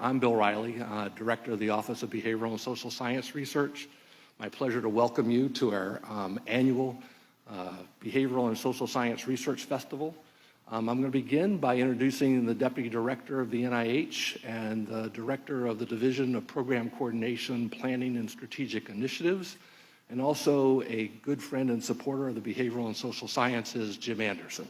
I'm Bill Riley, Director of the Office of Behavioral and Social Science Research. My pleasure to welcome you to our annual Behavioral and Social Science Research Festival. I'm going to begin by introducing the Deputy Director of the NIH and the Director of the Division of Program Coordination, Planning, and Strategic Initiatives, and also a good friend and supporter of the Behavioral and Social Sciences, Jim Anderson.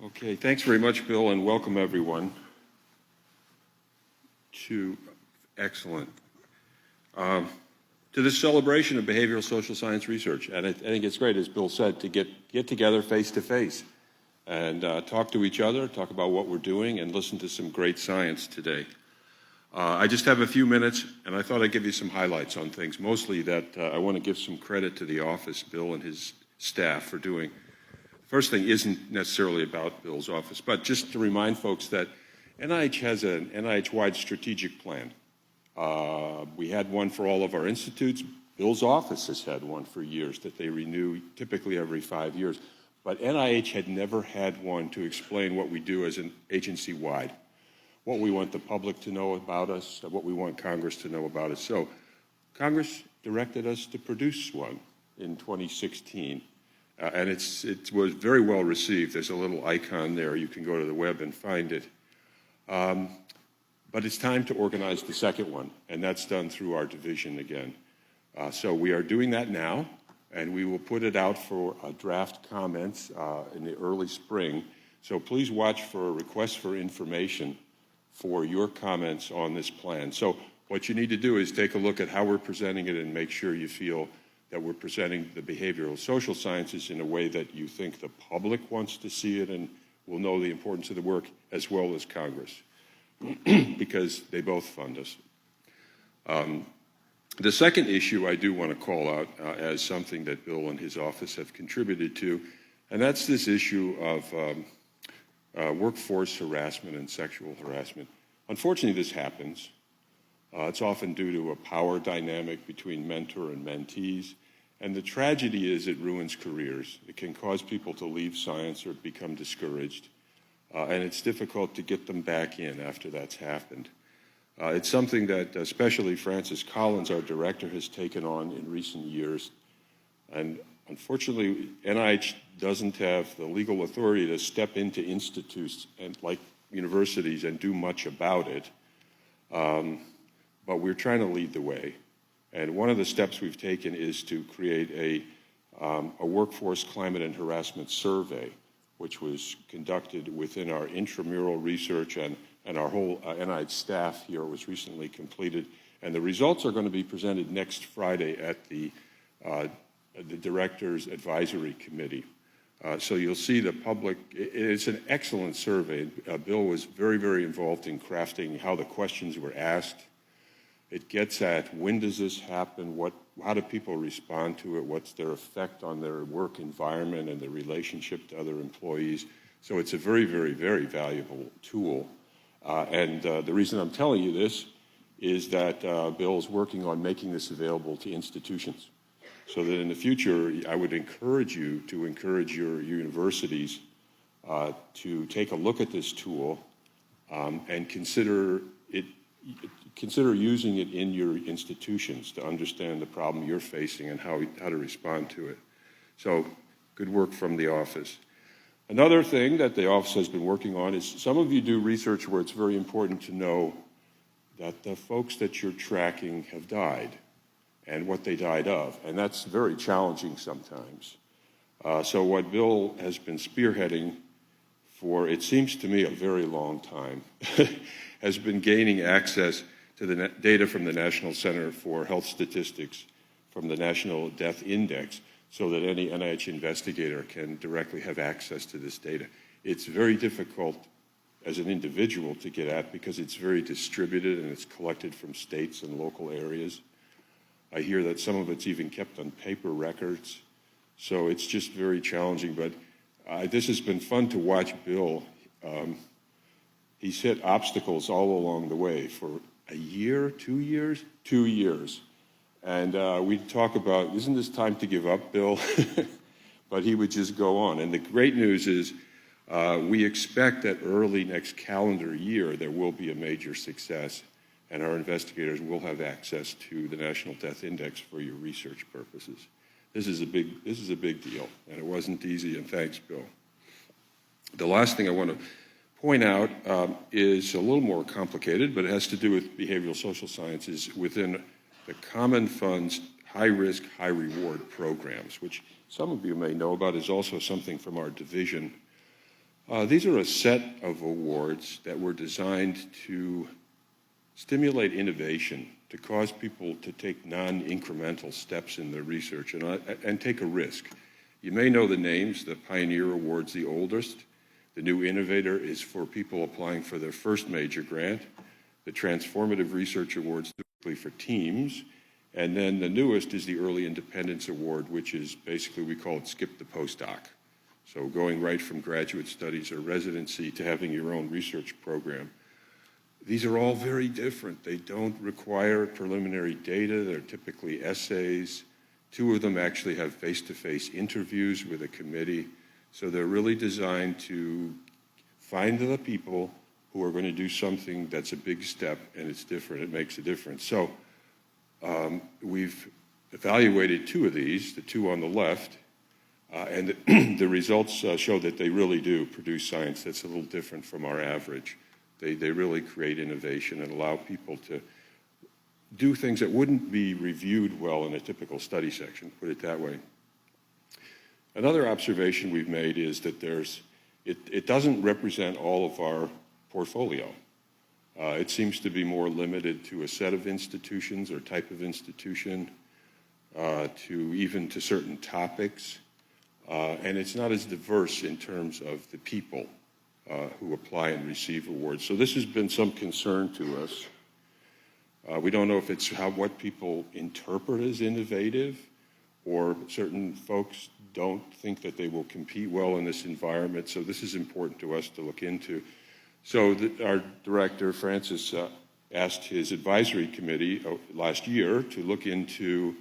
Okay, thanks very much, Bill, and welcome everyone to this celebration of behavioral social science research. And I think it's great, as Bill said, to get together face to face and talk to each other, talk about what we're doing, and listen to some great science today. I just have a few minutes, and I thought I'd give you some highlights on things, mostly that I want to give some credit to the office, Bill and his staff for doing. First thing isn't necessarily about Bill's office, but just to remind folks that NIH has an NIH-wide strategic plan. We had one for all of our institutes. Bill's office has had one for years that they renew typically every 5 years. But NIH had never had one to explain what we do as an agency-wide, what we want the public to know about us, what we want Congress to know about us. So Congress directed us to produce one in 2016. And it was very well received. There's a little icon there. You can go to the web and find it. But it's time to organize the second one, and that's done through our division again. So we are doing that now, and we will put it out for draft comments in the early spring. So please watch for a request for information for your comments on this plan. So what you need to do is take a look at how we're presenting it and make sure you feel that we're presenting the behavioral social sciences in a way that you think the public wants to see it and will know the importance of the work, as well as Congress, because they both fund us. The second issue I do want to call out as something that Bill and his office have contributed to, and that's this issue of workforce harassment and sexual harassment. Unfortunately, this happens. It's often due to a power dynamic between mentor and mentees. And the tragedy is it ruins careers. It can cause people to leave science or become discouraged. And it's difficult to get them back in after that's happened. It's something that especially Francis Collins, our director, has taken on in recent years. And unfortunately, NIH doesn't have the legal authority to step into institutes and like universities and do much about it. But we're trying to lead the way. And one of the steps we've taken is to create a workforce climate and harassment survey, which was conducted within our intramural research and our whole NIH staff here was recently completed. And the results are going to be presented next Friday at the Director's Advisory Committee. So you'll see the public, it's an excellent survey. Bill was very, very involved in crafting how the questions were asked. It gets at when does this happen, how do people respond to it, what's their effect on their work environment and their relationship to other employees. So it's a very, very, very valuable tool. And the reason I'm telling you this is that Bill is working on making this available to institutions. So that in the future, I would encourage you to encourage your universities to take a look at this tool and consider using it in your institutions to understand the problem you're facing and how to respond to it. So good work from the office. Another thing that the office has been working on is some of you do research where it's very important to know that the folks that you're tracking have died and what they died of. And that's very challenging sometimes. So what Bill has been spearheading for, it seems to me, a very long time, has been gaining access to the data from the National Center for Health Statistics, from the National Death Index, so that any NIH investigator can directly have access to this data. It's very difficult as an individual to get at because it's very distributed and it's collected from states and local areas. I hear that some of it's even kept on paper records. So it's just very challenging, but this has been fun to watch Bill. He's hit obstacles all along the way for a year, 2 years? 2 years. And we'd talk about, isn't this time to give up, Bill? But he would just go on. And the great news is we expect that early next calendar year there will be a major success, and our investigators will have access to the National Death Index for your research purposes. This is a big deal, and it wasn't easy, and thanks, Bill. The last thing I want to point out is a little more complicated, but it has to do with behavioral social sciences within the Common Fund's high-risk, high-reward programs, which some of you may know about, is also something from our division. These are a set of awards that were designed to stimulate innovation, to cause people to take non-incremental steps in their research and take a risk. You may know the names. The Pioneer Award's the oldest. The New Innovator is for people applying for their first major grant. The Transformative Research Award's typically for teams. And then the newest is the Early Independence Award, which is basically, we call it skip the postdoc. So going right from graduate studies or residency to having your own research program. These are all very different. They don't require preliminary data. They're typically essays. 2 of them actually have face-to-face interviews with a committee. So they're really designed to find the people who are going to do something that's a big step, and it's different. It makes a difference. So we've evaluated 2 of these, the 2 on the left, and the results show that they really do produce science that's a little different from our average. They really create innovation and allow people to do things that wouldn't be reviewed well in a typical study section, put it that way. Another observation we've made is that it doesn't represent all of our portfolio. It seems to be more limited to a set of institutions or type of institution, to certain topics, and it's not as diverse in terms of the people who apply and receive awards. So this has been some concern to us. We don't know if it's what people interpret as innovative, or certain folks don't think that they will compete well in this environment. So this is important to us to look into. So our director, Francis, asked his advisory committee last year to look into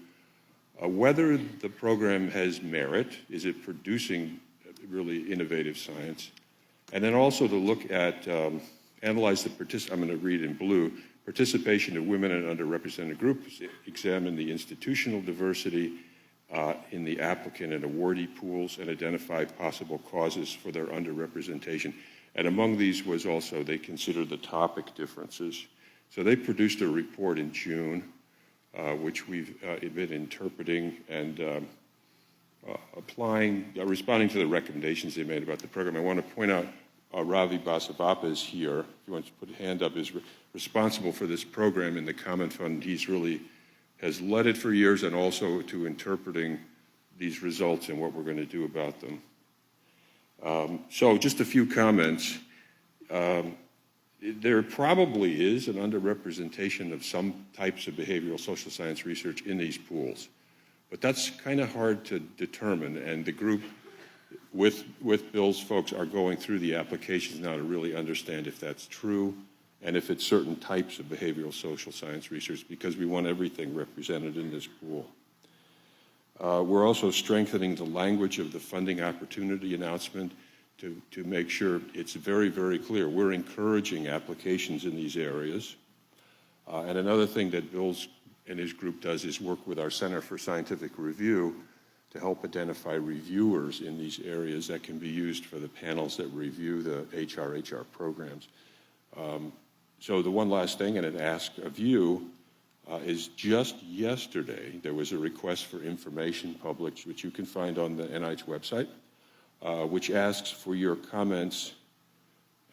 whether the program has merit. Is it producing really innovative science? And then also to look at, analyze the I'm going to read in blue, participation of women and underrepresented groups, examine the institutional diversity in the applicant and awardee pools, and identify possible causes for their underrepresentation. And among these was also, they considered the topic differences. So they produced a report in June, which we've been interpreting and responding to the recommendations they made about the program. I want to point out Ravi Basavappa is here. If you want to put a hand up, is responsible for this program in the Common Fund. He's really has led it for years, and also to interpreting these results and what we're going to do about them. So just a few comments. There probably is an underrepresentation of some types of behavioral social science research in these pools, but that's kind of hard to determine, and the group with Bill's folks are going through the applications now to really understand if that's true and if it's certain types of behavioral social science research, because we want everything represented in this pool. We're also strengthening the language of the funding opportunity announcement to make sure it's very, very clear. We're encouraging applications in these areas. And another thing that Bill's and his group does is work with our Center for Scientific Review to help identify reviewers in these areas that can be used for the panels that review the HR programs. So the one last thing, and an ask of you, is just yesterday there was a request for information published, which you can find on the NIH website, which asks for your comments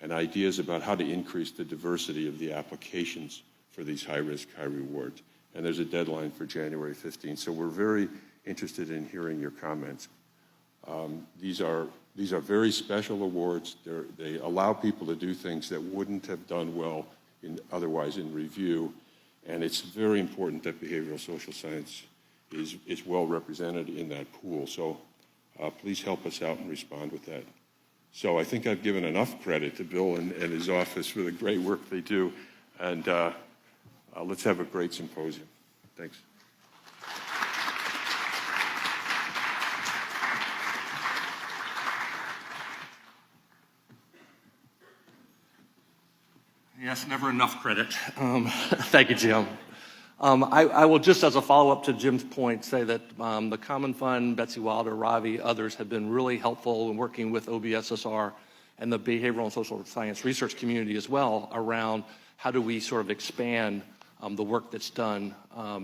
and ideas about how to increase the diversity of the applications for these high-risk, high-reward. And there's a deadline for January 15th. So we're very interested in hearing your comments. These are very special awards. They allow people to do things that wouldn't have done well otherwise in review. And it's very important that behavioral social science is well represented in that pool. So please help us out and respond with that. So I think I've given enough credit to Bill and his office for the great work they do. And let's have a great symposium. Thanks. Yes, never enough credit. Thank you, Jim. I will just, as a follow-up to Jim's point, say that the Common Fund, Betsy Wilder, Ravi, others have been really helpful in working with OBSSR and the behavioral and social science research community as well around how do we sort of expand the work that's done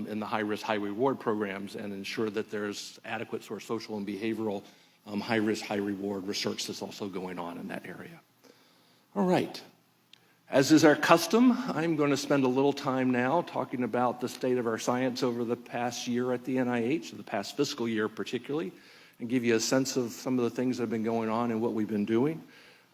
in the high-risk, high-reward programs and ensure that there's adequate sort of social and behavioral high-risk, high-reward research that's also going on in that area. All right. As is our custom, I'm going to spend a little time now talking about the state of our science over the past year at the NIH, or the past fiscal year particularly, and give you a sense of some of the things that have been going on and what we've been doing.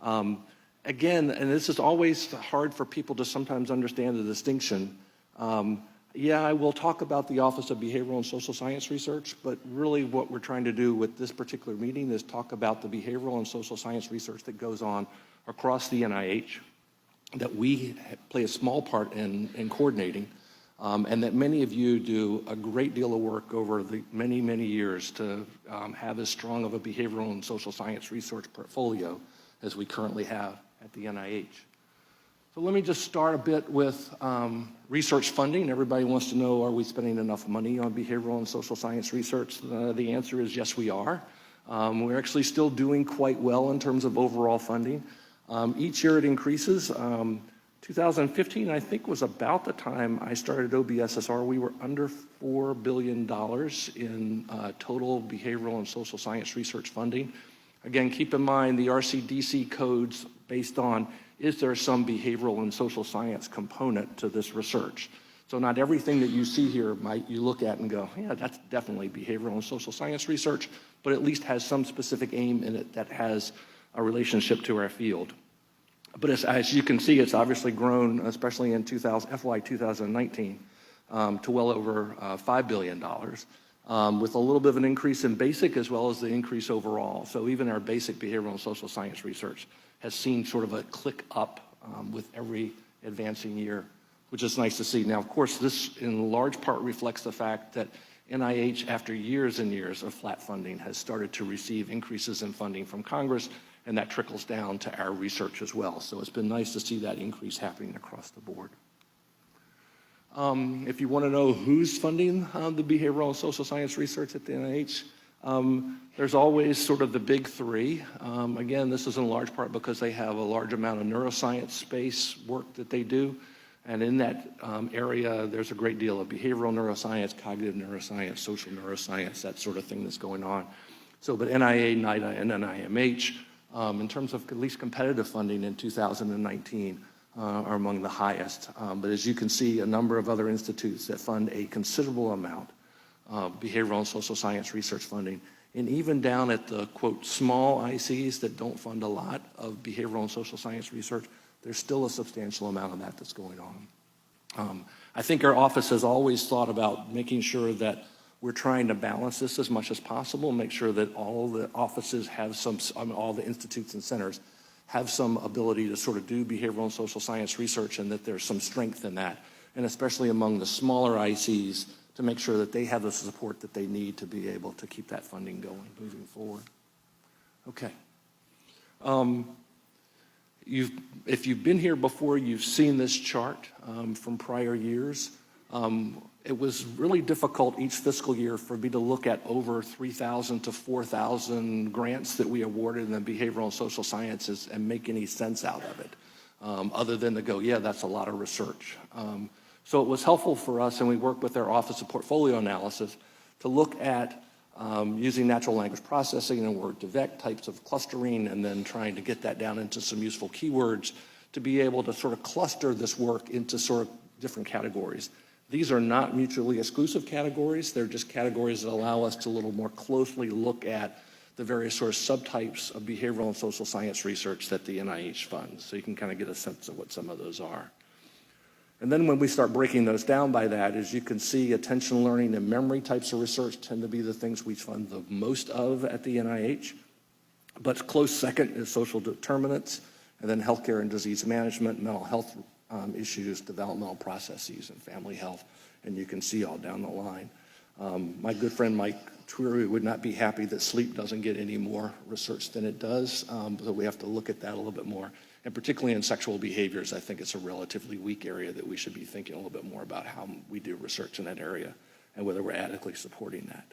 Again, and this is always hard for people to sometimes understand the distinction. Yeah, I will talk about the Office of Behavioral and Social Science Research, but really what we're trying to do with this particular meeting is talk about the behavioral and social science research that goes on across the NIH, that we play a small part in coordinating, and that many of you do a great deal of work over the many, many years to have as strong of a behavioral and social science research portfolio as we currently have at the NIH. So let me just start a bit with research funding. Everybody wants to know, are we spending enough money on behavioral and social science research? The answer is yes, we are. We're actually still doing quite well in terms of overall funding. Each year it increases. 2015, I think, was about the time I started OBSSR. We were under $4 billion in total behavioral and social science research funding. Again, keep in mind the RCDC codes based on, is there some behavioral and social science component to this research? So not everything that you see here might you look at and go, yeah, that's definitely behavioral and social science research, but at least has some specific aim in it that has a relationship to our field. But as you can see, it's obviously grown, especially in FY 2019, to well over $5 billion, with a little bit of an increase in basic as well as the increase overall. So even our basic behavioral and social science research has seen sort of a click up with every advancing year, which is nice to see. Now, of course, this in large part reflects the fact that NIH, after years and years of flat funding, has started to receive increases in funding from Congress, and that trickles down to our research as well. So it's been nice to see that increase happening across the board. If you want to know who's funding the behavioral and social science research at the NIH, there's always sort of the big three. Again, this is in large part because they have a large amount of neuroscience space work that they do. And in that area, there's a great deal of behavioral neuroscience, cognitive neuroscience, social neuroscience, that sort of thing that's going on. So, but NIA, NIDA, and NIMH, in terms of at least competitive funding in 2019, are among the highest. But as you can see, a number of other institutes that fund a considerable amount of behavioral and social science research funding, and even down at the, quote, small ICs that don't fund a lot of behavioral and social science research, there's still a substantial amount of that that's going on. I think our office has always thought about making sure that we're trying to balance this as much as possible, and make sure that all the offices have all the institutes and centers have some ability to sort of do behavioral and social science research, and that there's some strength in that, and especially among the smaller ICs, to make sure that they have the support that they need to be able to keep that funding going, moving forward. Okay. If you've been here before, you've seen this chart from prior years. It was really difficult each fiscal year for me to look at over 3,000 to 4,000 grants that we awarded in the behavioral and social sciences and make any sense out of it, other than to go, yeah, that's a lot of research. So it was helpful for us, and we worked with our Office of Portfolio Analysis to look at using natural language processing and Word2Vec types of clustering, and then trying to get that down into some useful keywords to be able to sort of cluster this work into sort of different categories. These are not mutually exclusive categories. They're just categories that allow us to a little more closely look at the various sort of subtypes of behavioral and social science research that the NIH funds. So you can kind of get a sense of what some of those are. And then when we start breaking those down by that, as you can see, attention, learning, and memory types of research tend to be the things we fund the most of at the NIH. But close second is social determinants, and then healthcare and disease management, mental health issues, developmental processes, and family health. And you can see all down the line. My good friend Mike Tweary would not be happy that sleep doesn't get any more research than it does, so we have to look at that a little bit more. And particularly in sexual behaviors, I think it's a relatively weak area that we should be thinking a little bit more about how we do research in that area and whether we're adequately supporting that.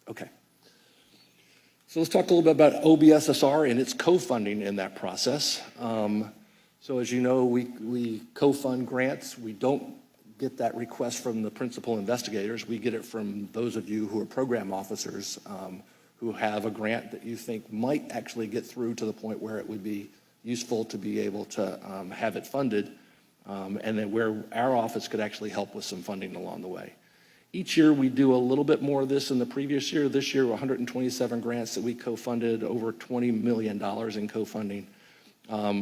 Okay. So let's talk a little bit about OBSSR and its co-funding in that process. So as you know, we co-fund grants. We don't get that request from the principal investigators. We get it from those of you who are program officers who have a grant that you think might actually get through to the point where it would be useful to be able to have it funded, and then where our office could actually help with some funding along the way. Each year we do a little bit more of this than the previous year. This year, 127 grants that we co-funded, over $20 million in co-funding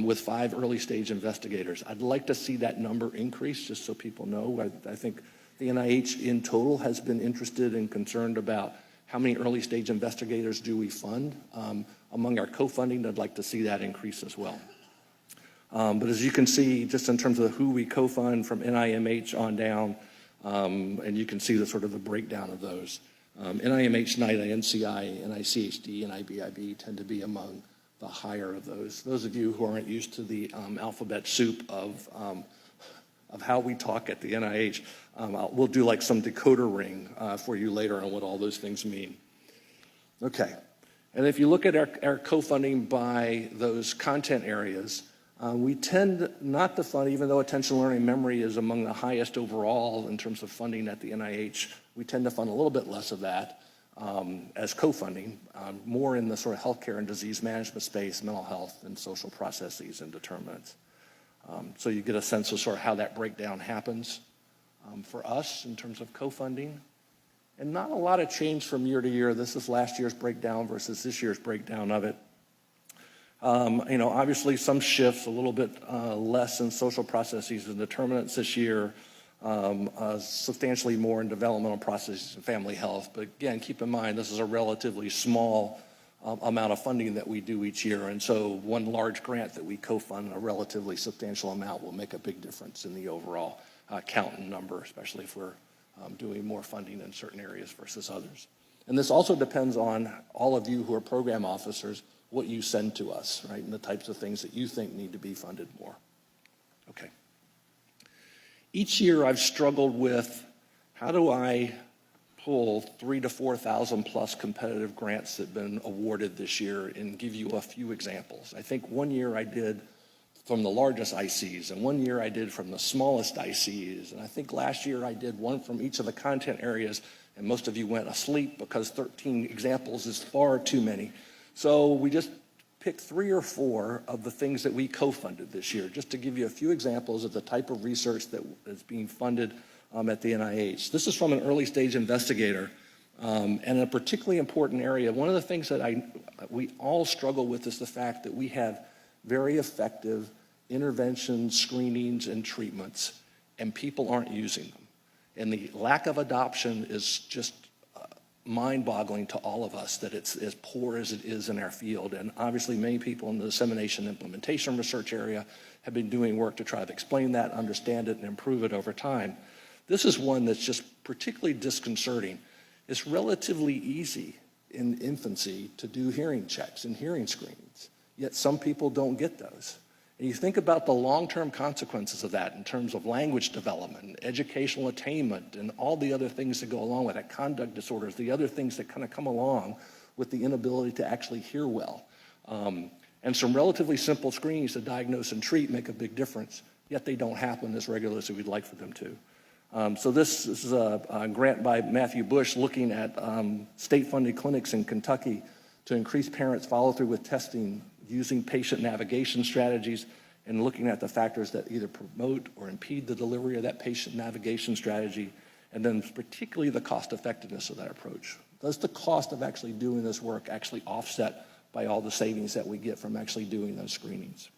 with 5 early stage investigators. I'd like to see that number increase, just so people know. I think the NIH in total has been interested and concerned about how many early stage investigators do we fund. Among our co-funding, I'd like to see that increase as well. But as you can see, just in terms of who we co-fund from NIMH on down, and you can see the sort of the breakdown of those. NIMH, NIDA, NCI, NICHD, and IBIB tend to be among the higher of those. Those of you who aren't used to the alphabet soup of how we talk at the NIH, we'll do like some decoder ring for you later on what all those things mean. Okay, and if you look at our co-funding by those content areas, we tend not to fund, even though attention, learning, memory is among the highest overall in terms of funding at the NIH, we tend to fund a little bit less of that as co-funding, more in the sort of healthcare and disease management space, mental health, and social processes and determinants. So you get a sense of sort of how that breakdown happens for us in terms of co-funding. And not a lot of change from year to year. This is last year's breakdown versus this year's breakdown of it. Obviously some shifts, a little bit less in social processes and determinants this year, substantially more in developmental processes and family health. But again, keep in mind, this is a relatively small amount of funding that we do each year. And so one large grant that we co-fund, a relatively substantial amount, will make a big difference in the overall count and number, especially if we're doing more funding in certain areas versus others. And this also depends on all of you who are program officers, what you send to us, right, and the types of things that you think need to be funded more. Okay. Each year I've struggled with how do I pull 3,000 to 4,000 plus competitive grants that have been awarded this year and give you a few examples. I think one year I did from the largest ICs, and one year I did from the smallest ICs, and I think last year I did one from each of the content areas, and most of you went asleep because 13 examples is far too many. So we just picked 3 or 4 of the things that we co-funded this year, just to give you a few examples of the type of research that is being funded at the NIH. This is from an early stage investigator, and a particularly important area. One of the things that we all struggle with is the fact that we have very effective interventions, screenings, and treatments, and people aren't using them. And the lack of adoption is just mind-boggling to all of us, that it's as poor as it is in our field. And obviously many people in the dissemination implementation research area have been doing work to try to explain that, understand it, and improve it over time. This is one that's just particularly disconcerting. It's relatively easy in infancy to do hearing checks and hearing screenings, yet some people don't get those. And you think about the long-term consequences of that in terms of language development, educational attainment, and all the other things that go along with it, conduct disorders, the other things that kind of come along with the inability to actually hear well. And some relatively simple screenings to diagnose and treat make a big difference, yet they don't happen as regularly as we'd like for them to. So this is a grant by Matthew Bush looking at state-funded clinics in Kentucky to increase parents' follow-through with testing using patient navigation strategies and looking at the factors that either promote or impede the delivery of that patient navigation strategy, and then particularly the cost effectiveness of that approach. Does the cost of actually doing this work actually offset by all the savings that we get from actually doing those screenings?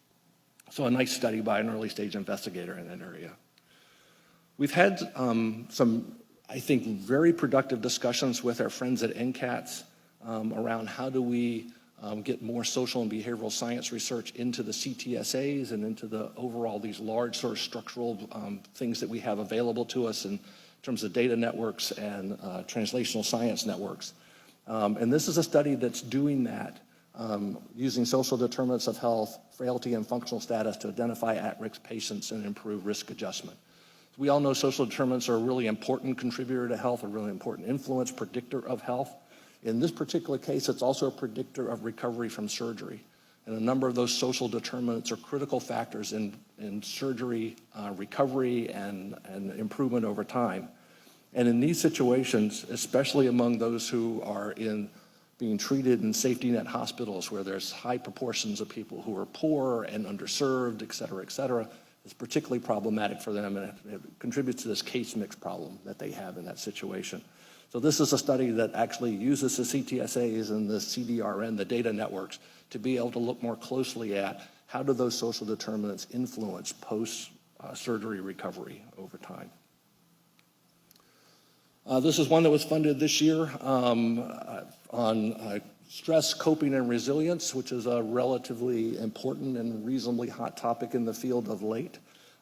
So a nice study by an early stage investigator in that area. We've had some, I think, very productive discussions with our friends at NCATS around how do we get more social and behavioral science research into the CTSAs and into the overall these large sort of structural things that we have available to us in terms of data networks and translational science networks. And this is a study that's doing that using social determinants of health, frailty, and functional status to identify at-risk patients and improve risk adjustment. We all know social determinants are a really important contributor to health, a really important influence, predictor of health. In this particular case, it's also a predictor of recovery from surgery. And a number of those social determinants are critical factors in surgery recovery and improvement over time. And in these situations, especially among those who are being treated in safety net hospitals where there's high proportions of people who are poor and underserved, et cetera, it's particularly problematic for them, and it contributes to this case mix problem that they have in that situation. So this is a study that actually uses the CTSAs and the CDRN, the data networks, to be able to look more closely at how do those social determinants influence post-surgery recovery over time. This is one that was funded this year on stress, coping, and resilience, which is a relatively important and reasonably hot topic in the field of late.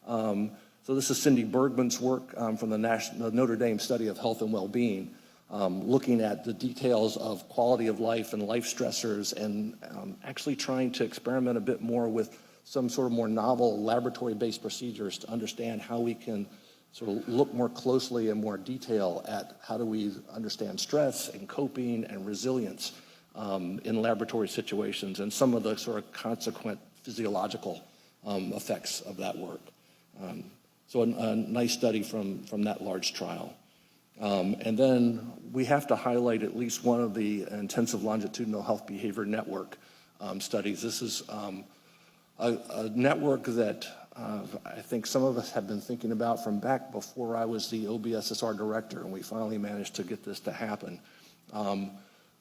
So this is Cindy Bergman's work from the Notre Dame Study of Health and Well-Being, looking at the details of quality of life and life stressors, and actually trying to experiment a bit more with some sort of more novel laboratory-based procedures to understand how we can sort of look more closely and more detail at how do we understand stress and coping and resilience in laboratory situations, and some of the sort of consequent physiological effects of that work. So a nice study from that large trial. And then we have to highlight at least one of the intensive longitudinal health behavior network studies. This is a network that I think some of us have been thinking about from back before I was the OBSSR director, and we finally managed to get this to happen,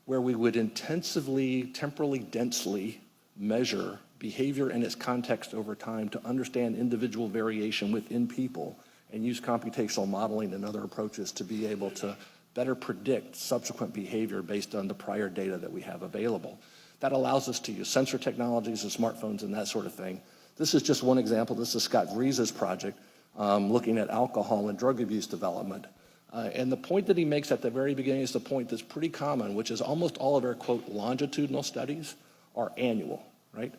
where we would intensively, temporally densely measure behavior and its context over time to understand individual variation within people, and use computational modeling and other approaches to be able to better predict subsequent behavior based on the prior data that we have available. That allows us to use sensor technologies and smartphones and that sort of thing. This is just one example. This is Scott Vreese's project looking at alcohol and drug abuse development. And the point that he makes at the very beginning is the point that's pretty common, which is almost all of our, quote, longitudinal studies are annual, right?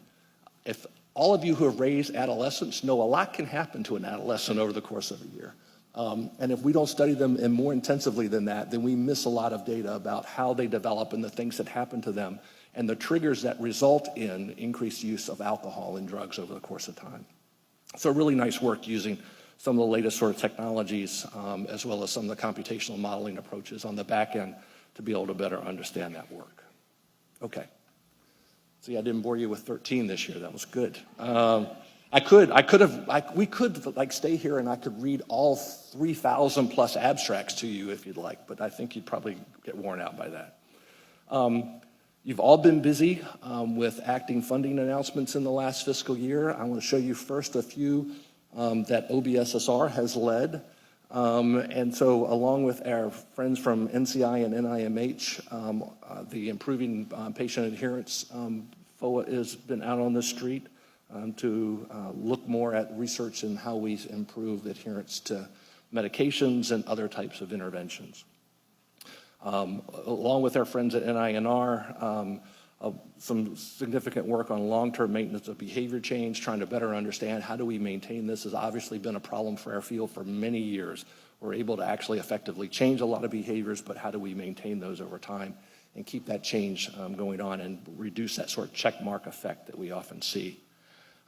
If all of you who have raised adolescents know a lot can happen to an adolescent over the course of a year. And if we don't study them and more intensively than that, then we miss a lot of data about how they develop and the things that happen to them and the triggers that result in increased use of alcohol and drugs over the course of time. So really nice work using some of the latest sort of technologies as well as some of the computational modeling approaches on the back end to be able to better understand that work. Okay. See, I didn't bore you with 13 this year. That was good. We could like stay here and I could read all 3,000 plus abstracts to you if you'd like, but I think you'd probably get worn out by that. You've all been busy with acting funding announcements in the last fiscal year. I want to show you first a few that OBSSR has led. And so along with our friends from NCI and NIMH, the Improving Patient Adherence FOA has been out on the street to look more at research and how we improve adherence to medications and other types of interventions. Along with our friends at NINR, some significant work on long-term maintenance of behavior change, trying to better understand how do we maintain this has obviously been a problem for our field for many years. We're able to actually effectively change a lot of behaviors, but how do we maintain those over time and keep that change going on and reduce that sort of check mark effect that we often see.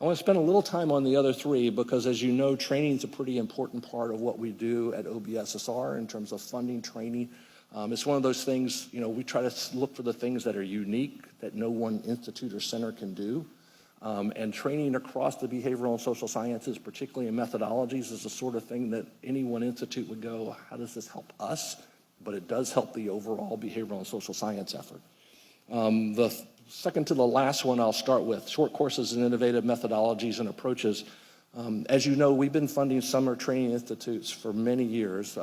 I want to spend a little time on the other three because, as you know, training is a pretty important part of what we do at OBSSR in terms of funding training. It's one of those things, you know, we try to look for the things that are unique that no one institute or center can do. And training across the behavioral and social sciences, particularly in methodologies, is the sort of thing that any one institute would go, how does this help us? But it does help the overall behavioral and social science effort. The second to the last one I'll start with, short courses in innovative methodologies and approaches. As you know, we've been funding summer training institutes for many years.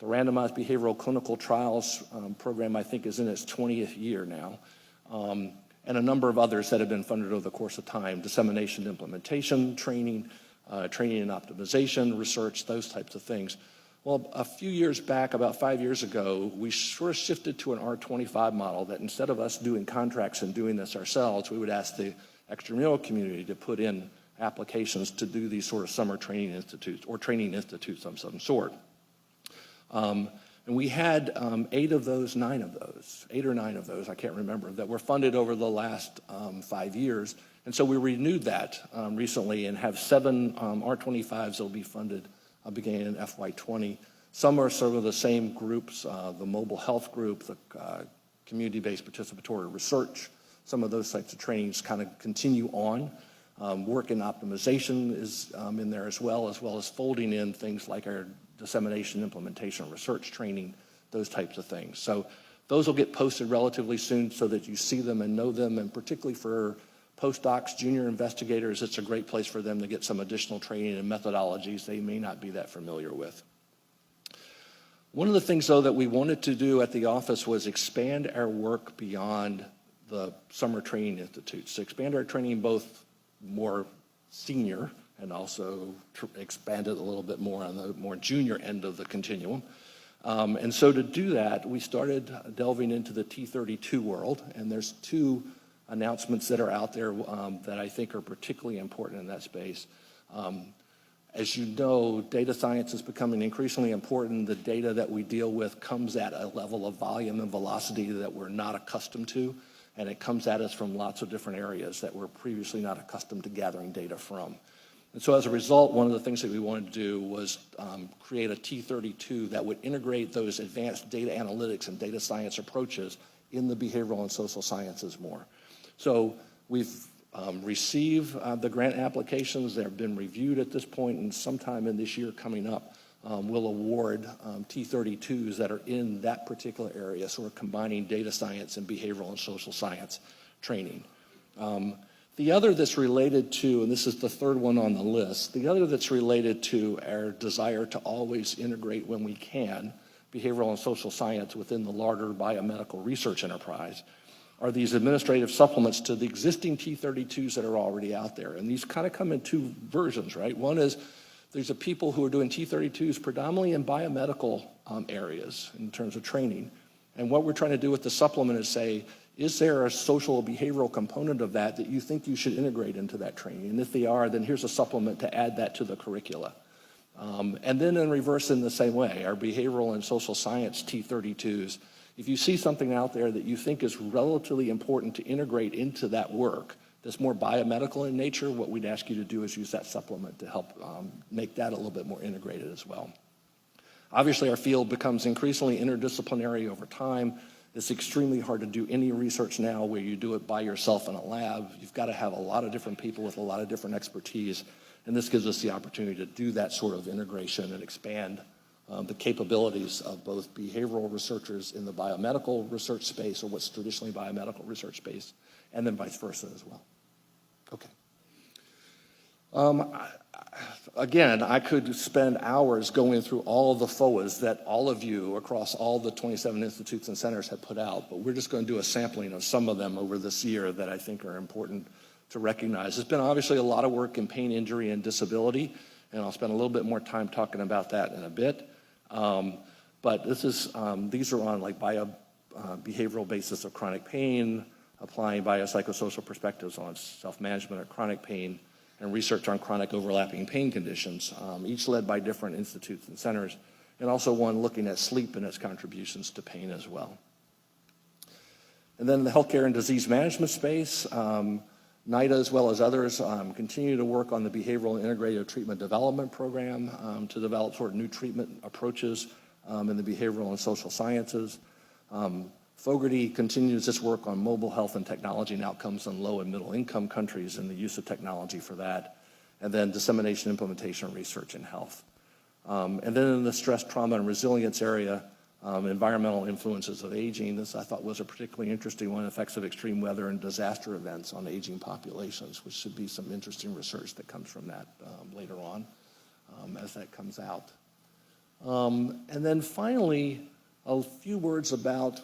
The Randomized Behavioral Clinical Trials program, I think, is in its 20th year now. And a number of others that have been funded over the course of time, dissemination and implementation, training, training and optimization, research, those types of things. Well, a few years back, about 5 years ago, we sort of shifted to an R25 model that instead of us doing contracts and doing this ourselves, we would ask the extramural community to put in applications to do these sort of summer training institutes or training institutes of some sort. And we had 8 or 9 of those, I can't remember, that were funded over the last 5 years. And so we renewed that recently and have 7 R25s that will be funded beginning in FY20. Some are sort of the same groups, the mobile health group, the community-based participatory research. Some of those types of trainings kind of continue on. Work in optimization is in there as well as folding in things like our dissemination, implementation, research training, those types of things. So those will get posted relatively soon so that you see them and know them, and particularly for postdocs, junior investigators, it's a great place for them to get some additional training and methodologies they may not be that familiar with. One of the things, though, that we wanted to do at the office was expand our work beyond the summer training institutes, to expand our training both more senior and also expand it a little bit more on the more junior end of the continuum. And so to do that, we started delving into the T32 world, and there's 2 announcements that are out there that I think are particularly important in that space. As you know, data science is becoming increasingly important. The data that we deal with comes at a level of volume and velocity that we're not accustomed to, and it comes at us from lots of different areas that we're previously not accustomed to gathering data from. And so as a result, one of the things that we wanted to do was create a T32 that would integrate those advanced data analytics and data science approaches in the behavioral and social sciences more. So we've received the grant applications. They've been reviewed at this point, and sometime in this year coming up, we'll award T32s that are in that particular area, so we're combining data science and behavioral and social science training. The other that's related to, and this is the 3rd one on the list, the other that's related to our desire to always integrate when we can behavioral and social science within the larger biomedical research enterprise are these administrative supplements to the existing T32s that are already out there. And these kind of come in 2 versions, right? One is there's a people who are doing T32s predominantly in biomedical areas in terms of training. And what we're trying to do with the supplement is say, is there a social or behavioral component of that that you think you should integrate into that training? And if they are, then here's a supplement to add that to the curricula. And then in reverse in the same way, our behavioral and social science T32s, if you see something out there that you think is relatively important to integrate into that work that's more biomedical in nature, what we'd ask you to do is use that supplement to help make that a little bit more integrated as well. Obviously, our field becomes increasingly interdisciplinary over time. It's extremely hard to do any research now where you do it by yourself in a lab. You've got to have a lot of different people with a lot of different expertise, and this gives us the opportunity to do that sort of integration and expand the capabilities of both behavioral researchers in the biomedical research space, or what's traditionally biomedical research space, and then vice versa as well. Okay. Again, I could spend hours going through all of the FOAs that all of you across all the 27 institutes and centers have put out, but we're just going to do a sampling of some of them over this year that I think are important to recognize. There's been obviously a lot of work in pain, injury, and disability, and I'll spend a little bit more time talking about that in a bit. But this is, these are on like behavioral basis of chronic pain, applying biopsychosocial perspectives on self-management of chronic pain, and research on chronic overlapping pain conditions, each led by different institutes and centers, and also one looking at sleep and its contributions to pain as well. And then in the healthcare and disease management space, NIDA, as well as others, continue to work on the Behavioral Integrative Treatment Development Program to develop sort of new treatment approaches in the behavioral and social sciences. Fogarty continues its work on mobile health and technology and outcomes in low and middle income countries and the use of technology for that. And then dissemination, implementation, research in health. And then in the stress, trauma, and resilience area, environmental influences of aging. This I thought was a particularly interesting one, effects of extreme weather and disaster events on aging populations, which should be some interesting research that comes from that later on as that comes out. And then finally, a few words about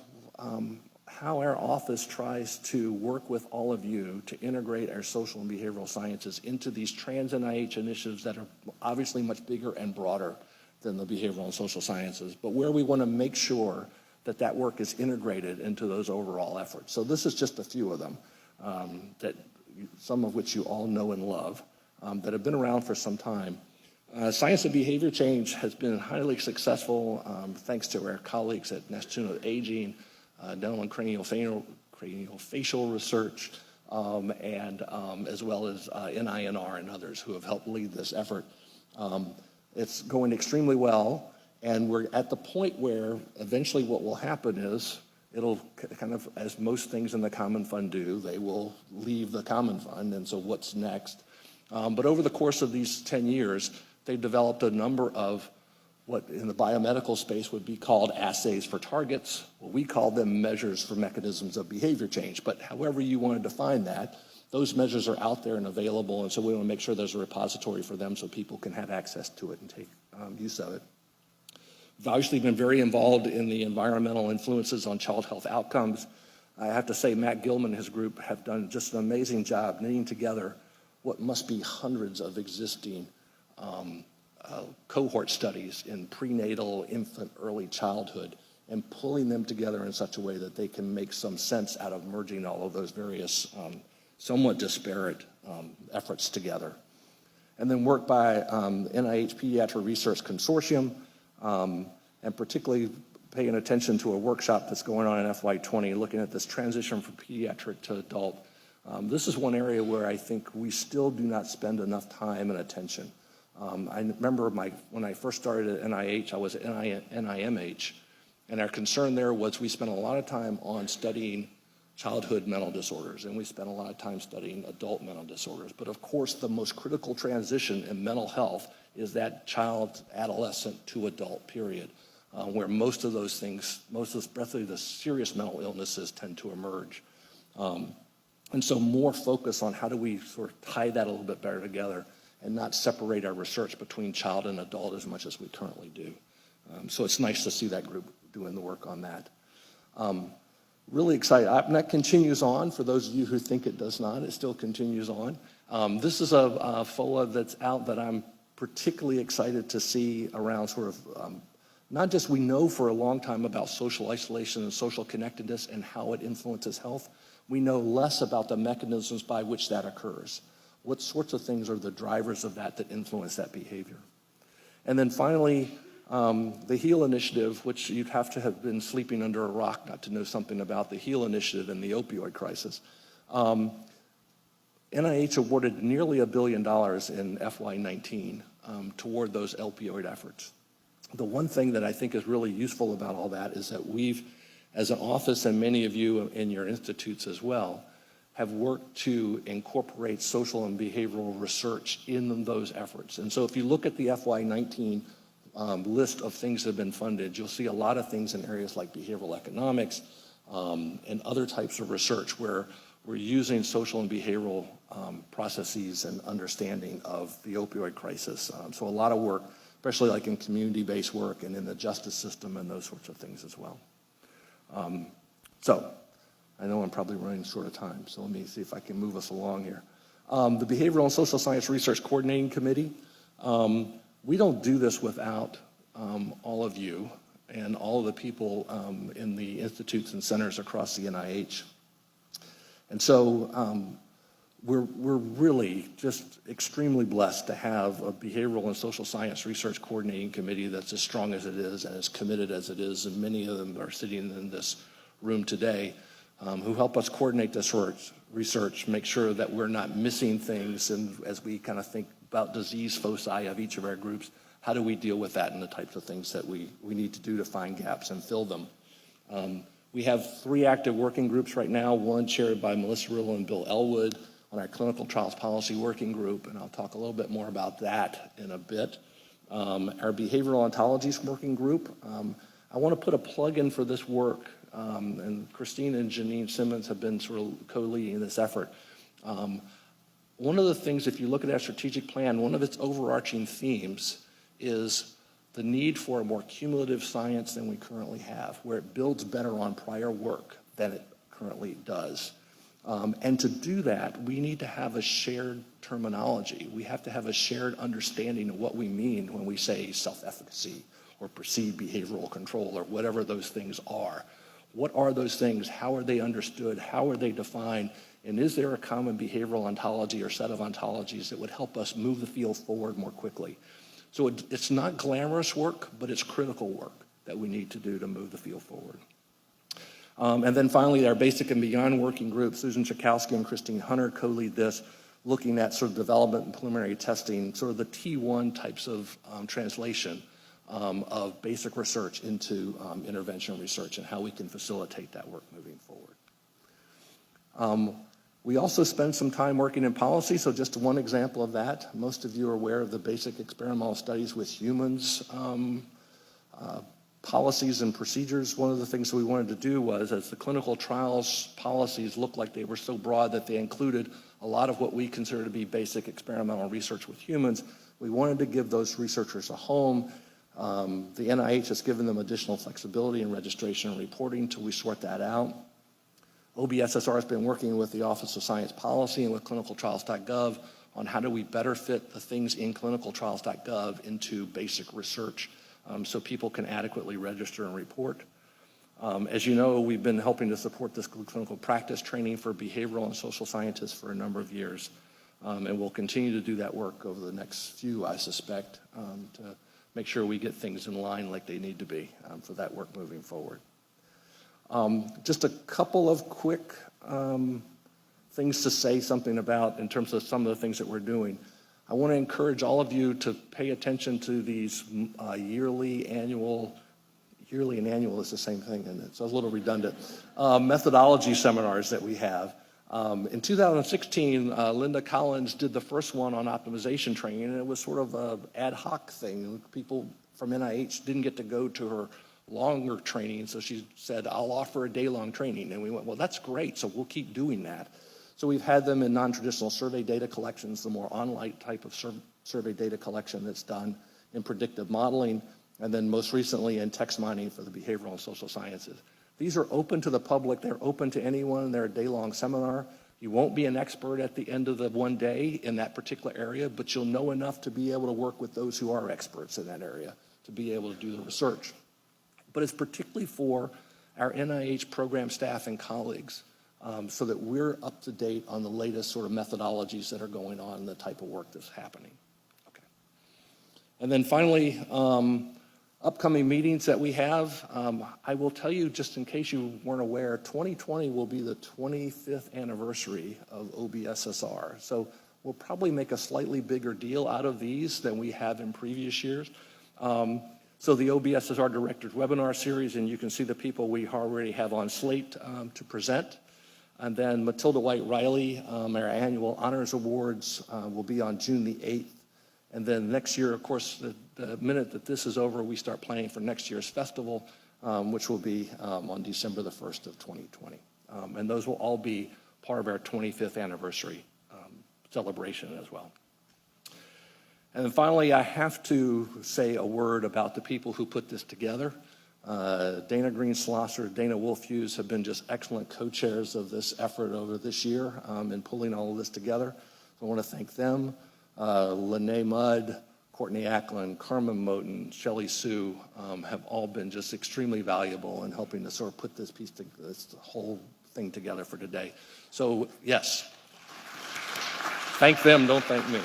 how our office tries to work with all of you to integrate our social and behavioral sciences into these trans NIH initiatives that are obviously much bigger and broader than the behavioral and social sciences, but where we want to make sure that that work is integrated into those overall efforts. So this is just a few of them, some of which you all know and love, that have been around for some time. Science of behavior change has been highly successful thanks to our colleagues at National Aging, dental and craniofacial research, and as well as NINR and others who have helped lead this effort. It's going extremely well, and we're at the point where eventually what will happen is it'll kind of, as most things in the Common Fund do, they will leave the Common Fund, and so what's next? But over the course of these 10 years, they've developed a number of what in the biomedical space would be called assays for targets. Well, we call them measures for mechanisms of behavior change, but however you want to define that, those measures are out there and available, and so we want to make sure there's a repository for them so people can have access to it and take use of it. We've obviously been very involved in the environmental influences on child health outcomes. I have to say Matt Gilman and his group have done just an amazing job knitting together what must be hundreds of existing cohort studies in prenatal, infant, early childhood, and pulling them together in such a way that they can make some sense out of merging all of those various somewhat disparate efforts together. And then work by NIH Pediatric Research Consortium, and particularly paying attention to a workshop that's going on in FY20, looking at this transition from pediatric to adult. This is one area where I think we still do not spend enough time and attention. I remember when I first started at NIH, I was at NIMH, and our concern there was we spent a lot of time on studying childhood mental disorders, and we spent a lot of time studying adult mental disorders. But of course, the most critical transition in mental health is that child, adolescent to adult period, where most of those things, especially the serious mental illnesses, tend to emerge. And so more focus on how do we sort of tie that a little bit better together and not separate our research between child and adult as much as we currently do. So it's nice to see that group doing the work on that. Really excited. And that continues on. For those of you who think it does not, it still continues on. This is a FOA that's out that I'm particularly excited to see around sort of, not just we know for a long time about social isolation and social connectedness and how it influences health, we know less about the mechanisms by which that occurs. What sorts of things are the drivers of that influence that behavior? And then finally, the HEAL initiative, which you'd have to have been sleeping under a rock not to know something about the HEAL initiative and the opioid crisis. NIH awarded nearly $1 billion in FY19 toward those opioid efforts. The one thing that I think is really useful about all that is that we've, as an office, and many of you in your institutes as well, have worked to incorporate social and behavioral research in those efforts. And so if you look at the FY19 list of things that have been funded, you'll see a lot of things in areas like behavioral economics and other types of research where we're using social and behavioral processes and understanding of the opioid crisis. So a lot of work, especially like in community-based work and in the justice system and those sorts of things as well. So I know I'm probably running short of time, so let me see if I can move us along here. The Behavioral and Social Science Research Coordinating Committee, we don't do this without all of you and all of the people in the institutes and centers across the NIH. And so we're really just extremely blessed to have a Behavioral and Social Science Research Coordinating Committee that's as strong as it is and as committed as it is, and many of them are sitting in this room today, who help us coordinate this research, make sure that we're not missing things, and as we kind of think about disease foci of each of our groups, how do we deal with that and the types of things that we need to do to find gaps and fill them. We have 3 active working groups right now, one chaired by Melissa Riddle and Bill Elwood on our Clinical Trials Policy Working Group, and I'll talk a little bit more about that in a bit. Our Behavioral Ontologies Working Group, I want to put a plug in for this work, and Christine and Janine Simmons have been sort of co-leading this effort. One of the things, if you look at our strategic plan, one of its overarching themes is the need for a more cumulative science than we currently have, where it builds better on prior work than it currently does. And to do that, we need to have a shared terminology. We have to have a shared understanding of what we mean when we say self-efficacy or perceived behavioral control or whatever those things are. What are those things? How are they understood? How are they defined? And is there a common behavioral ontology or set of ontologies that would help us move the field forward more quickly? So it's not glamorous work, but it's critical work that we need to do to move the field forward. And then finally, our basic and beyond working group, Susan Chakowski and Christine Hunter co-lead this, looking at sort of development and preliminary testing, sort of the T1 types of translation of basic research into intervention research and how we can facilitate that work moving forward. We also spend some time working in policy, so just one example of that. Most of you are aware of the basic experimental studies with humans policies and procedures. One of the things that we wanted to do was, as the clinical trials policies looked like they were so broad that they included a lot of what we consider to be basic experimental research with humans, we wanted to give those researchers a home. The NIH has given them additional flexibility in registration and reporting until we sort that out. OBSSR has been working with the Office of Science Policy and with clinicaltrials.gov on how do we better fit the things in clinicaltrials.gov into basic research so people can adequately register and report. As you know, we've been helping to support this clinical practice training for behavioral and social scientists for a number of years. And we'll continue to do that work over the next few, I suspect, to make sure we get things in line like they need to be for that work moving forward. Just a couple of quick things to say something about in terms of some of the things that we're doing. I want to encourage all of you to pay attention to these yearly and annual is the same thing, and it's a little redundant, methodology seminars that we have. In 2016, Linda Collins did the first one on optimization training, and it was sort of an ad hoc thing. People from NIH didn't get to go to her longer training, so she said, I'll offer a day-long training. And we went, well, that's great, so we'll keep doing that. So we've had them in non-traditional survey data collections, the more online type of survey data collection that's done in predictive modeling, and then most recently in text mining for the behavioral and social sciences. These are open to the public. They're open to anyone. They're a day-long seminar. You won't be an expert at the end of the one day in that particular area, but you'll know enough to be able to work with those who are experts in that area to be able to do the research. But it's particularly for our NIH program staff and colleagues so that we're up to date on the latest sort of methodologies that are going on and the type of work that's happening. Okay. And then finally, upcoming meetings that we have. I will tell you, just in case you weren't aware, 2020 will be the 25th anniversary of OBSSR. So we'll probably make a slightly bigger deal out of these than we have in previous years. So the OBSSR Directors Webinar Series, and you can see the people we already have on slate to present. And then Matilda White Riley, our annual Honors Awards will be on June the 8th. And then next year, of course, the minute that this is over, we start planning for next year's festival, which will be on December the 1st of 2020. And those will all be part of our 25th anniversary celebration as well. And then finally, I have to say a word about the people who put this together. Dana Green-Slosser, Dana Wolf-Hughes have been just excellent co-chairs of this effort over this year in pulling all of this together. So I want to thank them. Lene Mudd, Courtney Ackland, Carmen Moten, Shelley Sue have all been just extremely valuable in helping to sort of put this whole thing together for today. So yes, thank them, don't thank me.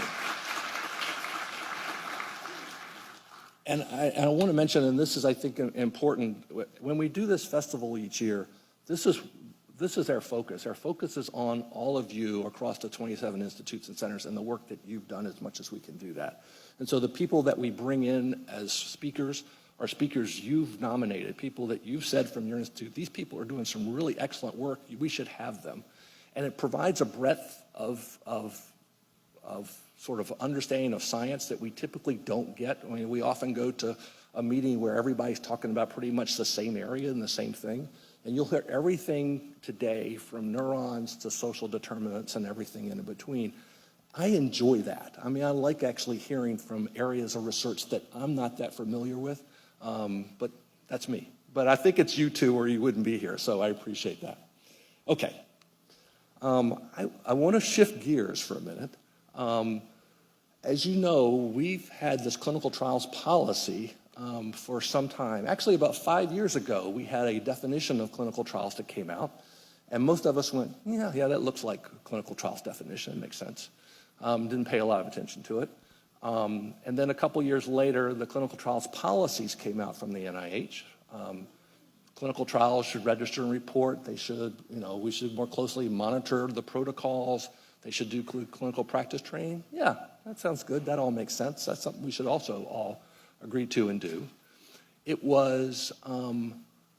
And I want to mention, and this is, I think, important, when we do this festival each year, this is our focus. Our focus is on all of you across the 27 institutes and centers and the work that you've done as much as we can do that. And so the people that we bring in as speakers are speakers you've nominated, people that you've said from your institute, these people are doing some really excellent work, we should have them. And it provides a breadth of sort of understanding of science that we typically don't get. I mean, we often go to a meeting where everybody's talking about pretty much the same area and the same thing. And you'll hear everything today from neurons to social determinants and everything in between. I enjoy that. I mean, I like actually hearing from areas of research that I'm not that familiar with, but that's me. But I think it's you two or you wouldn't be here, so I appreciate that. Okay. I want to shift gears for a minute. As you know, we've had this clinical trials policy for some time. Actually, about 5 years ago, we had a definition of clinical trials that came out, and most of us went, yeah, that looks like a clinical trials definition. It makes sense. Didn't pay a lot of attention to it. And then a couple years later, the clinical trials policies came out from the NIH. Clinical trials should register and report. They should, we should more closely monitor the protocols. They should do clinical practice training. Yeah, that sounds good. That all makes sense. That's something we should also all agree to and do. It was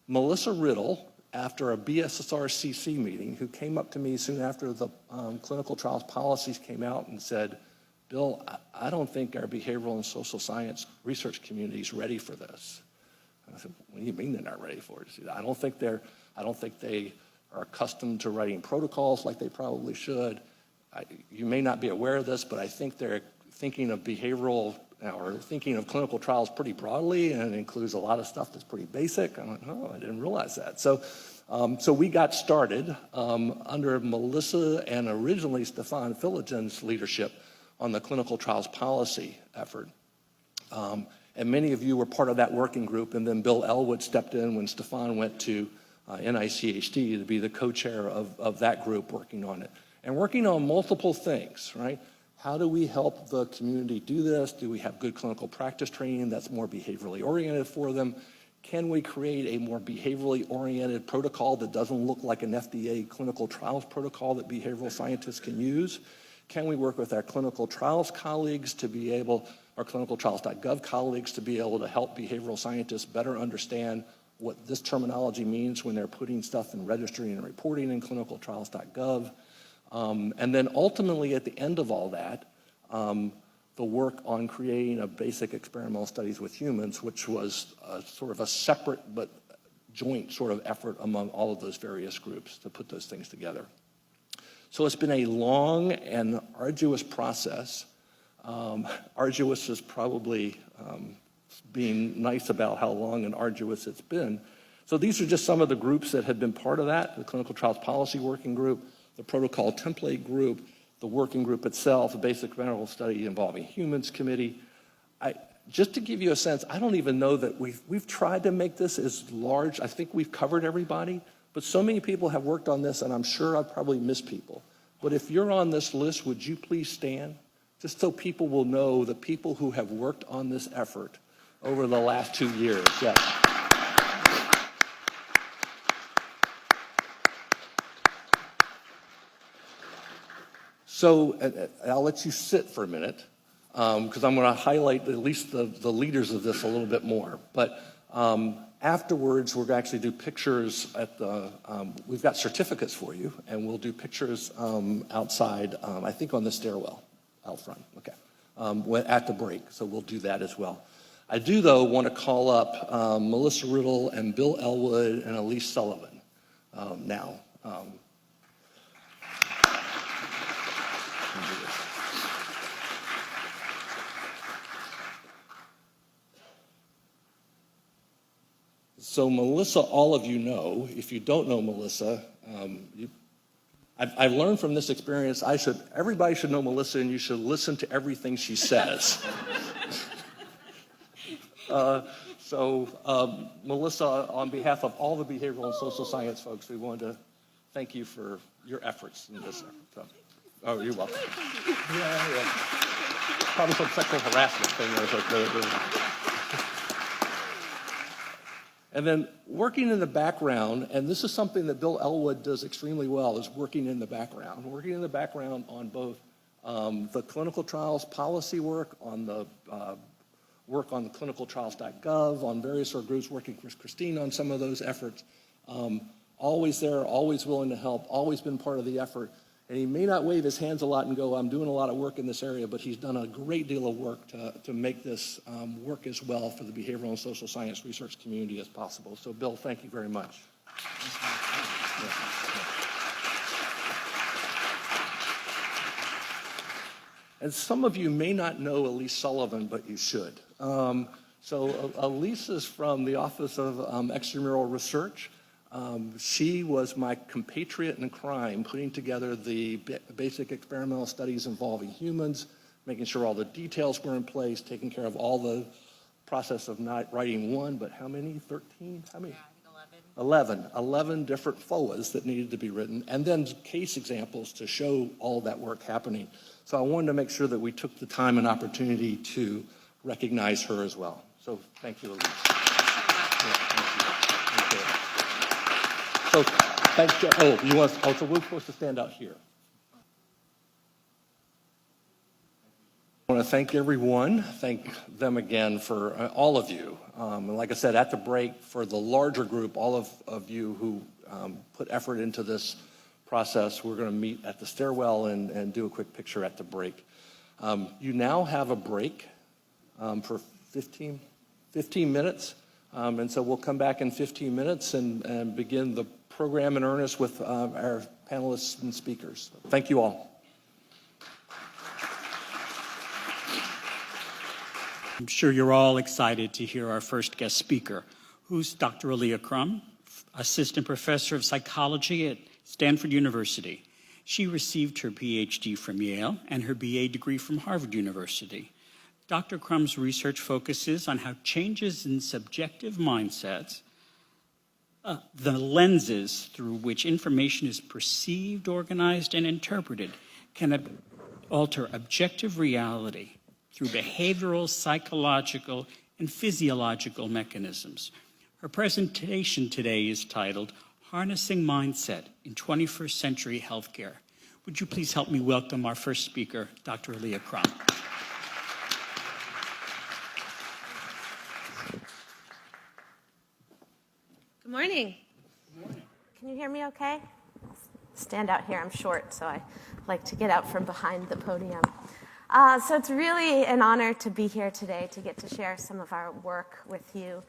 Melissa Riddle, after a BSSR-CC meeting, who came up to me soon after the clinical trials policies came out and said, Bill, I don't think our behavioral and social science research community is ready for this. I said, what do you mean they're not ready for it? She said, I don't think they are accustomed to writing protocols like they probably should. You may not be aware of this, but I think they're thinking of behavioral or thinking of clinical trials pretty broadly, and it includes a lot of stuff that's pretty basic. I'm like, oh, I didn't realize that. So we got started under Melissa and originally Stefan Filigen's leadership on the clinical trials policy effort. And many of you were part of that working group, and then Bill Elwood stepped in when Stefan went to NICHD to be the co-chair of that group working on it. And working on multiple things, right? How do we help the community do this? Do we have good clinical practice training that's more behaviorally oriented for them? Can we create a more behaviorally oriented protocol that doesn't look like an FDA clinical trials protocol that behavioral scientists can use? Can we work with our clinical trials colleagues to be able, our clinicaltrials.gov colleagues to be able to help behavioral scientists better understand what this terminology means when they're putting stuff in registering and reporting in clinicaltrials.gov? And then ultimately at the end of all that, the work on creating a basic experimental studies with humans, which was sort of a separate but joint sort of effort among all of those various groups to put those things together. So it's been a long and arduous process. Arduous is probably being nice about how long and arduous it's been. So these are just some of the groups that had been part of that: the Clinical Trials Policy Working Group, the Protocol Template Group, the working group itself, the Basic Experimental Study Involving Humans Committee. Just to give you a sense, I don't even know that we've tried to make this as large. I think we've covered everybody, but so many people have worked on this, and I'm sure I've probably missed people. But if you're on this list, would you please stand? Just so people will know the people who have worked on this effort over the last 2 years. Yes. So I'll let you sit for a minute, because I'm going to highlight at least the leaders of this a little bit more. But afterwards, we're going to actually do pictures at the, we've got certificates for you, and we'll do pictures outside, I think on the stairwell out front, okay, at the break. So we'll do that as well. I do, though, want to call up Melissa Riddle and Bill Elwood and Elise Sullivan now. So Melissa, all of you know. If you don't know Melissa, I've learned from this experience, everybody should know Melissa, and you should listen to everything she says. Melissa, on behalf of all the behavioral and social science folks, we wanted to thank you for your efforts in this. Oh, you're welcome. Yeah. Probably some sexual harassment thing. And then working in the background, and this is something that Bill Elwood does extremely well, is working in the background. Working in the background on both the clinical trials policy work, on the work on the clinicaltrials.gov, on various sort of groups, working with Christine on some of those efforts. Always there, always willing to help, always been part of the effort. And he may not wave his hands a lot and go, I'm doing a lot of work in this area, but he's done a great deal of work to make this work as well for the behavioral and social science research community as possible. So, Bill, thank you very much. And some of you may not know Elise Sullivan, but you should. So Elise is from the Office of Extramural Research. She was my compatriot in crime, putting together the basic experimental studies involving humans, making sure all the details were in place, taking care of all the process of not writing one, but how many? 13? How many? Yeah, I think 11. 11 different FOAs that needed to be written, and then case examples to show all that work happening. So I wanted to make sure that we took the time and opportunity to recognize her as well. So thank you, Elise. Yeah, thank you. So thanks, Joe. So we're supposed to stand out here. I want to thank everyone, thank them again for all of you. And like I said, at the break, for the larger group, all of you who put effort into this process, we're going to meet at the stairwell and do a quick picture at the break. You now have a break for 15 minutes. And so we'll come back in 15 minutes and begin the program in earnest with our panelists and speakers. Thank you all. I'm sure you're all excited to hear our first guest speaker, who's Dr. Alia Crum, Assistant Professor of Psychology at Stanford University. She received her PhD from Yale and her BA degree from Harvard University. Dr. Crum's research focuses on how changes in subjective mindsets, the lenses through which information is perceived, organized, and interpreted, can alter objective reality through behavioral, psychological, and physiological mechanisms. Her presentation today is titled, Harnessing Mindset in 21st Century Healthcare. Would you please help me welcome our first speaker, Dr. Alia Crum. Good morning. Can you hear me okay? Stand out here. I'm short, so I like to get out from behind the podium. So it's really an honor to be here today to get to share some of our work with you.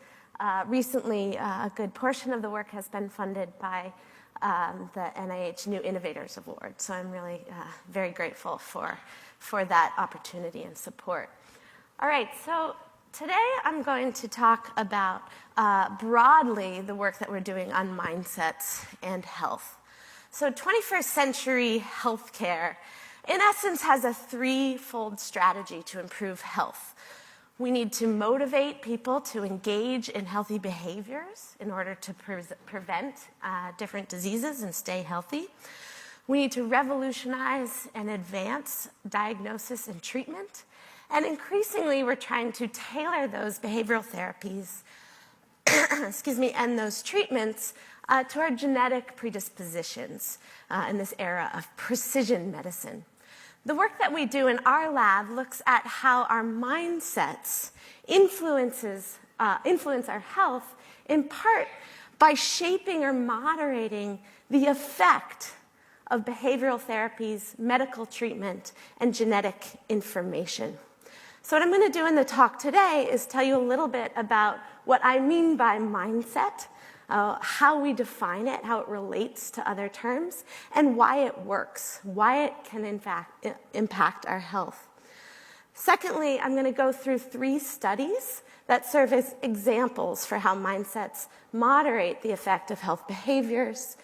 Recently, a good portion of the work has been funded by the NIH New Innovators Award, so I'm really very grateful for that opportunity and support. All right, so today I'm going to talk about broadly the work that we're doing on mindsets and health. So 21st century healthcare, in essence, has a threefold strategy to improve health. We need to motivate people to engage in healthy behaviors in order to prevent different diseases and stay healthy. We need to revolutionize and advance diagnosis and treatment. And increasingly, we're trying to tailor those behavioral therapies and those treatments to our genetic predispositions in this era of precision medicine. The work that we do in our lab looks at how our mindsets influence our health, in part by shaping or moderating the effect of behavioral therapies, medical treatment, and genetic information. So what I'm going to do in the talk today is tell you a little bit about what I mean by mindset, how we define it, how it relates to other terms, and why it works, why it can in fact impact our health. Secondly, I'm going to go through 3 studies that serve as examples for how mindsets moderate the effect of health behaviors,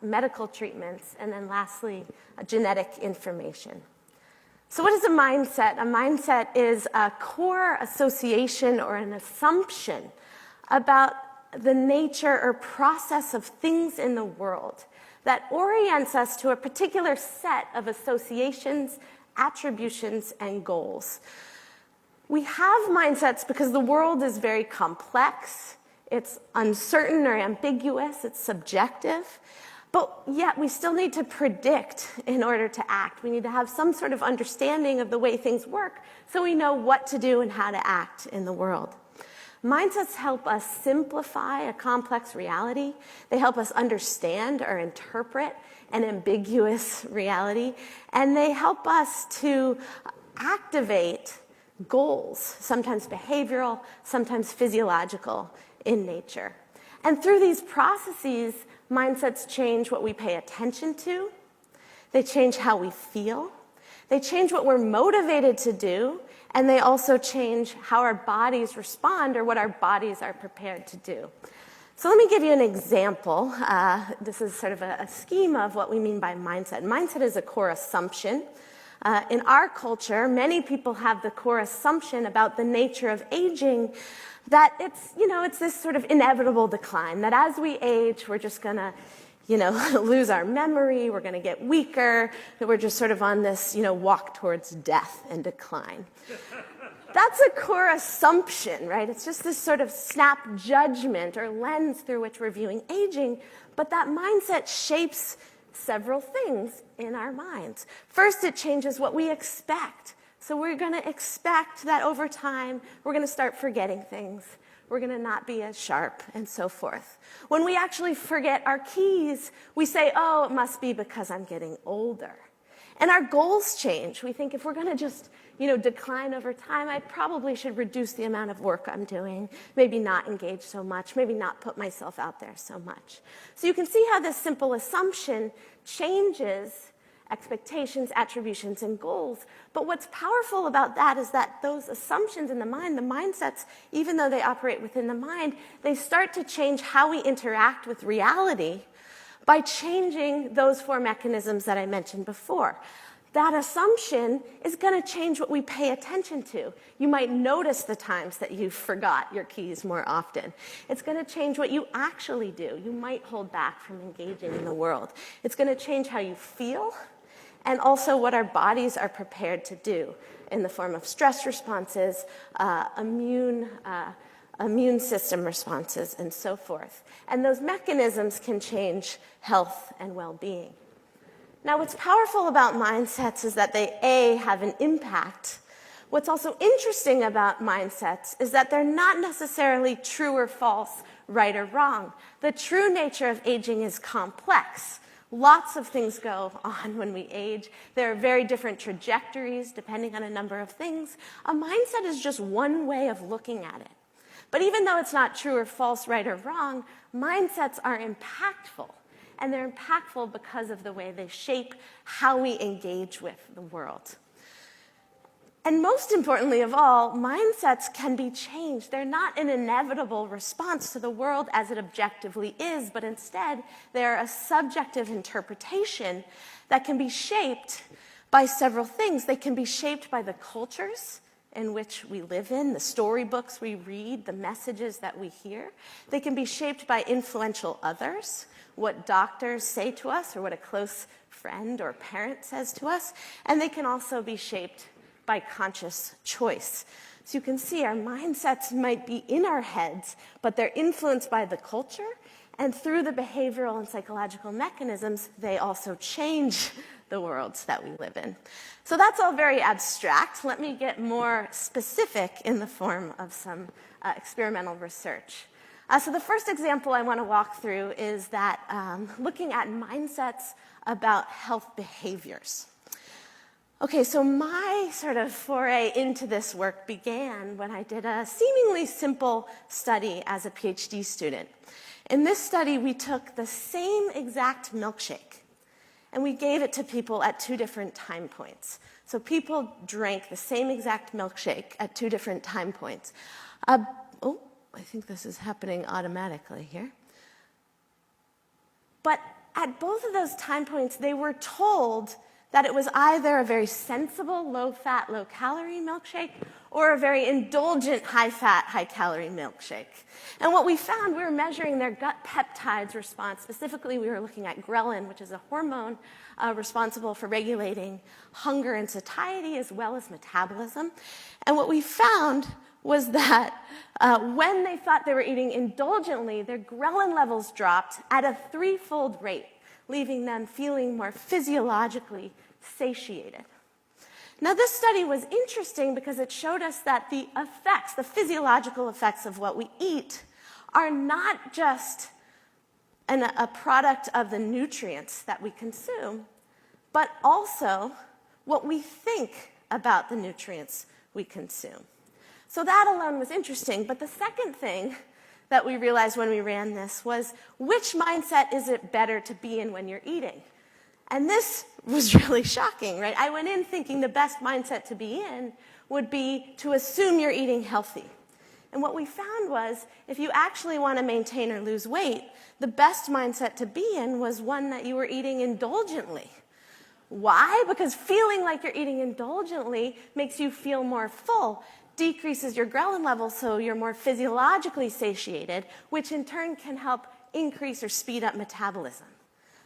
medical treatments, and then lastly, genetic information. So what is a mindset? A mindset is a core association or an assumption about the nature or process of things in the world that orients us to a particular set of associations, attributions, and goals. We have mindsets because the world is very complex, it's uncertain or ambiguous, it's subjective, but yet we still need to predict in order to act. We need to have some sort of understanding of the way things work so we know what to do and how to act in the world. Mindsets help us simplify a complex reality. They help us understand or interpret an ambiguous reality. And they help us to activate goals, sometimes behavioral, sometimes physiological in nature. And through these processes, mindsets change what we pay attention to. They change how we feel. They change what we're motivated to do. And they also change how our bodies respond or what our bodies are prepared to do. So let me give you an example. This is sort of a schema of what we mean by mindset. Mindset is a core assumption. In our culture, many people have the core assumption about the nature of aging that it's this sort of inevitable decline, that as we age, we're just going to lose our memory, we're going to get weaker, that we're just sort of on this, walk towards death and decline. That's a core assumption, right? It's just this sort of snap judgment or lens through which we're viewing aging, but that mindset shapes several things in our minds. First, it changes what we expect. So we're going to expect that over time, we're going to start forgetting things. We're going to not be as sharp, and so forth. When we actually forget our keys, we say, oh, it must be because I'm getting older. And our goals change. We think if we're going to just, decline over time, I probably should reduce the amount of work I'm doing, maybe not engage so much, maybe not put myself out there so much. So you can see how this simple assumption changes expectations, attributions, and goals. But what's powerful about that is that those assumptions in the mind, the mindsets, even though they operate within the mind, they start to change how we interact with reality by changing those 4 mechanisms that I mentioned before. That assumption is going to change what we pay attention to. You might notice the times that you forgot your keys more often. It's going to change what you actually do. You might hold back from engaging in the world. It's going to change how you feel, and also what our bodies are prepared to do in the form of stress responses, immune system responses, and so forth. And those mechanisms can change health and well-being. Now, what's powerful about mindsets is that they, A, have an impact. What's also interesting about mindsets is that they're not necessarily true or false, right or wrong. The true nature of aging is complex. Lots of things go on when we age. There are very different trajectories depending on a number of things. A mindset is just one way of looking at it. But even though it's not true or false, right or wrong, mindsets are impactful. And they're impactful because of the way they shape how we engage with the world. And most importantly of all, mindsets can be changed. They're not an inevitable response to the world as it objectively is, but instead they're a subjective interpretation that can be shaped by several things. They can be shaped by the cultures in which we live in, the storybooks we read, the messages that we hear. They can be shaped by influential others, what doctors say to us or what a close friend or parent says to us. And they can also be shaped by conscious choice. So you can see our mindsets might be in our heads, but they're influenced by the culture, and through the behavioral and psychological mechanisms, they also change the worlds that we live in. So that's all very abstract. Let me get more specific in the form of some experimental research. So the first example I want to walk through is that looking at mindsets about health behaviors. Okay, so my sort of foray into this work began when I did a seemingly simple study as a PhD student. In this study, we took the same exact milkshake, and we gave it to people at 2 different time points. So people drank the same exact milkshake at 2 different time points. I think this is happening automatically here. But at both of those time points, they were told that it was either a very sensible, low-fat, low-calorie milkshake or a very indulgent, high-fat, high-calorie milkshake. And what we found, we were measuring their gut peptides response. Specifically, we were looking at ghrelin, which is a hormone responsible for regulating hunger and satiety as well as metabolism. And what we found was that when they thought they were eating indulgently, their ghrelin levels dropped at a 3-fold rate, leaving them feeling more physiologically satiated. Now, this study was interesting because it showed us that the effects, the physiological effects of what we eat, are not just a product of the nutrients that we consume, but also what we think about the nutrients we consume. So that alone was interesting, but the second thing that we realized when we ran this was, which mindset is it better to be in when you're eating? And this was really shocking, right? I went in thinking the best mindset to be in would be to assume you're eating healthy. And what we found was, if you actually want to maintain or lose weight, the best mindset to be in was one that you were eating indulgently. Why? Because feeling like you're eating indulgently makes you feel more full, decreases your ghrelin level so you're more physiologically satiated, which in turn can help increase or speed up metabolism.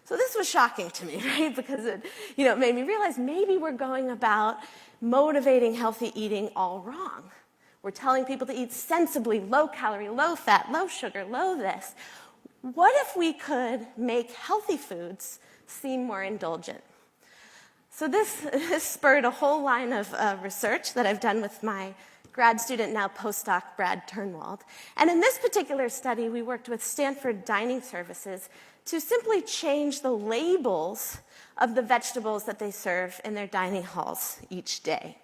So this was shocking to me, right? Because it made me realize maybe we're going about motivating healthy eating all wrong. We're telling people to eat sensibly, low calorie, low fat, low sugar, low this. What if we could make healthy foods seem more indulgent? So this spurred a whole line of research that I've done with my grad student, now postdoc, Brad Turnwald. And in this particular study, we worked with Stanford Dining Services to simply change the labels of the vegetables that they serve in their dining halls each day.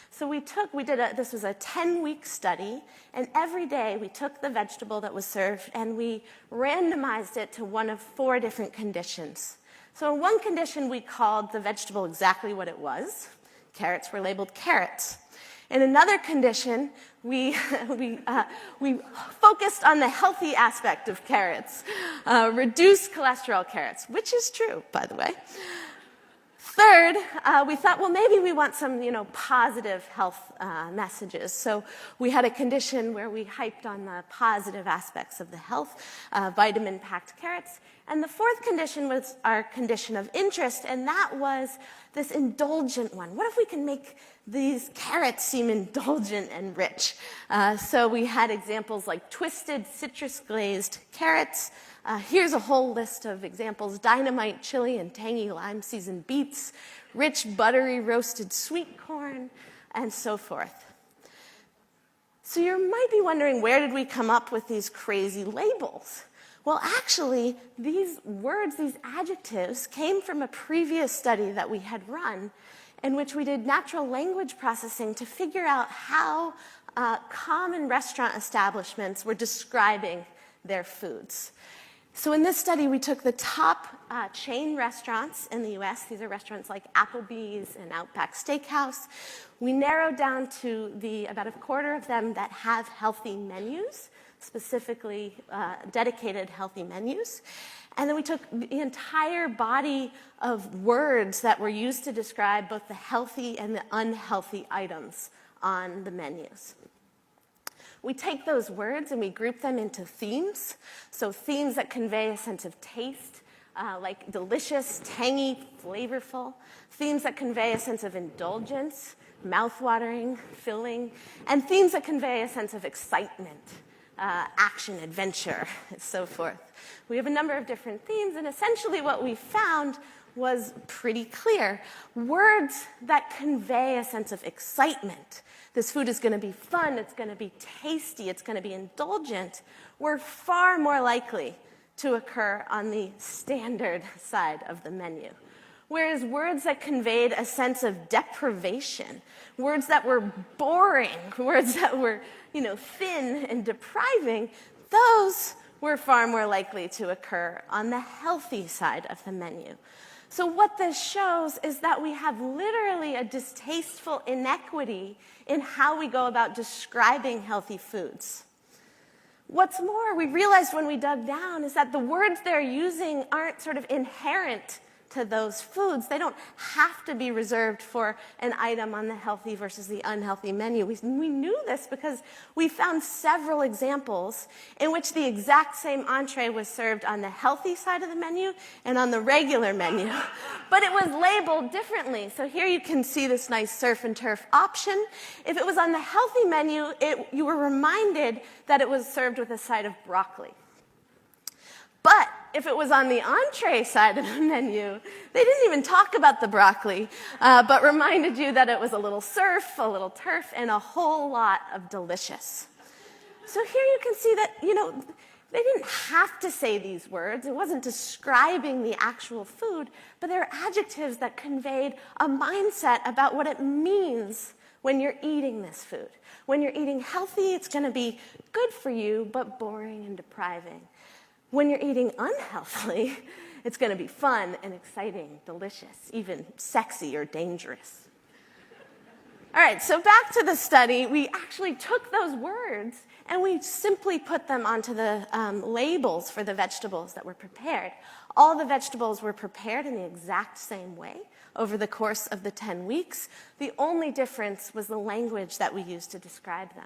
So this was a 10-week study, and every day we took the vegetable that was served and we randomized it to one of 4 different conditions. So in one condition, we called the vegetable exactly what it was. Carrots were labeled carrots. In another condition, we focused on the healthy aspect of carrots, reduced cholesterol carrots, which is true, by the way. Third, we thought, well, maybe we want some, positive health messages. So we had a condition where we hyped on the positive aspects of the health, vitamin-packed carrots. And the 4th condition was our condition of interest, and that was this indulgent one. What if we can make these carrots seem indulgent and rich? So we had examples like twisted citrus-glazed carrots. Here's a whole list of examples: dynamite chili and tangy lime-seasoned beets, rich buttery roasted sweet corn, and so forth. So you might be wondering, where did we come up with these crazy labels? Well, actually, these words, these adjectives, came from a previous study that we had run in which we did natural language processing to figure out how common restaurant establishments were describing their foods. So in this study, we took the top chain restaurants in the US. These are restaurants like Applebee's and Outback Steakhouse. We narrowed down to about a quarter of them that have healthy menus, specifically dedicated healthy menus. And then we took the entire body of words that were used to describe both the healthy and the unhealthy items on the menus. We take those words and we group them into themes. So themes that convey a sense of taste, like delicious, tangy, flavorful. Themes that convey a sense of indulgence, mouthwatering, filling. And themes that convey a sense of excitement, action, adventure, and so forth. We have a number of different themes, and essentially what we found was pretty clear. Words that convey a sense of excitement, this food is going to be fun, it's going to be tasty, it's going to be indulgent, were far more likely to occur on the standard side of the menu. Whereas words that conveyed a sense of deprivation, words that were boring, words that were, thin and depriving, those were far more likely to occur on the healthy side of the menu. So what this shows is that we have literally a distasteful inequity in how we go about describing healthy foods. What's more, we realized when we dug down is that the words they're using aren't sort of inherent to those foods. They don't have to be reserved for an item on the healthy versus the unhealthy menu. We knew this because we found several examples in which the exact same entree was served on the healthy side of the menu and on the regular menu, but it was labeled differently. So here you can see this nice surf and turf option. If it was on the healthy menu, you were reminded that it was served with a side of broccoli. But if it was on the entree side of the menu, they didn't even talk about the broccoli, but reminded you that it was a little surf, a little turf, and a whole lot of delicious. So here you can see that, they didn't have to say these words. It wasn't describing the actual food, but they're adjectives that conveyed a mindset about what it means when you're eating this food. When you're eating healthy, it's going to be good for you, but boring and depriving. When you're eating unhealthily, it's going to be fun and exciting, delicious, even sexy or dangerous. All right, so back to the study. We actually took those words and we simply put them onto the labels for the vegetables that were prepared. All the vegetables were prepared in the exact same way over the course of the 10 weeks. The only difference was the language that we used to describe them.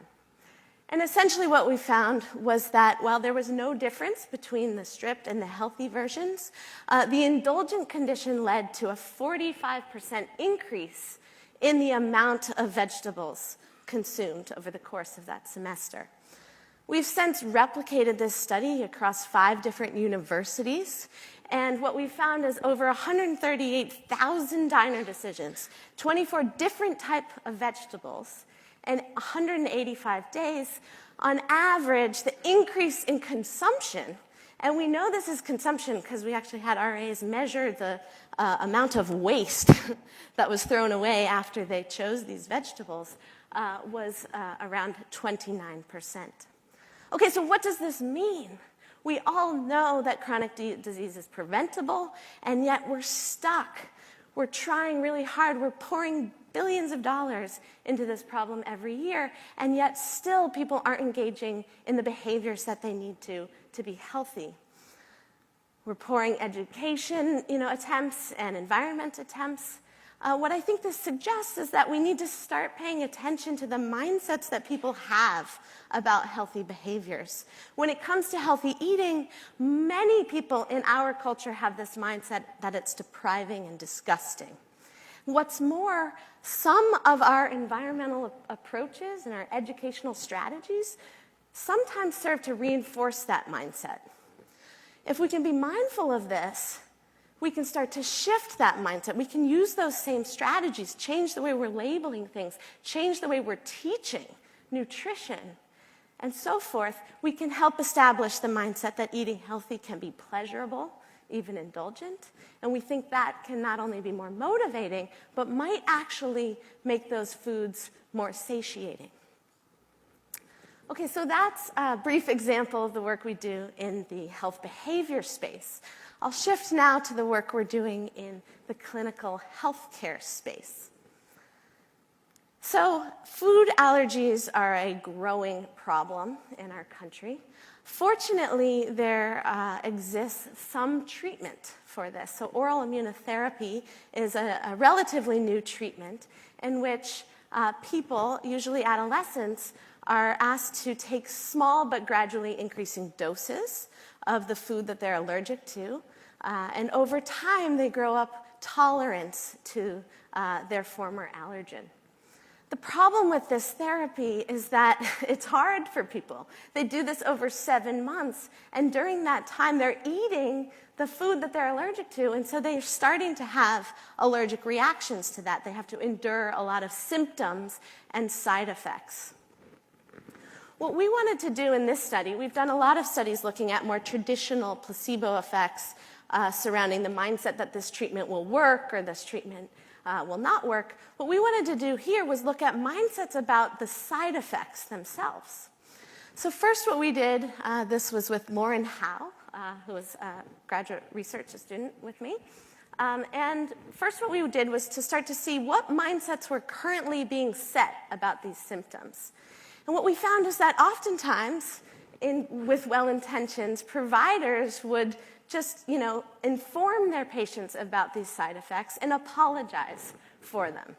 And essentially what we found was that while there was no difference between the stripped and the healthy versions, the indulgent condition led to a 45% increase in the amount of vegetables consumed over the course of that semester. We've since replicated this study across 5 different universities, and what we found is over 138,000 diner decisions, 24 different types of vegetables, and 185 days. On average, the increase in consumption, and we know this is consumption because we actually had RAs measure the amount of waste that was thrown away after they chose these vegetables, was around 29%. Okay, so what does this mean? We all know that chronic disease is preventable, and yet we're stuck. We're trying really hard. We're pouring billions of dollars into this problem every year, and yet still people aren't engaging in the behaviors that they need to be healthy. We're pouring education, attempts and environment attempts. What I think this suggests is that we need to start paying attention to the mindsets that people have about healthy behaviors. When it comes to healthy eating, many people in our culture have this mindset that it's depriving and disgusting. What's more, some of our environmental approaches and our educational strategies sometimes serve to reinforce that mindset. If we can be mindful of this, we can start to shift that mindset. We can use those same strategies, change the way we're labeling things, change the way we're teaching nutrition, and so forth. We can help establish the mindset that eating healthy can be pleasurable, even indulgent, and we think that can not only be more motivating, but might actually make those foods more satiating. Okay, so that's a brief example of the work we do in the health behavior space. I'll shift now to the work we're doing in the clinical healthcare space. So, food allergies are a growing problem in our country. Fortunately, there exists some treatment for this. So, oral immunotherapy is a relatively new treatment in which people, usually adolescents, are asked to take small but gradually increasing doses of the food that they're allergic to. And over time, they grow up tolerant to their former allergen. The problem with this therapy is that it's hard for people. They do this over 7 months, and during that time, they're eating the food that they're allergic to, and so they're starting to have allergic reactions to that. They have to endure a lot of symptoms and side effects. What we wanted to do in this study, we've done a lot of studies looking at more traditional placebo effects surrounding the mindset that this treatment will work or this treatment will not work. What we wanted to do here was look at mindsets about the side effects themselves. So first what we did, this was with Lauren Howe, who was a graduate research student with me. And first what we did was to start to see what mindsets were currently being set about these symptoms. And what we found is that oftentimes, with well-intentioned, providers would just, inform their patients about these side effects and apologize for them.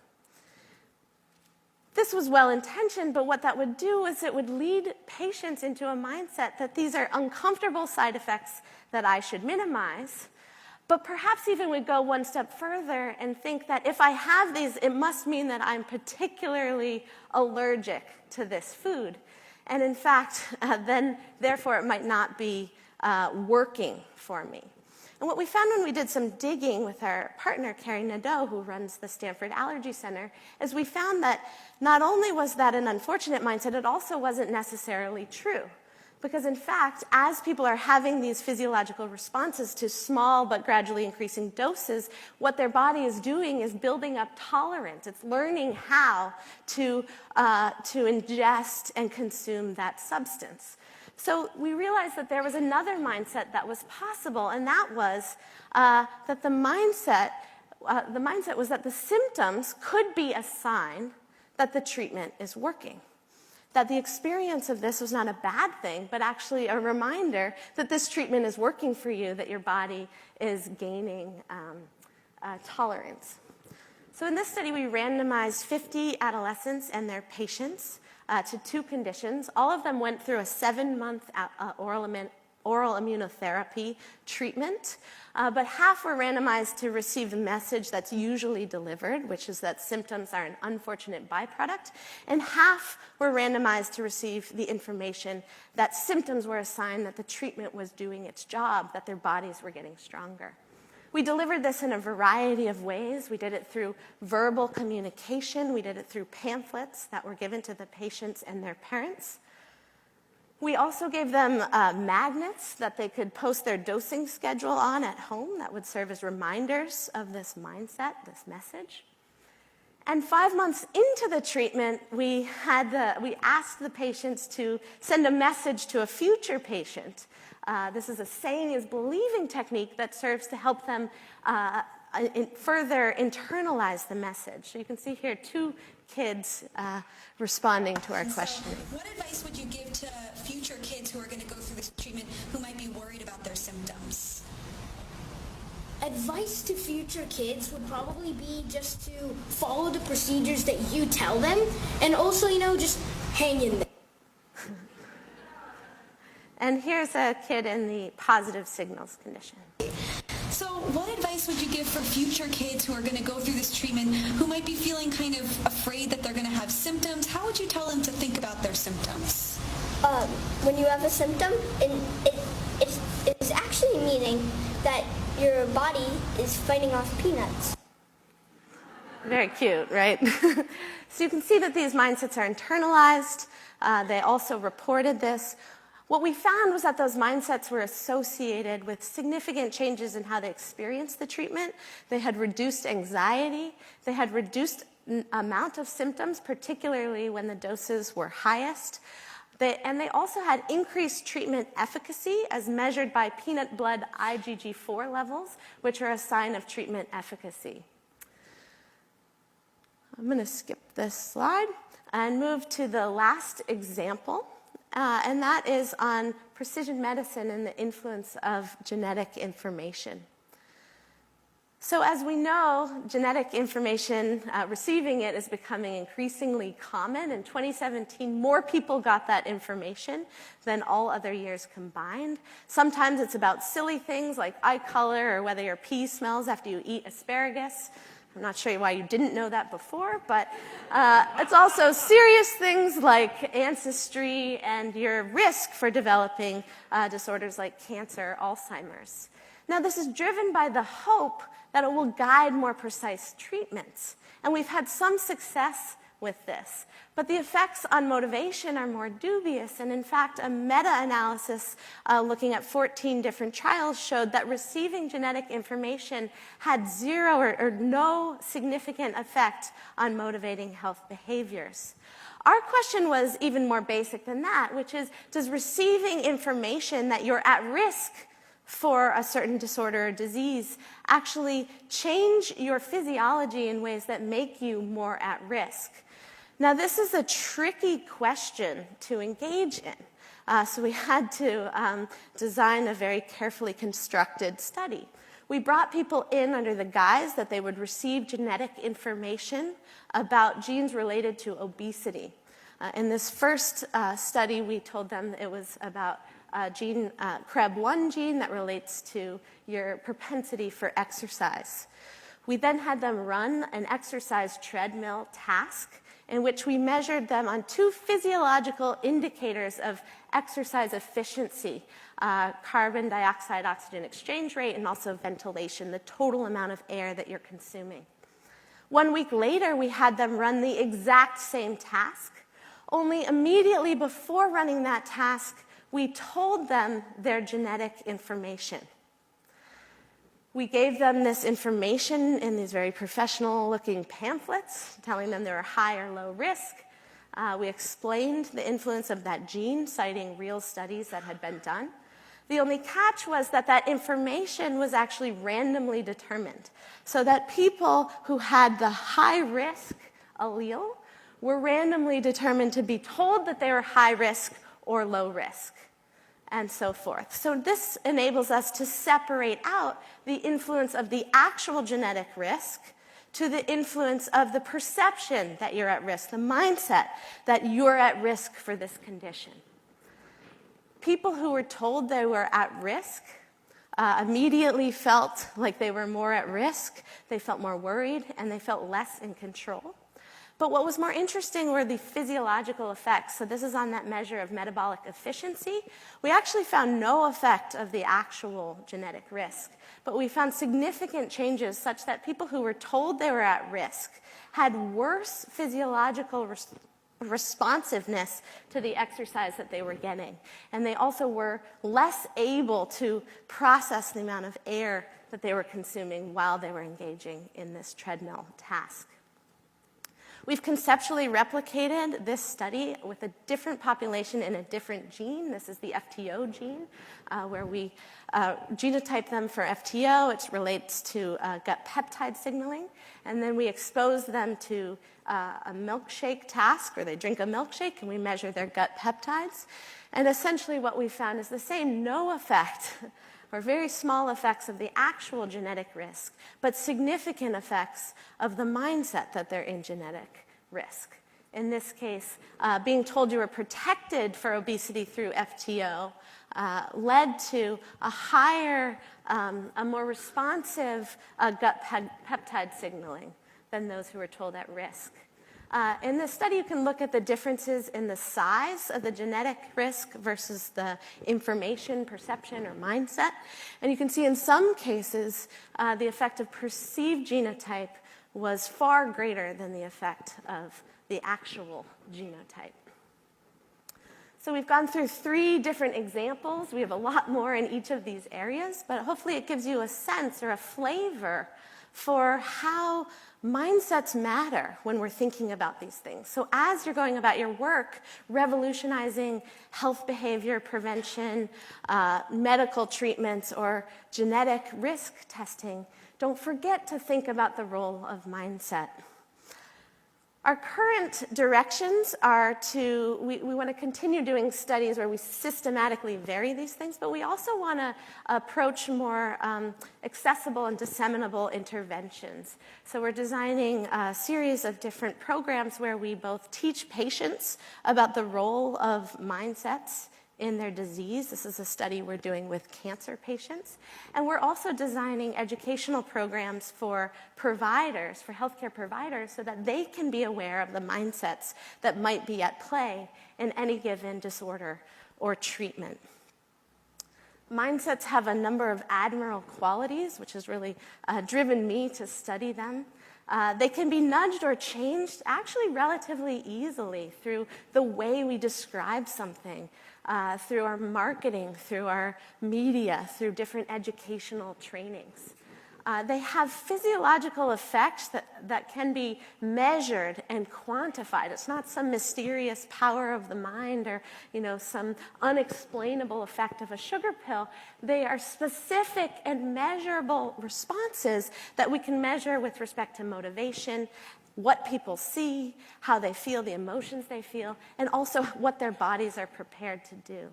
This was well-intentioned, but what that would do is it would lead patients into a mindset that these are uncomfortable side effects that I should minimize, but perhaps even would go one step further and think that if I have these, it must mean that I'm particularly allergic to this food. And in fact, then therefore it might not be working for me. And what we found when we did some digging with our partner, Carrie Nadeau, who runs the Stanford Allergy Center, is we found that not only was that an unfortunate mindset, it also wasn't necessarily true. Because in fact, as people are having these physiological responses to small but gradually increasing doses, what their body is doing is building up tolerance. It's learning how to ingest and consume that substance. So we realized that there was another mindset that was possible, and that was that the mindset was that the symptoms could be a sign that the treatment is working. that the experience of this was not a bad thing, but actually a reminder that this treatment is working for you, that your body is gaining tolerance. So in this study, we randomized 50 adolescents and their patients to 2 conditions. All of them went through a 7-month oral immunotherapy treatment, but half were randomized to receive the message that's usually delivered, which is that symptoms are an unfortunate byproduct, and half were randomized to receive the information that symptoms were a sign that the treatment was doing its job, that their bodies were getting stronger. We delivered this in a variety of ways. We did it through verbal communication. We did it through pamphlets that were given to the patients and their parents. We also gave them magnets that they could post their dosing schedule on at home that would serve as reminders of this mindset, this message. And 5 months into the treatment, we asked the patients to send a message to a future patient. This is a saying is believing technique that serves to help them further internalize the message. So you can see here 2 kids responding to our questioning. What advice would you give to future kids who are going to go through this treatment who might be worried about their symptoms? Advice to future kids would probably be just to follow the procedures that you tell them, and also, just hang in there. And here's a kid in the positive signals condition. So what advice would you give for future kids who are going to go through this treatment who might be feeling kind of afraid that they're going to have symptoms? How would you tell them to think about their symptoms? When you have a symptom, it's actually meaning that your body is fighting off peanuts. Very cute, right? So you can see that these mindsets are internalized. They also reported this. What we found was that those mindsets were associated with significant changes in how they experienced the treatment. They had reduced anxiety. They had reduced amount of symptoms, particularly when the doses were highest. And they also had increased treatment efficacy as measured by peanut blood IgG4 levels, which are a sign of treatment efficacy. I'm going to skip this slide and move to the last example. And that is on precision medicine and the influence of genetic information. So as we know, genetic information, receiving it is becoming increasingly common. In 2017, more people got that information than all other years combined. Sometimes it's about silly things like eye color or whether your pee smells after you eat asparagus. I'm not sure why you didn't know that before, but it's also serious things like ancestry and your risk for developing disorders like cancer, Alzheimer's. Now, this is driven by the hope that it will guide more precise treatments. And we've had some success with this. But the effects on motivation are more dubious. And in fact, a meta-analysis looking at 14 different trials showed that receiving genetic information had zero or no significant effect on motivating health behaviors. Our question was even more basic than that, which is, does receiving information that you're at risk for a certain disorder or disease actually change your physiology in ways that make you more at risk? Now, this is a tricky question to engage in, so we had to design a very carefully constructed study. We brought people in under the guise that they would receive genetic information about genes related to obesity. In this first study, we told them it was about gene, CREB1 gene that relates to your propensity for exercise. We then had them run an exercise treadmill task in which we measured them on 2 physiological indicators of exercise efficiency, carbon dioxide oxygen exchange rate, and also ventilation, the total amount of air that you're consuming. 1 week later, we had them run the exact same task, only immediately before running that task, we told them their genetic information. We gave them this information in these very professional-looking pamphlets, telling them they were high or low risk. We explained the influence of that gene, citing real studies that had been done. The only catch was that that information was actually randomly determined, so that people who had the high-risk allele were randomly determined to be told that they were high risk or low risk, and so forth. So this enables us to separate out the influence of the actual genetic risk to the influence of the perception that you're at risk, the mindset that you're at risk for this condition. People who were told they were at risk immediately felt like they were more at risk, they felt more worried, and they felt less in control. But what was more interesting were the physiological effects. So this is on that measure of metabolic efficiency. We actually found no effect of the actual genetic risk, but we found significant changes such that people who were told they were at risk had worse physiological responsiveness to the exercise that they were getting. And they also were less able to process the amount of air that they were consuming while they were engaging in this treadmill task. We've conceptually replicated this study with a different population in a different gene. This is the FTO gene, where we genotype them for FTO. It relates to gut peptide signaling. And then we expose them to a milkshake task, where they drink a milkshake, and we measure their gut peptides. And essentially what we found is the same no effect or very small effects of the actual genetic risk, but significant effects of the mindset that they're in genetic risk. In this case, being told you were protected for obesity through FTO led to a higher, a more responsive gut peptide signaling than those who were told at risk. In this study, you can look at the differences in the size of the genetic risk versus the information, perception, or mindset. And you can see in some cases, the effect of perceived genotype was far greater than the effect of the actual genotype. So we've gone through 3 different examples. We have a lot more in each of these areas, but hopefully it gives you a sense or a flavor for how mindsets matter when we're thinking about these things. So as you're going about your work, revolutionizing health behavior prevention, medical treatments, or genetic risk testing, don't forget to think about the role of mindset. Our current directions are to, we want to continue doing studies where we systematically vary these things, but we also want to approach more accessible and disseminable interventions. So we're designing a series of different programs where we both teach patients about the role of mindsets in their disease. This is a study we're doing with cancer patients. And we're also designing educational programs for providers, for healthcare providers, so that they can be aware of the mindsets that might be at play in any given disorder or treatment. Mindsets have a number of admirable qualities, which has really driven me to study them. They can be nudged or changed actually relatively easily through the way we describe something, through our marketing, through our media, through different educational trainings. They have physiological effects that can be measured and quantified. It's not some mysterious power of the mind or, some unexplainable effect of a sugar pill. They are specific and measurable responses that we can measure with respect to motivation, what people see, how they feel, the emotions they feel, and also what their bodies are prepared to do.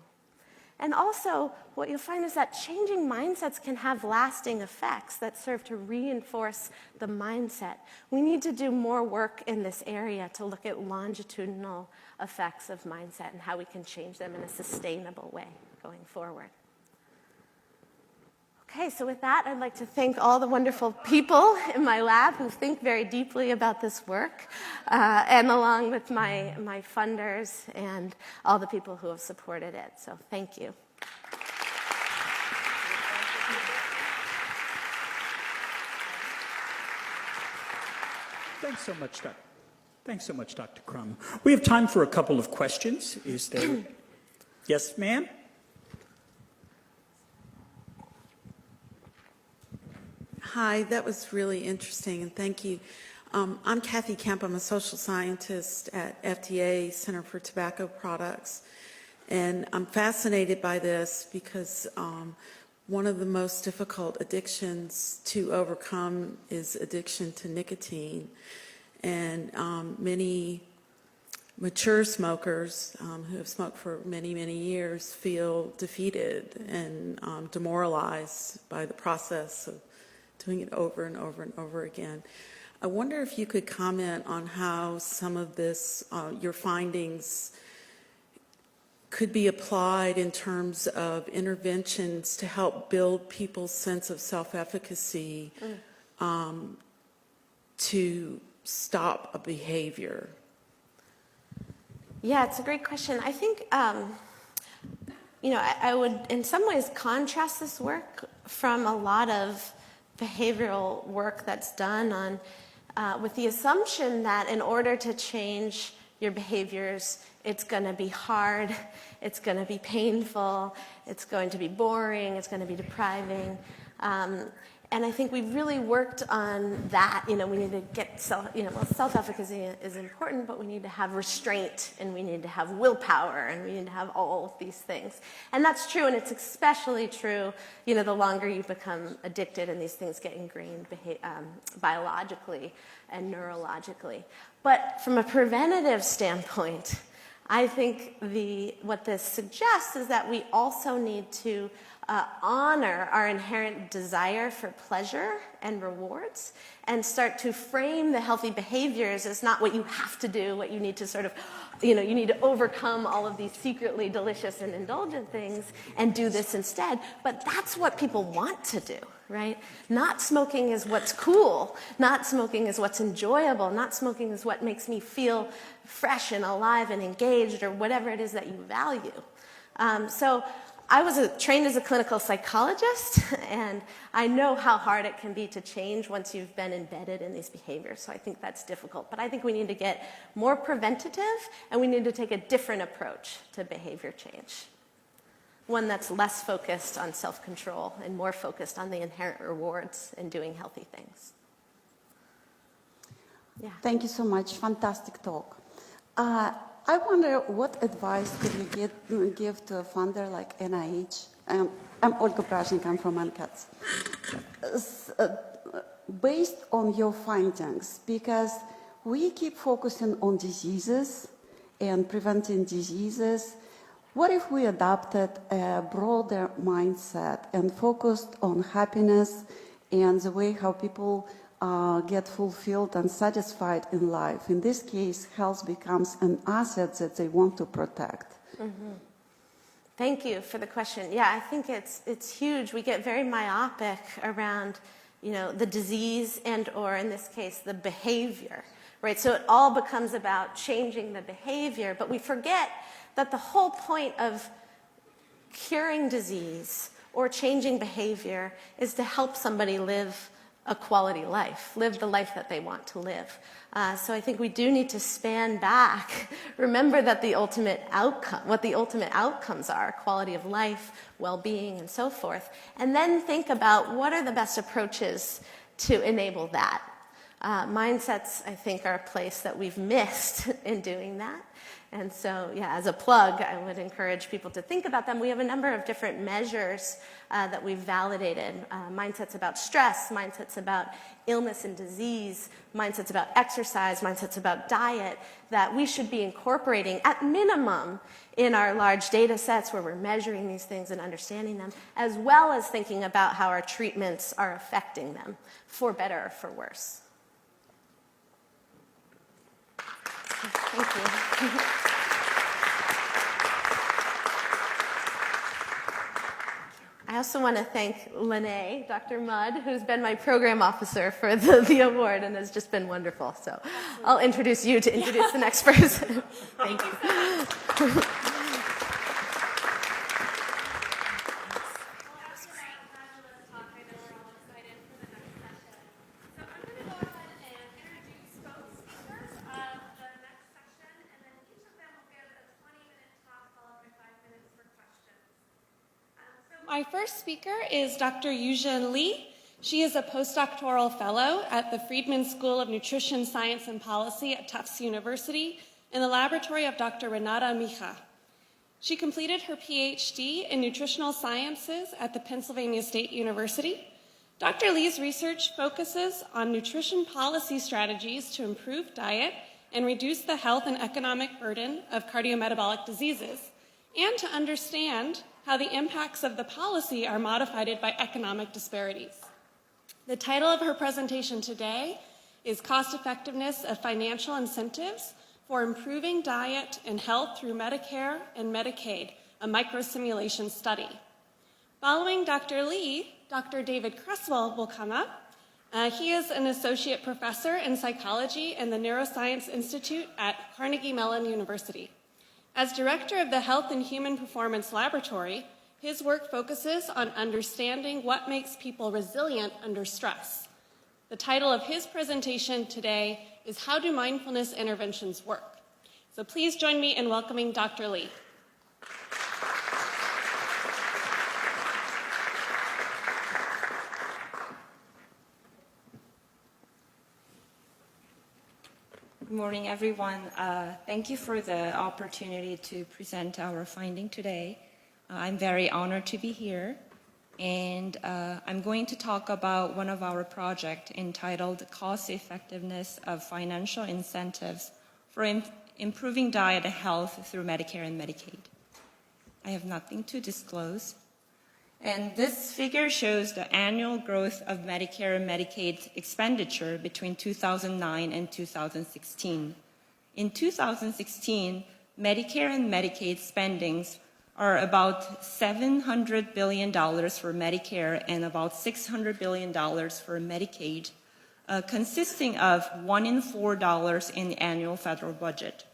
And also, what you'll find is that changing mindsets can have lasting effects that serve to reinforce the mindset. We need to do more work in this area to look at longitudinal effects of mindset and how we can change them in a sustainable way going forward. Okay, so with that, I'd like to thank all the wonderful people in my lab who think very deeply about this work, and along with my funders and all the people who have supported it. So thank you. Thanks so much, Dr. Crum. We have time for a couple of questions. Is there? Yes, ma'am? Hi, that was really interesting, and thank you. I'm Kathy Kemp. I'm a social scientist at FDA, Center for Tobacco Products, and I'm fascinated by this because one of the most difficult addictions to overcome is addiction to nicotine, and many mature smokers who have smoked for many, many years feel defeated and demoralized by the process of doing it over and over and over again. I wonder if you could comment on how some of this, your findings, could be applied in terms of interventions to help build people's sense of self-efficacy to stop a behavior. Yeah, it's a great question. I think, I would in some ways contrast this work from a lot of behavioral work that's done on, with the assumption that in order to change your behaviors, it's going to be hard, it's going to be painful, it's going to be boring, it's going to be depriving. And I think we've really worked on that. We need to get self-efficacy is important, but we need to have restraint, and we need to have willpower, and we need to have all of these things. And that's true, and it's especially true, the longer you become addicted and these things get ingrained biologically and neurologically. But from a preventative standpoint, I think what this suggests is that we also need to honor our inherent desire for pleasure and rewards and start to frame the healthy behaviors as not what you have to do, what you need to sort of, you need to overcome all of these secretly delicious and indulgent things and do this instead. But that's what people want to do, right? Not smoking is what's cool. Not smoking is what's enjoyable. Not smoking is what makes me feel fresh and alive and engaged or whatever it is that you value. So I was trained as a clinical psychologist, and I know how hard it can be to change once you've been embedded in these behaviors. So I think that's difficult. But I think we need to get more preventative, and we need to take a different approach to behavior change. One that's less focused on self-control and more focused on the inherent rewards in doing healthy things. Yeah. Thank you so much. Fantastic talk. I wonder what advice could you give to a funder like NIH? I'm Olga Brashnik, I'm from NCATS. Based on your findings, because we keep focusing on diseases and preventing diseases, what if we adopted a broader mindset and focused on happiness and the way how people get fulfilled and satisfied in life? In this case, health becomes an asset that they want to protect. Mm-hmm. Thank you for the question. Yeah, I think it's huge. We get very myopic around, the disease and/or in this case the behavior, right? So it all becomes about changing the behavior, but we forget that the whole point of curing disease or changing behavior is to help somebody live a quality life, live the life that they want to live. So I think we do need to span back, remember that what the ultimate outcomes are, quality of life, well-being, and so forth, and then think about what are the best approaches to enable that. Mindsets, I think, are a place that we've missed in doing that. And so, as a plug, I would encourage people to think about them. We have a number of different measures that we've validated. Mindsets about stress, mindsets about illness and disease, mindsets about exercise, mindsets about diet, that we should be incorporating at minimum in our large data sets where we're measuring these things and understanding them, as well as thinking about how our treatments are affecting them, for better or for worse. Thank you. I also want to thank Lene, Dr. Mudd, who's been my program officer for the award and has just been wonderful. So I'll introduce you to introduce the next person. Thank you. My first speaker is Dr. Yuzhen Li. She is a postdoctoral fellow at the Friedman School of Nutrition, Science, and Policy at Tufts University in the laboratory of Dr. Renata Micha. She completed her PhD in nutritional sciences at the Pennsylvania State University. Dr. Li's research focuses on nutrition policy strategies to improve diet and reduce the health and economic burden of cardiometabolic diseases, and to understand how the impacts of the policy are modified by economic disparities. The title of her presentation today is Cost Effectiveness of Financial Incentives for Improving Diet and Health Through Medicare and Medicaid, a microsimulation study. Following Dr. Lee, Dr. David Creswell will come up. He is an associate professor in psychology in the Neuroscience Institute at Carnegie Mellon University. As director of the Health and Human Performance Laboratory, his work focuses on understanding what makes people resilient under stress. The title of his presentation today is How Do Mindfulness Interventions Work? So please join me in welcoming Dr. Lee. Good morning, everyone. Thank you for the opportunity to present our finding today. I'm very honored to be here, and I'm going to talk about one of our projects entitled Cost Effectiveness of Financial Incentives for Improving Diet and Health Through Medicare and Medicaid. I have nothing to disclose. And this figure shows the annual growth of Medicare and Medicaid expenditure between 2009 and 2016. In 2016, Medicare and Medicaid spendings are about $700 billion for Medicare and about $600 billion for Medicaid, consisting of $1 in $4 in the annual federal budget.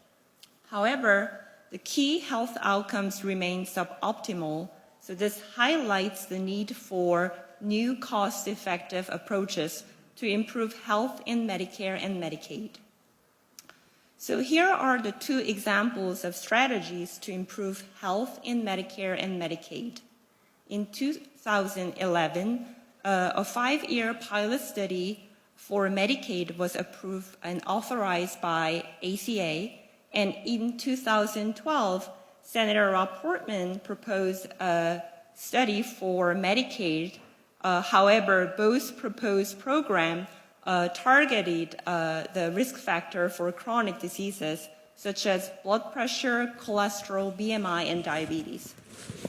However, the key health outcomes remain suboptimal. So this highlights the need for new cost-effective approaches to improve health in Medicare and Medicaid. So here are the two examples of strategies to improve health in Medicare and Medicaid. In 2011, a 5-year pilot study for Medicaid was approved and authorized by ACA, and in 2012, Senator Rob Portman proposed a study for Medicaid. However, both proposed programs targeted the risk factor for chronic diseases such as blood pressure, cholesterol, BMI, and diabetes.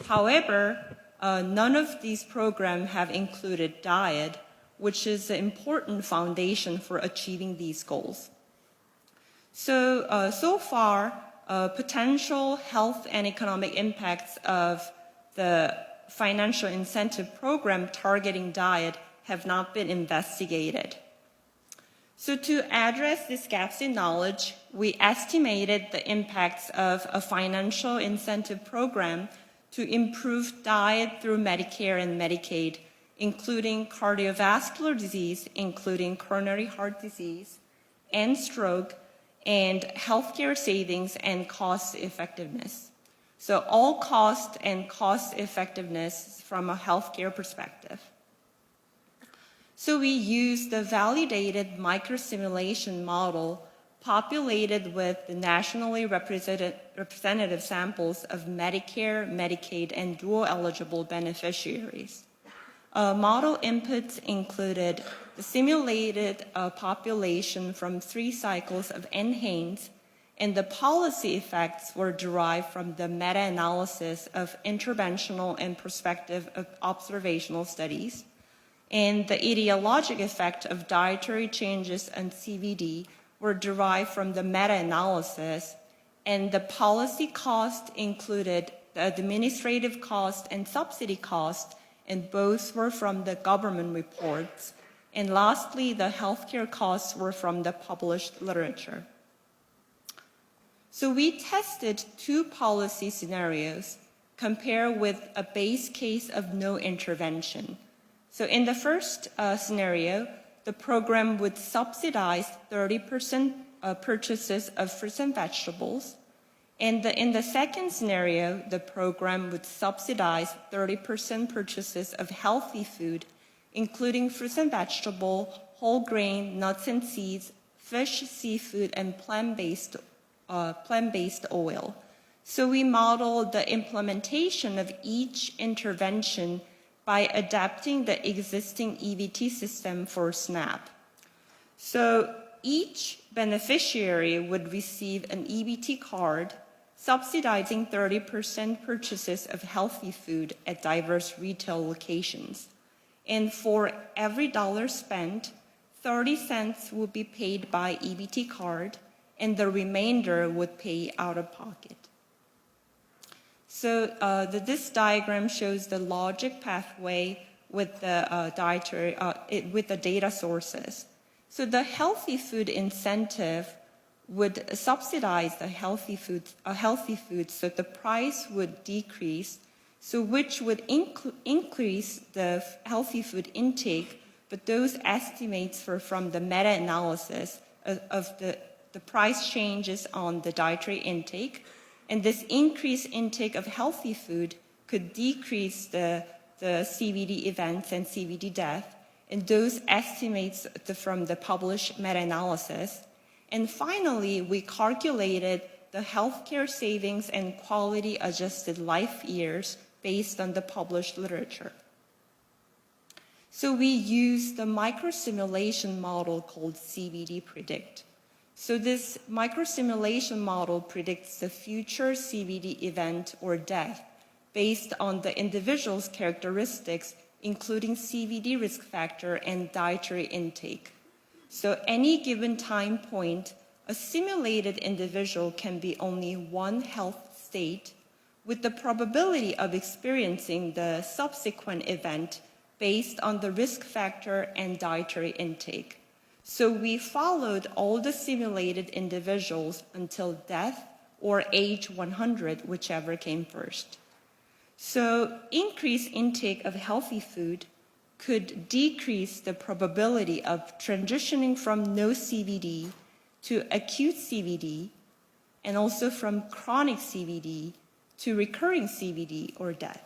However, none of these programs have included diet, which is an important foundation for achieving these goals. So far, potential health and economic impacts of the financial incentive program targeting diet have not been investigated. So to address these gaps in knowledge, we estimated the impacts of a financial incentive program to improve diet through Medicare and Medicaid, including cardiovascular disease, including coronary heart disease, and stroke, and healthcare savings and cost effectiveness. So all cost and cost effectiveness from a healthcare perspective. So we use the validated microsimulation model populated with the nationally representative samples of Medicare, Medicaid, and dual-eligible beneficiaries. Model inputs included the simulated population from 3 cycles of NHANES, and the policy effects were derived from the meta-analysis of interventional and prospective observational studies. And the etiologic effect of dietary changes and CVD were derived from the meta-analysis, and the policy cost included the administrative cost and subsidy cost, and both were from the government reports. And lastly, the healthcare costs were from the published literature. So we tested 2 policy scenarios compared with a base case of no intervention. So in the first scenario, the program would subsidize 30% purchases of fruits and vegetables. And in the second scenario, the program would subsidize 30% purchases of healthy food, including fruits and vegetables, whole grain, nuts and seeds, fish, seafood, and plant-based oil. So we modeled the implementation of each intervention by adapting the existing EVT system for SNAP. So each beneficiary would receive an EBT card subsidizing 30% purchases of healthy food at diverse retail locations. And for every dollar spent, 30 cents would be paid by EBT card, and the remainder would pay out of pocket. So this diagram shows the logic pathway with the with the data sources. So the healthy food incentive would subsidize the healthy food, so the price would decrease, so which would increase the healthy food intake, but those estimates were from the meta-analysis of the price changes on the dietary intake, and this increased intake of healthy food could decrease the CVD events and CVD death, and those estimates from the published meta-analysis. And finally, we calculated the healthcare savings and quality adjusted life years based on the published literature. So we used the microsimulation model called CVD Predict. So this microsimulation model predicts the future CVD event or death based on the individual's characteristics, including CVD risk factor and dietary intake. So any given time point, a simulated individual can be only one health state with the probability of experiencing the subsequent event based on the risk factor and dietary intake. So we followed all the simulated individuals until death or age 100, whichever came first. So increased intake of healthy food could decrease the probability of transitioning from no CVD to acute CVD, and also from chronic CVD to recurring CVD or death.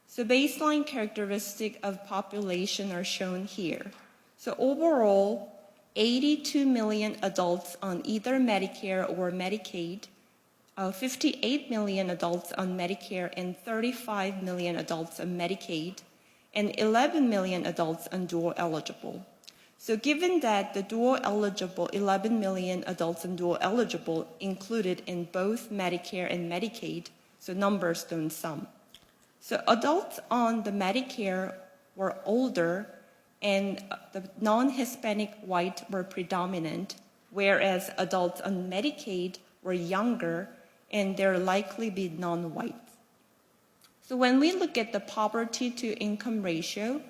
So baseline characteristics of population are shown here. So overall, 82 million adults on either Medicare or Medicaid, 58 million adults on Medicare, and 35 million adults on Medicaid, and 11 million adults on dual eligible. So given that the dual eligible, 11 million adults on dual eligible included in both Medicare and Medicaid, so numbers don't sum. So adults on the Medicare were older and the non-Hispanic white were predominant, whereas adults on Medicaid were younger and they're likely be non-white. So when we look at the poverty to income ratio,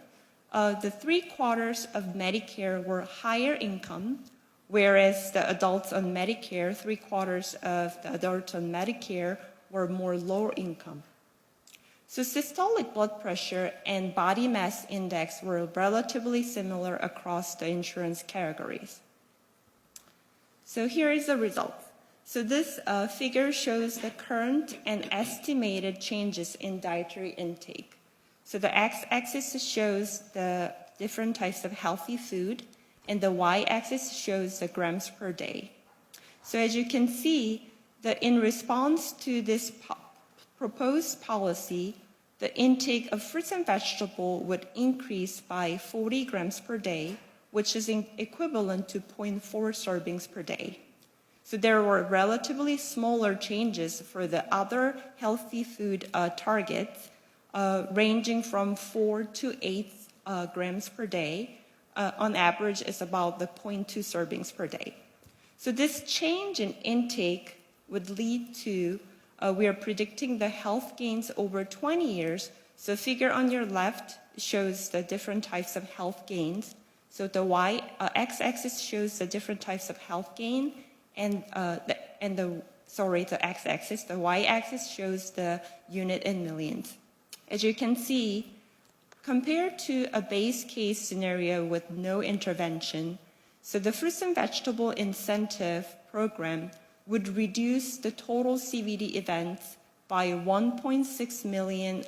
the 3/4 of Medicare were higher income, whereas the adults on Medicare, 3/4 of the adults on Medicare were more lower income. So systolic blood pressure and body mass index were relatively similar across the insurance categories. So here is the result. So this figure shows the current and estimated changes in dietary intake. So the x-axis shows the different types of healthy food, and the y-axis shows the grams per day. So as you can see, in response to this proposed policy, the intake of fruits and vegetables would increase by 40 grams per day, which is equivalent to 0.4 servings per day. So there were relatively smaller changes for the other healthy food targets, ranging from 4 to 8 grams per day. On average, it's about the 0.2 servings per day. So this change in intake would lead to, we are predicting the health gains over 20 years. So figure on your left shows the different types of health gains. So the x-axis shows the different types of health gain, and the x-axis, the y-axis shows the unit in millions. As you can see, compared to a base case scenario with no intervention, so the fruits and vegetable incentive program would reduce the total CVD events by 1.6 million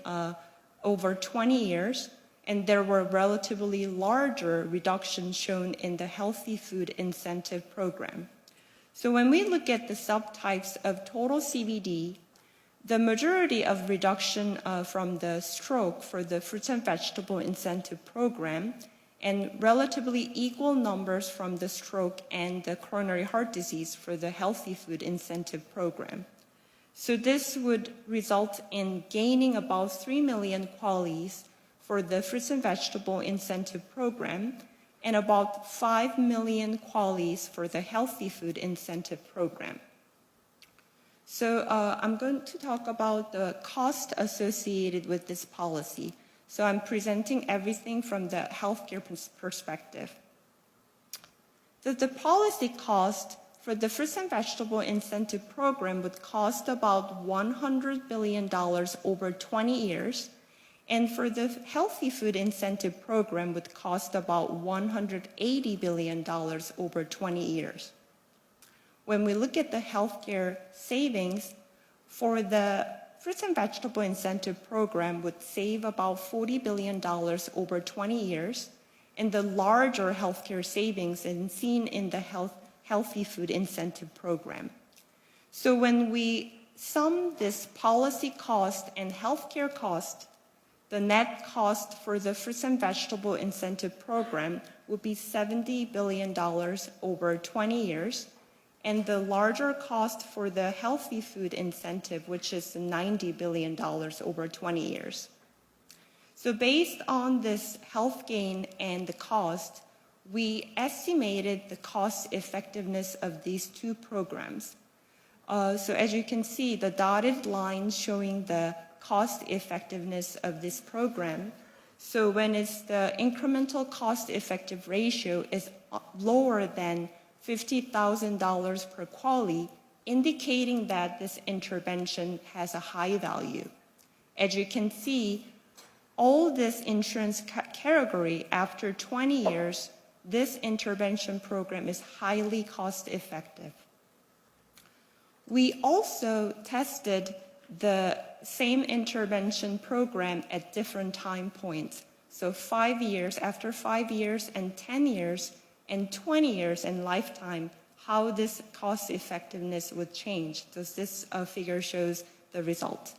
over 20 years, and there were relatively larger reductions shown in the healthy food incentive program. So when we look at the subtypes of total CVD, the majority of reduction from the stroke for the fruits and vegetable incentive program, and relatively equal numbers from the stroke and the coronary heart disease for the Healthy Food Incentive Program. So this would result in gaining about 3 million QALYs for the Fruits and Vegetable Incentive Program and about 5 million QALYs for the Healthy Food Incentive Program. So I'm going to talk about the cost associated with this policy. So I'm presenting everything from the healthcare perspective. The policy cost for the Fruits and Vegetable Incentive Program would cost about $100 billion over 20 years, and for the Healthy Food Incentive Program would cost about $180 billion over 20 years. When we look at the healthcare savings, for the Fruits and Vegetable Incentive Program would save about $40 billion over 20 years, and the larger healthcare savings is seen in the Healthy Food Incentive Program. So when we sum this policy cost and healthcare cost, the net cost for the Fruits and Vegetable Incentive Program would be $70 billion over 20 years, and the larger cost for the Healthy Food Incentive, which is $90 billion over 20 years. So based on this health gain and the cost, we estimated the cost effectiveness of these two programs. So as you can see, the dotted line showing the cost effectiveness of this program. So when it's the incremental cost effective ratio is lower than $50,000 per QALY, indicating that this intervention has a high value. As you can see, all this insurance category, after 20 years, this intervention program is highly cost effective. We also tested the same intervention program at different time points. So 5 years, after 5 years, and 10 years, and 20 years in lifetime, how this cost effectiveness would change. So this figure shows the result.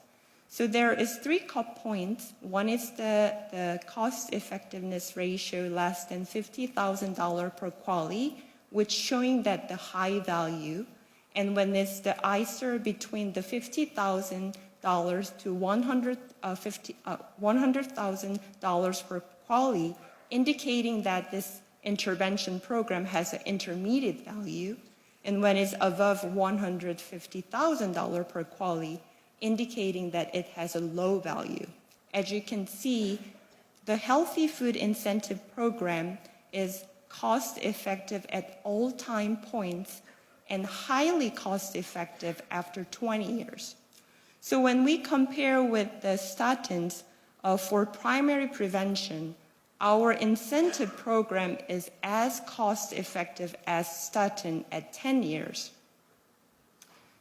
So there is 3 cut points. One is the cost effectiveness ratio less than $50,000 per QALY, which showing that the high value. And when it's the ICER between the $50,000 to $100,000 per QALY, indicating that this intervention program has an intermediate value, and when it's above $150,000 per QALY, indicating that it has a low value. As you can see, the Healthy Food Incentive Program is cost effective at all time points and highly cost effective after 20 years. So when we compare with the statins for primary prevention, our incentive program is as cost effective as statin at 10 years.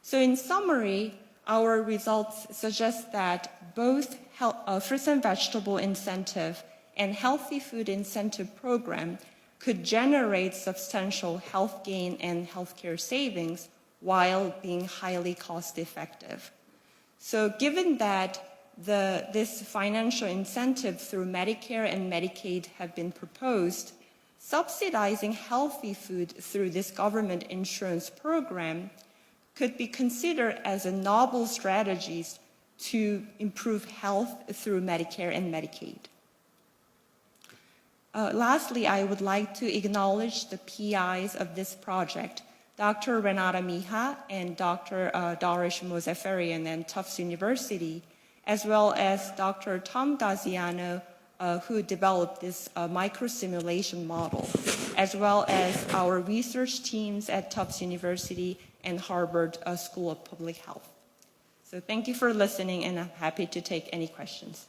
So in summary, our results suggest that both Fruits and Vegetable Incentive and Healthy Food Incentive Program could generate substantial health gain and healthcare savings while being highly cost effective. So given that this financial incentive through Medicare and Medicaid have been proposed, subsidizing healthy food through this government insurance program could be considered as a novel strategy to improve health through Medicare and Medicaid. Lastly, I would like to acknowledge the PIs of this project, Dr. Renata Mija and Dr. Darish Mozaffarian and Tufts University, as well as Dr. Tom Gaziano, who developed this microsimulation model, as well as our research teams at Tufts University and Harvard School of Public Health. So thank you for listening, and I'm happy to take any questions.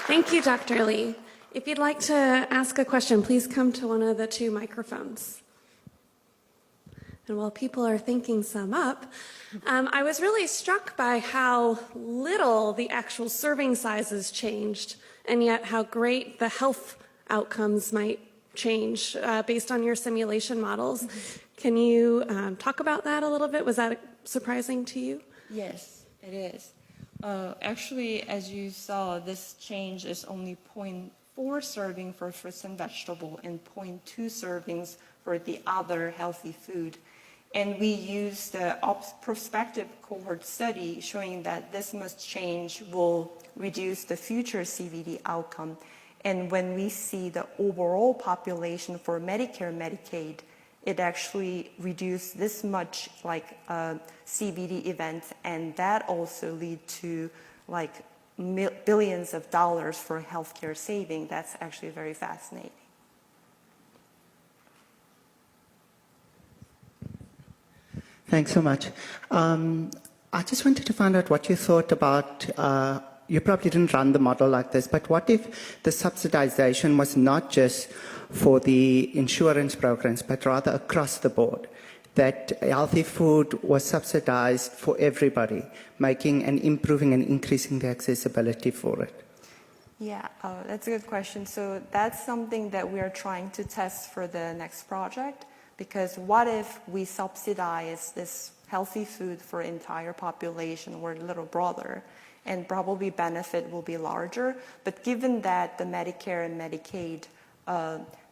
Thank you, Dr. Lee. If you'd like to ask a question, please come to one of the 2 microphones. And while people are thinking some up, I was really struck by how little the actual serving sizes changed, and yet how great the health outcomes might change based on your simulation models. Can you talk about that a little bit? Was that surprising to you? Yes, it is. Actually, as you saw, this change is only 0.4 serving for fruits and vegetable and 0.2 servings for the other healthy food. And we used the prospective cohort study showing that this much change will reduce the future CVD outcome. And when we see the overall population for Medicare, Medicaid, it actually reduced this much like CVD events, and that also lead to like billions of dollars for healthcare saving. That's actually very fascinating. Thanks so much. I just wanted to find out what you thought about, you probably didn't run the model like this, but what if the subsidization was not just for the insurance programs, but rather across the board, that healthy food was subsidized for everybody, making and improving and increasing the accessibility for it? Yeah, that's a good question. So that's something that we are trying to test for the next project, because what if we subsidize this healthy food for entire population or a little broader, and probably benefit will be larger. But given that the Medicare and Medicaid,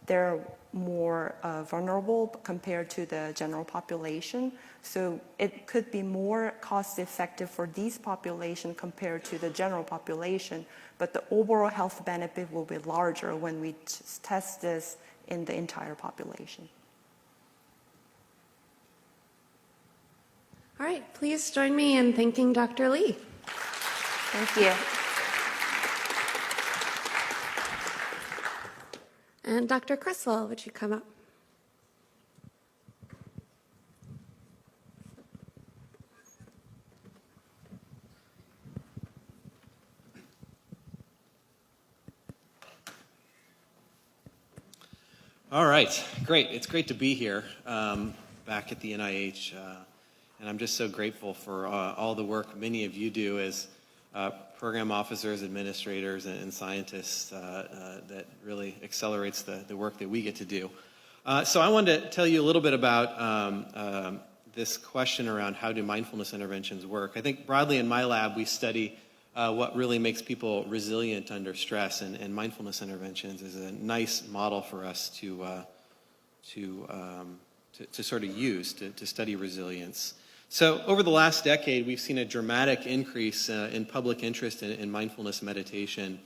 they're more vulnerable compared to the general population, so it could be more cost effective for these population compared to the general population, but the overall health benefit will be larger when we test this in the entire population. All right, please join me in thanking Dr. Lee. Thank you. And Dr. Cresswell, would you come up? All right, great. It's great to be here back at the NIH. And I'm just so grateful for all the work many of you do as program officers, administrators, and scientists that really accelerates the work that we get to do. So I wanted to tell you a little bit about this question around how do mindfulness interventions work. I think broadly in my lab we study what really makes people resilient under stress, and mindfulness interventions is a nice model for us to sort of use to study resilience. So over the last decade, we've seen a dramatic increase in public interest in mindfulness meditation.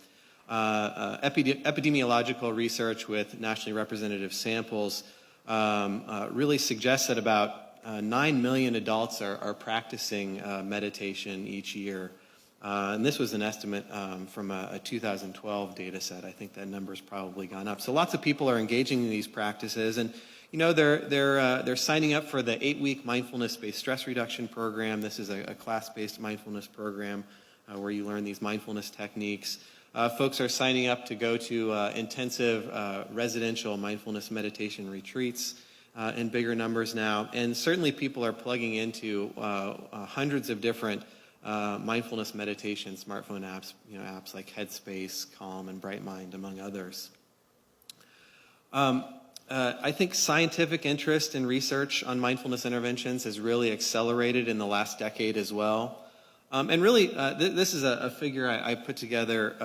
Epidemiological research with nationally representative samples really suggests that about 9 million adults are practicing meditation each year. And this was an estimate from a 2012 data set. I think that number's probably gone up. So lots of people are engaging in these practices, and you know, they're signing up for the 8-week mindfulness-based stress reduction program. This is a class-based mindfulness program where you learn these mindfulness techniques. Folks are signing up to go to intensive residential mindfulness meditation retreats in bigger numbers now. And certainly people are plugging into hundreds of different mindfulness meditation smartphone apps, you know, apps like Headspace, Calm, and Brightmind, among others. I think scientific interest in research on mindfulness interventions has really accelerated in the last decade as well. And really, this is a figure I put together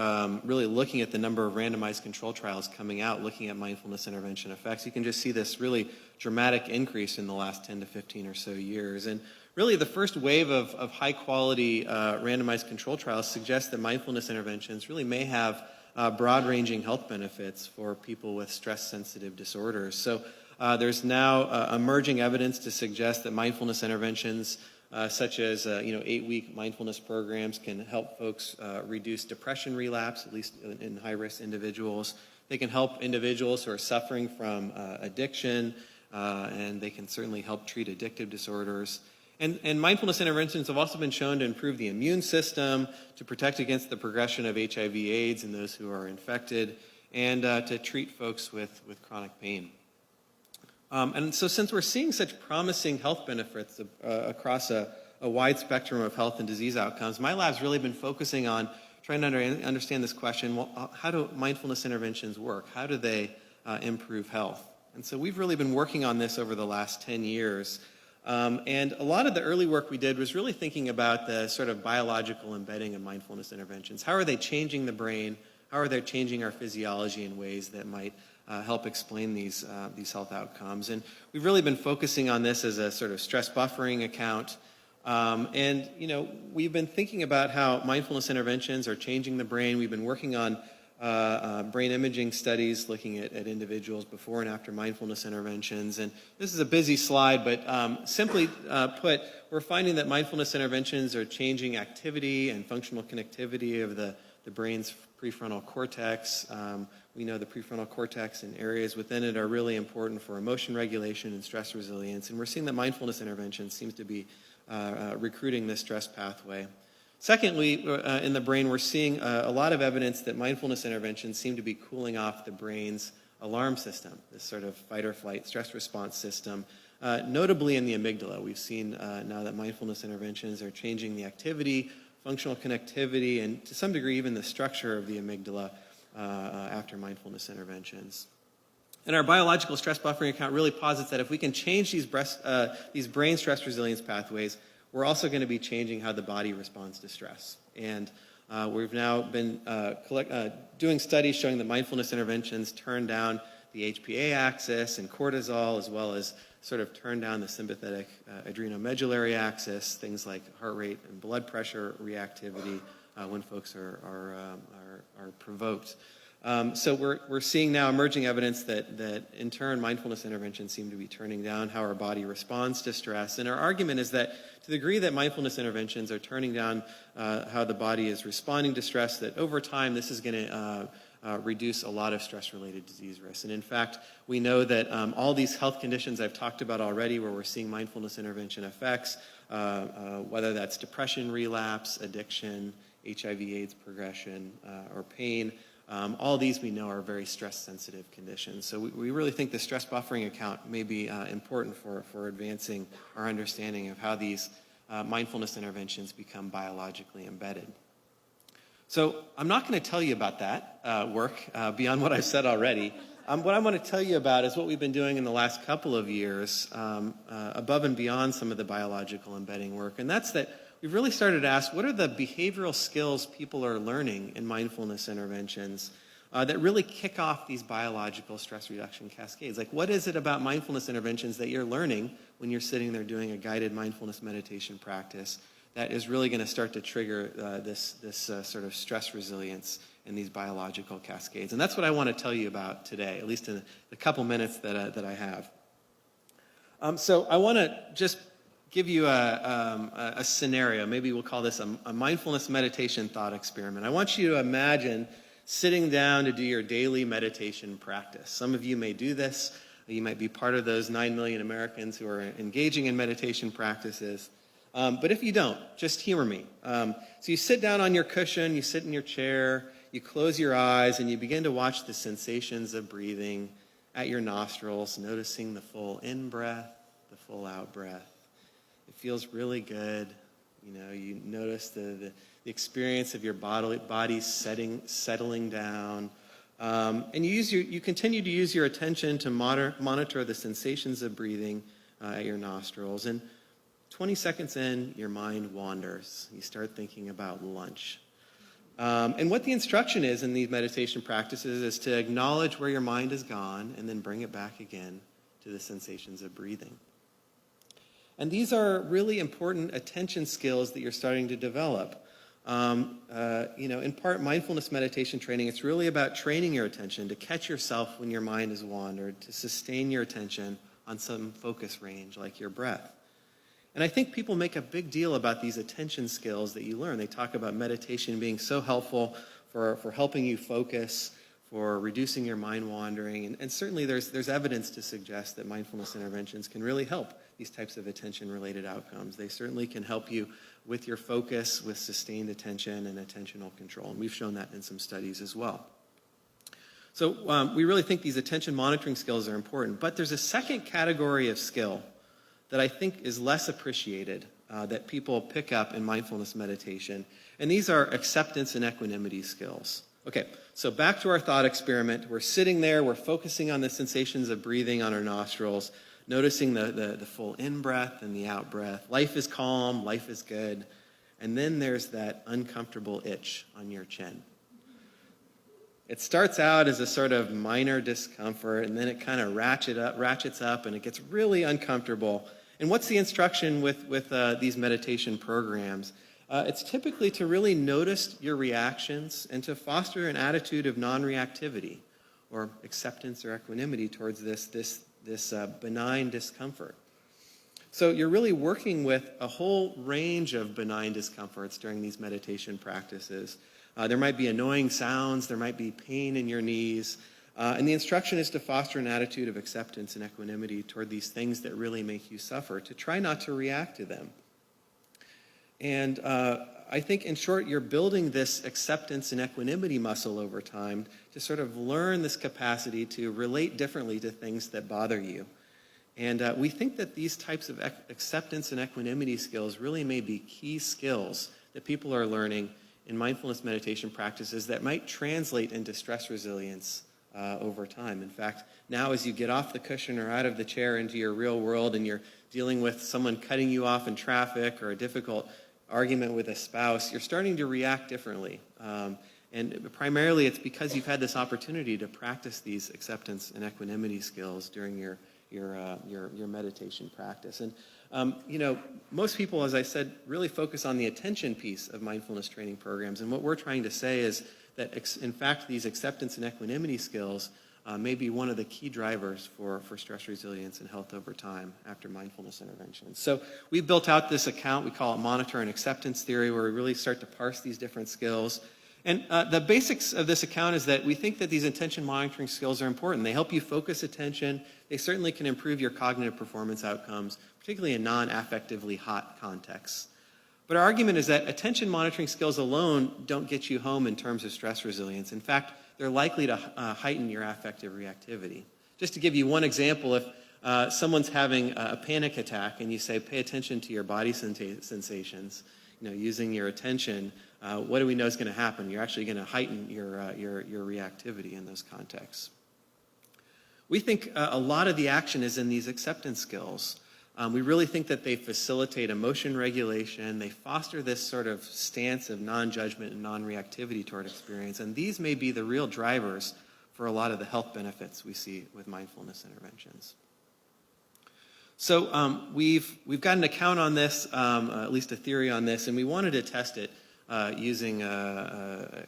really looking at the number of randomized control trials coming out, looking at mindfulness intervention effects. You can just see this really dramatic increase in the last 10 to 15 or so years. And really, the first wave of high-quality randomized control trials suggests that mindfulness interventions really may have broad-ranging health benefits for people with stress-sensitive disorders. So there's now emerging evidence to suggest that mindfulness interventions, such as 8-week mindfulness programs, can help folks reduce depression relapse, at least in high-risk individuals. They can help individuals who are suffering from addiction, and they can certainly help treat addictive disorders. And mindfulness interventions have also been shown to improve the immune system, to protect against the progression of HIV/AIDS in those who are infected, and to treat folks with chronic pain. And so since we're seeing such promising health benefits across a wide spectrum of health and disease outcomes, my lab's really been focusing on trying to understand this question, well, how do mindfulness interventions work? How do they improve health? And so we've really been working on this over the last 10 years. And a lot of the early work we did was really thinking about the sort of biological embedding of mindfulness interventions. How are they changing the brain? How are they changing our physiology in ways that might help explain these health outcomes? And we've really been focusing on this as a sort of stress buffering account. And, you know, we've been thinking about how mindfulness interventions are changing the brain. We've been working on brain imaging studies looking at individuals before and after mindfulness interventions. And this is a busy slide, but simply put, we're finding that mindfulness interventions are changing activity and functional connectivity of the brain's prefrontal cortex. We know the prefrontal cortex and areas within it are really important for emotion regulation and stress resilience. And we're seeing that mindfulness intervention seems to be recruiting this stress pathway. Secondly, in the brain, we're seeing a lot of evidence that mindfulness interventions seem to be cooling off the brain's alarm system, this sort of fight or flight stress response system, notably in the amygdala. We've seen now that mindfulness interventions are changing the activity, functional connectivity, and to some degree even the structure of the amygdala after mindfulness interventions. And our biological stress buffering account really posits that if we can change these brain stress resilience pathways, we're also going to be changing how the body responds to stress. And we've now been doing studies showing that mindfulness interventions turn down the HPA axis and cortisol, as well as sort of turn down the sympathetic adrenomedullary axis, things like heart rate and blood pressure reactivity when folks are provoked. So we're seeing now emerging evidence that in turn mindfulness interventions seem to be turning down how our body responds to stress. And our argument is that to the degree that mindfulness interventions are turning down how the body is responding to stress, that over time this is going to reduce a lot of stress-related disease risks. And in fact, we know that all these health conditions I've talked about already where we're seeing mindfulness intervention effects, whether that's depression relapse, addiction, HIV/AIDS progression, or pain, all these we know are very stress-sensitive conditions. So we really think the stress buffering account may be important for advancing our understanding of how these mindfulness interventions become biologically embedded. So I'm not going to tell you about that work beyond what I've said already. What I want to tell you about is what we've been doing in the last couple of years above and beyond some of the biological embedding work. And that's that we've really started to ask, what are the behavioral skills people are learning in mindfulness interventions that really kick off these biological stress reduction cascades? Like, what is it about mindfulness interventions that you're learning when you're sitting there doing a guided mindfulness meditation practice that is really going to start to trigger this sort of stress resilience in these biological cascades? And that's what I want to tell you about today, at least in the couple minutes that I have. So I want to just give you a scenario. Maybe we'll call this a mindfulness meditation thought experiment. I want you to imagine sitting down to do your daily meditation practice. Some of you may do this. You might be part of those 9 million Americans who are engaging in meditation practices. But if you don't, just humor me. So you sit down on your cushion, you sit in your chair, you close your eyes, and you begin to watch the sensations of breathing at your nostrils, noticing the full in-breath, the full out-breath. It feels really good. You know, you notice the experience of your body settling down. And you continue to use your attention to monitor the sensations of breathing at your nostrils. And 20 seconds in, your mind wanders. You start thinking about lunch. And what the instruction is in these meditation practices is to acknowledge where your mind has gone and then bring it back again to the sensations of breathing. And these are really important attention skills that you're starting to develop. In part, mindfulness meditation training, it's really about training your attention to catch yourself when your mind has wandered, to sustain your attention on some focus range like your breath. And I think people make a big deal about these attention skills that you learn. They talk about meditation being so helpful for helping you focus, for reducing your mind wandering. And certainly there's evidence to suggest that mindfulness interventions can really help these types of attention-related outcomes. They certainly can help you with your focus, with sustained attention and attentional control. And we've shown that in some studies as well. So we really think these attention monitoring skills are important. But there's a second category of skill that I think is less appreciated, that people pick up in mindfulness meditation. And these are acceptance and equanimity skills. Okay, so back to our thought experiment. We're sitting there, we're focusing on the sensations of breathing on our nostrils, noticing the full in-breath and the out-breath. Life is calm, life is good. And then there's that uncomfortable itch on your chin. It starts out as a sort of minor discomfort, and then it kind of ratchets up, and it gets really uncomfortable. And what's the instruction with these meditation programs? It's typically to really notice your reactions and to foster an attitude of non-reactivity or acceptance or equanimity towards this benign discomfort. So you're really working with a whole range of benign discomforts during these meditation practices. There might be annoying sounds, there might be pain in your knees, and the instruction is to foster an attitude of acceptance and equanimity toward these things that really make you suffer, to try not to react to them. And I think, in short, you're building this acceptance and equanimity muscle over time to sort of learn this capacity to relate differently to things that bother you. And we think that these types of acceptance and equanimity skills really may be key skills that people are learning in mindfulness meditation practices that might translate into stress resilience over time. In fact, now as you get off the cushion or out of the chair into your real world and you're dealing with someone cutting you off in traffic or a difficult argument with a spouse, you're starting to react differently. And primarily it's because you've had this opportunity to practice these acceptance and equanimity skills during your meditation practice. And most people, as I said, really focus on the attention piece of mindfulness training programs. And what we're trying to say is that, in fact, these acceptance and equanimity skills may be one of the key drivers for stress resilience and health over time after mindfulness interventions. So we've built out this account. We call it Monitor and Acceptance Theory, where we really start to parse these different skills. And the basics of this account is that we think that these attention monitoring skills are important. They help you focus attention. They certainly can improve your cognitive performance outcomes, particularly in non-affectively hot contexts. But our argument is that attention monitoring skills alone don't get you home in terms of stress resilience. In fact, they're likely to heighten your affective reactivity. Just to give you one example, if someone's having a panic attack and you say, pay attention to your body sensations, using your attention, what do we know is going to happen? You're actually going to heighten your reactivity in those contexts. We think a lot of the action is in these acceptance skills. We really think that they facilitate emotion regulation. They foster this sort of stance of non-judgment and non-reactivity toward experience. And these may be the real drivers for a lot of the health benefits we see with mindfulness interventions. So we've got an account on this, at least a theory on this, and we wanted to test it using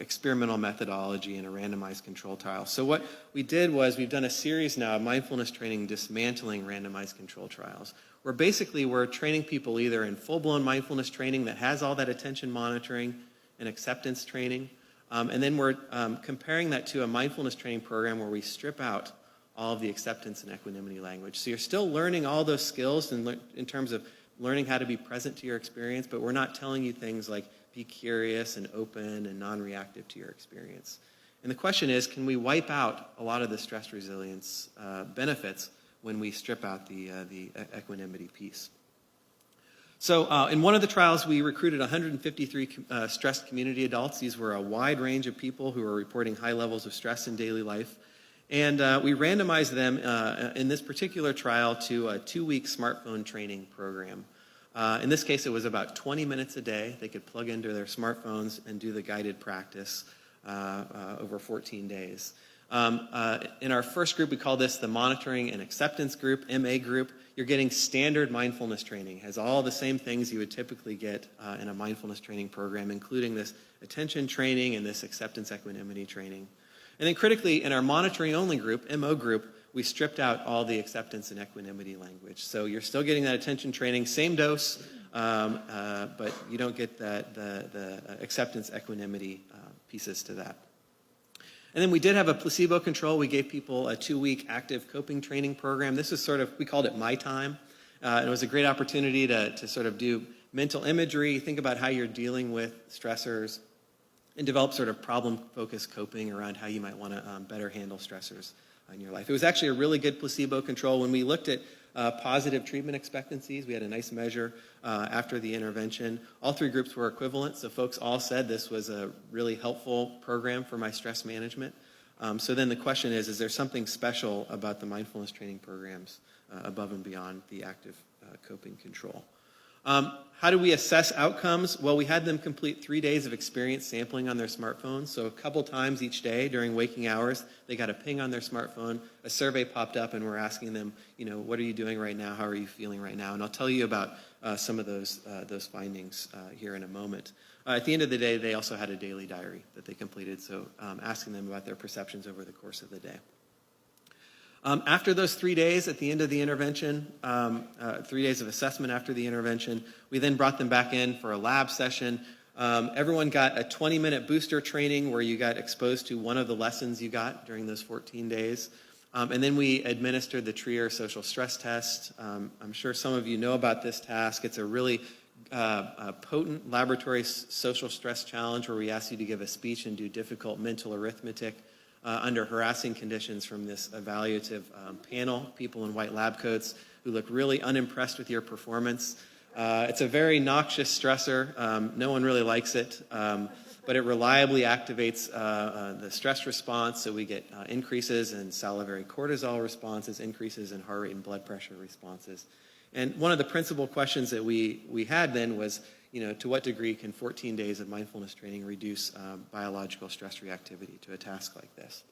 experimental methodology in a randomized control trial. So what we did was we've done a series now of mindfulness training dismantling randomized control trials, where basically we're training people either in full-blown mindfulness training that has all that attention monitoring and acceptance training, and then we're comparing that to a mindfulness training program where we strip out all of the acceptance and equanimity language. So you're still learning all those skills in terms of learning how to be present to your experience, but we're not telling you things like be curious and open and non-reactive to your experience. And the question is, can we wipe out a lot of the stress resilience benefits when we strip out the equanimity piece? So in one of the trials, we recruited 153 stressed community adults. These were a wide range of people who were reporting high levels of stress in daily life. And we randomized them in this particular trial to a 2-week smartphone training program. In this case, it was about 20 minutes a day. They could plug into their smartphones and do the guided practice over 14 days. In our first group, we call this the Monitoring and Acceptance Group, MA group. You're getting standard mindfulness training. It has all the same things you would typically get in a mindfulness training program, including this attention training and this acceptance equanimity training. And then critically, in our monitoring only group, MO group, we stripped out all the acceptance and equanimity language. So you're still getting that attention training, same dose, but you don't get the acceptance equanimity pieces to that. And then we did have a placebo control. We gave people a 2-week active coping training program. This is sort of, we called it My Time. And it was a great opportunity to sort of do mental imagery, think about how you're dealing with stressors, and develop sort of problem-focused coping around how you might want to better handle stressors in your life. It was actually a really good placebo control. When we looked at positive treatment expectancies, we had a nice measure after the intervention. All 3 groups were equivalent, so folks all said this was a really helpful program for my stress management. So then the question is there something special about the mindfulness training programs above and beyond the active coping control? How do we assess outcomes? Well, we had them complete 3 days of experience sampling on their smartphones. So a couple times each day during waking hours, they got a ping on their smartphone, a survey popped up, and we're asking them, what are you doing right now? How are you feeling right now? And I'll tell you about some of those findings here in a moment. At the end of the day, they also had a daily diary that they completed, so asking them about their perceptions over the course of the day. After those 3 days, at the end of the intervention, 3 days of assessment after the intervention, we then brought them back in for a lab session. Everyone got a 20-minute booster training where you got exposed to one of the lessons you got during those 14 days. And then we administered the Trier social stress test. I'm sure some of you know about this task. It's a really potent laboratory social stress challenge where we ask you to give a speech and do difficult mental arithmetic under harassing conditions from this evaluative panel, people in white lab coats who look really unimpressed with your performance. It's a very noxious stressor. No one really likes it, but it reliably activates the stress response, so we get increases in salivary cortisol responses, increases in heart rate and blood pressure responses. And one of the principal questions that we had then was, to what degree can 14 days of mindfulness training reduce biological stress reactivity to a task like this?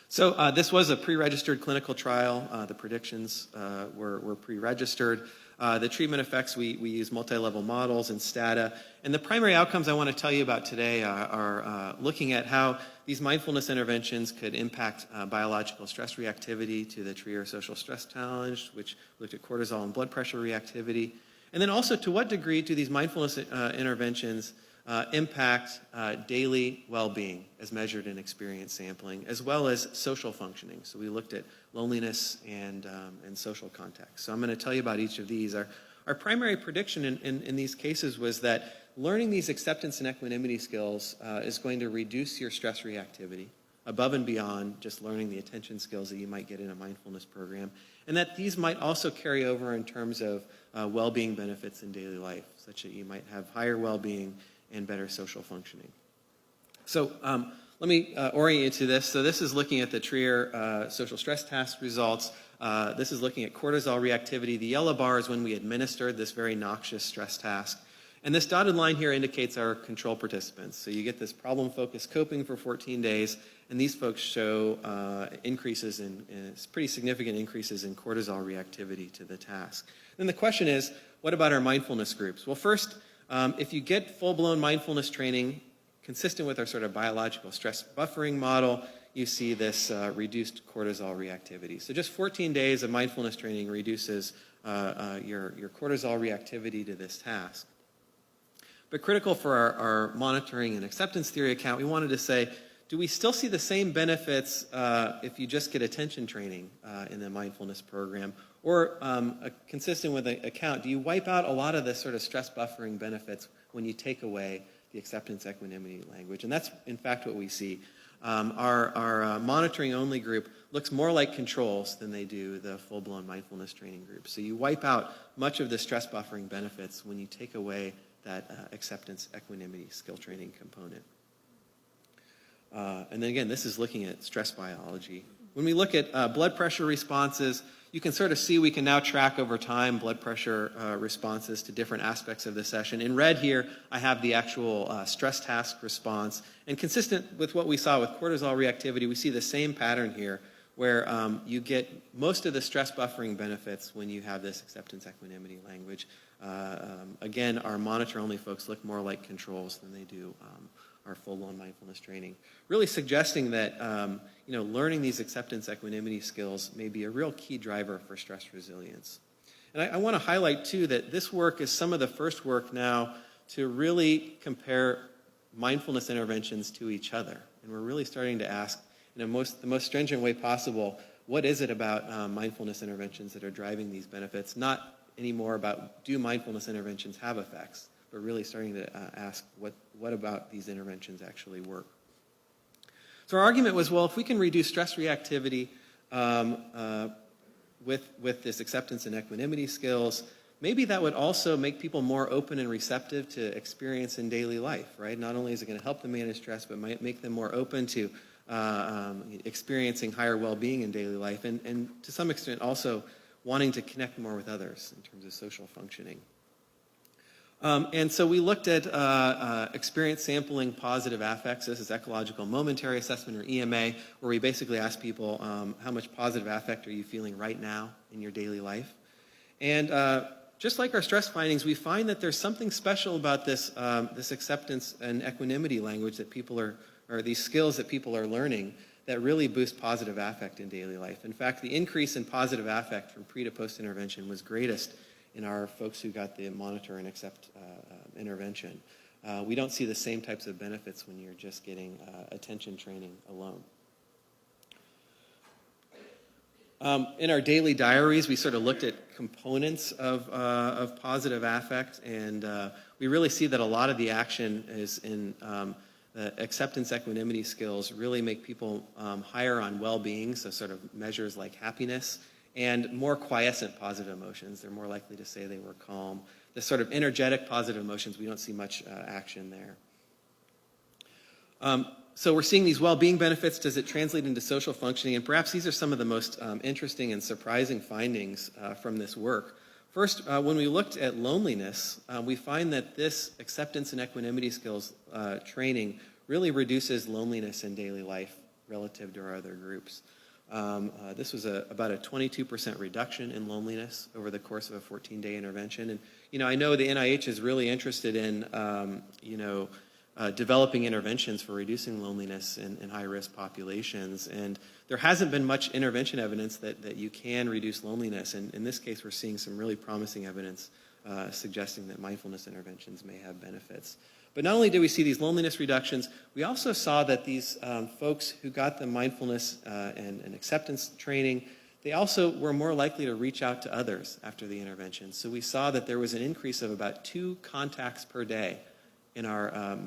So this was a pre-registered clinical trial. The predictions were pre-registered. The treatment effects, we use multi-level models and STATA. And the primary outcomes I want to tell you about today are looking at how these mindfulness interventions could impact biological stress reactivity to the Trier social stress challenge, which looked at cortisol and blood pressure reactivity. And then also, to what degree do these mindfulness interventions impact daily well-being as measured in experience sampling, as well as social functioning? So we looked at loneliness and social context. So I'm going to tell you about each of these. Our primary prediction in these cases was that learning these acceptance and equanimity skills is going to reduce your stress reactivity above and beyond just learning the attention skills that you might get in a mindfulness program, and that these might also carry over in terms of well-being benefits in daily life, such that you might have higher well-being and better social functioning. So let me orient you to this. So this is looking at the Trier social stress task results. This is looking at cortisol reactivity. The yellow bar is when we administered this very noxious stress task. And this dotted line here indicates our control participants. So you get this problem-focused coping for 14 days, and these folks show increases pretty significant increases in cortisol reactivity to the task. Then the question is, what about our mindfulness groups? Well, first, if you get full-blown mindfulness training consistent with our sort of biological stress buffering model, you see this reduced cortisol reactivity. So just 14 days of mindfulness training reduces your cortisol reactivity to this task. But critical for our monitoring and acceptance theory account, we wanted to say, do we still see the same benefits if you just get attention training in the mindfulness program? Or consistent with the account, do you wipe out a lot of the sort of stress buffering benefits when you take away the acceptance equanimity language? And that's, in fact, what we see. Our monitoring-only group looks more like controls than they do the full-blown mindfulness training group. So you wipe out much of the stress buffering benefits when you take away that acceptance equanimity skill training component. And then again, this is looking at stress biology. When we look at blood pressure responses, you can sort of see we can now track over time blood pressure responses to different aspects of the session. In red here, I have the actual stress task response. And consistent with what we saw with cortisol reactivity, we see the same pattern here where you get most of the stress buffering benefits when you have this acceptance equanimity language. Again, our monitor-only folks look more like controls than they do our full-blown mindfulness training, really suggesting that learning these acceptance equanimity skills may be a real key driver for stress resilience. And I want to highlight, too, that this work is some of the first work now to really compare mindfulness interventions to each other. And we're really starting to ask, in the most stringent way possible, what is it about mindfulness interventions that are driving these benefits? Not anymore about, do mindfulness interventions have effects, but really starting to ask, what about these interventions actually work? So our argument was, well, if we can reduce stress reactivity with this acceptance and equanimity skills, maybe that would also make people more open and receptive to experience in daily life, right? Not only is it going to help them manage stress, but might make them more open to experiencing higher well-being in daily life, and to some extent also wanting to connect more with others in terms of social functioning. And so we looked at experience sampling positive affects. This is ecological momentary assessment, or EMA, where we basically ask people how much positive affect are you feeling right now in your daily life. And just like our stress findings, we find that there's something special about this, this acceptance and equanimity language that people are, or these skills that people are learning, that really boost positive affect in daily life. In fact, the increase in positive affect from pre to post intervention was greatest in our folks who got the monitor and accept intervention. We don't see the same types of benefits when you're just getting attention training alone. In our daily diaries, we sort of looked at components of positive affect, and we really see that a lot of the action is in the acceptance equanimity skills really make people higher on well-being, so sort of measures like happiness, and more quiescent positive emotions. They're more likely to say they were calm. The sort of energetic positive emotions, we don't see much action there. So we're seeing these well-being benefits. Does it translate into social functioning? And perhaps these are some of the most interesting and surprising findings from this work. First, when we looked at loneliness, we find that this acceptance and equanimity skills training really reduces loneliness in daily life relative to our other groups. This was about a 22% reduction in loneliness over the course of a 14-day intervention. And, I know the NIH is really interested in, developing interventions for reducing loneliness in high-risk populations. And there hasn't been much intervention evidence that you can reduce loneliness. And in this case, we're seeing some really promising evidence suggesting that mindfulness interventions may have benefits. But not only did we see these loneliness reductions, we also saw that these folks who got the mindfulness and acceptance training, they also were more likely to reach out to others after the intervention. So we saw that there was an increase of about 2 contacts per day in our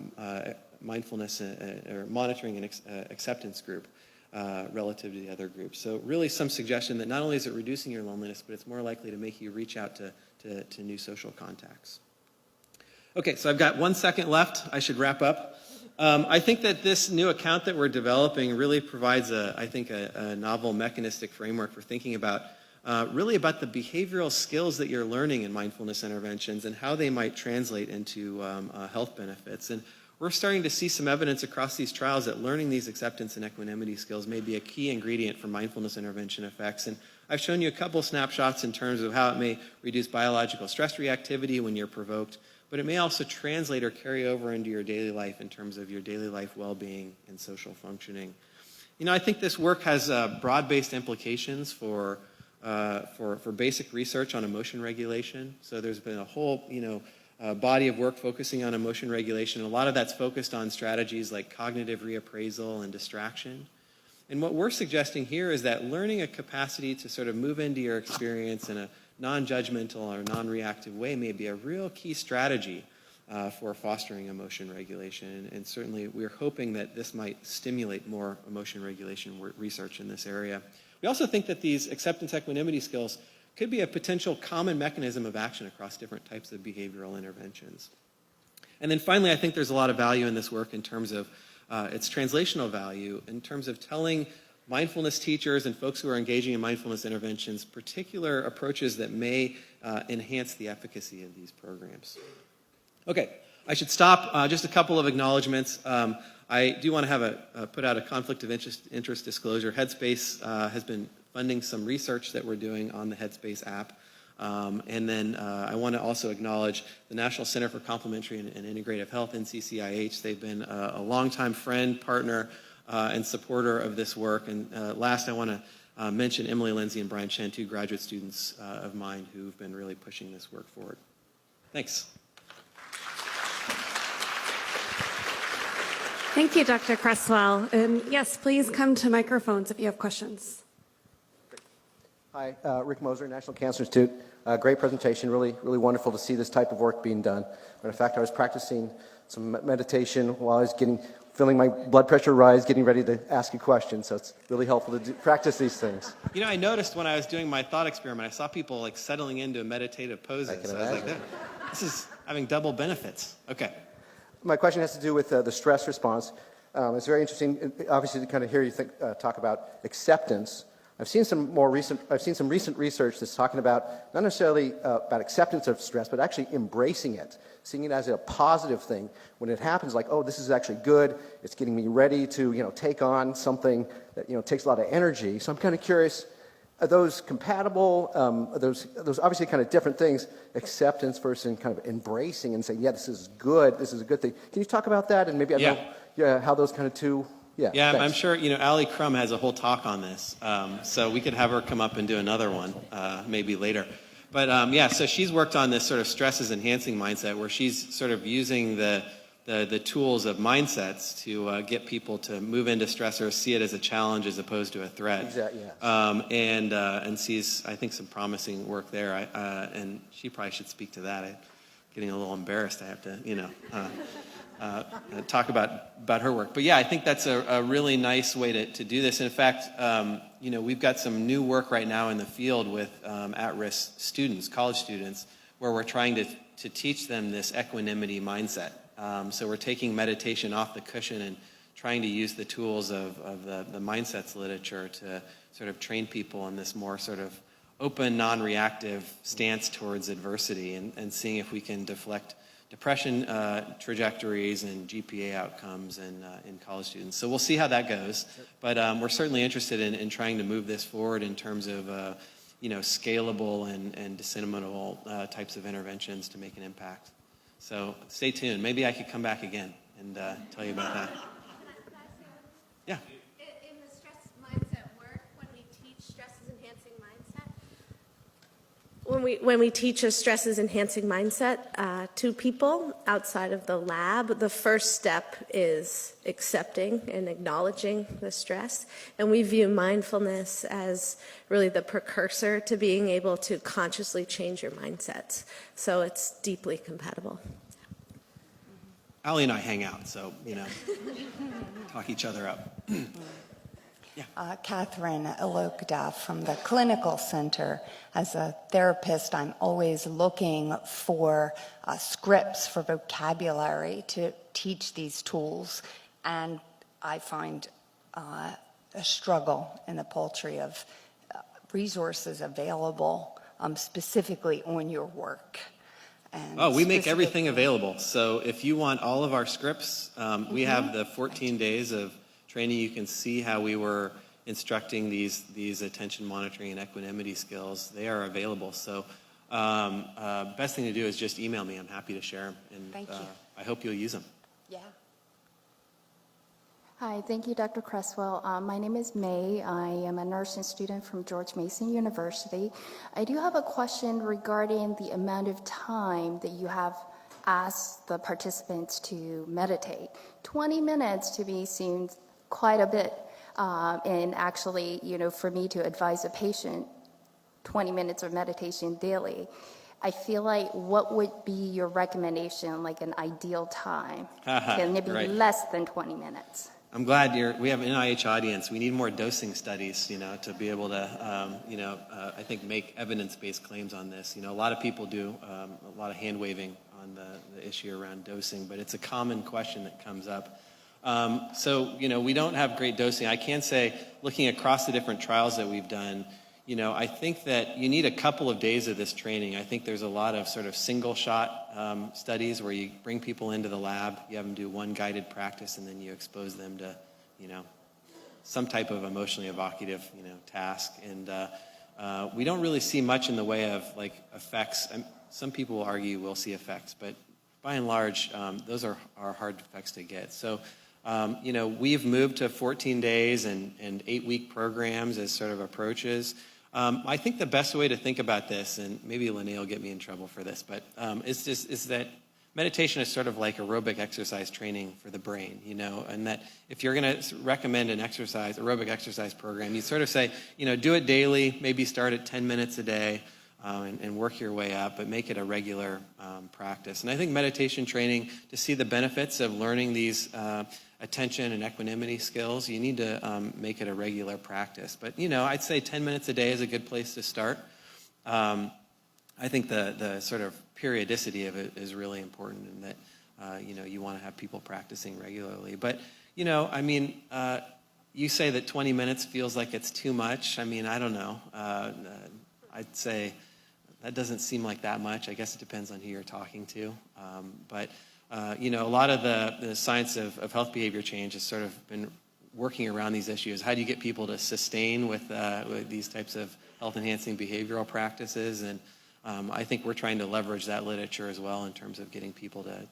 mindfulness or monitoring and acceptance group relative to the other groups. So really some suggestion that not only is it reducing your loneliness, but it's more likely to make you reach out to new social contacts. Okay, so I've got 1 second left. I should wrap up. I think that this new account that we're developing really provides, a novel mechanistic framework for thinking about really about the behavioral skills that you're learning in mindfulness interventions and how they might translate into health benefits. And we're starting to see some evidence across these trials that learning these acceptance and equanimity skills may be a key ingredient for mindfulness intervention effects. And I've shown you a couple snapshots in terms of how it may reduce biological stress reactivity when you're provoked, but it may also translate or carry over into your daily life in terms of your daily life well-being and social functioning. I think this work has broad-based implications for basic research on emotion regulation. So there's been a whole, body of work focusing on emotion regulation. A lot of that's focused on strategies like cognitive reappraisal and distraction. And what we're suggesting here is that learning a capacity to sort of move into your experience in a non-judgmental or non-reactive way may be a real key strategy for fostering emotion regulation. And certainly we're hoping that this might stimulate more emotion regulation research in this area. We also think that these acceptance equanimity skills could be a potential common mechanism of action across different types of behavioral interventions. And then finally, I think there's a lot of value in this work in terms of its translational value, in terms of telling mindfulness teachers and folks who are engaging in mindfulness interventions particular approaches that may enhance the efficacy of these programs. Okay, I should stop. Just a couple of acknowledgments. I do want to have put out a conflict of interest disclosure. Headspace has been funding some research that we're doing on the Headspace app. And then I want to also acknowledge the National Center for Complementary and Integrative Health, NCCIH. They've been a longtime friend, partner, and supporter of this work. And last, I want to mention Emily Lindsay and Brian Chen, 2 graduate students of mine who've been really pushing this work forward. Thanks. Thank you, Dr. Cresswell. And yes, please come to microphones if you have questions. Hi, Rick Moser, National Cancer Institute. Great presentation, really wonderful to see this type of work being done. But in fact, I was practicing some meditation while I was feeling my blood pressure rise, getting ready to ask a question. So it's really helpful to practice these things. You know, I noticed when I was doing my thought experiment, I saw people like settling into meditative poses. I can So I was like, imagine. this is having double benefits. Okay. My question has to do with the stress response. It's very interesting, obviously, to kind of hear you talk about acceptance. I've seen some recent research that's talking about not necessarily about acceptance of stress, but actually embracing it, seeing it as a positive thing. When it happens, like, oh, this is actually good. It's getting me ready to, take on something that, takes a lot of energy. So I'm kind of curious, are those compatible? Are those obviously kind of different things, acceptance versus kind of embracing and saying, yeah, this is good. This is a good thing. Can you talk about that? And maybe how those kind of two. Yeah, I'm sure, Ali Crum has a whole talk on this, so we could have her come up and do another one maybe later. But so she's worked on this sort of stresses enhancing mindset where she's sort of using the tools of mindsets to get people to move into stressors, see it as a challenge as opposed to a threat. Exactly. Yeah. And sees, I think, some promising work there. And she probably should speak to that. I'm getting a little embarrassed. I have to, talk about her work. But yeah, I think that's a really nice way to do this. In fact, we've got some new work right now in the field with at-risk students, college students, where we're trying to teach them this equanimity mindset. So we're taking meditation off the cushion and trying to use the tools of the mindsets literature to sort of train people in this more sort of open, non-reactive stance towards adversity and seeing if we can deflect depression trajectories and GPA outcomes in college students. So we'll see how that goes. But we're certainly interested in trying to move this forward in terms of scalable and disseminable types of interventions to make an impact. So stay tuned. Maybe I could come back again and tell you about that. Yeah. In the stress mindset work, when we teach stresses enhancing mindset, when we teach a stresses enhancing mindset to people outside of the lab, the first step is accepting and acknowledging the stress. And we view mindfulness as really the precursor to being able to consciously change your mindsets. So it's deeply compatible. Ali and I hang out, so, talk each other up. Catherine Elokda from the Clinical Center. As a therapist, I'm always looking for scripts for vocabulary to teach these tools, and I find a struggle in the poultry of resources available specifically on your work. And we make everything available. So if you want all of our scripts, we have the 14 days of training. You can see how we were instructing these attention monitoring and equanimity skills. They are available. So best thing to do is just email me. I'm happy to share them. And Thank you. I hope you'll use them. Yeah. Hi, thank you, Dr. Cresswell. My name is May. I am a nursing student from George Mason University. I do have a question regarding the amount of time that you have asked the participants to meditate. 20 minutes to me seems quite a bit. And actually, for me to advise a patient 20 minutes of meditation daily, I feel like what would be your recommendation, like an ideal time? Can it be Right. less than 20 minutes? I'm glad we have an NIH audience. We need more dosing studies, to be able to, I think make evidence-based claims on this. A lot of people do a lot of hand-waving on the issue around dosing, but it's a common question that comes up. So, we don't have great dosing. I can say, looking across the different trials that we've done, I think that you need a couple of days of this training. I think there's a lot of sort of single-shot studies where you bring people into the lab, you have them do one guided practice, and then you expose them to, some type of emotionally evocative, task. And we don't really see much in the way of, like, effects. Some people will argue we'll see effects, but by and large, those are hard effects to get. So, we've moved to 14 days and 8-week programs as sort of approaches. I think the best way to think about this, and maybe Lene will get me in trouble for this, but is that meditation is sort of like aerobic exercise training for the brain, and that if you're going to recommend an aerobic exercise program, you sort of say, do it daily, maybe start at 10 minutes a day, and work your way up, but make it a regular practice. And I think meditation training, to see the benefits of learning these attention and equanimity skills, you need to make it a regular practice. But, you know, I'd say 10 minutes a day is a good place to start. I think the sort of periodicity of it is really important, and that, you know, you want to have people practicing regularly. But, you know, I mean, you say that 20 minutes feels like it's too much. I mean, I don't know. I'd say that doesn't seem like that much. I guess it depends on who you're talking to. But you know, a lot of the science of health behavior change has sort of been working around these issues. How do you get people to sustain with these types of health-enhancing behavioral practices? And I think we're trying to leverage that literature as well in terms of getting people to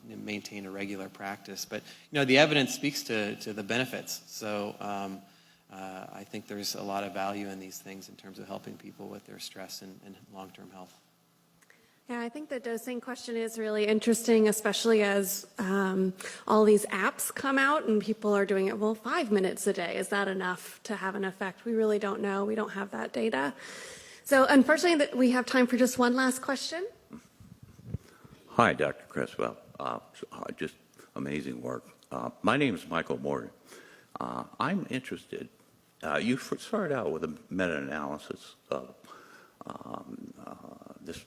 maintain a regular practice. But, you know, the evidence speaks to the benefits. So I think there's a lot of value in these things in terms of helping people with their stress and long-term health. Yeah, I think the dosing question is really interesting, especially as all these apps come out and people are doing it, well, 5 minutes a day. Is that enough to have an effect? We really don't know. We don't have that data. So unfortunately, we have time for just one last question. Hi, Dr. Creswell. Just amazing work. My name is Michael Morgan. I'm interested. You started out with a meta-analysis of this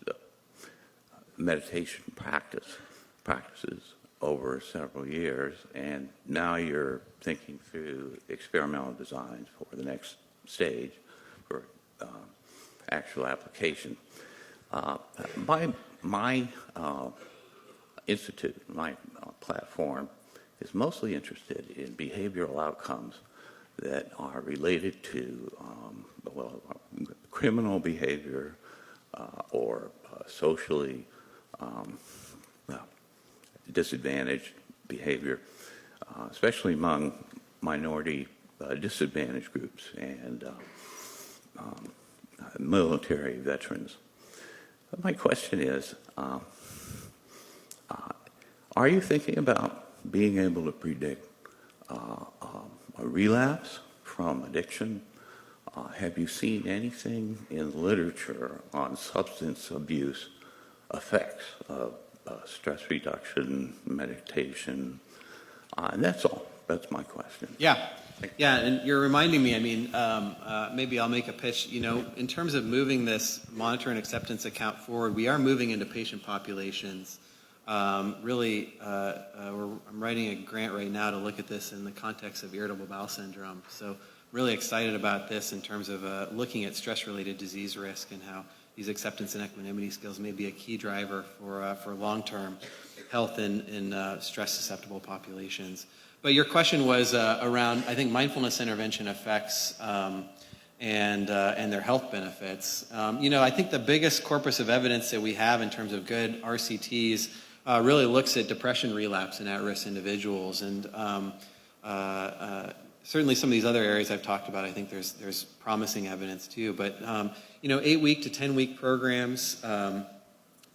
meditation practices over several years, and now you're thinking through experimental designs for the next stage for actual application. My institute, my platform, is mostly interested in behavioral outcomes that are related to criminal behavior or socially disadvantaged behavior, especially among minority disadvantaged groups and military veterans. But my question is, are you thinking about being able to predict a relapse from addiction? Have you seen anything in literature on substance abuse effects of stress reduction, meditation? And that's all. That's my question. Yeah. Yeah, and you're reminding me, I mean, maybe I'll make a pitch. You know, in terms of moving this monitor and acceptance account forward, we are moving into patient populations. Really, I'm writing a grant right now to look at this in the context of irritable bowel syndrome. So really excited about this in terms of looking at stress-related disease risk and how these acceptance and equanimity skills may be a key driver for long-term health in stress-susceptible populations. But your question was around, I think, mindfulness intervention effects and their health benefits. You know, I think the biggest corpus of evidence that we have in terms of good RCTs really looks at depression relapse in at-risk individuals. And certainly some of these other areas I've talked about, I think there's promising evidence too. But, you know, 8-week to 10-week programs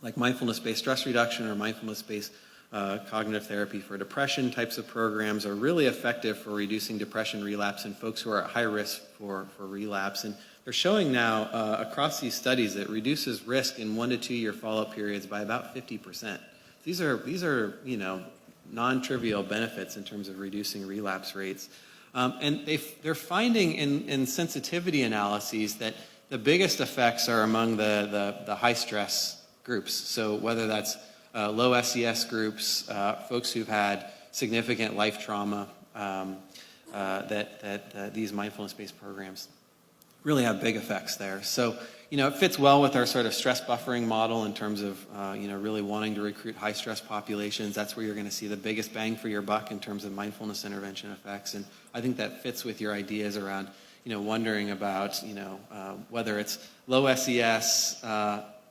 like mindfulness-based stress reduction or mindfulness-based cognitive therapy for depression types of programs are really effective for reducing depression relapse in folks who are at high risk for relapse. And they're showing now across these studies that it reduces risk in 1 to 2 year follow-up periods by about 50%. These are you know, non-trivial benefits in terms of reducing relapse rates. And they're finding in sensitivity analyses that the biggest effects are among the high stress groups. So whether that's low SES groups, folks who've had significant life trauma, that these mindfulness-based programs really have big effects there. So, you know, it fits well with our sort of stress buffering model in terms of, you know, really wanting to recruit high stress populations. That's where you're going to see the biggest bang for your buck in terms of mindfulness intervention effects. And I think that fits with your ideas around, you know, wondering about, you know, whether it's low SES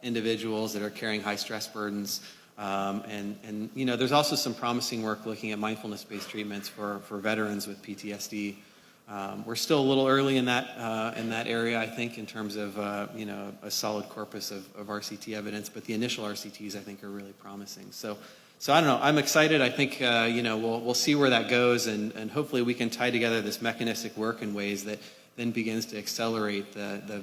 individuals that are carrying high stress burdens. And you know, there's also some promising work looking at mindfulness-based treatments for veterans with PTSD. We're still a little early in that area, I think, in terms of you know, a solid corpus of RCT evidence. But the initial RCTs, I think, are really promising. So I don't know. I'm excited. I think you know, we'll see where that goes, and hopefully we can tie together this mechanistic work in ways that then begins to accelerate the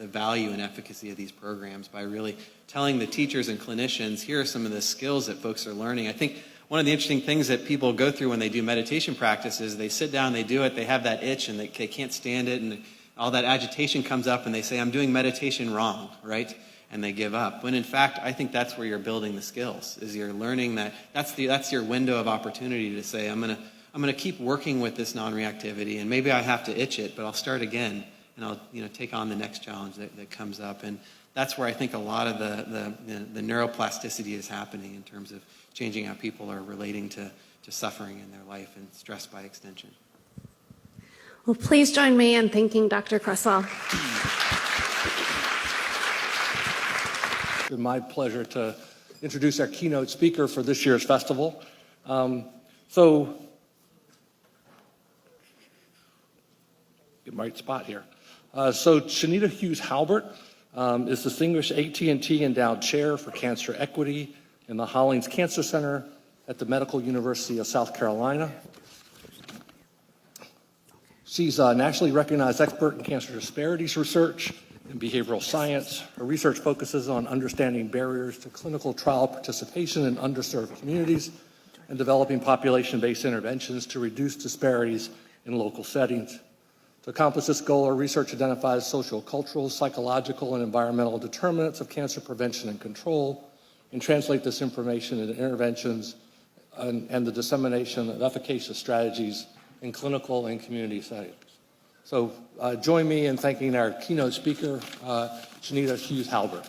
value and efficacy of these programs by really telling the teachers and clinicians, here are some of the skills that folks are learning. I think one of the interesting things that people go through when they do meditation practice is they sit down, they do it, they have that itch and they can't stand it, and all that agitation comes up and they say, I'm doing meditation wrong, right? And they give up. When in fact, I think that's where you're building the skills, is you're learning that's your window of opportunity to say, I'm gonna keep working with this non-reactivity, and maybe I have to itch it, but I'll start again, and I'll take on the next challenge that comes up. And that's where I think a lot of the neuroplasticity is happening in terms of changing how people are relating to suffering in their life and stress by extension. Well, please join me in thanking Dr. Cresswell. It's been my pleasure to introduce our keynote speaker for this year's festival. So, get my right spot here. So Shanita Hughes Halbert is Distinguished AT&T Endowed Chair for Cancer Equity in the Hollings Cancer Center at the Medical University of South Carolina. She's a nationally recognized expert in cancer disparities research and behavioral science. Her research focuses on understanding barriers to clinical trial participation in underserved communities and developing population-based interventions to reduce disparities in local settings. To accomplish this goal, our research identifies social, cultural, psychological, and environmental determinants of cancer prevention and control, and translate this information into interventions and the dissemination of efficacious strategies in clinical and community settings. So join me in thanking our keynote speaker, Shanita Hughes Halbert.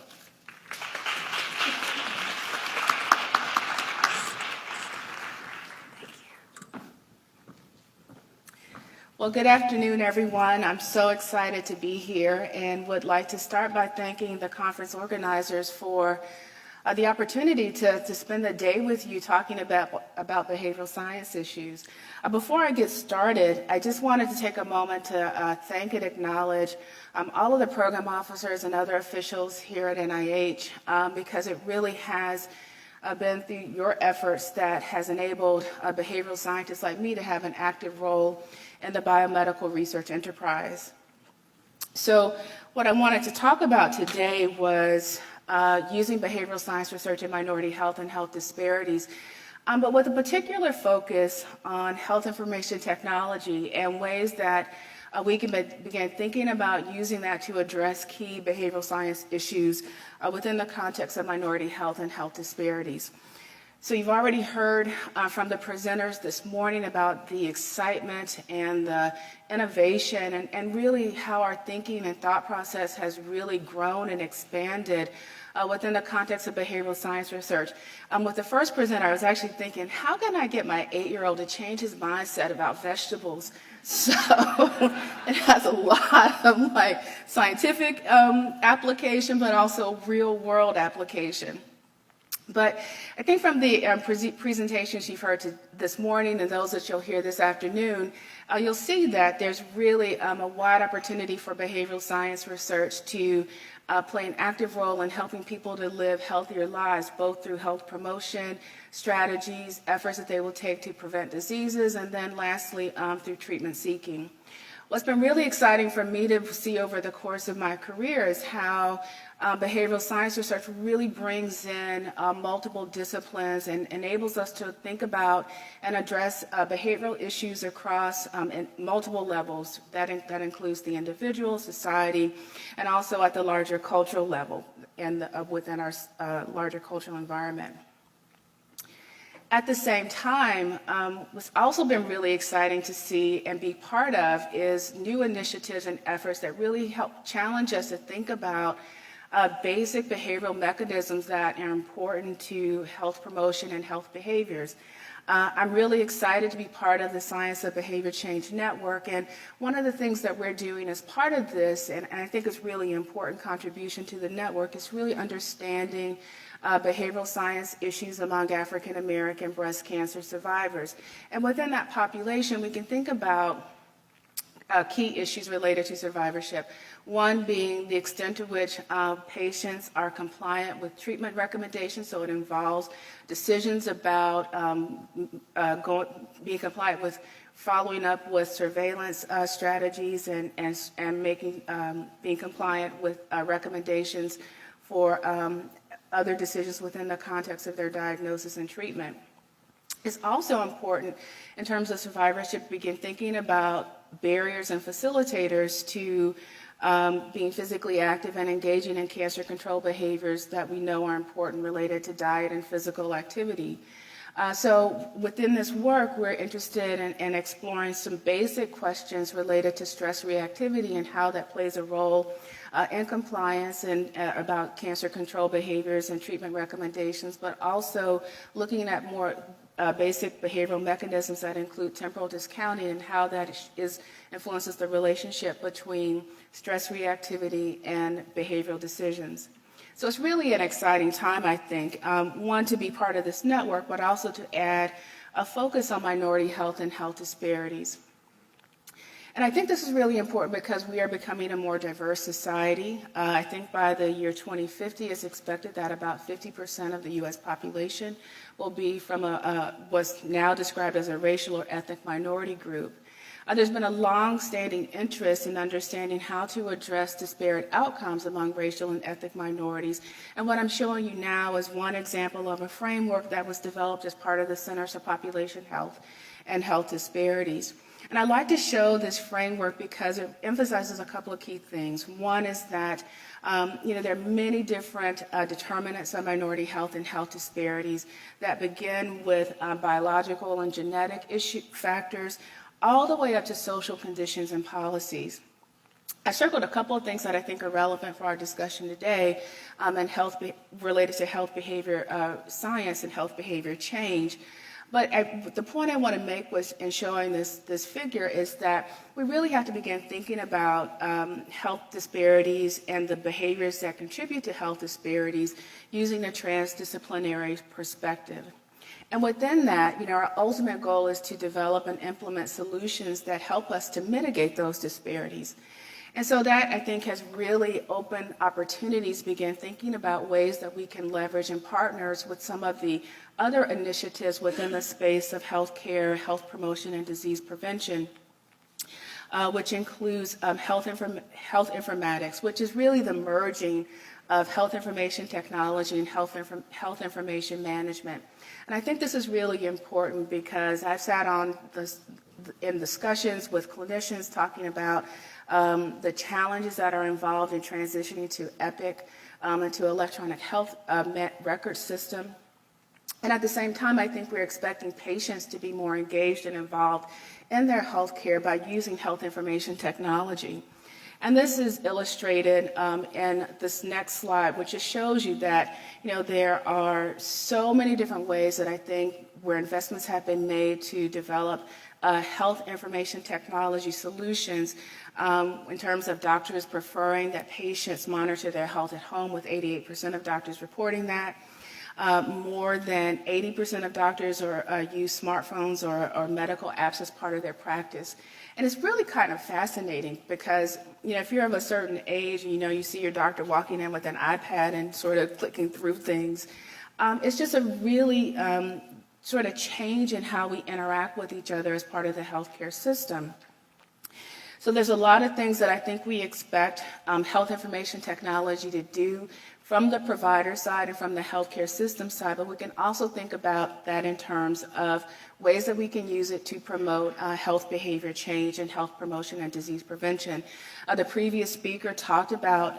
Well, good afternoon, everyone. I'm so excited to be here and would like to start by thanking the conference organizers for the opportunity to spend the day with you talking about behavioral science issues. Before I get started, I just wanted to take a moment to thank and acknowledge all of the program officers and other officials here at NIH because it really has been through your efforts that has enabled behavioral scientists like me to have an active role in the biomedical research enterprise. So what I wanted to talk about today was using behavioral science research in minority health and health disparities, but with a particular focus on health information technology and ways that we can begin thinking about using that to address key behavioral science issues within the context of minority health and health disparities. So you've already heard from the presenters this morning about the excitement and the innovation and really how our thinking and thought process has really grown and expanded within the context of behavioral science research. With the first presenter, I was actually thinking, how can I get my 8-year-old to change his mindset about vegetables? So it has a lot of scientific application, but also real world application. But I think from the presentations you've heard this morning and those that you'll hear this afternoon, you'll see that there's really a wide opportunity for behavioral science research to play an active role in helping people to live healthier lives, both through health promotion, strategies, efforts that they will take to prevent diseases, and then lastly, through treatment seeking. What's been really exciting for me to see over the course of my career is how behavioral science research really brings in multiple disciplines and enables us to think about and address behavioral issues across multiple levels. That includes the individual, society, and also at the larger cultural level and within our larger cultural environment. At the same time, what's also been really exciting to see and be part of is new initiatives and efforts that really help challenge us to think about basic behavioral mechanisms that are important to health promotion and health behaviors. I'm really excited to be part of the Science of Behavior Change Network, and one of the things that we're doing as part of this, and I think is really an important contribution to the network, is really understanding behavioral science issues among African American breast cancer survivors. And within that population, we can think about key issues related to survivorship. One being the extent to which patients are compliant with treatment recommendations, so it involves decisions about being compliant with following up with surveillance strategies and being compliant with recommendations for other decisions within the context of their diagnosis and treatment. It's also important in terms of survivorship to begin thinking about barriers and facilitators to being physically active and engaging in cancer control behaviors that we know are important related to diet and physical activity. So within this work, we're interested in exploring some basic questions related to stress reactivity and how that plays a role in compliance and about cancer control behaviors and treatment recommendations, but also looking at more basic behavioral mechanisms that include temporal discounting and how that influences the relationship between stress reactivity and behavioral decisions. So it's really an exciting time, I think, one, to be part of this network, but also to add a focus on minority health and health disparities. And I think this is really important because we are becoming a more diverse society. I think by the year 2050, it's expected that about 50% of the U.S. population will be from what's now described as a racial or ethnic minority group. There's been a long-standing interest in understanding how to address disparate outcomes among racial and ethnic minorities. And what I'm showing you now is one example of a framework that was developed as part of the Centers for Population Health and Health Disparities. And I'd like to show this framework because it emphasizes a couple of key things. One is that there are many different determinants of minority health and health disparities that begin with biological and genetic factors, all the way up to social conditions and policies. I circled a couple of things that I think are relevant for our discussion today and related to health behavior science and health behavior change. But the point I want to make in showing this figure is that we really have to begin thinking about health disparities and the behaviors that contribute to health disparities using a transdisciplinary perspective. And within that, our ultimate goal is to develop and implement solutions that help us to mitigate those disparities. And so that, I think, has really opened opportunities to begin thinking about ways that we can leverage and partners with some of the other initiatives within the space of healthcare, health promotion, and disease prevention, which includes health informatics, which is really the merging of health information technology and health information management. And I think this is really important because I've sat in discussions with clinicians talking about the challenges that are involved in transitioning to Epic and to electronic health record system. And at the same time, I think we're expecting patients to be more engaged and involved in their health care by using health information technology. And this is illustrated in this next slide, which just shows you that, there are so many different ways that I think where investments have been made to develop health information technology solutions in terms of doctors preferring that patients monitor their health at home, with 88% of doctors reporting that. More than 80% of doctors use smartphones or medical apps as part of their practice. And it's really kind of fascinating because, if you're of a certain age and you see your doctor walking in with an iPad and sort of clicking through things, it's just a really sort of change in how we interact with each other as part of the healthcare system. So there's a lot of things that I think we expect health information technology to do from the provider side and from the healthcare system side, but we can also think about that in terms of ways that we can use it to promote health behavior change and health promotion and disease prevention. The previous speaker talked about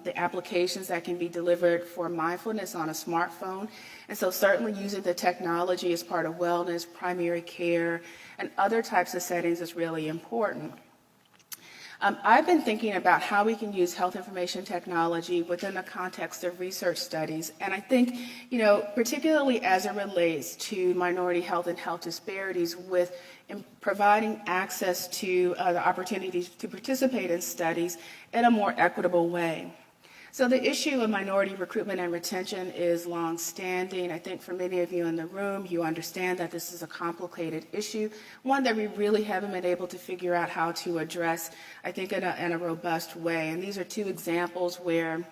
the applications that can be delivered for mindfulness on a smartphone. And so certainly using the technology as part of wellness, primary care, and other types of settings is really important. I've been thinking about how we can use health information technology within the context of research studies. And I think, particularly as it relates to minority health and health disparities with providing access to the opportunities to participate in studies in a more equitable way. So the issue of minority recruitment and retention is long-standing. I think for many of you in the room, you understand that this is a complicated issue, one that we really haven't been able to figure out how to address, I think, in a robust way. And these are two examples where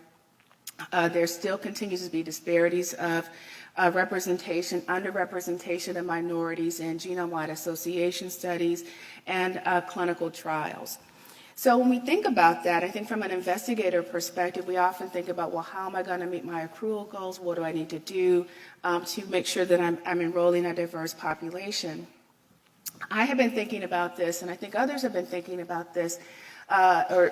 there still continues to be disparities of representation, underrepresentation of minorities in genome-wide association studies and clinical trials. So when we think about that, I think from an investigator perspective, we often think about, well, how am I going to meet my accrual goals? What do I need to do to make sure that I'm enrolling a diverse population? I have been thinking about this, and I think others have been thinking about this, or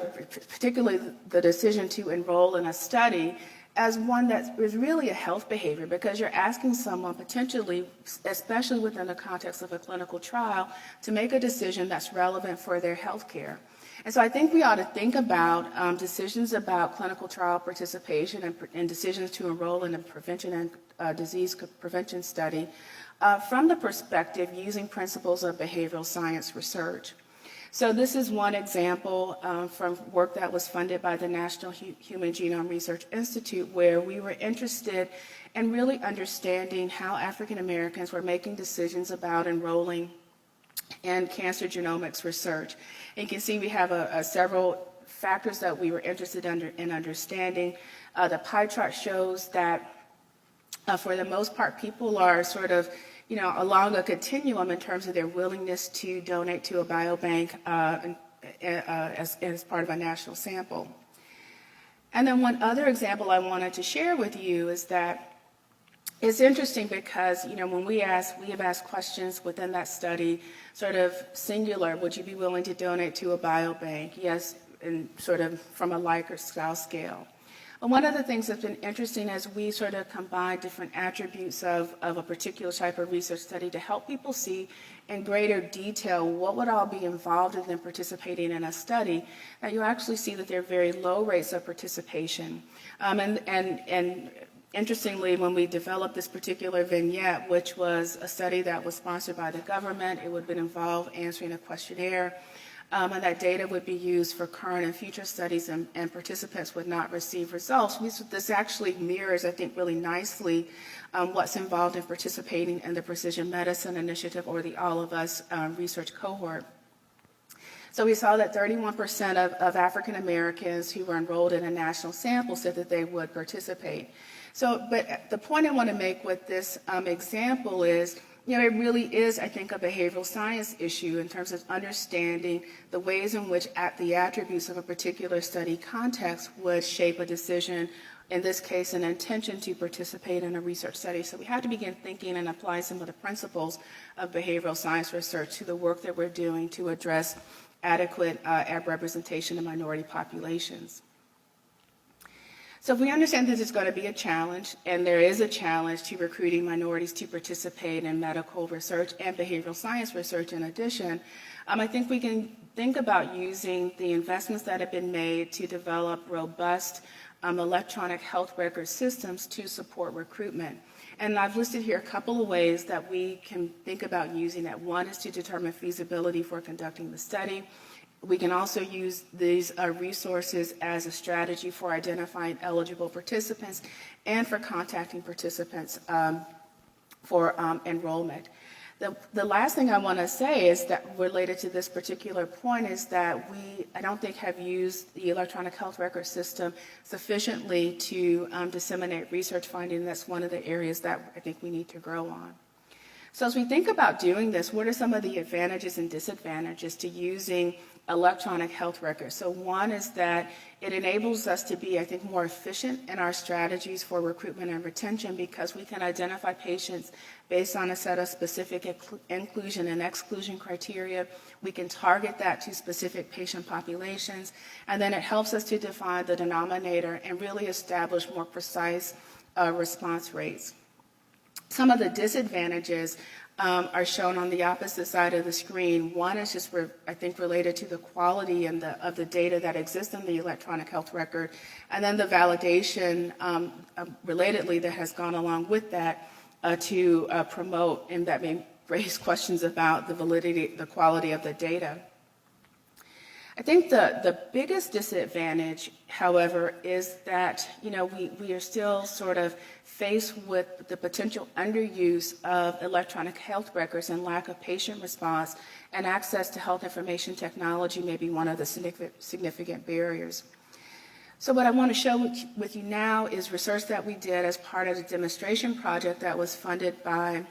particularly the decision to enroll in a study as one that is really a health behavior, because you're asking someone potentially, especially within the context of a clinical trial, to make a decision that's relevant for their health care. And so I think we ought to think about decisions about clinical trial participation and decisions to enroll in a prevention and disease prevention study from the perspective using principles of behavioral science research. So this is one example from work that was funded by the National Human Genome Research Institute, where we were interested in really understanding how African Americans were making decisions about enrolling in cancer genomics research. And you can see we have several factors that we were interested in understanding. The pie chart shows that for the most part, people are sort of along a continuum in terms of their willingness to donate to a biobank as part of a national sample. And then one other example I wanted to share with you is that it's interesting because, when we have asked questions within that study, sort of singular, would you be willing to donate to a biobank? Yes, and sort of from a Likert scale. And one of the things that's been interesting as we sort of combine different attributes of a particular type of research study to help people see in greater detail what would all be involved in them participating in a study, that you actually see that there are very low rates of participation. And interestingly, when we developed this particular vignette, which was a study that was sponsored by the government, it would involve answering a questionnaire. And that data would be used for current and future studies, and participants would not receive results. This actually mirrors, I think, really nicely what's involved in participating in the Precision Medicine Initiative or the All of Us research cohort. So we saw that 31% of African Americans who were enrolled in a national sample said that they would participate. But the point I want to make with this example is, it really is, I think, a behavioral science issue in terms of understanding the ways in which the attributes of a particular study context would shape a decision, in this case, an intention to participate in a research study. So we have to begin thinking and apply some of the principles of behavioral science research to the work that we're doing to address adequate representation of minority populations. So if we understand this is going to be a challenge, and there is a challenge to recruiting minorities to participate in medical research and behavioral science research in addition, I think we can think about using the investments that have been made to develop robust electronic health record systems to support recruitment. And I've listed here a couple of ways that we can think about using that. One is to determine feasibility for conducting the study. We can also use these resources as a strategy for identifying eligible participants and for contacting participants for enrollment. The last thing I want to say is that related to this particular point is that I don't think have used the electronic health record system sufficiently to disseminate research finding. That's one of the areas that I think we need to grow on. So as we think about doing this, what are some of the advantages and disadvantages to using electronic health records? So one is that it enables us to be, I think, more efficient in our strategies for recruitment and retention, because we can identify patients based on a set of specific inclusion and exclusion criteria. We can target that to specific patient populations, and then it helps us to define the denominator and really establish more precise response rates. Some of the disadvantages are shown on the opposite side of the screen. One is just, I think, related to the quality of the data that exists in the electronic health record, and then the validation, relatedly, that has gone along with that to promote, and that may raise questions about the validity, the quality of the data. I think the biggest disadvantage, however, is that we are still sort of faced with the potential underuse of electronic health records and lack of patient response, and access to health information technology may be one of the significant barriers. So what I want to show with you now is research that we did as part of the demonstration project that was funded by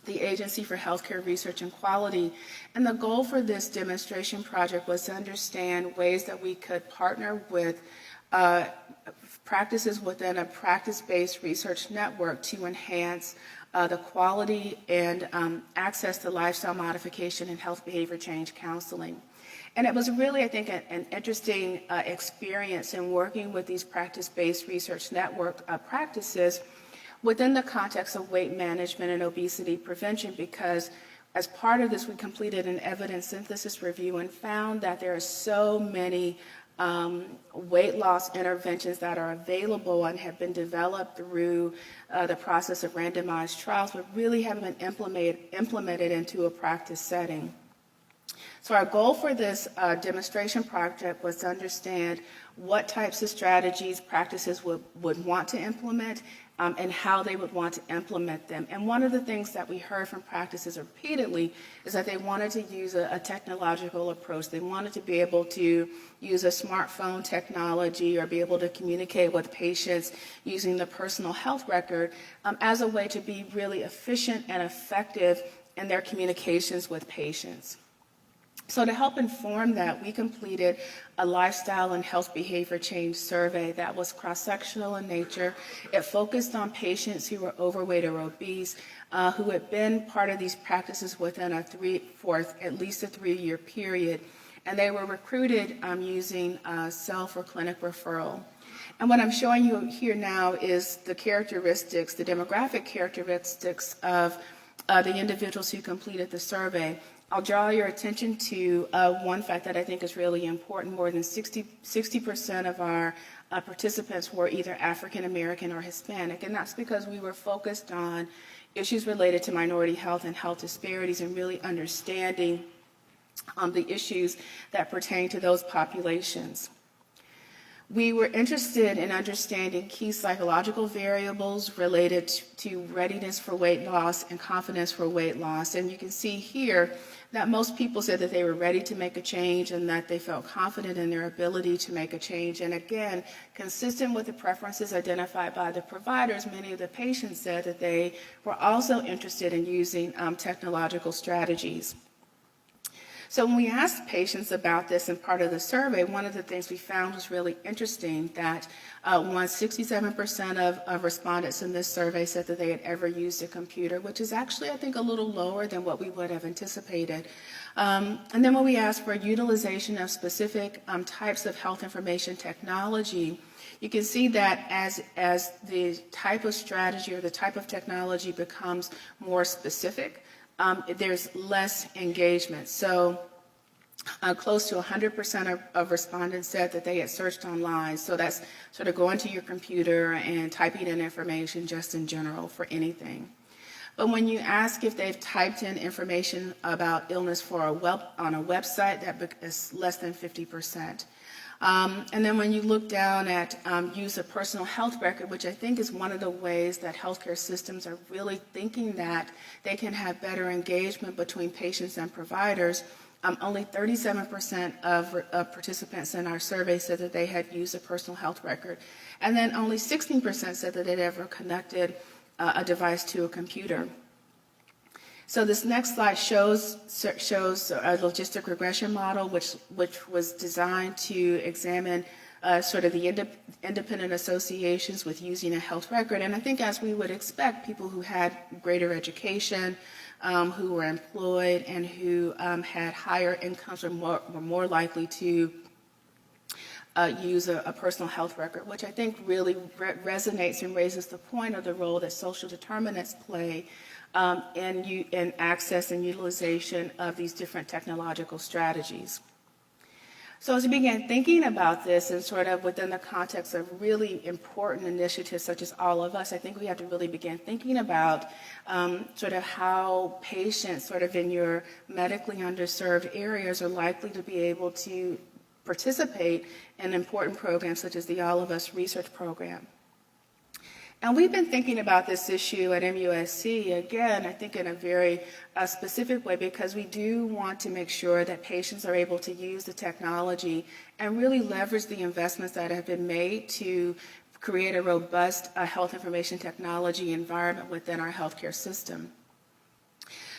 the Agency for Healthcare Research and Quality. And the goal for this demonstration project was to understand ways that we could partner with practices within a practice-based research network to enhance the quality and access to lifestyle modification and health behavior change counseling. And it was really, I think, an interesting experience in working with these practice-based research network practices within the context of weight management and obesity prevention, because as part of this, we completed an evidence synthesis review and found that there are so many weight loss interventions that are available and have been developed through the process of randomized trials, but really haven't been implemented into a practice setting. So our goal for this demonstration project was to understand what types of strategies practices would want to implement and how they would want to implement them. And one of the things that we heard from practices repeatedly is that they wanted to use a technological approach. They wanted to be able to use a smartphone technology or be able to communicate with patients using the personal health record as a way to be really efficient and effective in their communications with patients. So to help inform that, we completed a lifestyle and health behavior change survey that was cross-sectional in nature. It focused on patients who were overweight or obese, who had been part of these practices within at least a 3-year period. And they were recruited using self or clinic referral. And what I'm showing you here now is the characteristics, the demographic characteristics of the individuals who completed the survey. I'll draw your attention to one fact that I think is really important. More than 60% of our participants were either African American or Hispanic, and that's because we were focused on issues related to minority health and health disparities and really understanding the issues that pertain to those populations. We were interested in understanding key psychological variables related to readiness for weight loss and confidence for weight loss. And you can see here that most people said that they were ready to make a change and that they felt confident in their ability to make a change. And again, consistent with the preferences identified by the providers, many of the patients said that they were also interested in using technological strategies. So when we asked patients about this in part of the survey, one of the things we found was really interesting, that 67% of respondents in this survey said that they had ever used a computer, which is actually, I think, a little lower than what we would have anticipated. And then when we asked for utilization of specific types of health information technology, you can see that as the type of strategy or the type of technology becomes more specific, there's less engagement. So close to 100% of respondents said that they had searched online. So that's sort of going to your computer and typing in information just in general for anything. But when you ask if they've typed in information about illness on a website, that is less than 50%. And then when you look down at use of personal health record, which I think is one of the ways that healthcare systems are really thinking that they can have better engagement between patients and providers, only 37% of participants in our survey said that they had used a personal health record. And then only 16% said that they'd ever connected a device to a computer. So this next slide shows a logistic regression model, which was designed to examine sort of the independent associations with using a health record. And I think, as we would expect, people who had greater education, who were employed, and who had higher incomes were more likely to use a personal health record, which I think really resonates and raises the point of the role that social determinants play in access and utilization of these different technological strategies. So as we began thinking about this and sort of within the context of really important initiatives such as All of Us, I think we have to really begin thinking about sort of how patients sort of in your medically underserved areas are likely to be able to participate in important programs such as the All of Us research program. And we've been thinking about this issue at MUSC, again, I think in a very specific way, because we do want to make sure that patients are able to use the technology and really leverage the investments that have been made to create a robust health information technology environment within our healthcare system.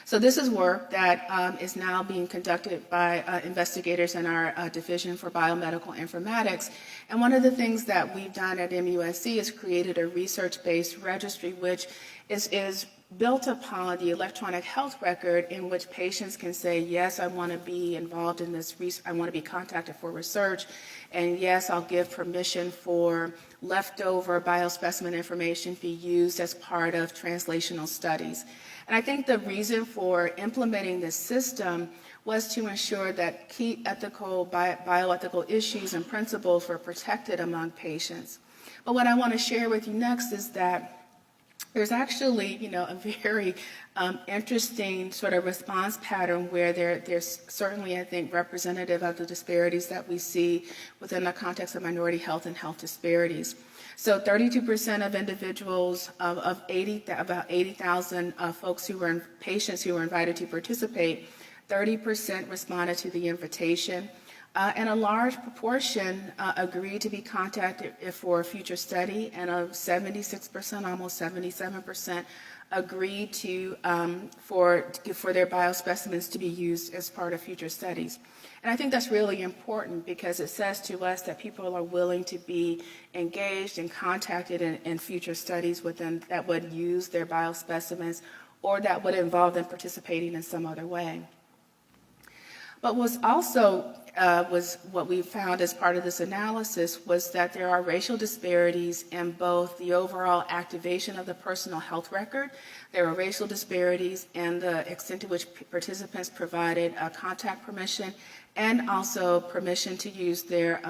So this is work that is now being conducted by investigators in our Division for Biomedical Informatics. And one of the things that we've done at MUSC is created a research-based registry, which is built upon the electronic health record, in which patients can say, yes, I want to be involved in this, I want to be contacted for research, and yes, I'll give permission for leftover biospecimen information to be used as part of translational studies. And I think the reason for implementing this system was to ensure that key ethical, bioethical issues and principles were protected among patients. But what I want to share with you next is that there's actually, a very interesting sort of response pattern where there's certainly, I think, representative of the disparities that we see within the context of minority health and health disparities. So 32% of individuals about 80,000 folks patients who were invited to participate, 30% responded to the invitation. And a large proportion agreed to be contacted for a future study, and 76%, almost 77%, agreed to for their biospecimens to be used as part of future studies. And I think that's really important because it says to us that people are willing to be engaged and contacted in future studies that would use their biospecimens or that would involve them participating in some other way. But what's also was what we found as part of this analysis was that there are racial disparities in both the overall activation of the personal health record. There are racial disparities in the extent to which participants provided contact permission and also permission to use their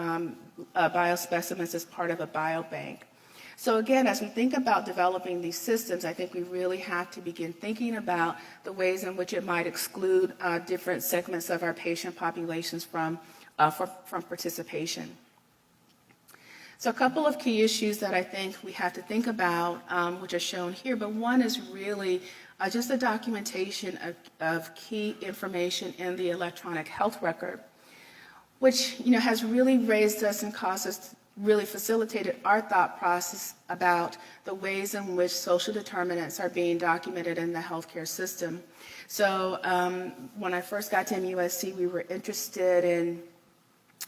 biospecimens as part of a biobank. So again, as we think about developing these systems, I think we really have to begin thinking about the ways in which it might exclude different segments of our patient populations from participation. So a couple of key issues that I think we have to think about, which are shown here, but one is really just the documentation of key information in the electronic health record, which has really raised us and caused us really facilitated our thought process about the ways in which social determinants are being documented in the healthcare system. So when I first got to MUSC, we were interested in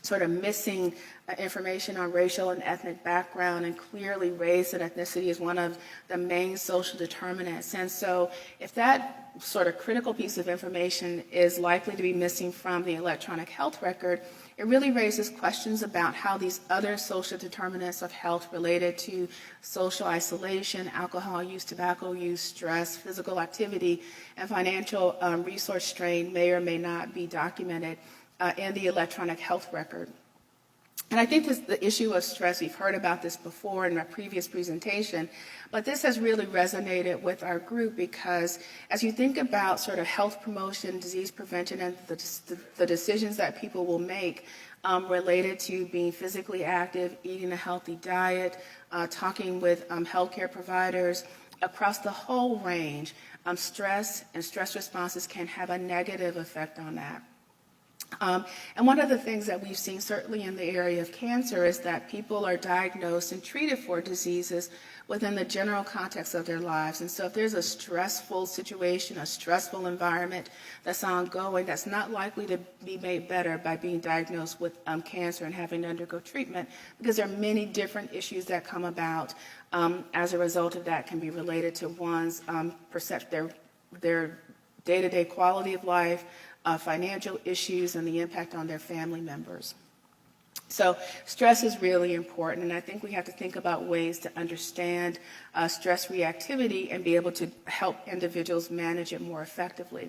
sort of missing information on racial and ethnic background, and clearly race and ethnicity is one of the main social determinants. And so if that sort of critical piece of information is likely to be missing from the electronic health record, it really raises questions about how these other social determinants of health related to social isolation, alcohol use, tobacco use, stress, physical activity, and financial resource strain may or may not be documented in the electronic health record. And I think the issue of stress, we've heard about this before in my previous presentation, but this has really resonated with our group because as you think about sort of health promotion, disease prevention, and the decisions that people will make related to being physically active, eating a healthy diet, talking with healthcare providers, across the whole range, stress and stress responses can have a negative effect on that. And one of the things that we've seen certainly in the area of cancer is that people are diagnosed and treated for diseases within the general context of their lives. And so if there's a stressful situation, a stressful environment that's ongoing, that's not likely to be made better by being diagnosed with cancer and having to undergo treatment, because there are many different issues that come about as a result of that, can be related to one's their day-to-day quality of life, financial issues, and the impact on their family members. So stress is really important, and I think we have to think about ways to understand stress reactivity and be able to help individuals manage it more effectively.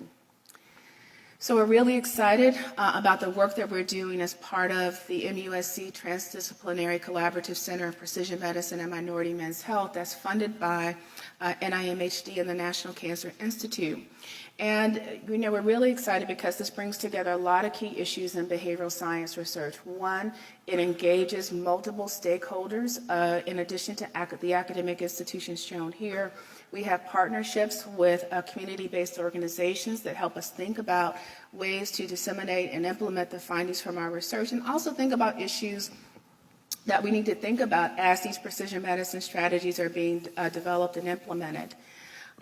So we're really excited about the work that we're doing as part of the MUSC Transdisciplinary Collaborative Center of Precision Medicine and Minority Men's Health that's funded by NIMHD and the National Cancer Institute. And we're really excited because this brings together a lot of key issues in behavioral science research. One, it engages multiple stakeholders in addition to the academic institutions shown here. We have partnerships with community-based organizations that help us think about ways to disseminate and implement the findings from our research, and also think about issues that we need to think about as these precision medicine strategies are being developed and implemented.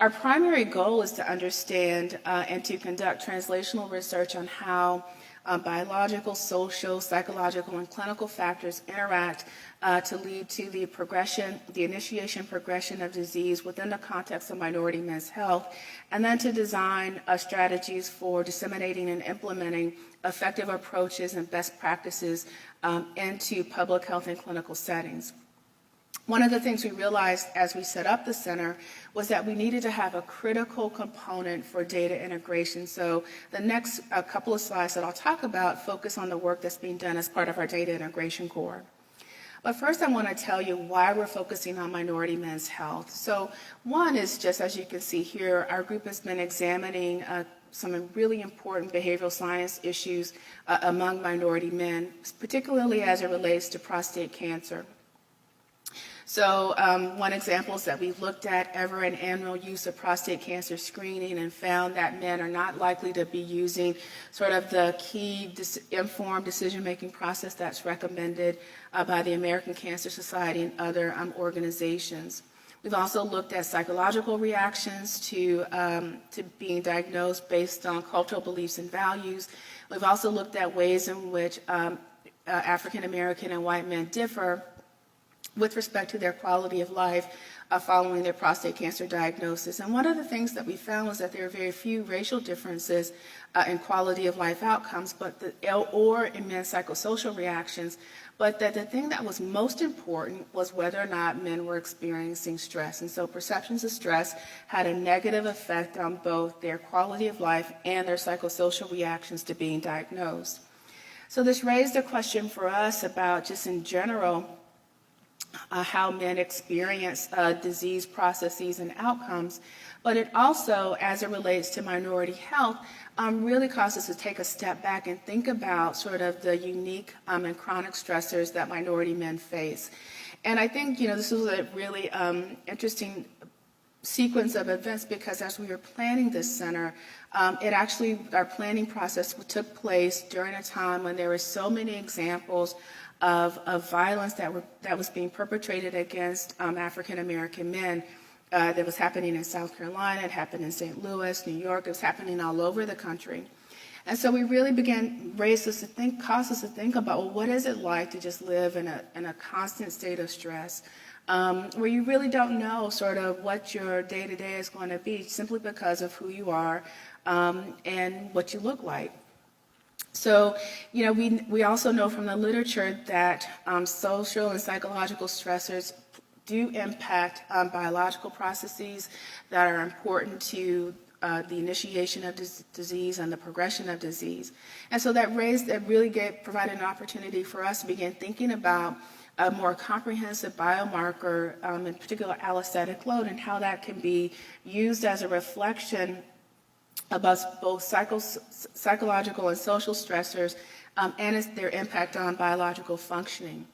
Our primary goal is to understand and to conduct translational research on how biological, social, psychological, and clinical factors interact to lead to the progression, the initiation progression of disease within the context of minority men's health, and then to design strategies for disseminating and implementing effective approaches and best practices into public health and clinical settings. One of the things we realized as we set up the center was that we needed to have a critical component for data integration. So the next couple of slides that I'll talk about focus on the work that's being done as part of our data integration core. But first I want to tell you why we're focusing on minority men's health. So one is just, as you can see here, our group has been examining some really important behavioral science issues among minority men, particularly as it relates to prostate cancer. So one example is that we looked at ever and annual use of prostate cancer screening and found that men are not likely to be using sort of the key informed decision-making process that's recommended by the American Cancer Society and other organizations. We've also looked at psychological reactions to being diagnosed based on cultural beliefs and values. We've also looked at ways in which African American and white men differ with respect to their quality of life following their prostate cancer diagnosis. And one of the things that we found was that there are very few racial differences in quality of life outcomes, or in men's psychosocial reactions, but that the thing that was most important was whether or not men were experiencing stress. And so perceptions of stress had a negative effect on both their quality of life and their psychosocial reactions to being diagnosed. So this raised a question for us about, just in general, how men experience disease processes and outcomes, but it also, as it relates to minority health, really caused us to take a step back and think about sort of the unique and chronic stressors that minority men face. And I think, this was a really interesting sequence of events, because as we were planning this center, our planning process took place during a time when there were so many examples of violence that was being perpetrated against African American men. That was happening in South Carolina, it happened in St. Louis, New York, it was happening all over the country. And so we really caused us to think about, well, what is it like to just live in a constant state of stress, where you really don't know sort of what your day-to-day is going to be, simply because of who you are and what you look like. So, we also know from the literature that social and psychological stressors do impact biological processes that are important to the initiation of disease and the progression of disease. And so that really provided an opportunity for us to begin thinking about a more comprehensive biomarker, in particular allostatic load, and how that can be used as a reflection about both psychological and social stressors and their impact on biological functioning.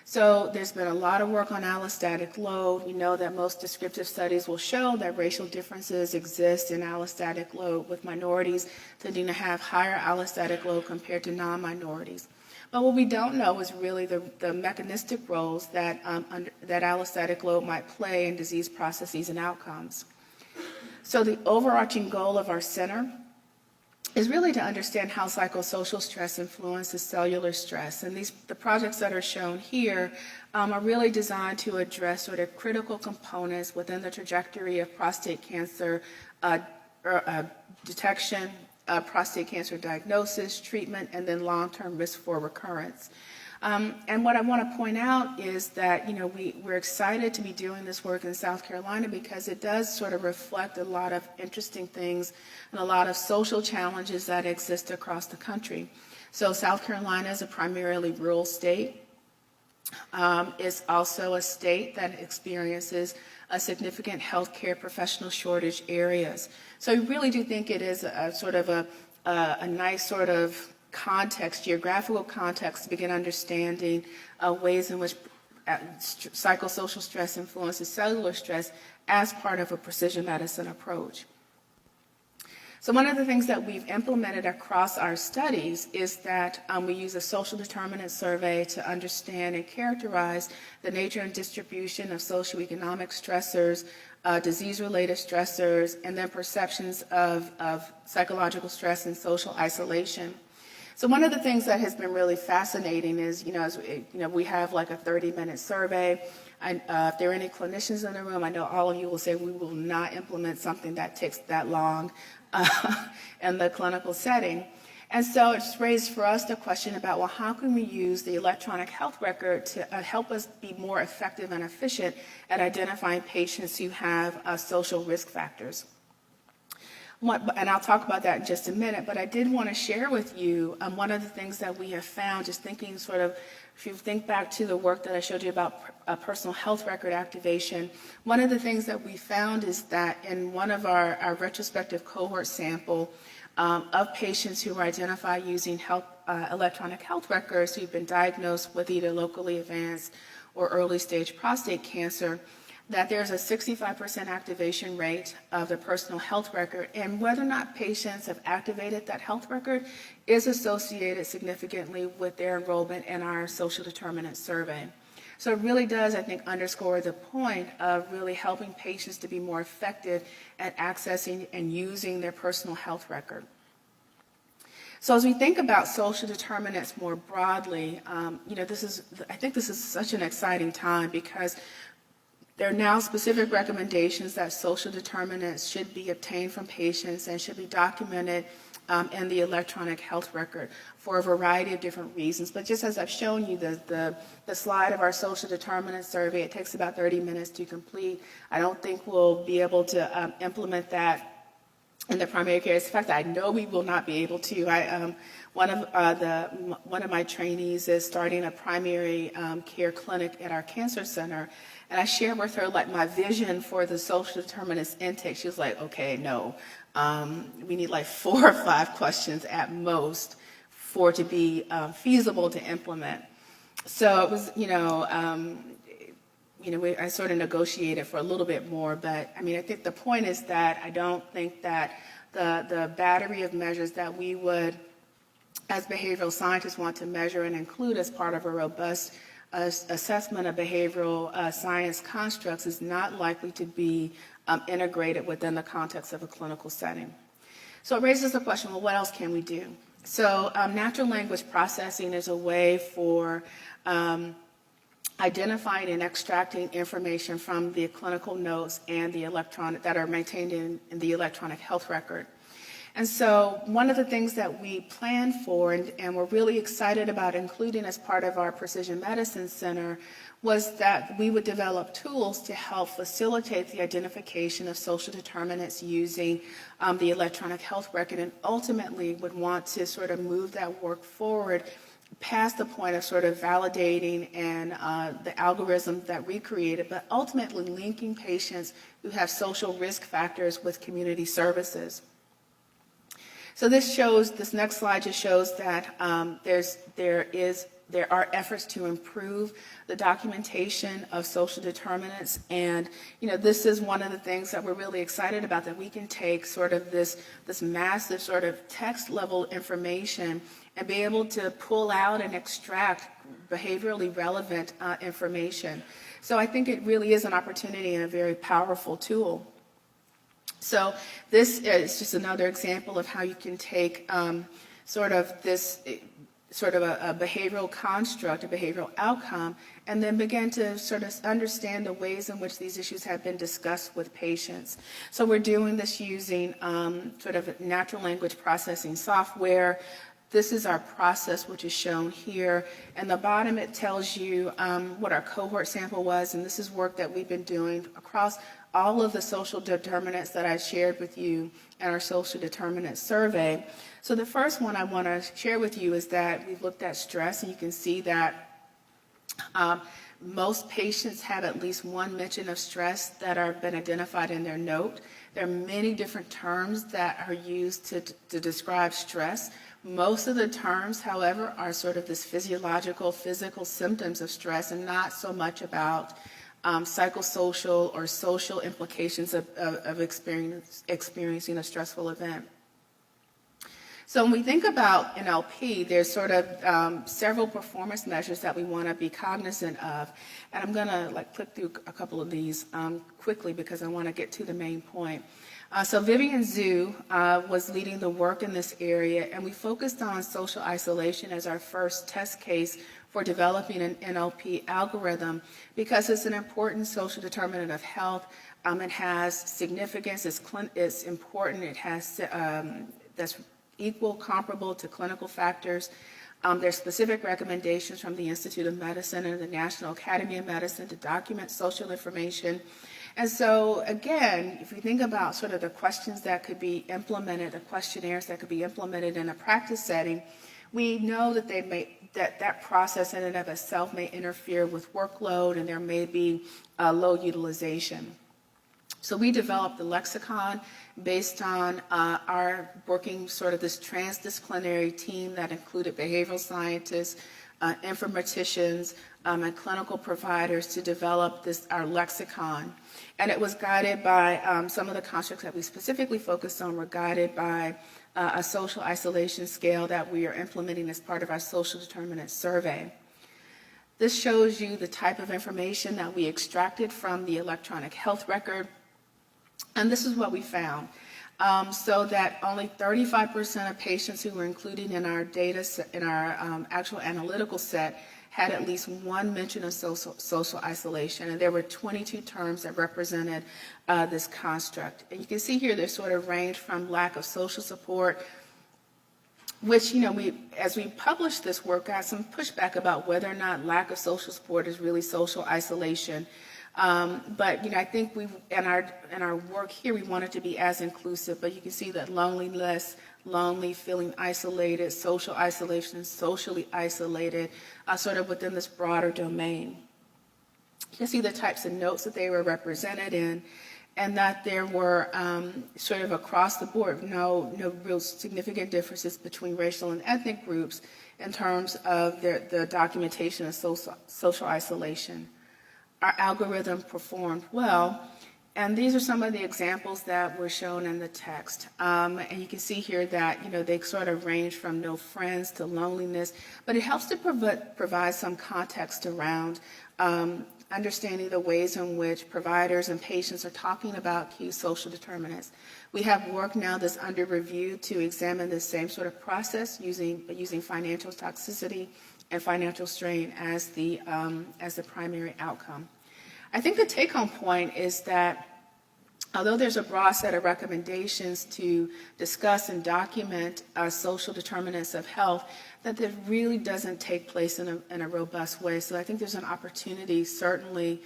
So there's been a lot of work on allostatic load. We know that most descriptive studies will show that racial differences exist in allostatic load, with minorities tending to have higher allostatic load compared to non-minorities. But what we don't know is really the mechanistic roles that allostatic load might play in disease processes and outcomes. So the overarching goal of our center is really to understand how psychosocial stress influences cellular stress. And the projects that are shown here are really designed to address sort of critical components within the trajectory of prostate cancer detection, prostate cancer diagnosis, treatment, and then long-term risk for recurrence. And what I want to point out is that, we're excited to be doing this work in South Carolina because it does sort of reflect a lot of interesting things and a lot of social challenges that exist across the country. So South Carolina is a primarily rural state. It's also a state that experiences a significant healthcare professional shortage areas. So I really do think it is a sort of a nice sort of geographical context, to begin understanding ways in which psychosocial stress influences cellular stress as part of a precision medicine approach. So one of the things that we've implemented across our studies is that we use a social determinant survey to understand and characterize the nature and distribution of socioeconomic stressors disease-related stressors, and then perceptions of psychological stress and social isolation. So one of the things that has been really fascinating is, we have like a 30-minute survey. If there are any clinicians in the room, I know all of you will say we will not implement something that takes that long in the clinical setting. And so it's raised for us the question about, well, how can we use the electronic health record to help us be more effective and efficient at identifying patients who have social risk factors? And I'll talk about that in just a minute, but I did want to share with you one of the things that we have found, just thinking sort of, if you think back to the work that I showed you about personal health record activation, one of the things that we found is that in one of our retrospective cohort sample of patients who were identified using electronic health records who've been diagnosed with either locally advanced or early stage prostate cancer, that there's a 65% activation rate of the personal health record, and whether or not patients have activated that health record is associated significantly with their enrollment in our social determinants survey. So it really does, I think, underscore the point of really helping patients to be more effective at accessing and using their personal health record. So as we think about social determinants more broadly, I think this is such an exciting time because there are now specific recommendations that social determinants should be obtained from patients and should be documented in the electronic health record for a variety of different reasons. But just as I've shown you the slide of our social determinants survey, it takes about 30 minutes to complete. I don't think we'll be able to implement that in the primary care. In fact, I know we will not be able to. One of my trainees is starting a primary care clinic at our cancer center, and I shared with her like my vision for the social determinants intake. She was like, okay, no, we need like 4 or 5 questions at most for it to be feasible to implement. So it was, I sort of negotiated for a little bit more, but I mean, I think the point is that I don't think that the battery of measures that we would, as behavioral scientists, want to measure and include as part of a robust assessment of behavioral science constructs is not likely to be integrated within the context of a clinical setting. So it raises the question, well, what else can we do? So natural language processing is a way for identifying and extracting information from the clinical notes and the electronic that are maintained in the electronic health record. And so one of the things that we plan for and we're really excited about including as part of our Precision Medicine Center was that we would develop tools to help facilitate the identification of social determinants using the electronic health record, and ultimately would want to sort of move that work forward past the point of sort of validating and the algorithm that we created, but ultimately linking patients who have social risk factors with community services. So this next slide just shows that there are efforts to improve the documentation of social determinants, and this is one of the things that we're really excited about, that we can take sort of this massive sort of text level information and be able to pull out and extract behaviorally relevant information. So I think it really is an opportunity and a very powerful tool. So this is just another example of how you can take sort of a behavioral construct, a behavioral outcome, and then begin to sort of understand the ways in which these issues have been discussed with patients. So we're doing this using sort of natural language processing software. This is our process, which is shown here. And the bottom, it tells you what our cohort sample was, and this is work that we've been doing across all of the social determinants that I shared with you in our social determinants survey. So the first one I want to share with you is that we've looked at stress, and you can see that most patients have at least one mention of stress that are been identified in their note. There are many different terms that are used to describe stress. Most of the terms, however, are sort of this physiological, physical symptoms of stress, and not so much about psychosocial or social implications of experiencing a stressful event. So when we think about NLP, there's sort of several performance measures that we want to be cognizant of. And I'm going to click through a couple of these quickly because I want to get to the main point. So Vivian Zhu was leading the work in this area, and we focused on social isolation as our first test case for developing an NLP algorithm because it's an important social determinant of health. It has significance, it's important, it has that's equal, comparable to clinical factors. There's specific recommendations from the Institute of Medicine and the National Academy of Medicine to document social information. And so, again, if we think about sort of the questions that could be implemented, the questionnaires that could be implemented in a practice setting, we know that that process in and of itself may interfere with workload and there may be low utilization. So we developed the lexicon based on our working sort of this transdisciplinary team that included behavioral scientists, informaticians, and clinical providers to develop our lexicon. And it was guided by some of the constructs that we specifically focused on were guided by a social isolation scale that we are implementing as part of our social determinant survey. This shows you the type of information that we extracted from the electronic health record. And this is what we found. So that only 35% of patients who were included in our data set, in our actual analytical set had at least one mention of social isolation, and there were 22 terms that represented this construct. And you can see here they sort of range from lack of social support, which, as we published this work, got some pushback about whether or not lack of social support is really social isolation. But I think in our work here, we wanted to be as inclusive, but you can see that loneliness, lonely, feeling isolated, social isolation, socially isolated, sort of within this broader domain. You can see the types of notes that they were represented in, and that there were sort of across the board, no real significant differences between racial and ethnic groups in terms of the documentation of social isolation. Our algorithm performed well, and these are some of the examples that were shown in the text. And you can see here that they sort of range from no friends to loneliness, but it helps to provide some context around understanding the ways in which providers and patients are talking about key social determinants. We have work now that's under review to examine the same sort of process using financial toxicity and financial strain as the primary outcome. I think the take-home point is that although there's a broad set of recommendations to discuss and document social determinants of health, that really doesn't take place in a robust way. So I think there's an opportunity, certainly,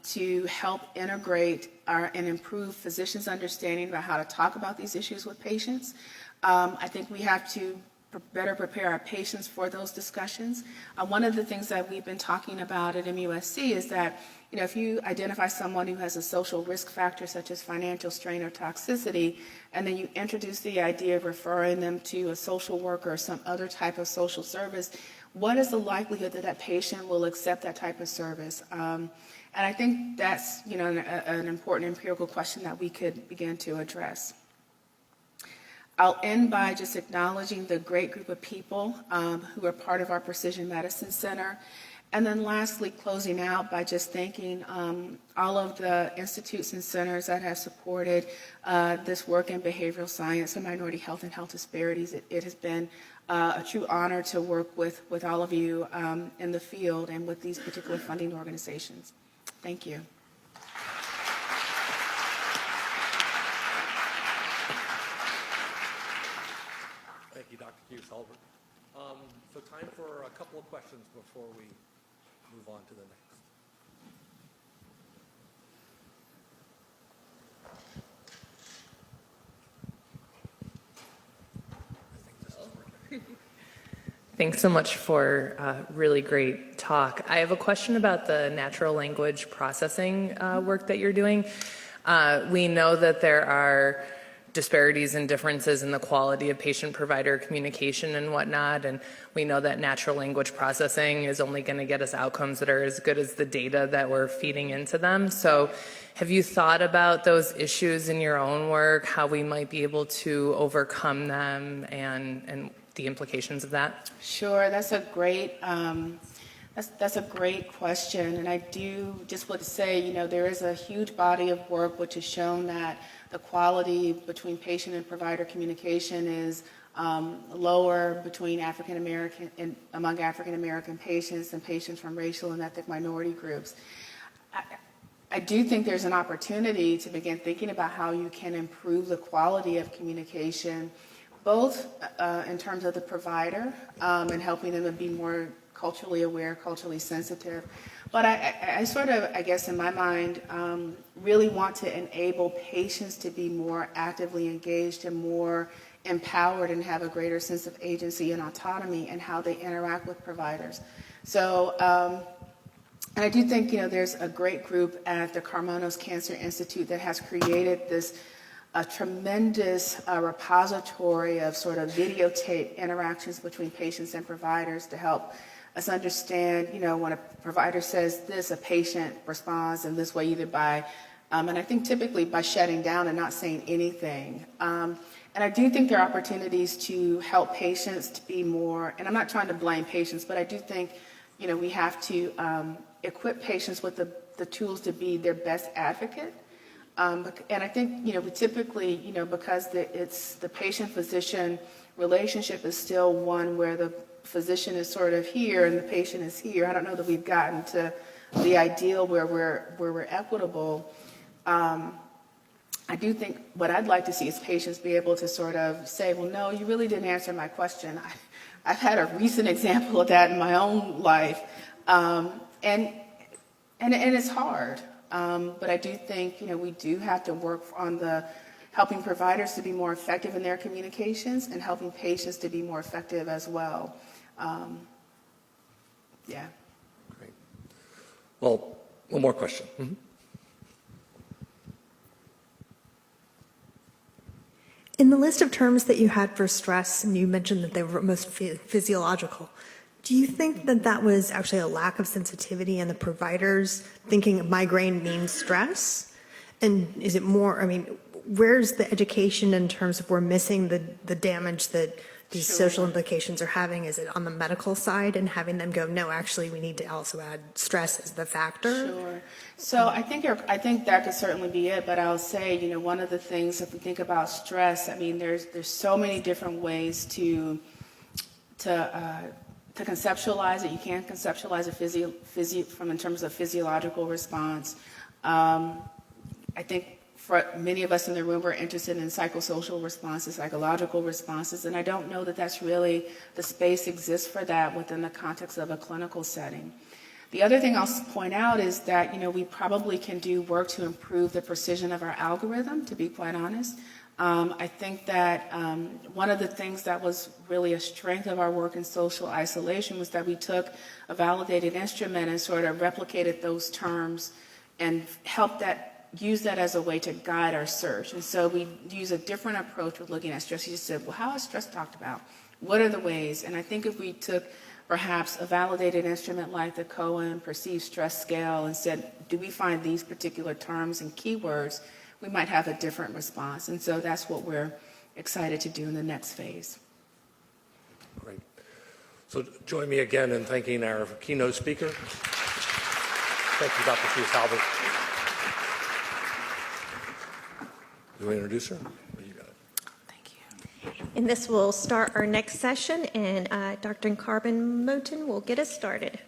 to help integrate and improve physicians' understanding about how to talk about these issues with patients. I think we have to better prepare our patients for those discussions. One of the things that we've been talking about at MUSC is that if you identify someone who has a social risk factor such as financial strain or toxicity, and then you introduce the idea of referring them to a social worker or some other type of social service, what is the likelihood that that patient will accept that type of service? And I think that's an important empirical question that we could begin to address. I'll end by just acknowledging the great group of people who are part of our Precision Medicine Center. And then lastly, closing out by just thanking all of the institutes and centers that have supported this work in behavioral science and minority health and health disparities. It has been a true honor to work with all of you in the field and with these particular funding organizations. Thank you. Thank you, Dr. Hughes-Hulbert. So time for a couple of questions before we move on to the next. Thanks so much for a really great talk. I have a question about the natural language processing work that you're doing. We know that there are disparities and differences in the quality of patient-provider communication and whatnot, and we know that natural language processing is only going to get us outcomes that are as good as the data that we're feeding into them. So have you thought about those issues in your own work, how we might be able to overcome them and the implications of that? Sure, that's a great that's a great question, and I do just want to say, you know, there is a huge body of work which has shown that the quality between patient and provider communication is lower between African American and among African American patients and patients from racial and ethnic minority groups. I do think there's an opportunity to begin thinking about how you can improve the quality of communication, both in terms of the provider and helping them to be more culturally aware, culturally sensitive. But I sort of, I guess in my mind, really want to enable patients to be more actively engaged and more empowered and have a greater sense of agency and autonomy in how they interact with providers. So, and I do think, you know, there's a great group at the Karmanos Cancer Institute that has created this tremendous repository of sort of videotape interactions between patients and providers to help us understand, you know, when a provider says this, a patient responds in this way, either by, and I think typically by shutting down and not saying anything. And I do think there are opportunities to help patients to be more, and I'm not trying to blame patients, but I do think, you know, we have to equip patients with the tools to be their best advocate. And I think, you know, we typically, you know, because it's the patient-physician relationship is still one where the physician is sort of here and the patient is here. I don't know that we've gotten to the ideal where we're equitable. I do think what I'd like to see is patients be able to sort of say, well, no, you really didn't answer my question. I've had a recent example of that in my own life. And it's hard. But I do think, you know, we do have to work on the helping providers to be more effective in their communications and helping patients to be more effective as well. Yeah. Great. Well, one more question. Mm-hmm. In the list of terms that you had for stress, and you mentioned that they were most physiological, do you think that that was actually a lack of sensitivity in the providers thinking migraine means stress? And is it more, I mean, where's the education in terms of we're missing the damage that these social implications are having? Is it on the medical side and having them go, no, actually we need to also add stress as the factor? Sure. So I think that could certainly be it, but I'll say, you know, one of the things, if we think about stress, I mean, there's so many different ways to conceptualize it. You can't conceptualize it from in terms of physiological response. I think for many of us in the room, we're interested in psychosocial responses, psychological responses, and I don't know that that's really, the space exists for that within the context of a clinical setting. The other thing I'll point out is that, you know, we probably can do work to improve the precision of our algorithm, to be quite honest. I think that one of the things that was really a strength of our work in social isolation was that we took a validated instrument and sort of replicated those terms and use that as a way to guide our search. And so we use a different approach with looking at stress. You just said, well, how is stress talked about? What are the ways? And I think if we took perhaps a validated instrument like the Cohen Perceived Stress Scale and said, do we find these particular terms and keywords, we might have a different response. And so that's what we're excited to do in the next phase. Great. So join me again in thanking our keynote speaker. Thank you, Dr. Theus-Halbert. You want to introduce her? You got it. And this will start our next session, and Dr. Carmen Moten will get us started.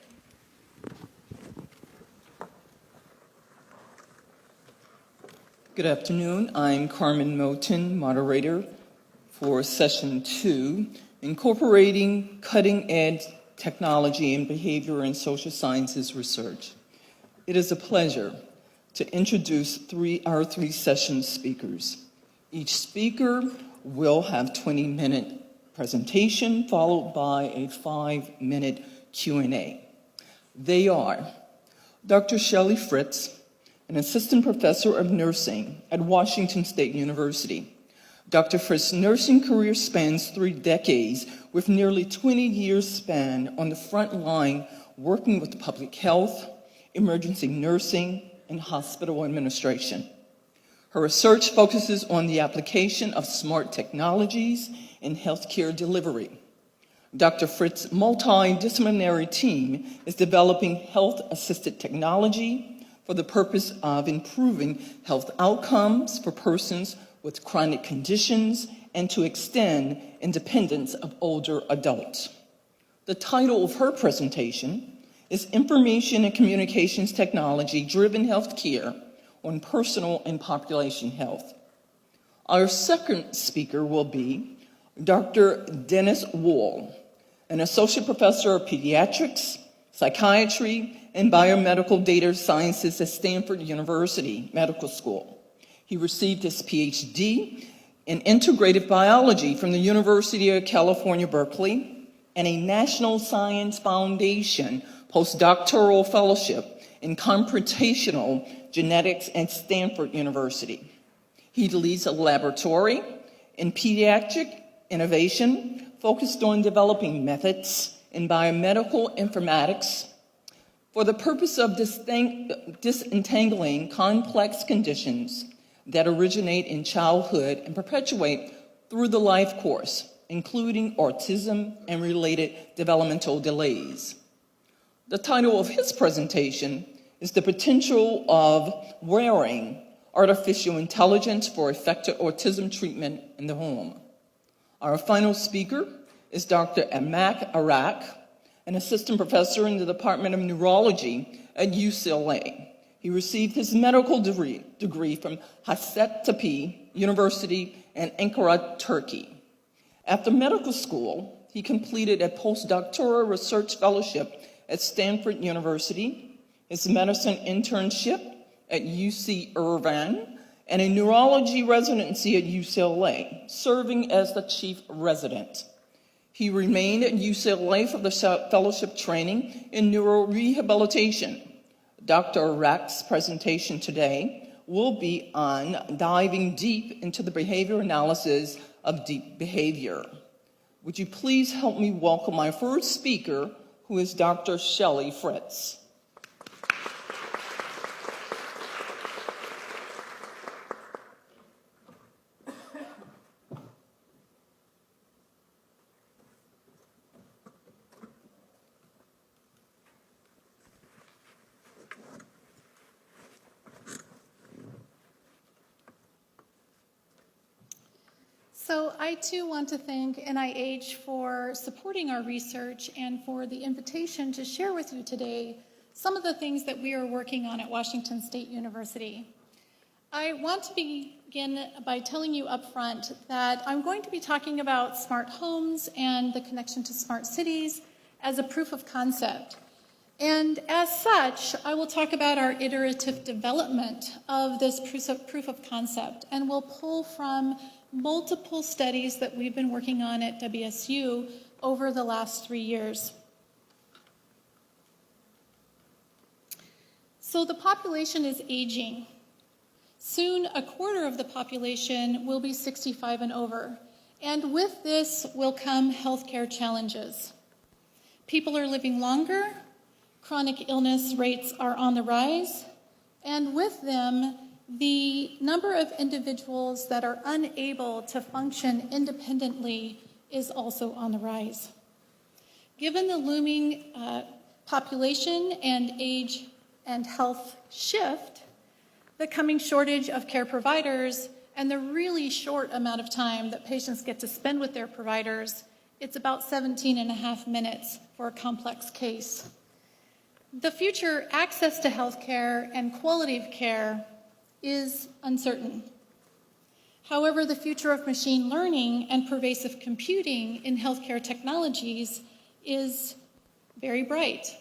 Good afternoon. I'm Carmen Moten, moderator for Session 2, Incorporating Cutting-Edge Technology in Behavior and Social Sciences Research. It is a pleasure to introduce our three session speakers. Each speaker will have 20-minute presentation followed by a 5-minute Q&A. They are Dr. Shelley Fritz, an assistant professor of nursing at Washington State University, Dr. Fritz's nursing career spans 3 decades, with nearly 20 years spent on the front line working with public health, emergency nursing, and hospital administration. Her research focuses on the application of smart technologies in healthcare delivery. Dr. Fritz's multidisciplinary team is developing health-assisted technology for the purpose of improving health outcomes for persons with chronic conditions and to extend independence of older adults. The title of her presentation is Information and Communications Technology-Driven Healthcare on Personal and Population Health. Our second speaker will be Dr. Dennis Wohl, an associate professor of pediatrics, psychiatry, and biomedical data sciences at Stanford University Medical School. He received his PhD in integrative biology from the University of California, Berkeley, and a National Science Foundation postdoctoral fellowship in computational genetics at Stanford University. He leads a laboratory in pediatric innovation focused on developing methods in biomedical informatics for the purpose of disentangling complex conditions that originate in childhood and perpetuate through the life course, including autism and related developmental delays. The title of his presentation is The Potential of Wearing Artificial Intelligence for Effective Autism Treatment in the Home. Our final speaker is Dr. Amak Arak, an assistant professor in the Department of Neurology at UCLA. He received his medical degree from Hacettepe University in Ankara, Turkey. After medical school, he completed a postdoctoral research fellowship at Stanford University, his medicine internship at UC Irvine, and a neurology residency at UCLA, serving as the chief resident. He remained at UCLA for the fellowship training in neurorehabilitation. Dr. Arak's presentation today will be on diving deep into the behavior analysis of deep behavior. Would you please help me welcome my first speaker, who is Dr. Shelley Fritz. So I too want to thank NIH for supporting our research and for the invitation to share with you today some of the things that we are working on at Washington State University. I want to begin by telling you up front that I'm going to be talking about smart homes and the connection to smart cities as a proof of concept. And as such, I will talk about our iterative development of this proof of concept, and we'll pull from multiple studies that we've been working on at WSU over the last 3 years. So the population is aging. Soon, a quarter of the population will be 65 and over. And with this will come healthcare challenges. People are living longer, chronic illness rates are on the rise, and with them, the number of individuals that are unable to function independently is also on the rise. Given the looming population and age and health shift, the coming shortage of care providers, and the really short amount of time that patients get to spend with their providers, it's about 17.5 minutes for a complex case. The future access to health care and quality of care is uncertain. However, the future of machine learning and pervasive computing in healthcare technologies is very bright.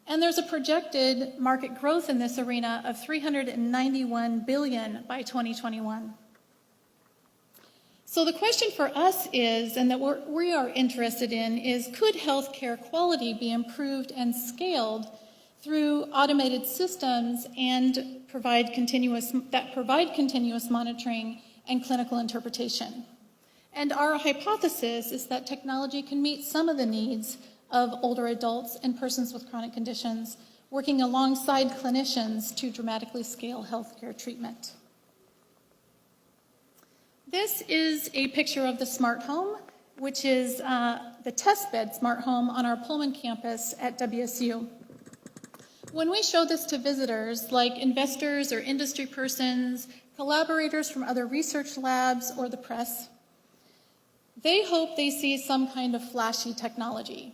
And there's a projected market growth in this arena of $391 billion by 2021. So the question for us is, and that we are interested in, is could healthcare quality be improved and scaled through automated systems and provide continuous monitoring and clinical interpretation. And our hypothesis is that technology can meet some of the needs of older adults and persons with chronic conditions, working alongside clinicians to dramatically scale healthcare treatment. This is a picture of the smart home, which is the testbed smart home on our Pullman campus at WSU. When we show this to visitors, like investors or industry persons, collaborators from other research labs, or the press, they hope they see some kind of flashy technology.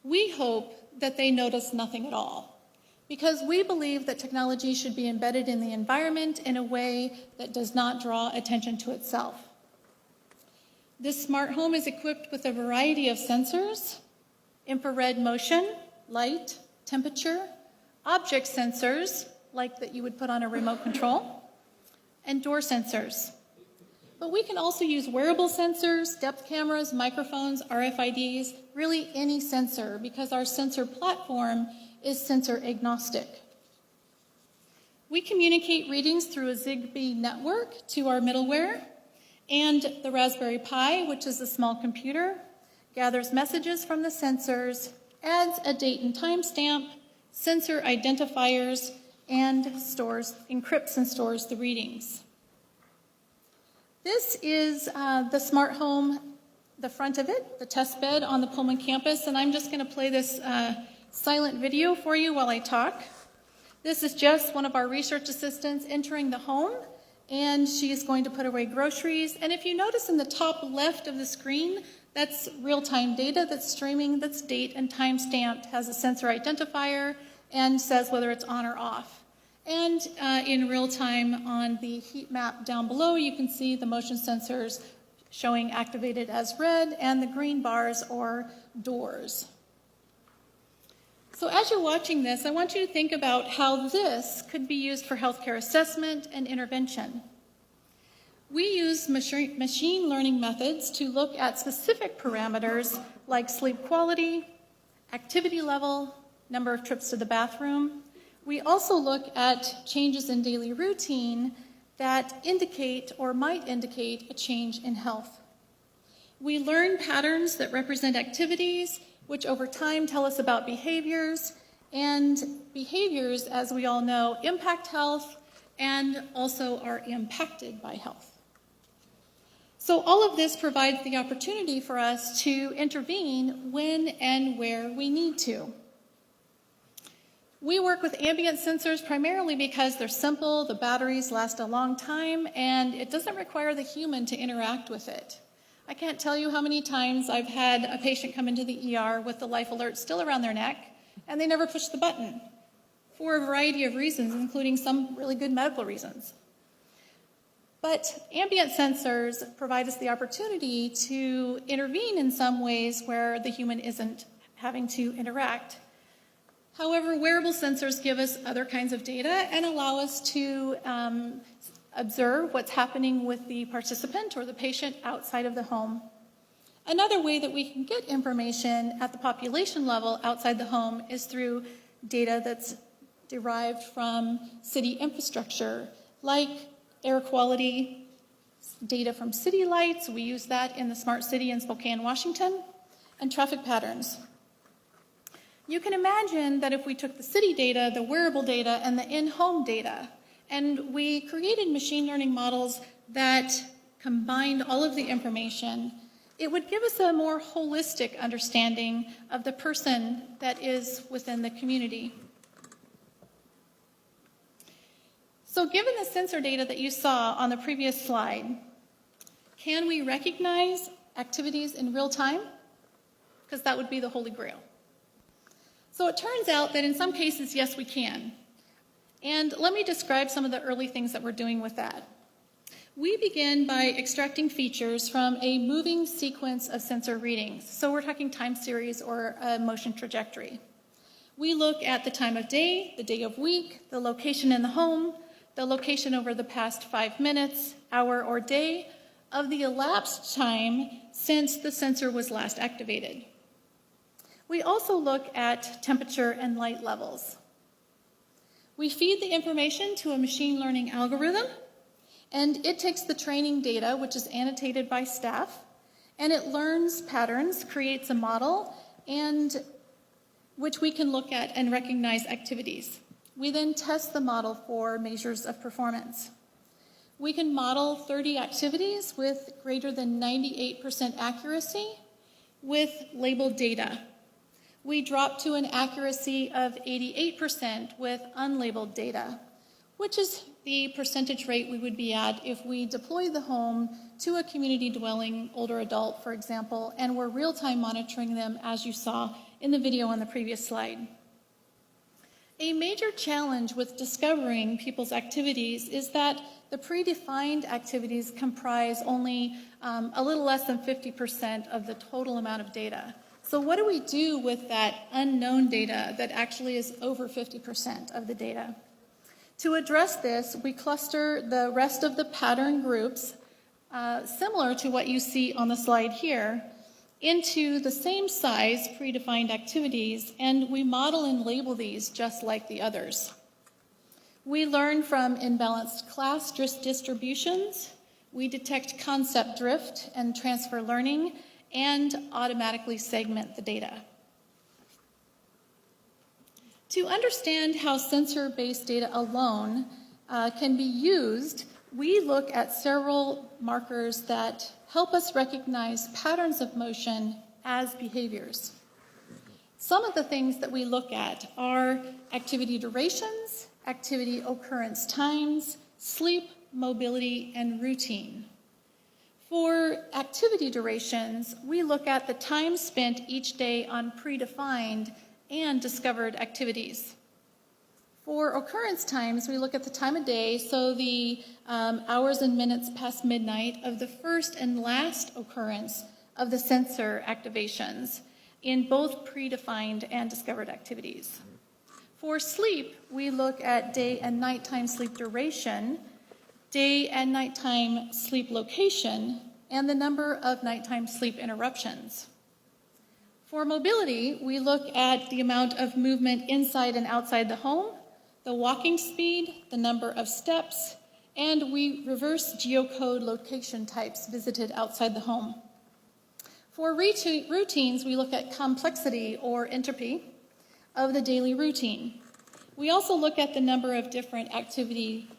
We hope that they notice nothing at all, because we believe that technology should be embedded in the environment in a way that does not draw attention to itself. This smart home is equipped with a variety of sensors: infrared motion, light, temperature, object sensors, like that you would put on a remote control, and door sensors. But we can also use wearable sensors, depth cameras, microphones, RFIDs, really any sensor, because our sensor platform is sensor agnostic. We communicate readings through a Zigbee network to our middleware, and the Raspberry Pi, which is a small computer, gathers messages from the sensors, adds a date and timestamp, sensor identifiers, and encrypts and stores the readings. This is the smart home, the front of it, the test bed on the Pullman campus, and I'm just going to play this silent video for you while I talk. This is just one of our research assistants entering the home, and she's going to put away groceries. And if you notice in the top left of the screen, that's real-time data that's streaming, that's date and time stamped, has a sensor identifier, and says whether it's on or off. And in real time on the heat map down below, you can see the motion sensors showing activated as red, and the green bars or doors. So as you're watching this, I want you to think about how this could be used for healthcare assessment and intervention. We use machine learning methods to look at specific parameters like sleep quality, activity level, number of trips to the bathroom. We also look at changes in daily routine that indicate or might indicate a change in health. We learn patterns that represent activities, which over time tell us about behaviors, and behaviors, as we all know, impact health and also are impacted by health. So all of this provides the opportunity for us to intervene when and where we need to. We work with ambient sensors primarily because they're simple, the batteries last a long time, and it doesn't require the human to interact with it. I can't tell you how many times I've had a patient come into the ER with the life alert still around their neck, and they never pushed the button for a variety of reasons, including some really good medical reasons. But ambient sensors provide us the opportunity to intervene in some ways where the human isn't having to interact. However, wearable sensors give us other kinds of data and allow us to observe what's happening with the participant or the patient outside of the home. Another way that we can get information at the population level outside the home is through data that's derived from city infrastructure, like air quality, data from city lights. We use that in the Smart City in Spokane, Washington, and traffic patterns. You can imagine that if we took the city data, the wearable data, and the in-home data, and we created machine learning models that combined all of the information, it would give us a more holistic understanding of the person that is within the community. So given the sensor data that you saw on the previous slide, can we recognize activities in real time? Because that would be the Holy Grail. So it turns out that in some cases, yes, we can. And let me describe some of the early things that we're doing with that. We begin by extracting features from a moving sequence of sensor readings. So we're talking time series or a motion trajectory. We look at the time of day, the day of week, the location in the home, the location over the past 5 minutes, hour, or day of the elapsed time since the sensor was last activated. We also look at temperature and light levels. We feed the information to a machine learning algorithm, And it takes the training data, which is annotated by staff, and it learns patterns, creates a model, and which we can look at and recognize activities. We then test the model for measures of performance. We can model 30 activities with greater than 98% accuracy with labeled data. We drop to an accuracy of 88% with unlabeled data, which is the percentage rate we would be at if we deploy the home to a community dwelling older adult, for example, and we're real-time monitoring them, as you saw in the video on the previous slide. A major challenge with discovering people's activities is that the predefined activities comprise only a little less than 50% of the total amount of data. So what do we do with that unknown data that actually is over 50% of the data? To address this, we cluster the rest of the pattern groups, similar to what you see on the slide here, into the same size predefined activities, and we model and label these just like the others. We learn from imbalanced class distributions, we detect concept drift and transfer learning, and automatically segment the data. To understand how sensor-based data alone can be used, we look at several markers that help us recognize patterns of motion as behaviors. Some of the things that we look at are activity durations, activity occurrence times, sleep, mobility, and routine. For activity durations, we look at the time spent each day on predefined and discovered activities. For occurrence times, we look at the time of day, so the hours and minutes past midnight of the first and last occurrence of the sensor activations in both predefined and discovered activities. For sleep, we look at day and nighttime sleep duration, day and nighttime sleep location, and the number of nighttime sleep interruptions. For mobility, we look at the amount of movement inside and outside the home, the walking speed, the number of steps, and we reverse geocode location types visited outside the home. For routines, we look at complexity or entropy of the daily routine. We also look at the number of different activity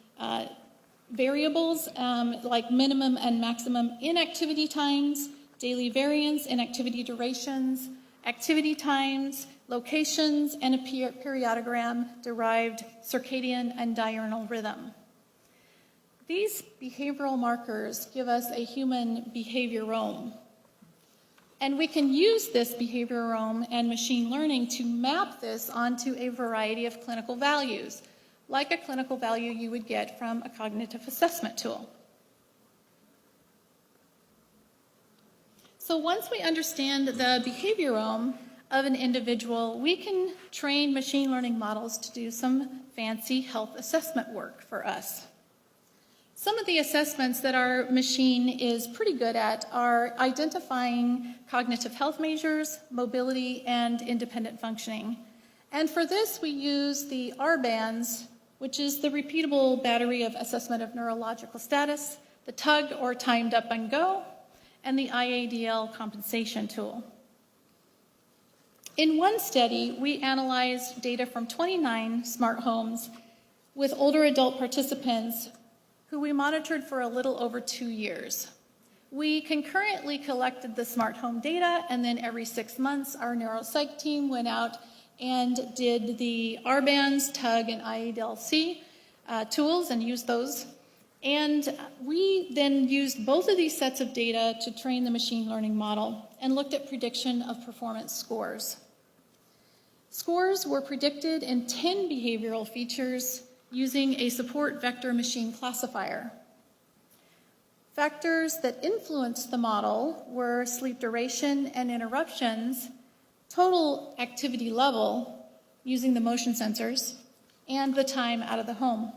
variables like minimum and maximum inactivity times, daily variance in activity durations, activity times, locations, and a periodogram-derived circadian and diurnal rhythm. These behavioral markers give us a human behaviorome. And we can use this behaviorome and machine learning to map this onto a variety of clinical values, like a clinical value you would get from a cognitive assessment tool. So once we understand the behaviorome of an individual, we can train machine learning models to do some fancy health assessment work for us. Some of the assessments that our machine is pretty good at are identifying cognitive health measures, mobility, and independent functioning. And for this, we use the R-bands, which is the repeatable battery of assessment of neurological status, the TUG or timed up and go, and the IADL compensation tool. In one study, we analyzed data from 29 smart homes with older adult participants who we monitored for a little over 2 years. We concurrently collected the smart home data, and then every 6 months, our neuropsych team went out and did the R-bands, TUG, and IADLC tools and used those. And we then used both of these sets of data to train the machine learning model and looked at prediction of performance scores. Scores were predicted in 10 behavioral features using a support vector machine classifier. Factors that influenced the model were sleep duration and interruptions, total activity level using the motion sensors, and the time out of the home.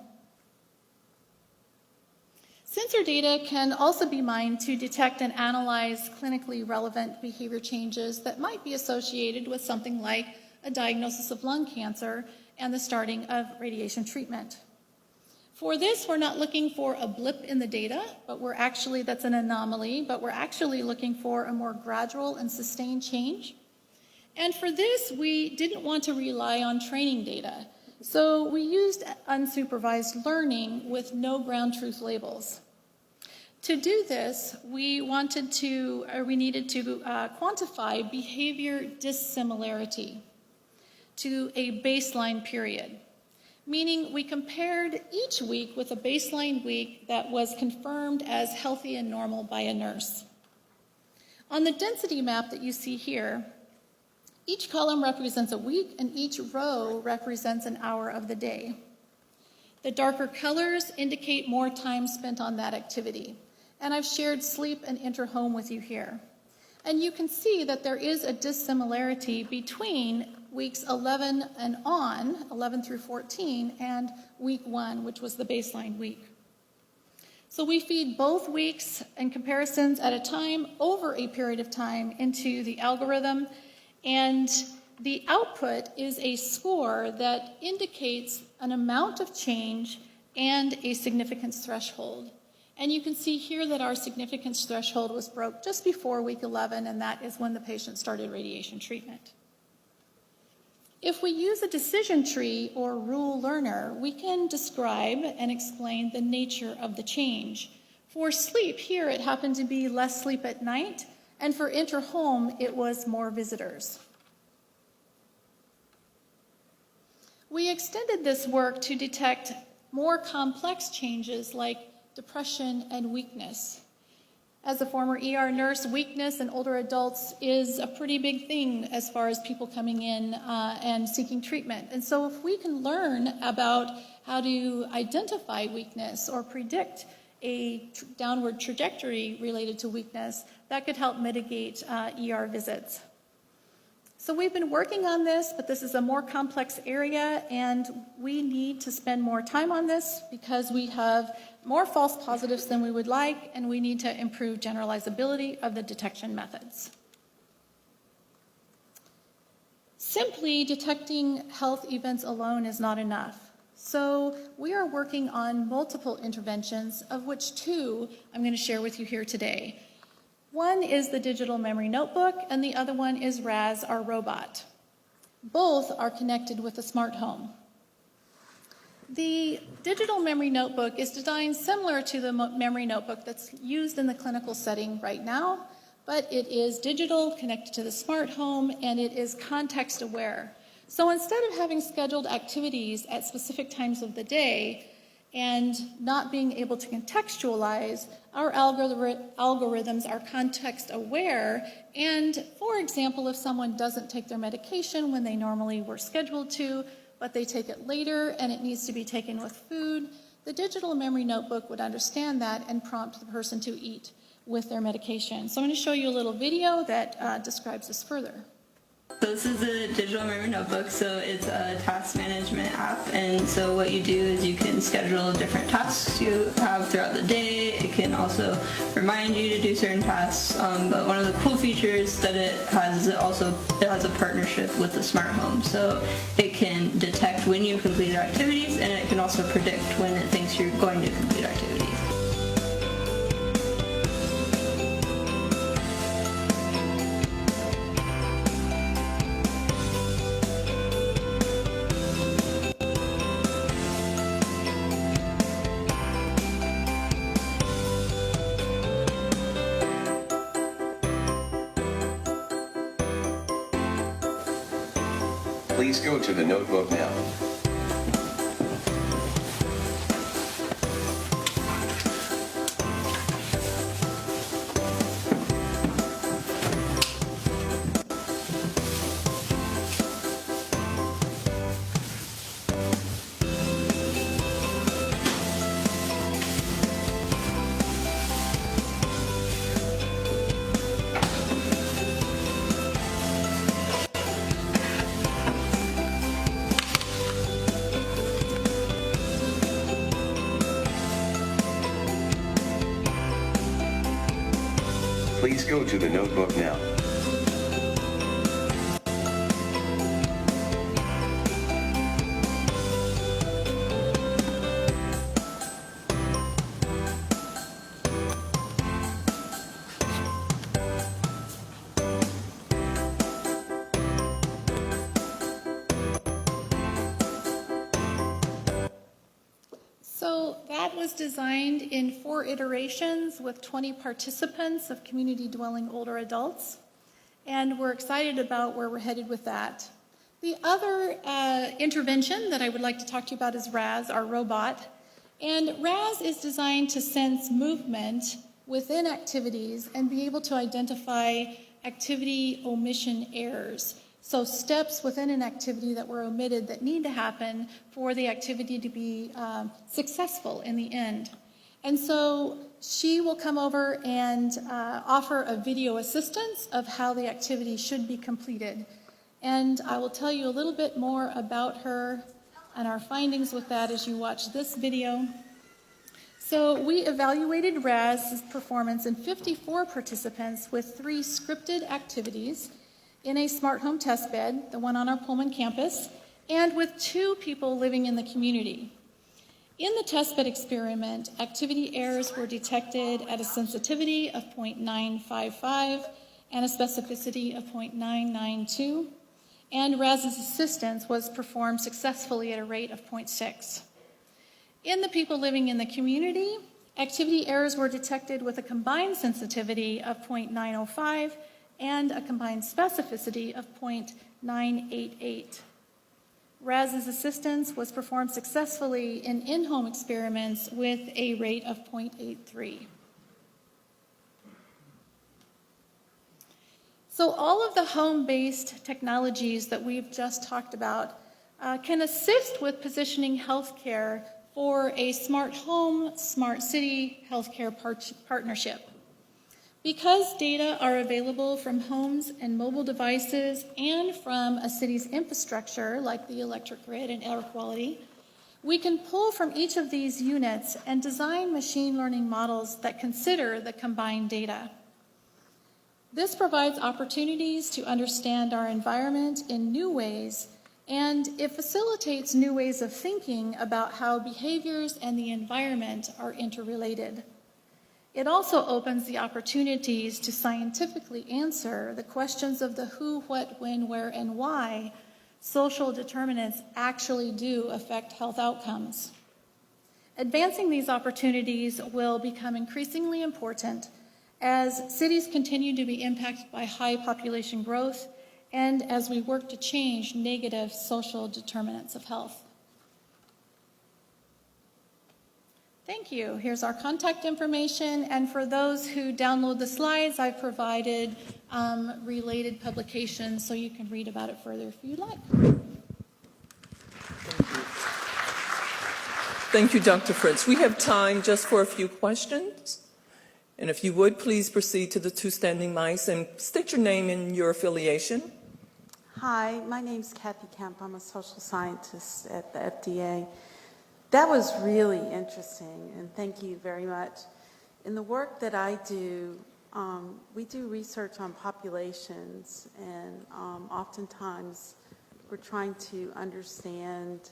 Sensor data can also be mined to detect and analyze clinically relevant behavior changes that might be associated with something like a diagnosis of lung cancer and the starting of radiation treatment. For this, we're not looking for a blip in the data, but that's an anomaly, but we're actually looking for a more gradual and sustained change. And for this, we didn't want to rely on training data. So we used unsupervised learning with no ground truth labels. To do this, we needed to quantify behavior dissimilarity to a baseline period, meaning we compared each week with a baseline week that was confirmed as healthy and normal by a nurse. On the density map that you see here, each column represents a week and each row represents an hour of the day. The darker colors indicate more time spent on that activity. And I've shared sleep and inter-home with you here. And you can see that there is a dissimilarity between weeks 11 and on, 11 through 14, and week 1, which was the baseline week. So we feed both weeks and comparisons at a time over a period of time into the algorithm, and the output is a score that indicates an amount of change and a significance threshold. And you can see here that our significance threshold was broke just before week 11, and that is when the patient started radiation treatment. If we use a decision tree or rule learner, we can describe and explain the nature of the change. For sleep, here it happened to be less sleep at night, and for inter-home, it was more visitors. We extended this work to detect more complex changes like depression and weakness. As a former ER nurse, weakness in older adults is a pretty big thing as far as people coming in and seeking treatment. And so if we can learn about how to identify weakness or predict a downward trajectory related to weakness, that could help mitigate ER visits. So we've been working on this, but this is a more complex area, and we need to spend more time on this because we have more false positives than we would like, and we need to improve generalizability of the detection methods. Simply detecting health events alone is not enough. So we are working on multiple interventions, of which 2 I'm going to share with you here today. One is the digital memory notebook, and the other one is Raz, our robot. Both are connected with the smart home. The digital memory notebook is designed similar to the memory notebook that's used in the clinical setting right now, but it is digital, connected to the smart home, and it is context aware. So instead of having scheduled activities at specific times of the day and not being able to contextualize, our algorithms are context aware. And for example, if someone doesn't take their medication when they normally were scheduled to, but they take it later and it needs to be taken with food, the digital memory notebook would understand that and prompt the person to eat with their medication. So I'm going to show you a little video that describes this further. So this is a digital memory notebook, so it's a task management app, and so what you do is you can schedule different tasks you have throughout the day. It can also remind you to do certain tasks, but one of the cool features that it has is it has a partnership with the smart home, so it can detect when you've completed activities, and it can also predict when it thinks you're going to complete activities. Please go to the notebook now. Please go to the notebook now. So that was designed in 4 iterations with 20 participants of community dwelling older adults. And we're excited about where we're headed with that. The other intervention that I would like to talk to you about is RAS, our robot. And RAS is designed to sense movement within activities and be able to identify activity omission errors. So steps within an activity that were omitted that need to happen for the activity to be successful in the end. And so she will come over and offer a video assistance of how the activity should be completed. And I will tell you a little bit more about her and our findings with that as you watch this video. So we evaluated RAS's performance in 54 participants with 3 scripted activities in a smart home test bed, the one on our Pullman campus, and with 2 people living in the community. In the test bed experiment, activity errors were detected at a sensitivity of 0.955 and a specificity of 0.992, and RAS's assistance was performed successfully at a rate of 0.6. In the people living in the community, activity errors were detected with a combined sensitivity of 0.905 and a combined specificity of 0.988. RAS's assistance was performed successfully in in-home experiments with a rate of 0.83. So all of the home-based technologies that we've just talked about can assist with positioning healthcare for a smart home, smart city healthcare partnership. Because data are available from homes and mobile devices and from a city's infrastructure, like the electric grid and air quality, we can pull from each of these units and design machine learning models that consider the combined data. This provides opportunities to understand our environment in new ways, and it facilitates new ways of thinking about how behaviors and the environment are interrelated. It also opens the opportunities to scientifically answer the questions of the who, what, when, where, and why social determinants actually do affect health outcomes. Advancing these opportunities will become increasingly important as cities continue to be impacted by high population growth and as we work to change negative social determinants of health. Thank you. Here's our contact information, and for those who download the slides, I've provided related publications so you can read about it further if you'd like. Thank you, Dr. Fritz. We have time just for a few questions. And if you would, please proceed to the 2 standing mics and state your name and your affiliation. Hi, my name's Kathy Kemp. I'm a social scientist at the FDA. That was really interesting, and thank you very much. In the work that I do, we do research on populations, and oftentimes we're trying to understand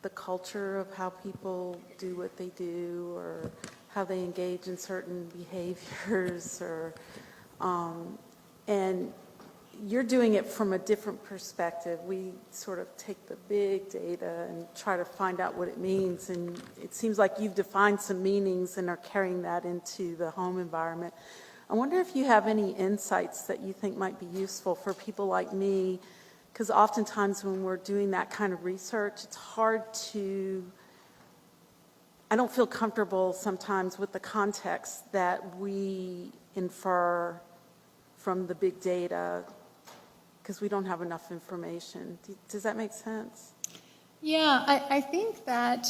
the culture of how people do what they do, or how they engage in certain behaviors, or and you're doing it from a different perspective. We sort of take the big data and try to find out what it means, and it seems like you've defined some meanings and are carrying that into the home environment. I wonder if you have any insights that you think might be useful for people like me, because oftentimes when we're doing that kind of research, it's hard to, I don't feel comfortable sometimes with the context that we infer from the big data, because we don't have enough information. Does that make sense? Yeah, I think that,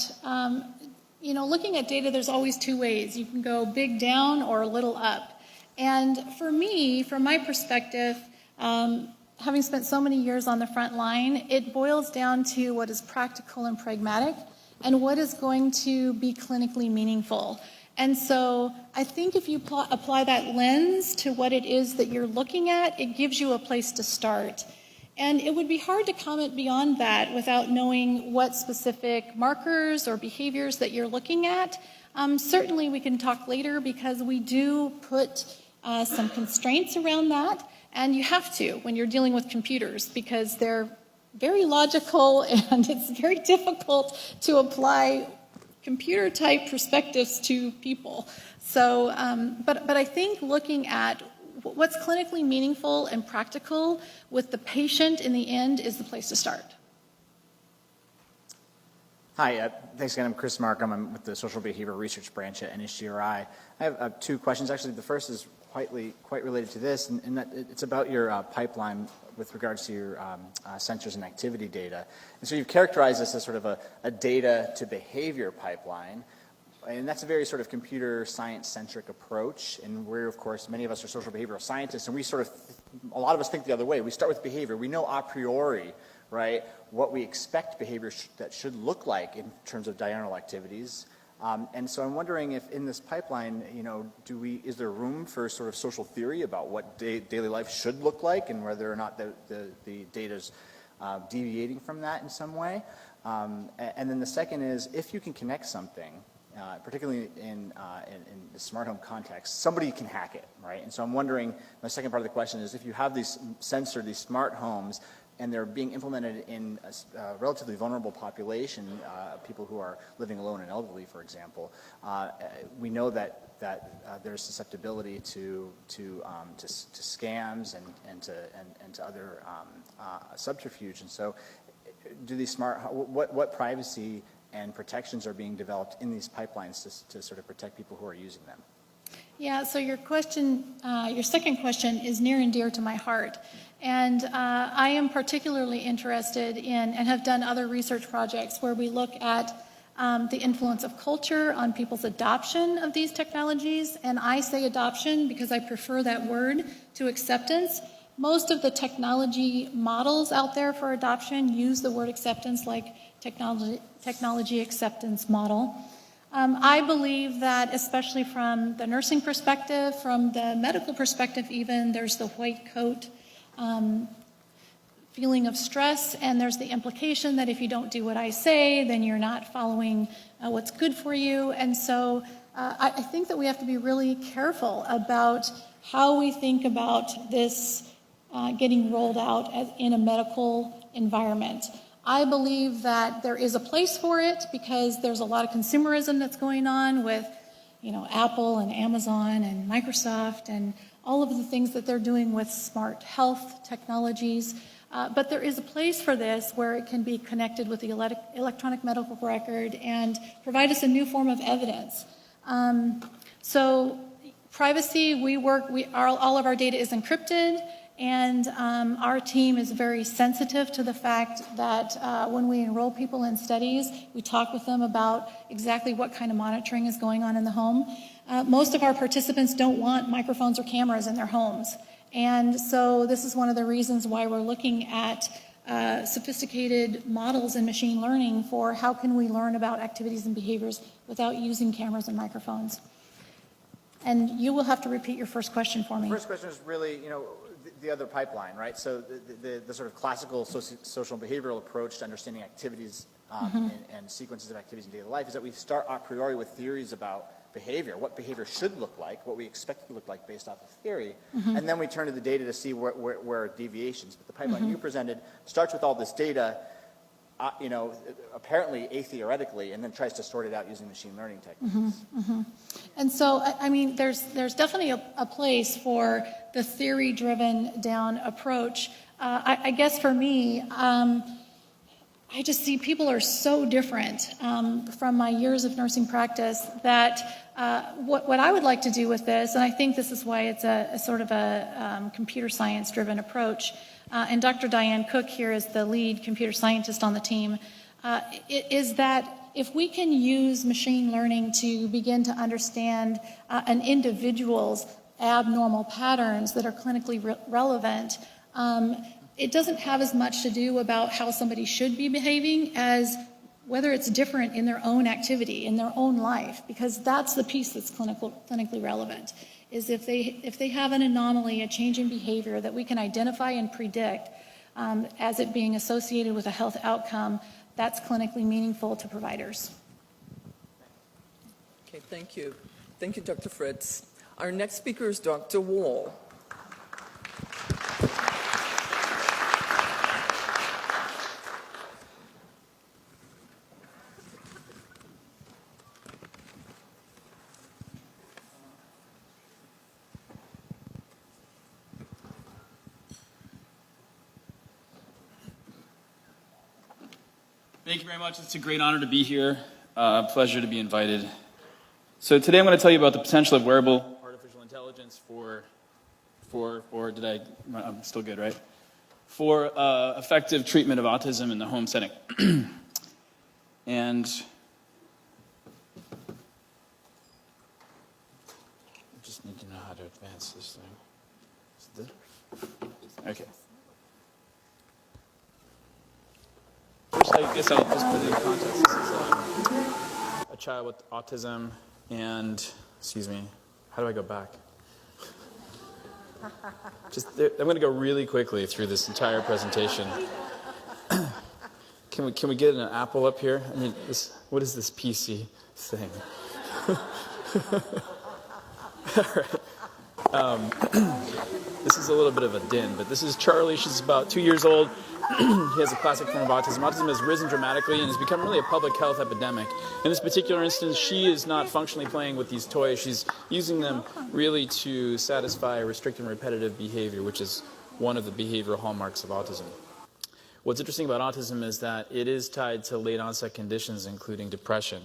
looking at data, there's always 2 ways. You can go big down or a little up. And for me, from my perspective, having spent so many years on the front line, it boils down to what is practical and pragmatic and what is going to be clinically meaningful. And so I think if you apply that lens to what it is that you're looking at, it gives you a place to start. And it would be hard to comment beyond that without knowing what specific markers or behaviors that you're looking at. Certainly we can talk later, because we do put some constraints around that. And you have to when you're dealing with computers, because they're very logical and it's very difficult to apply computer type perspectives to people. So, but I think looking at what's clinically meaningful and practical with the patient in the end is the place to start. Hi, thanks again. I'm Chris Markham. I'm with the Social Behavioral Research Branch at NHGRI. I have two questions. Actually, the first is quite related to this, and that it's about your pipeline with regards to your sensors and activity data. And so you've characterized this as sort of a data to behavior pipeline, and that's a very sort of computer science-centric approach. And we're, of course, many of us are social behavioral scientists, and we sort of, a lot of us think the other way. We start with behavior. We know a priori, right, what we expect behavior that should look like in terms of diurnal activities. And so I'm wondering if in this pipeline, is there room for sort of social theory about what daily life should look like and whether or not the data's deviating from that in some way? And then the second is, if you can connect something, particularly in the smart home context, somebody can hack it, right? And so I'm wondering, my second part of the question is, if you have these smart homes, and they're being implemented in a relatively vulnerable population, people who are living alone and elderly, for example, we know that there's susceptibility to scams and to other subterfuge. And so, do these what privacy and protections are being developed in these pipelines to sort of protect people who are using them? Yeah, so your second question is near and dear to my heart. And I am particularly interested in, and have done other research projects where we look at the influence of culture on people's adoption of these technologies. And I say adoption because I prefer that word to acceptance. Most of the technology models out there for adoption use the word acceptance, like technology acceptance model. I believe that, especially from the nursing perspective, from the medical perspective even, there's the white coat feeling of stress, and there's the implication that if you don't do what I say, then you're not following what's good for you. And so I think that we have to be really careful about how we think about this getting rolled out in a medical environment. I believe that there is a place for it because there's a lot of consumerism that's going on with, Apple and Amazon and Microsoft and all of the things that they're doing with smart health technologies. But there is a place for this where it can be connected with the electronic medical record and provide us a new form of evidence. So privacy, all of our data is encrypted. And our team is very sensitive to the fact that when we enroll people in studies, we talk with them about exactly what kind of monitoring is going on in the home. Most of our participants don't want microphones or cameras in their homes. And so this is one of the reasons why we're looking at sophisticated models in machine learning for how can we learn about activities and behaviors without using cameras and microphones. And you will have to repeat your first question for me. The first question is really, the other pipeline, right? So the sort of classical social behavioral approach to understanding activities and sequences of activities in daily life is that we start a priori with theories about behavior, what behavior should look like, what we expect it to look like based off of theory, and then we turn to the data to see where are deviations. But the pipeline you presented starts with all this data, apparently atheoretically, and then tries to sort it out using machine learning techniques. And so, there's definitely a place for the theory-driven down approach. I guess for me, I just see people are so different from my years of nursing practice that what I would like to do with this, and I think this is why it's a sort of a computer science-driven approach, and Dr. Diane Cook here is the lead computer scientist on the team, is that if we can use machine learning to begin to understand an individual's abnormal patterns that are clinically relevant, it doesn't have as much to do about how somebody should be behaving as whether it's different in their own activity, in their own life, because that's the piece that's clinically relevant, is if they have an anomaly, a change in behavior that we can identify and predict as it being associated with a health outcome, that's clinically meaningful to providers. Okay, thank you. Thank you, Dr. Fritz. Our next speaker is Dr. Wall. Thank you very much. It's a great honor to be here. Pleasure to be invited. So today I'm going to tell you about the potential of wearable artificial intelligence I'm still good, right? For effective treatment of autism in the home setting. And I just need to know how to advance this thing. Okay. First, I guess I'll just put it in context. This is a child with autism and, excuse me, how do I go back? I'm going to go really quickly through this entire presentation. Can we get an apple up here? I mean, what is this PC thing? All right. This is a little bit of a din, but this is Charlie. She's about 2 years old. He has a classic form of autism. Autism has risen dramatically and has become really a public health epidemic. In this particular instance, she is not functionally playing with these toys. She's using them really to satisfy restrictive and repetitive behavior, which is one of the behavioral hallmarks of autism. What's interesting about autism is that it is tied to late onset conditions, including depression.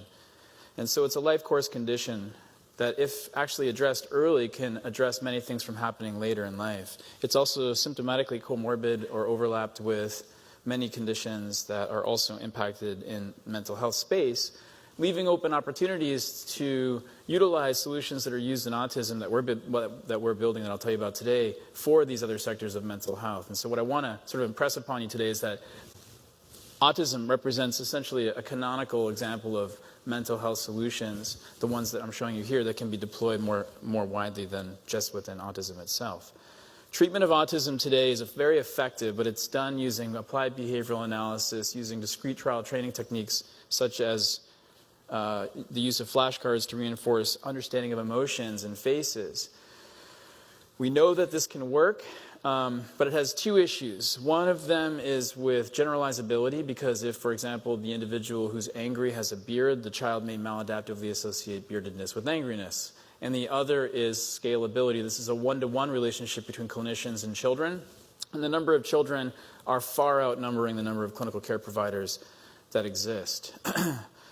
And so it's a life course condition that, if actually addressed early, can address many things from happening later in life. It's also symptomatically comorbid or overlapped with many conditions that are also impacted in mental health space, leaving open opportunities to utilize solutions that are used in autism that we're building, that I'll tell you about today, for these other sectors of mental health. And so what I want to sort of impress upon you today is that autism represents essentially a canonical example of mental health solutions, the ones that I'm showing you here, that can be deployed more widely than just within autism itself. Treatment of autism today is very effective, but it's done using applied behavioral analysis, using discrete trial training techniques such as the use of flashcards to reinforce understanding of emotions and faces. We know that this can work, but it has two issues. One of them is with generalizability, because if, for example, the individual who's angry has a beard, the child may maladaptively associate beardedness with angriness. And the other is scalability. This is a one-to-one relationship between clinicians and children. And the number of children are far outnumbering the number of clinical care providers that exist.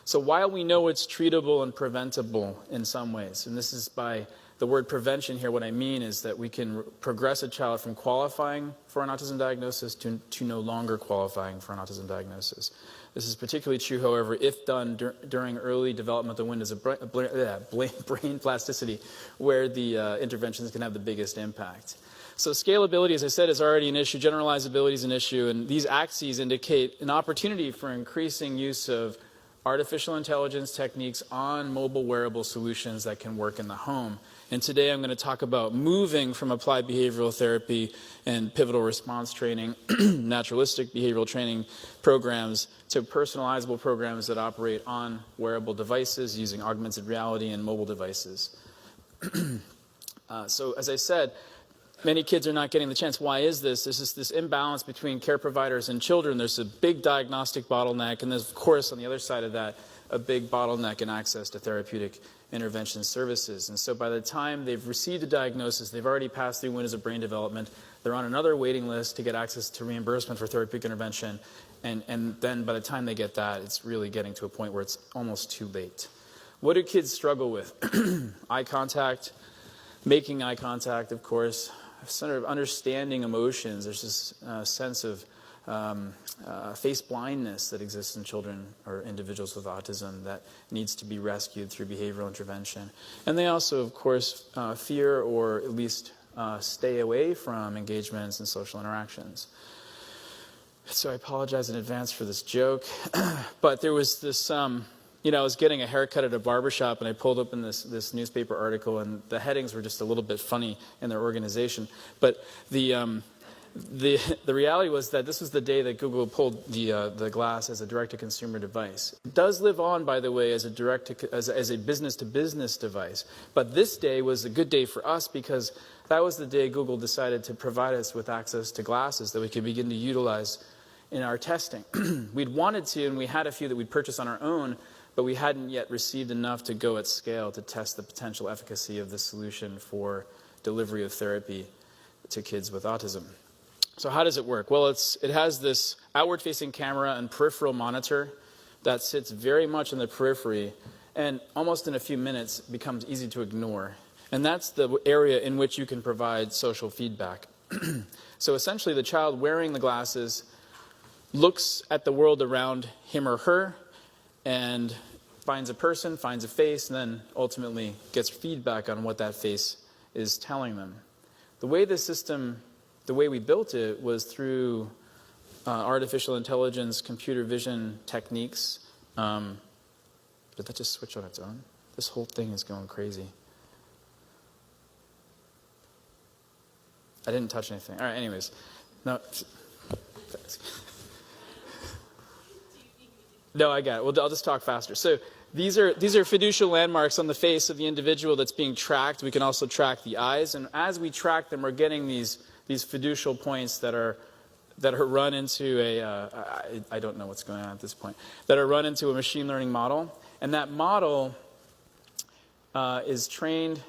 So while we know it's treatable and preventable in some ways, and this is by the word prevention here, what I mean is that we can progress a child from qualifying for an autism diagnosis to no longer qualifying for an autism diagnosis. This is particularly true, however, if done during early developmental windows of brain plasticity, where the interventions can have the biggest impact. So scalability, as I said, is already an issue. Generalizability is an issue, and these axes indicate an opportunity for increasing use of artificial intelligence techniques on mobile wearable solutions that can work in the home. And today I'm going to talk about moving from applied behavioral therapy and pivotal response training, naturalistic behavioral training programs, to personalizable programs that operate on wearable devices using augmented reality and mobile devices. So as I said, many kids are not getting the chance. Why is this? There's just this imbalance between care providers and children. There's a big diagnostic bottleneck, and there's, of course, on the other side of that, a big bottleneck in access to therapeutic intervention services. And so by the time they've received a diagnosis, they've already passed through windows of brain development, they're on another waiting list to get access to reimbursement for therapeutic intervention, and then by the time they get that, it's really getting to a point where it's almost too late. What do kids struggle with? Eye contact, making eye contact, of course, sort of understanding emotions. There's this sense of face blindness that exists in children or individuals with autism that needs to be rescued through behavioral intervention. And they also, of course, fear or at least stay away from engagements and social interactions. So I apologize in advance for this joke, but there was this, I was getting a haircut at a barbershop, and I pulled open this newspaper article, and the headings were just a little bit funny in their organization. But the reality was that this was the day that Google pulled the Glass as a direct-to-consumer device. It does live on, by the way, as a business-to-business device. But this day was a good day for us because that was the day Google decided to provide us with access to glasses that we could begin to utilize in our testing. We'd wanted to, and we had a few that we'd purchased on our own, but we hadn't yet received enough to go at scale to test the potential efficacy of this solution for delivery of therapy to kids with autism. So how does it work? Well, it has this outward-facing camera and peripheral monitor that sits very much in the periphery and almost in a few minutes becomes easy to ignore. And that's the area in which you can provide social feedback. So essentially, the child wearing the glasses looks at the world around him or her and finds a person, finds a face, and then ultimately gets feedback on what that face is telling them. The way the system, the way we built it was through artificial intelligence, computer vision techniques. Did that just switch on its own? This whole thing is going crazy. I didn't touch anything. All right, anyways. No. No, I got it. Well, I'll just talk faster. So these are fiducial landmarks on the face of the individual that's being tracked. We can also track the eyes. And as we track them, we're getting these fiducial points that are run into I don't know what's going on at this point, that are run into a machine learning model. And that model is trained.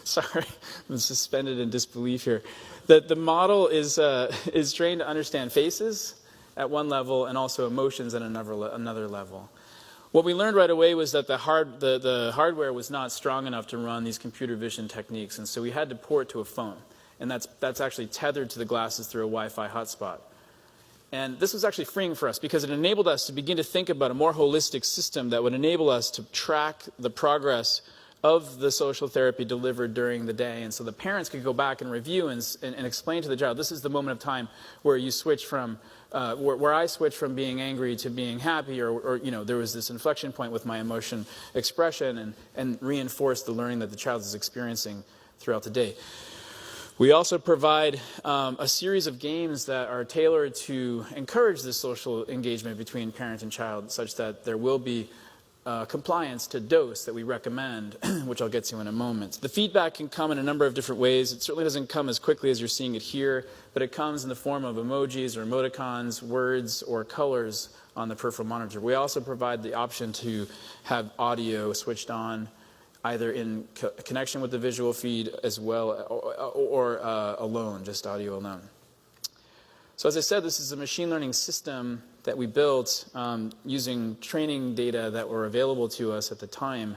Sorry, I'm suspended in disbelief here. The model is trained to understand faces at one level and also emotions at another level. What we learned right away was that the hardware was not strong enough to run these computer vision techniques, and so we had to port to a phone. And that's actually tethered to the glasses through a Wi-Fi hotspot. And this was actually freeing for us because it enabled us to begin to think about a more holistic system that would enable us to track the progress of the social therapy delivered during the day. And so the parents could go back and review and explain to the child, this is the moment of time where you switch from, where I switched from being angry to being happy, or there was this inflection point with my emotion expression, and reinforce the learning that the child is experiencing throughout the day. We also provide a series of games that are tailored to encourage this social engagement between parent and child, such that there will be compliance to dose that we recommend, which I'll get to in a moment. The feedback can come in a number of different ways. It certainly doesn't come as quickly as you're seeing it here, but it comes in the form of emojis or emoticons, words, or colors on the peripheral monitor. We also provide the option to have audio switched on, either in connection with the visual feed as well, or alone, just audio alone. So as I said, this is a machine learning system that we built using training data that were available to us at the time.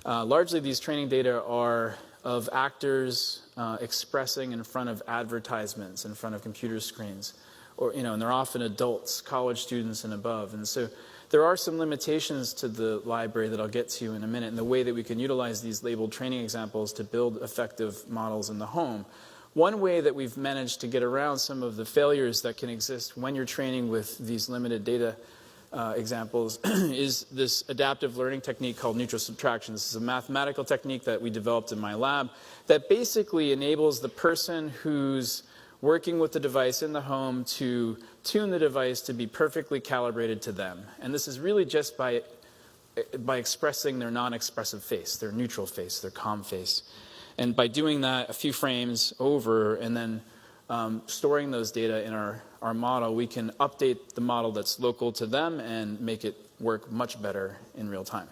Largely, these training data are of actors expressing in front of advertisements, in front of computer screens, and they're often adults, college students and above. And so there are some limitations to the library that I'll get to in a minute, in the way that we can utilize these labeled training examples to build effective models in the home. One way that we've managed to get around some of the failures that can exist when you're training with these limited data examples is this adaptive learning technique called neutral subtraction. This is a mathematical technique that we developed in my lab that basically enables the person who's working with the device in the home to tune the device to be perfectly calibrated to them. And this is really just by expressing their non-expressive face, their neutral face, their calm face. And by doing that a few frames over and then storing those data in our model, we can update the model that's local to them and make it work much better in real time.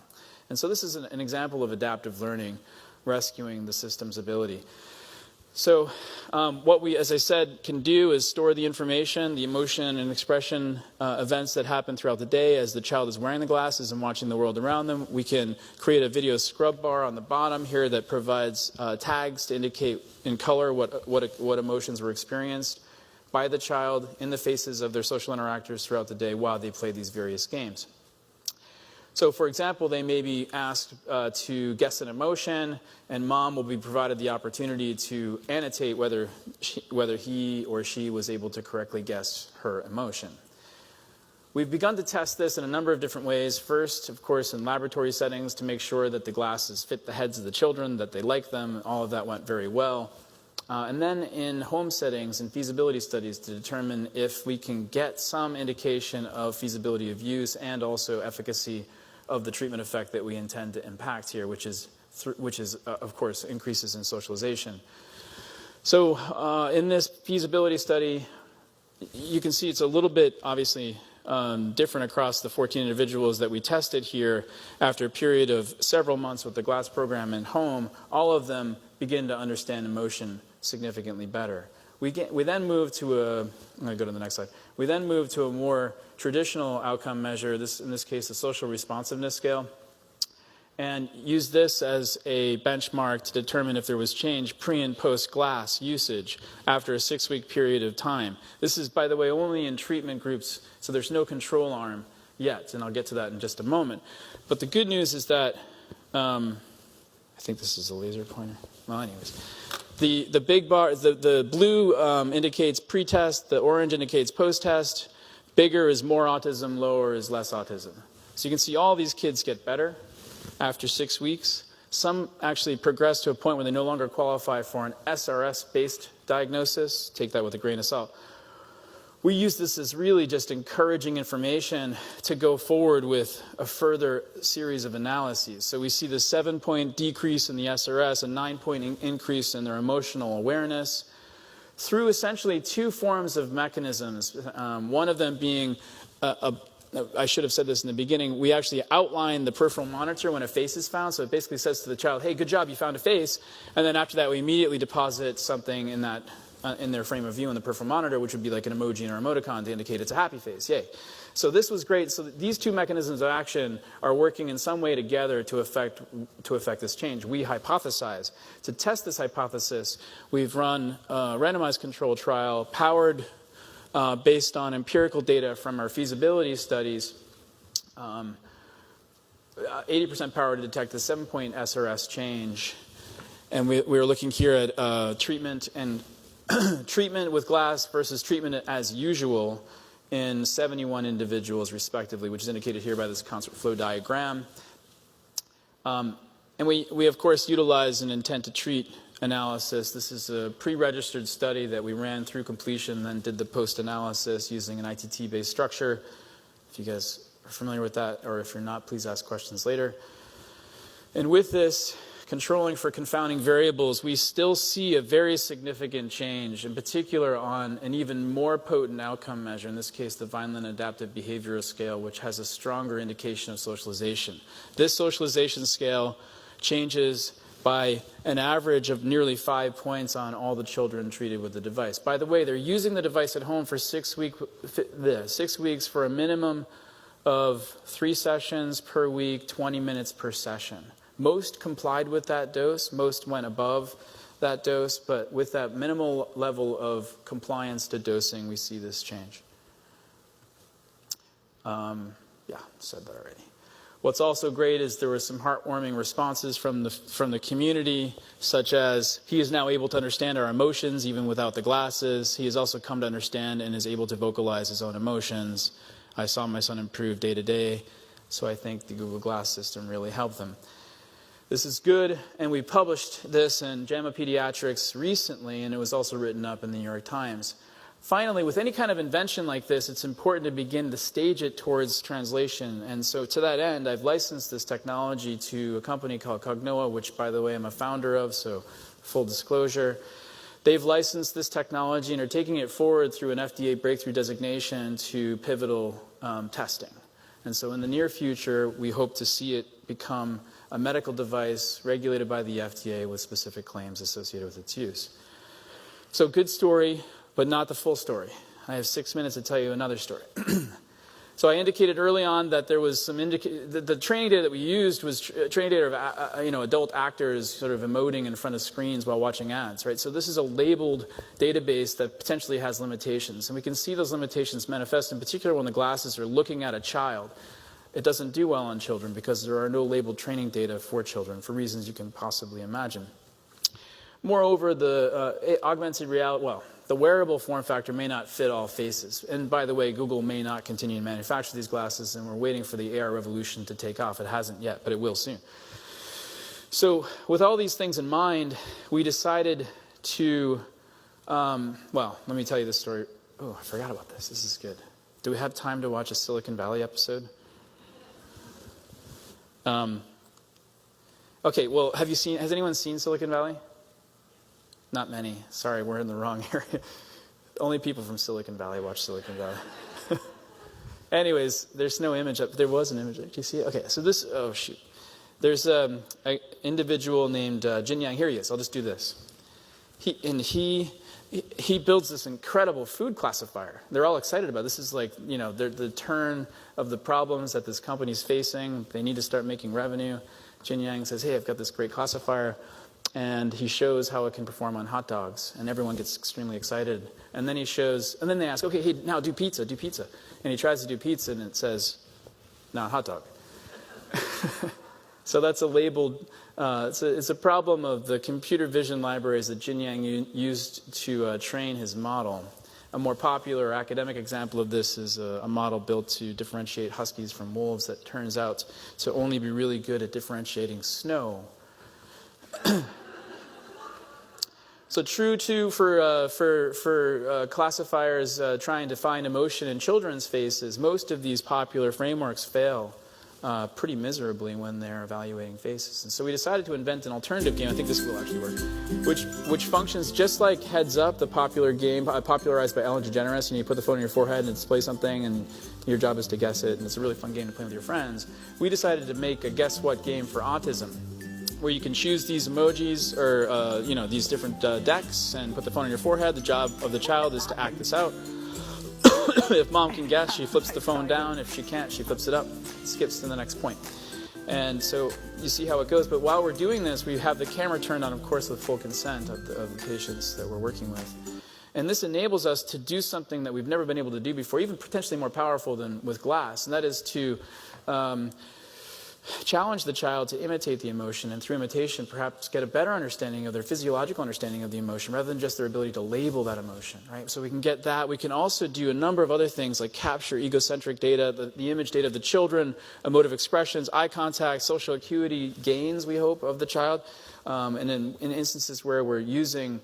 And so this is an example of adaptive learning, rescuing the system's ability. So what we, as I said, can do is store the information, the emotion and expression events that happen throughout the day as the child is wearing the glasses and watching the world around them. We can create a video scrub bar on the bottom here that provides tags to indicate in color what emotions were experienced by the child in the faces of their social interactors throughout the day while they play these various games. So, for example, they may be asked to guess an emotion, and mom will be provided the opportunity to annotate whether he or she was able to correctly guess her emotion. We've begun to test this in a number of different ways. First, of course, in laboratory settings to make sure that the glasses fit the heads of the children, that they like them. All of that went very well. And then in home settings and feasibility studies to determine if we can get some indication of feasibility of use and also efficacy of the treatment effect that we intend to impact here, which is of course, increases in socialization. So in this feasibility study, you can see it's a little bit, obviously, different across the 14 individuals that we tested here. After a period of several months with the GLASS program at home, all of them begin to understand emotion significantly better. We then move to I'm going to go to the next slide. We then move to a more traditional outcome measure, in this case, the social responsiveness scale, and use this as a benchmark to determine if there was change pre and post GLASS usage after a 6-week period of time. This is, by the way, only in treatment groups, so there's no control arm yet, and I'll get to that in just a moment. But the good news is that, I think this is a laser pointer. Well, anyways. The big bar, the blue indicates pre-test, the orange indicates post-test. Bigger is more autism, lower is less autism. So you can see all these kids get better after 6 weeks. Some actually progress to a point where they no longer qualify for an SRS-based diagnosis. Take that with a grain of salt. We use this as really just encouraging information to go forward with a further series of analyses. So we see the 7-point decrease in the SRS, a 9-point increase in their emotional awareness, through essentially 2 forms of mechanisms. One of them being, I should have said this in the beginning, we actually outline the peripheral monitor when a face is found. So it basically says to the child, hey, good job, you found a face. And then after that, we immediately deposit something in that in their frame of view in the peripheral monitor, which would be like an emoji or emoticon to indicate it's a happy face. Yay. So this was great. So these 2 mechanisms of action are working in some way together to affect this change. We hypothesize. To test this hypothesis, we've run a randomized controlled trial powered based on empirical data from our feasibility studies, 80% power to detect the 7-point SRS change. And we were looking here at treatment and treatment with GLASS versus treatment as usual in 71 individuals respectively, which is indicated here by this concert flow diagram. And we of course utilize an intent to treat analysis. This is a pre-registered study that we ran through completion, then did the post-analysis using an ITT-based structure. If you guys are familiar with that, or if you're not, please ask questions later. And with this, controlling for confounding variables, we still see a very significant change, in particular on an even more potent outcome measure, in this case the Vineland Adaptive Behavioral Scale, which has a stronger indication of socialization. This socialization scale changes by an average of nearly 5 points on all the children treated with the device. By the way, they're using the device at home for 6 weeks for a minimum of 3 sessions per week, 20 minutes per session. Most complied with that dose. Most went above that dose. But with that minimal level of compliance to dosing, we see this change. Yeah, said that already. What's also great is there were some heartwarming responses from the community, such as he is now able to understand our emotions even without the glasses. He has also come to understand and is able to vocalize his own emotions. I saw my son improve day to day, so I think the Google Glass system really helped them. This is good, and we published this in JAMA Pediatrics recently, and it was also written up in the New York Times. Finally, with any kind of invention like this, it's important to begin to stage it towards translation. And so to that end, I've licensed this technology to a company called Cognoa, which, by the way, I'm a founder of, so full disclosure. They've licensed this technology and are taking it forward through an FDA breakthrough designation to pivotal testing. And so in the near future, we hope to see it become a medical device regulated by the FDA with specific claims associated with its use. So good story, but not the full story. I have 6 minutes to tell you another story. So I indicated early on that there was some the training data that we used was training data of adult actors sort of emoting in front of screens while watching ads, right? So this is a labeled database that potentially has limitations, and we can see those limitations manifest in particular when the glasses are looking at a child. It doesn't do well on children because there are no labeled training data for children for reasons you can possibly imagine. Moreover, the augmented reality, the wearable form factor may not fit all faces. And by the way, Google may not continue to manufacture these glasses, and we're waiting for the AR revolution to take off. It hasn't yet, but it will soon. So with all these things in mind, we decided to, let me tell you this story. Oh, I forgot about this. This is good. Do we have time to watch a Silicon Valley episode? Okay, well, has anyone seen Silicon Valley? Not many. Sorry, we're in the wrong area. Only people from Silicon Valley watch Silicon Valley. Anyways, there's no image up. There was an image. Do you see it? Okay, so this, oh shoot. There's an individual named Jin Yang. Here he is. I'll just do this. He builds this incredible food classifier. They're all excited about it. This is like, the turn of the problems that this company's facing. They need to start making revenue. Jin Yang says, hey, I've got this great classifier. And he shows how it can perform on hot dogs. And everyone gets extremely excited. And then and then they ask, okay, hey, now do pizza. And he tries to do pizza, and it says, no, hot dog. So that's a labeled, it's a problem of the computer vision libraries that Jin Yang used to train his model. A more popular academic example of this is a model built to differentiate huskies from wolves that turns out to only be really good at differentiating snow. So true too for classifiers trying to find emotion in children's faces, most of these popular frameworks fail pretty miserably when they're evaluating faces. And so we decided to invent an alternative game. I think this will actually work, which functions just like Heads Up, the popular game popularized by Ellen DeGeneres. You put the phone on your forehead and display something, and your job is to guess it. And it's a really fun game to play with your friends. We decided to make a guess what game for autism, where you can choose these emojis or these different decks and put the phone on your forehead. The job of the child is to act this out. If mom can guess, she flips the phone down. If she can't, she flips it up, skips to the next point. And so you see how it goes. But while we're doing this, we have the camera turned on, of course, with full consent of the patients that we're working with. And this enables us to do something that we've never been able to do before, even potentially more powerful than with glass, and that is to challenge the child to imitate the emotion, and through imitation perhaps get a better understanding of their physiological understanding of the emotion rather than just their ability to label that emotion, right? So we can get that. We can also do a number of other things like capture egocentric data, the image data of the children, emotive expressions, eye contact, social acuity gains, we hope, of the child. And in instances where we're using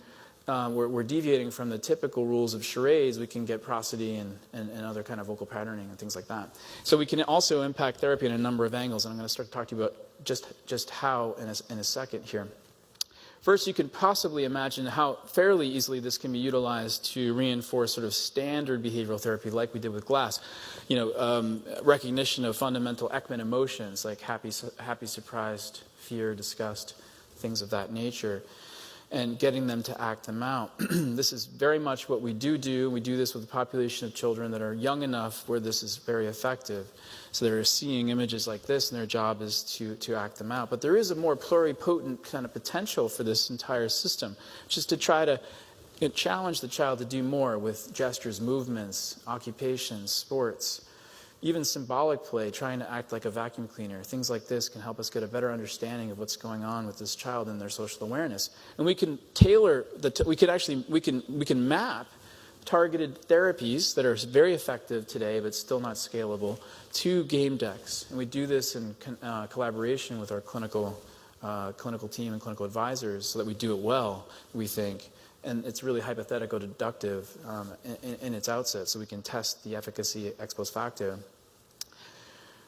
we're deviating from the typical rules of charades, we can get prosody and other kind of vocal patterning and things like that. So we can also impact therapy in a number of angles, and I'm going to start to talk to you about just how in a second here. First, you can possibly imagine how fairly easily this can be utilized to reinforce sort of standard behavioral therapy like we did with glass. Recognition of fundamental Ekman emotions like happy, surprised, fear, disgust, things of that nature, and getting them to act them out. This is very much what we do. We do this with a population of children that are young enough where this is very effective. So they're seeing images like this, and their job is to act them out. But there is a more pluripotent kind of potential for this entire system, which is to try to challenge the child to do more with gestures, movements, occupations, sports, even symbolic play, trying to act like a vacuum cleaner. Things like this can help us get a better understanding of what's going on with this child and their social awareness. And we can tailor we can map targeted therapies that are very effective today but still not scalable to game decks. And we do this in collaboration with our clinical team and clinical advisors so that we do it well, we think. And it's really hypothetical deductive in its outset, so we can test the efficacy ex post facto.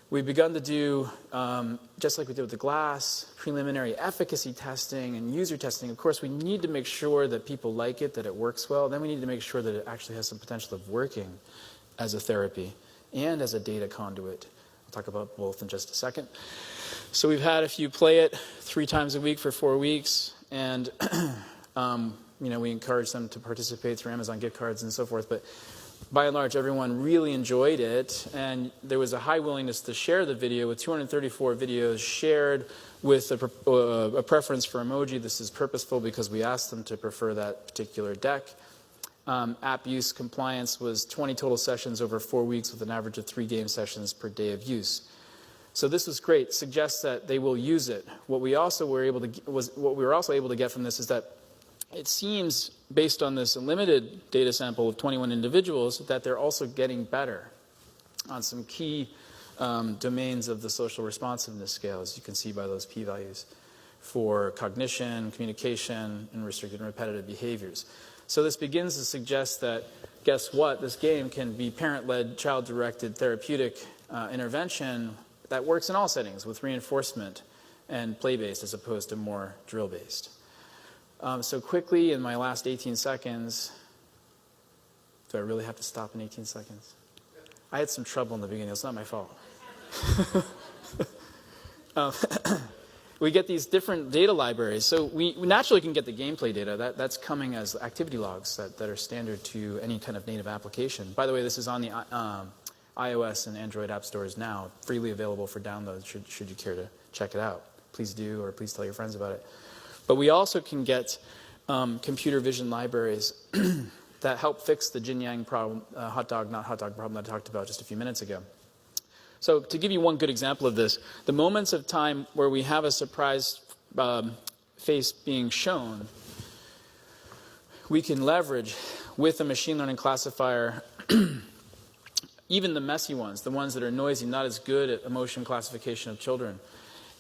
We've begun to do, just like we did with the glass, preliminary efficacy testing and user testing. Of course, we need to make sure that people like it, that it works well. Then we need to make sure that it actually has some potential of working as a therapy and as a data conduit. I'll talk about both in just a second. So we've had a few play it 3 times a week for 4 weeks, and we encourage them to participate through Amazon gift cards and so forth. But by and large, everyone really enjoyed it, and there was a high willingness to share the video, with 234 videos shared with a preference for emoji. This is purposeful because we asked them to prefer that particular deck. App use compliance was 20 total sessions over 4 weeks with an average of 3 game sessions per day of use. So this was great. Suggests that they will use it. What we were also able to get from this is that it seems, based on this limited data sample of 21 individuals, that they're also getting better on some key domains of the social responsiveness scale, as you can see by those p-values, for cognition, communication, and restricted and repetitive behaviors. So this begins to suggest that, guess what, this game can be parent-led, child-directed therapeutic intervention that works in all settings with reinforcement and play-based as opposed to more drill-based. So quickly, in my last 18 seconds, do I really have to stop in 18 seconds? I had some trouble in the beginning. It's not my fault. We get these different data libraries. So we naturally can get the gameplay data. That's coming as activity logs that are standard to any kind of native application. By the way, this is on the iOS and Android app stores now, freely available for download should you care to check it out. Please do, or please tell your friends about it. But we also can get computer vision libraries that help fix the Jin Yang problem, hot dog, not hot dog problem that I talked about just a few minutes ago. So to give you one good example of this, the moments of time where we have a surprise face being shown, we can leverage with a machine learning classifier even the messy ones, the ones that are noisy, not as good at emotion classification of children.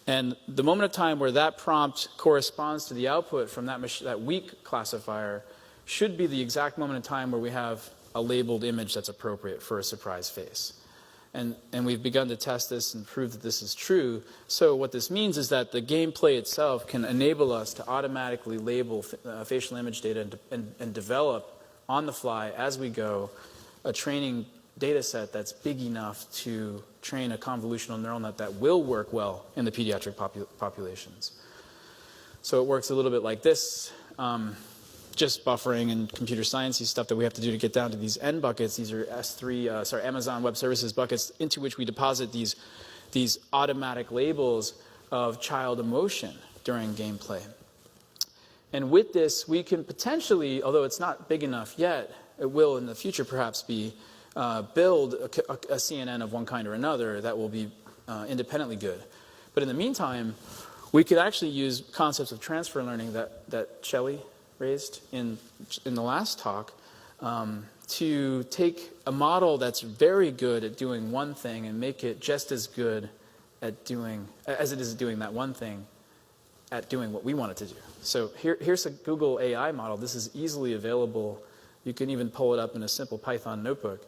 And the moment of time where that prompt corresponds to the output from that weak classifier should be the exact moment in time where we have a labeled image that's appropriate for a surprise face. And we've begun to test this and prove that this is true. So what this means is that the gameplay itself can enable us to automatically label facial image data and develop on the fly as we go a training data set that's big enough to train a convolutional neural net that will work well in the pediatric populations. So it works a little bit like this. Just buffering and computer sciencey stuff that we have to do to get down to these N buckets. These are Amazon Web Services buckets into which we deposit these automatic labels of child emotion during gameplay. And with this, we can potentially, although it's not big enough yet, it will in the future perhaps be, build a CNN of one kind or another that will be independently good. But in the meantime, we could actually use concepts of transfer learning that Shelley raised in the last talk to take a model that's very good at doing one thing and make it just as good at doing, as it is doing that one thing, at doing what we want it to do. So here's a Google AI model. This is easily available. You can even pull it up in a simple Python notebook.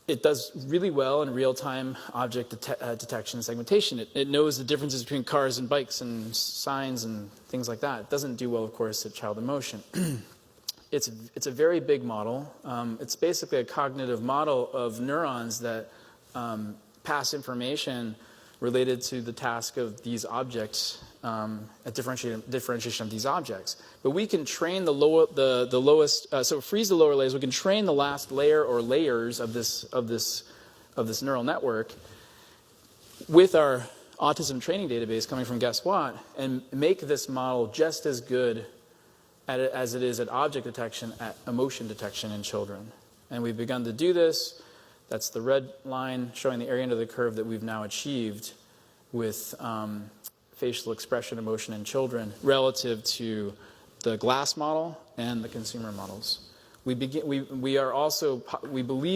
It does really well in real-time object detection and segmentation. It knows the differences between cars and bikes and signs and things like that. It doesn't do well, of course, at child emotion. It's a very big model. It's basically a cognitive model of neurons that pass information related to the task of these objects, a differentiation of these objects. But we can train the lowest, so freeze the lower layers. We can train the last layer or layers of this neural network with our autism training database coming from Guess What, and make this model just as good at it as it is at object detection, at emotion detection in children. And we've begun to do this. That's the red line showing the area under the curve that we've now achieved with facial expression emotion in children relative to the glass model and the consumer models. We believe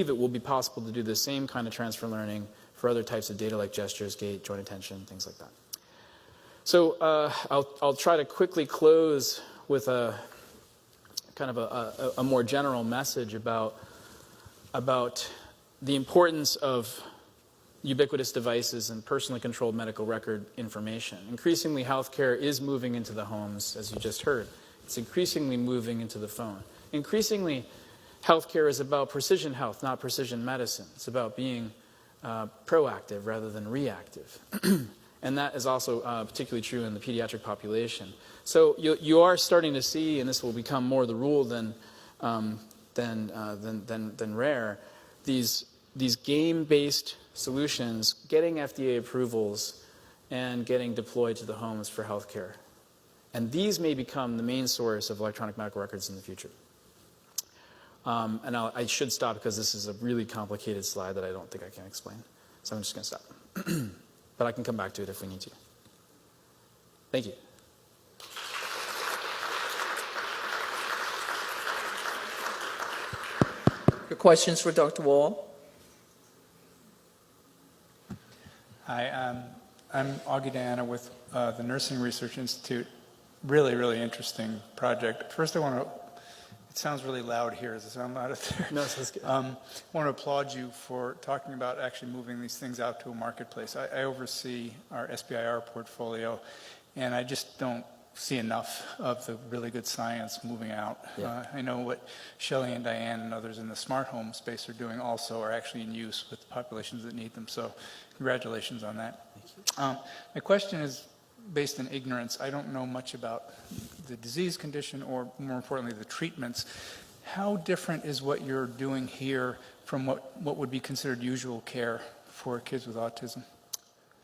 it will be possible to do the same kind of transfer learning for other types of data like gestures, gait, joint attention, things like that. So I'll try to quickly close with a kind of a more general message about the importance of ubiquitous devices and personally controlled medical record information. Increasingly, healthcare is moving into the homes, as you just heard. It's increasingly moving into the phone. Increasingly, healthcare is about precision health, not precision medicine. It's about being proactive rather than reactive. And that is also particularly true in the pediatric population. So you are starting to see, and this will become more the rule than rare, these game-based solutions getting FDA approvals and getting deployed to the homes for healthcare. And these may become the main source of electronic medical records in the future. And I should stop because this is a really complicated slide that I don't think I can explain. So I'm just going to stop. But I can come back to it if we need to. Thank you. Your questions for Dr. Wall? Hi, I'm Augie Diana with the Nursing Research Institute. Really, really interesting project. First, I want to, it sounds really loud here. Does it sound loud out there? No, it sounds good. I want to applaud you for talking about actually moving these things out to a marketplace. I oversee our SBIR portfolio, and I just don't see enough of the really good science moving out. Yeah. I know what Shelley and Diane and others in the smart home space are doing also are actually in use with populations that need them. So congratulations on that. My question is based in ignorance. I don't know much about the disease condition or, more importantly, the treatments. How different is what you're doing here from what would be considered usual care for kids with autism?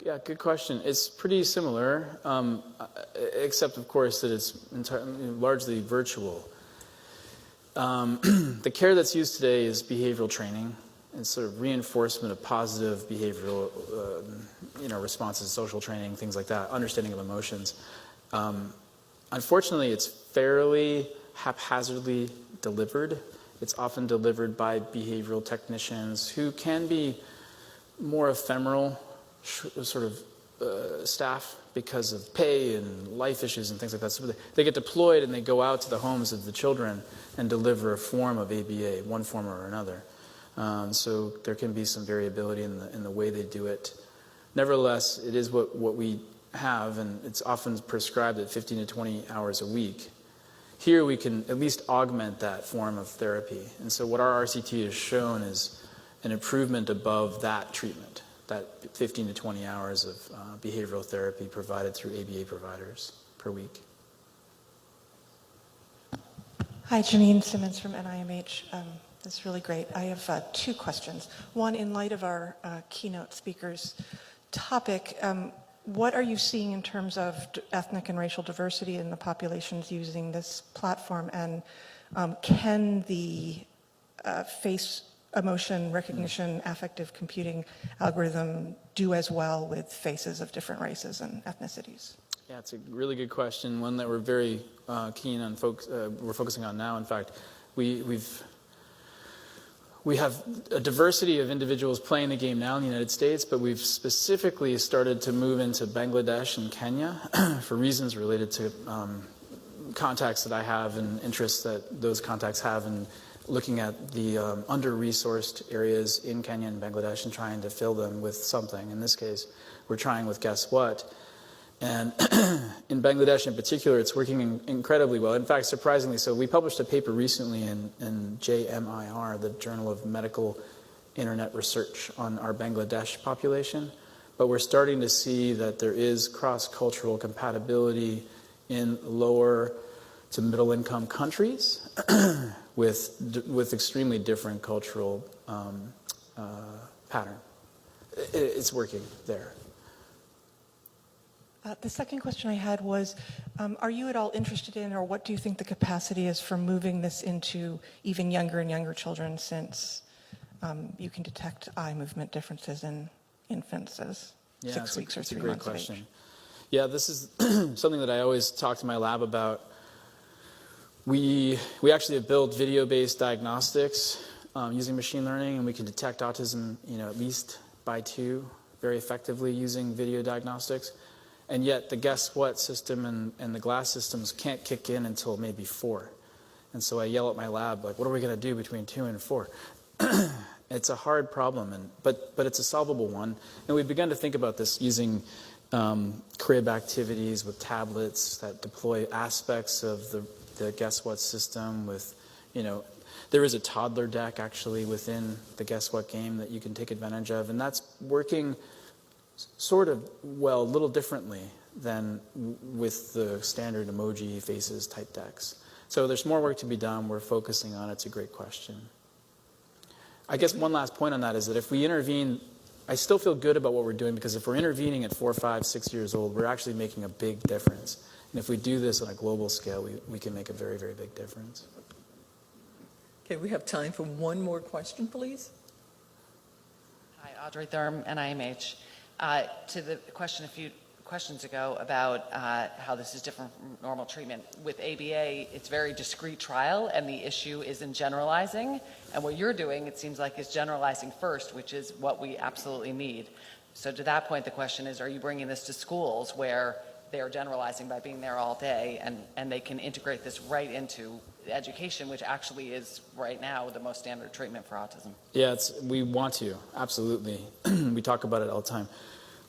Yeah, good question. It's pretty similar, except of course that it's largely virtual. The care that's used today is behavioral training and sort of reinforcement of positive behavioral responses, social training, things like that, understanding of emotions. Unfortunately, it's fairly haphazardly delivered. It's often delivered by behavioral technicians who can be more ephemeral sort of staff because of pay and life issues and things like that. So they get deployed and they go out to the homes of the children and deliver a form of ABA, one form or another. So there can be some variability in the way they do it. Nevertheless, it is what we have, and it's often prescribed at 15 to 20 hours a week. Here we can at least augment that form of therapy. And so what our RCT has shown is an improvement above that treatment, that 15 to 20 hours of behavioral therapy provided through ABA providers per week. Hi, Janine Simmons from NIMH. That's really great. I have two questions. One, in light of our keynote speaker's topic, what are you seeing in terms of ethnic and racial diversity in the populations using this platform? And can the face emotion recognition affective computing algorithm do as well with faces of different races and ethnicities? Yeah, it's a really good question, one that we're very keen on we're focusing on now. In fact, we have a diversity of individuals playing the game now in the United States, but we've specifically started to move into Bangladesh and Kenya for reasons related to contacts that I have and interests that those contacts have in looking at the under-resourced areas in Kenya and Bangladesh and trying to fill them with something. In this case, we're trying with Guess What? And in Bangladesh in particular, it's working incredibly well. In fact, surprisingly so. We published a paper recently in JMIR, the Journal of Medical Internet Research, on our Bangladesh population. But we're starting to see that there is cross-cultural compatibility in lower to middle-income countries with extremely different cultural pattern. It's working there. The second question I had was, are you at all interested in, or what do you think the capacity is for moving this into even younger and younger children, since you can detect eye movement differences in infants as 6 weeks or 3 months of age? Yeah, this is something that I always talk to my lab about. We actually have built video-based diagnostics using machine learning, and we can detect autism, at least by 2 very effectively using video diagnostics. And yet the Guess What system and the GLASS systems can't kick in until maybe 4. And so I yell at my lab, like, what are we going to do between 2 and 4? It's a hard problem, but it's a solvable one. And we've begun to think about this using crib activities with tablets that deploy aspects of the Guess What system with, there is a toddler deck actually within the Guess What game that you can take advantage of. And that's working sort of, a little differently than with the standard emoji faces type decks. So there's more work to be done. We're focusing on it. It's a great question. I guess one last point on that is that if we intervene, I still feel good about what we're doing, because if we're intervening at 4, 5, 6 years old, we're actually making a big difference. And if we do this on a global scale, we can make a very, very big difference. Okay, we have time for one more question, please. Hi, Audrey Thurm, NIMH. To the question a few questions ago about how this is different from normal treatment. With ABA, it's very discrete trial, and the issue is in generalizing. And what you're doing, it seems like, is generalizing first, which is what we absolutely need. So to that point, the question is, are you bringing this to schools where they're generalizing by being there all day, and they can integrate this right into education, which actually is right now the most standard treatment for autism? Yeah, we want to, absolutely. We talk about it all the time.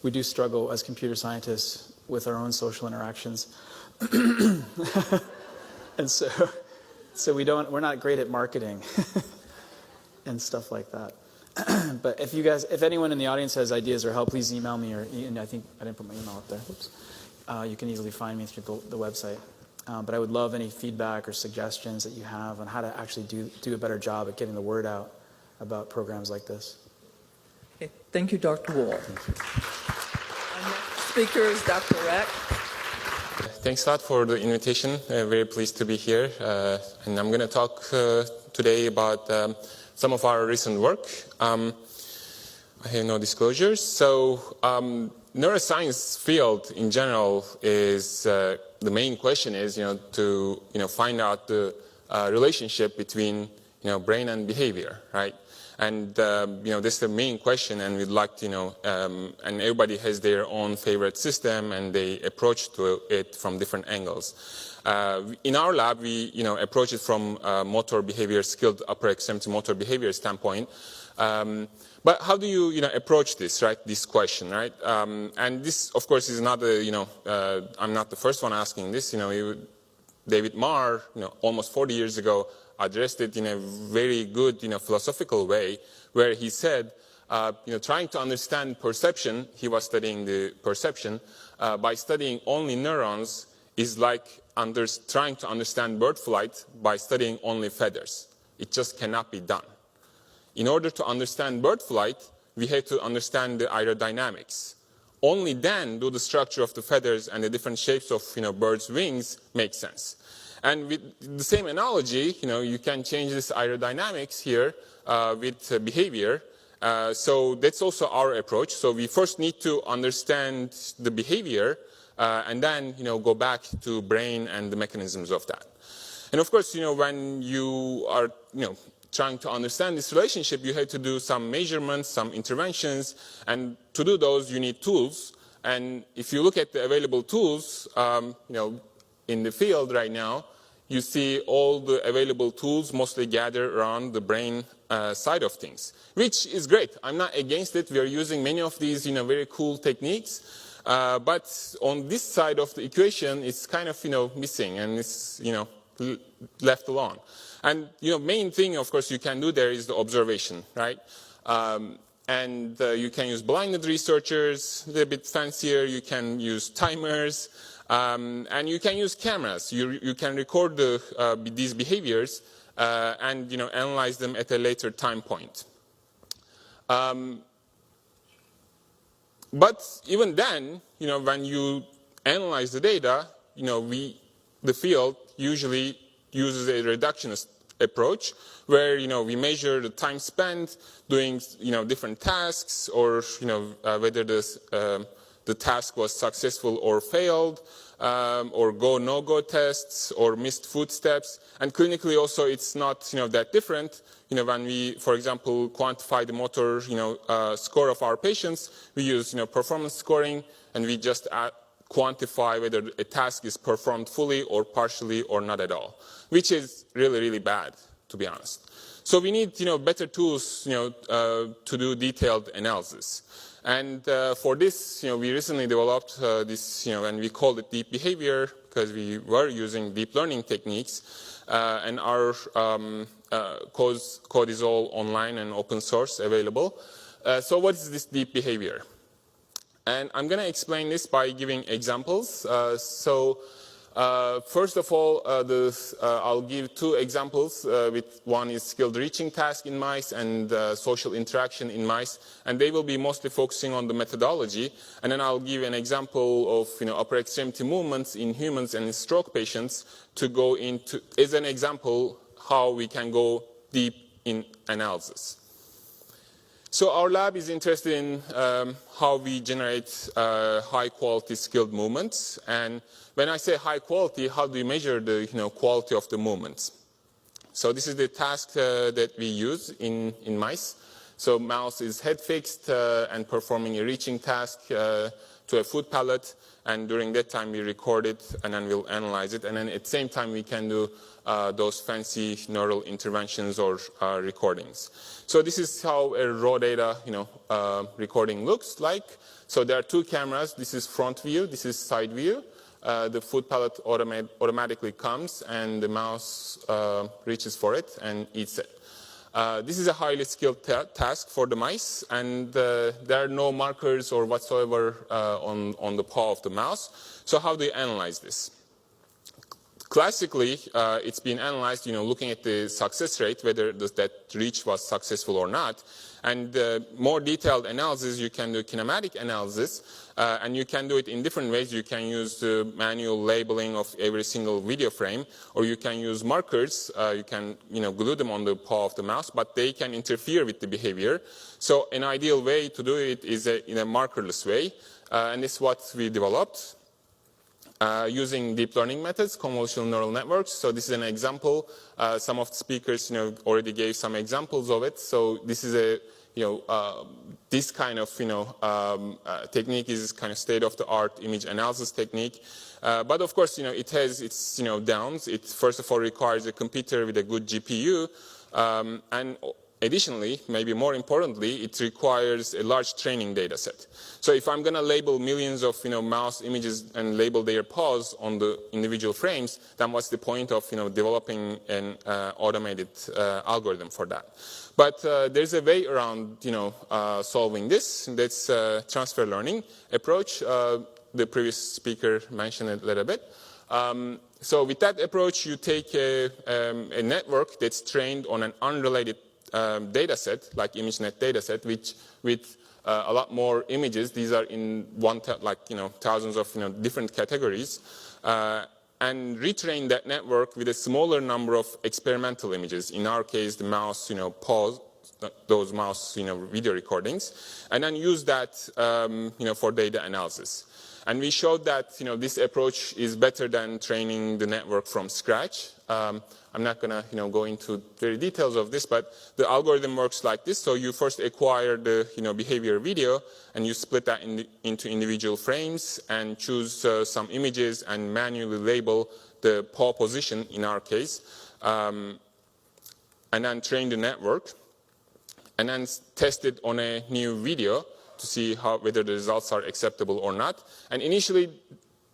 We do struggle as computer scientists with our own social interactions. And so we're not great at marketing and stuff like that. But if anyone in the audience has ideas or help, please email me, and I think I didn't put my email up there. Oops. You can easily find me through the website. But I would love any feedback or suggestions that you have on how to actually do a better job at getting the word out about programs like this. Okay, thank you, Dr. Wall. Thank you. Our next speaker is Dr. Reck. Thanks a lot for the invitation. Very pleased to be here. And I'm going to talk today about some of our recent work. I have no disclosures. So neuroscience field in general is the main question is to find out the relationship between brain and behavior, right? And this is the main question, and we'd like to and everybody has their own favorite system, and they approach to it from different angles. In our lab, we approach it from motor behavior, skilled upper extremity motor behavior standpoint. But how do you approach this, right? This question, right? And this, of course, is not I'm not the first one asking this. David Marr, almost 40 years ago, addressed it in a very good, philosophical way, where he said, trying to understand perception, he was studying the perception, by studying only neurons is like trying to understand bird flight by studying only feathers. It just cannot be done. In order to understand bird flight, we have to understand the aerodynamics. Only then do the structure of the feathers and the different shapes of birds' wings make sense. And with the same analogy, you can change this aerodynamics here with behavior. So that's also our approach. So we first need to understand the behavior and then, go back to brain and the mechanisms of that. And of course, when you are, trying to understand this relationship, you have to do some measurements, some interventions, and to do those, you need tools. And if you look at the available tools, in the field right now, you see all the available tools mostly gather around the brain side of things, which is great. I'm not against it. We are using many of these, very cool techniques. But on this side of the equation, it's kind of, missing, and it's, left alone. And, main thing, of course, you can do there is the observation, right? And you can use blinded researchers, a little bit fancier. You can use timers. And you can use cameras. You can record these behaviors and analyze them at a later time point. But even then, when you analyze the data, the field usually uses a reductionist approach where we measure the time spent doing different tasks, or whether the task was successful or failed, or go/no-go tests, or missed footsteps. And clinically also, it's not that different. When we, for example, quantify the motor score of our patients, we use performance scoring, and we just quantify whether a task is performed fully or partially or not at all, which is really, really bad, to be honest. So we need better tools to do detailed analysis. And for this, we recently developed this, and we called it deep behavior because we were using deep learning techniques. And our code is all online and open source available. So what is this deep behavior? And I'm going to explain this by giving examples. First of all, I'll give two examples. One is skilled reaching task in mice and social interaction in mice, and they will be mostly focusing on the methodology. And then I'll give an example of upper extremity movements in humans and in stroke patients to go into, as an example, how we can go deep in analysis. So our lab is interested in how we generate high-quality skilled movements. And when I say high quality, how do you measure the quality of the movements? So this is the task that we use in mice. So mouse is head fixed and performing a reaching task to a food pallet. And during that time, we record it, and then we'll analyze it. And then at the same time, we can do those fancy neural interventions or recordings. So this is how a raw data recording looks like. So there are two cameras. This is front view. This is side view. the food pellet automatically comes and the mouse reaches for it and eats it. This is a highly skilled task for the mice, and there are no markers or whatsoever on the paw of the mouse. So how do you analyze this? Classically, it's been analyzed, looking at the success rate, whether that reach was successful or not. And more detailed analysis, you can do kinematic analysis, and you can do it in different ways. You can use the manual labeling of every single video frame, or you can use markers. You can, glue them on the paw of the mouse, but they can interfere with the behavior. So an ideal way to do it is in a markerless way, and this is what we developed. Using deep learning methods, convolutional neural networks. So this is an example. Some of the speakers, already gave some examples of it. So this is a, this kind of, technique is kind of state-of-the-art image analysis technique. But of course, it has its, downs. It first of all requires a computer with a good GPU, and additionally, maybe more importantly, it requires a large training data set. So if I'm going to label millions of mouse images and label their paws on the individual frames, then what's the point of developing an automated algorithm for that? But there's a way around solving this. That's transfer learning approach. The previous speaker mentioned it a little bit. So with that approach, you take a network that's trained on an unrelated data set, like ImageNet data set, which with a lot more images. These are in thousands of different categories, and retrain that network with a smaller number of experimental images. In our case, the mouse, paws, those mouse, video recordings, and then use that, for data analysis. And we showed that, this approach is better than training the network from scratch. I'm not going to, go into very details of this, but the algorithm works like this. So you first acquire the, behavior video, and you split that into individual frames and choose some images and manually label the paw position, in our case, and then train the network, and then test it on a new video to see whether the results are acceptable or not. And initially,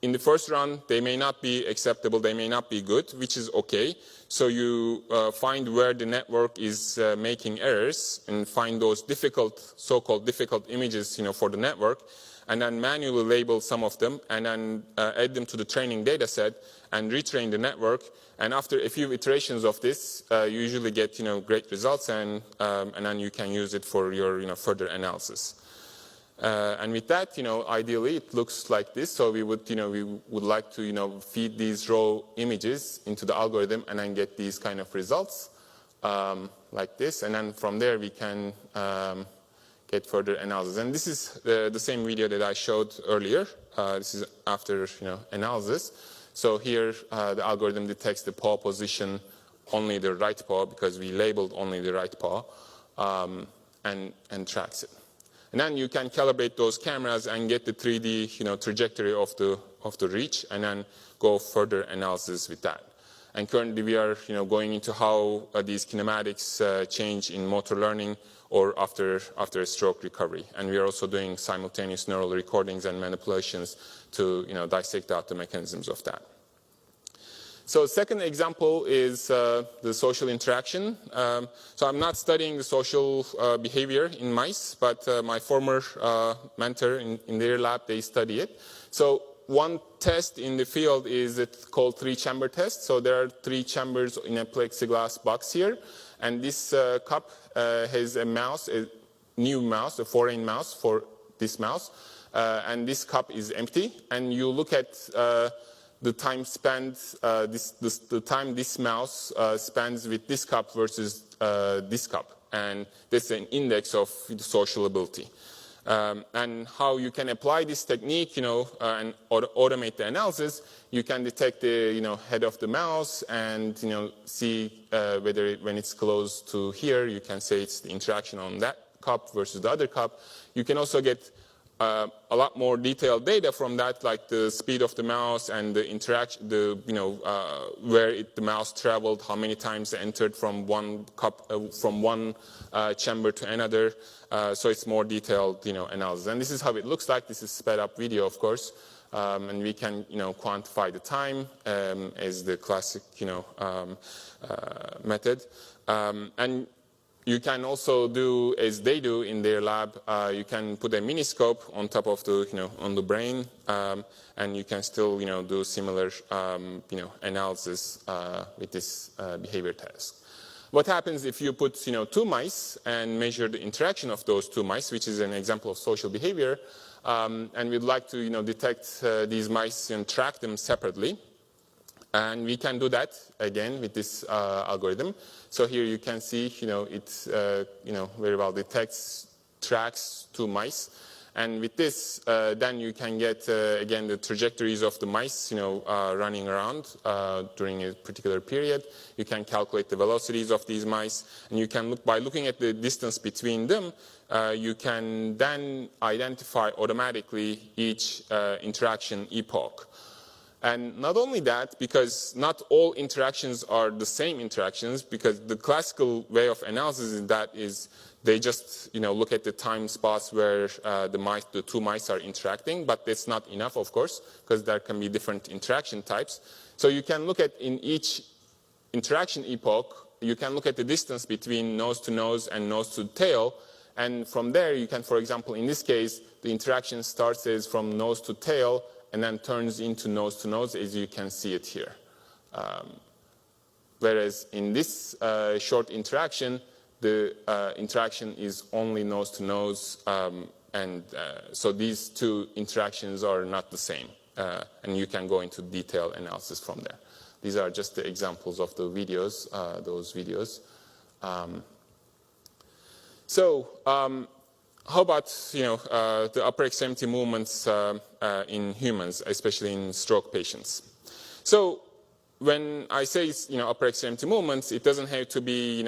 in the first run, they may not be acceptable, they may not be good, which is okay. So you find where the network is making errors and find those so-called difficult images, for the network, and then manually label some of them, and then add them to the training data set and retrain the network. And after a few iterations of this, you usually get, great results, and then you can use it for your, further analysis. And with that, ideally it looks like this. So we would, like to, feed these raw images into the algorithm and then get these kind of results like this. And then from there we can get further analysis. And this is the same video that I showed earlier. This is after, analysis. So here the algorithm detects the paw position, only the right paw, because we labeled only the right paw, and tracks it. And then you can calibrate those cameras and get the 3D, trajectory of the reach, and then go further analysis with that. And currently we are, going into how these kinematics change in motor learning or after a stroke recovery. And we are also doing simultaneous neural recordings and manipulations to, dissect out the mechanisms of that. So second example is the social interaction. So I'm not studying the social behavior in mice, but my former mentor in their lab, they study it. So one test in the field is called three-chamber test. So there are 3 chambers in a plexiglass box here. And this cup has a mouse, a new mouse, a foreign mouse for this mouse. And this cup is empty. And you look at the time spent, the time this mouse spends with this cup versus this cup. And that's an index of social ability. And how you can apply this technique, and automate the analysis, you can detect the, head of the mouse and, see whether when it's close to here, you can say it's the interaction on that cup versus the other cup. You can also get a lot more detailed data from that, like the speed of the mouse and the interaction, where the mouse traveled, how many times it entered from one cup, from one chamber to another. So it's more detailed, analysis. And this is how it looks like. This is sped up video, of course. and we can, quantify the time as the classic, method. And you can also do, as they do in their lab, you can put a miniscope on top of the, on the brain, and you can still, do similar, analysis with this behavior task. What happens if you put, 2 mice and measure the interaction of those 2 mice, which is an example of social behavior, and we'd like to, detect these mice and track them separately. And we can do that, again, with this algorithm. So here you can see, it, very well detects, tracks 2 mice. And with this, then you can get, again, the trajectories of the mice, running around during a particular period. You can calculate the velocities of these mice. And you can look, by looking at the distance between them, you can then identify automatically each interaction epoch. And not only that, because not all interactions are the same interactions, because the classical way of analysis in that is they just look at the time spots where the 2 mice are interacting, but that's not enough, of course, because there can be different interaction types. So you can look at, in each interaction epoch, you can look at the distance between nose to nose and nose to tail, and from there you can, for example, in this case, the interaction starts as from nose to tail, and then turns into nose to nose, as you can see it here. Whereas in this short interaction, the interaction is only nose to nose, and so these 2 interactions are not the same, and you can go into detailed analysis from there. These are just the examples of the videos, those videos. How about the upper extremity movements in humans, especially in stroke patients? So when I say upper extremity movements, it doesn't have to be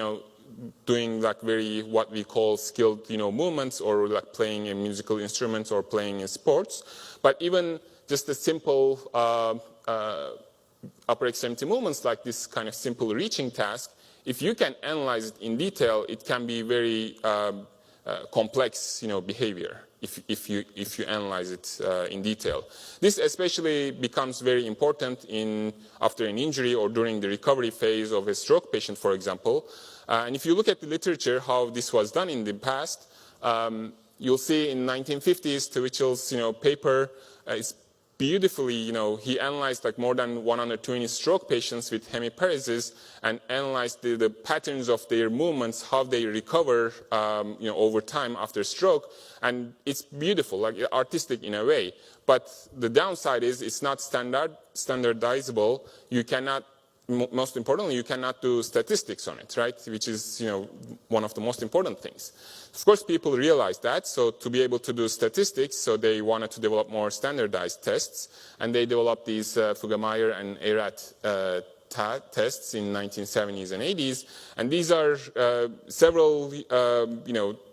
doing like very what we call skilled movements, or like playing a musical instrument or playing in sports, but even just a simple upper extremity movements like this kind of simple reaching task. If you can analyze it in detail, it can be very complex, behavior if you analyze it in detail. This especially becomes very important after an injury or during the recovery phase of a stroke patient, for example. And if you look at the literature, how this was done in the past, you'll see in 1950s, Twitchell's paper is beautifully, he analyzed like more than 120 stroke patients with hemiparesis and analyzed the patterns of their movements, how they recover, over time after stroke. And it's beautiful, like artistic in a way. But the downside is it's not standardizable. You cannot, most importantly, you cannot do statistics on it, right? Which is, one of the most important things. Of course, people realize that, so to be able to do statistics, so they wanted to develop more standardized tests, and they developed these Fuggemeyer and Erath tests in 1970s and 80s, and these are several,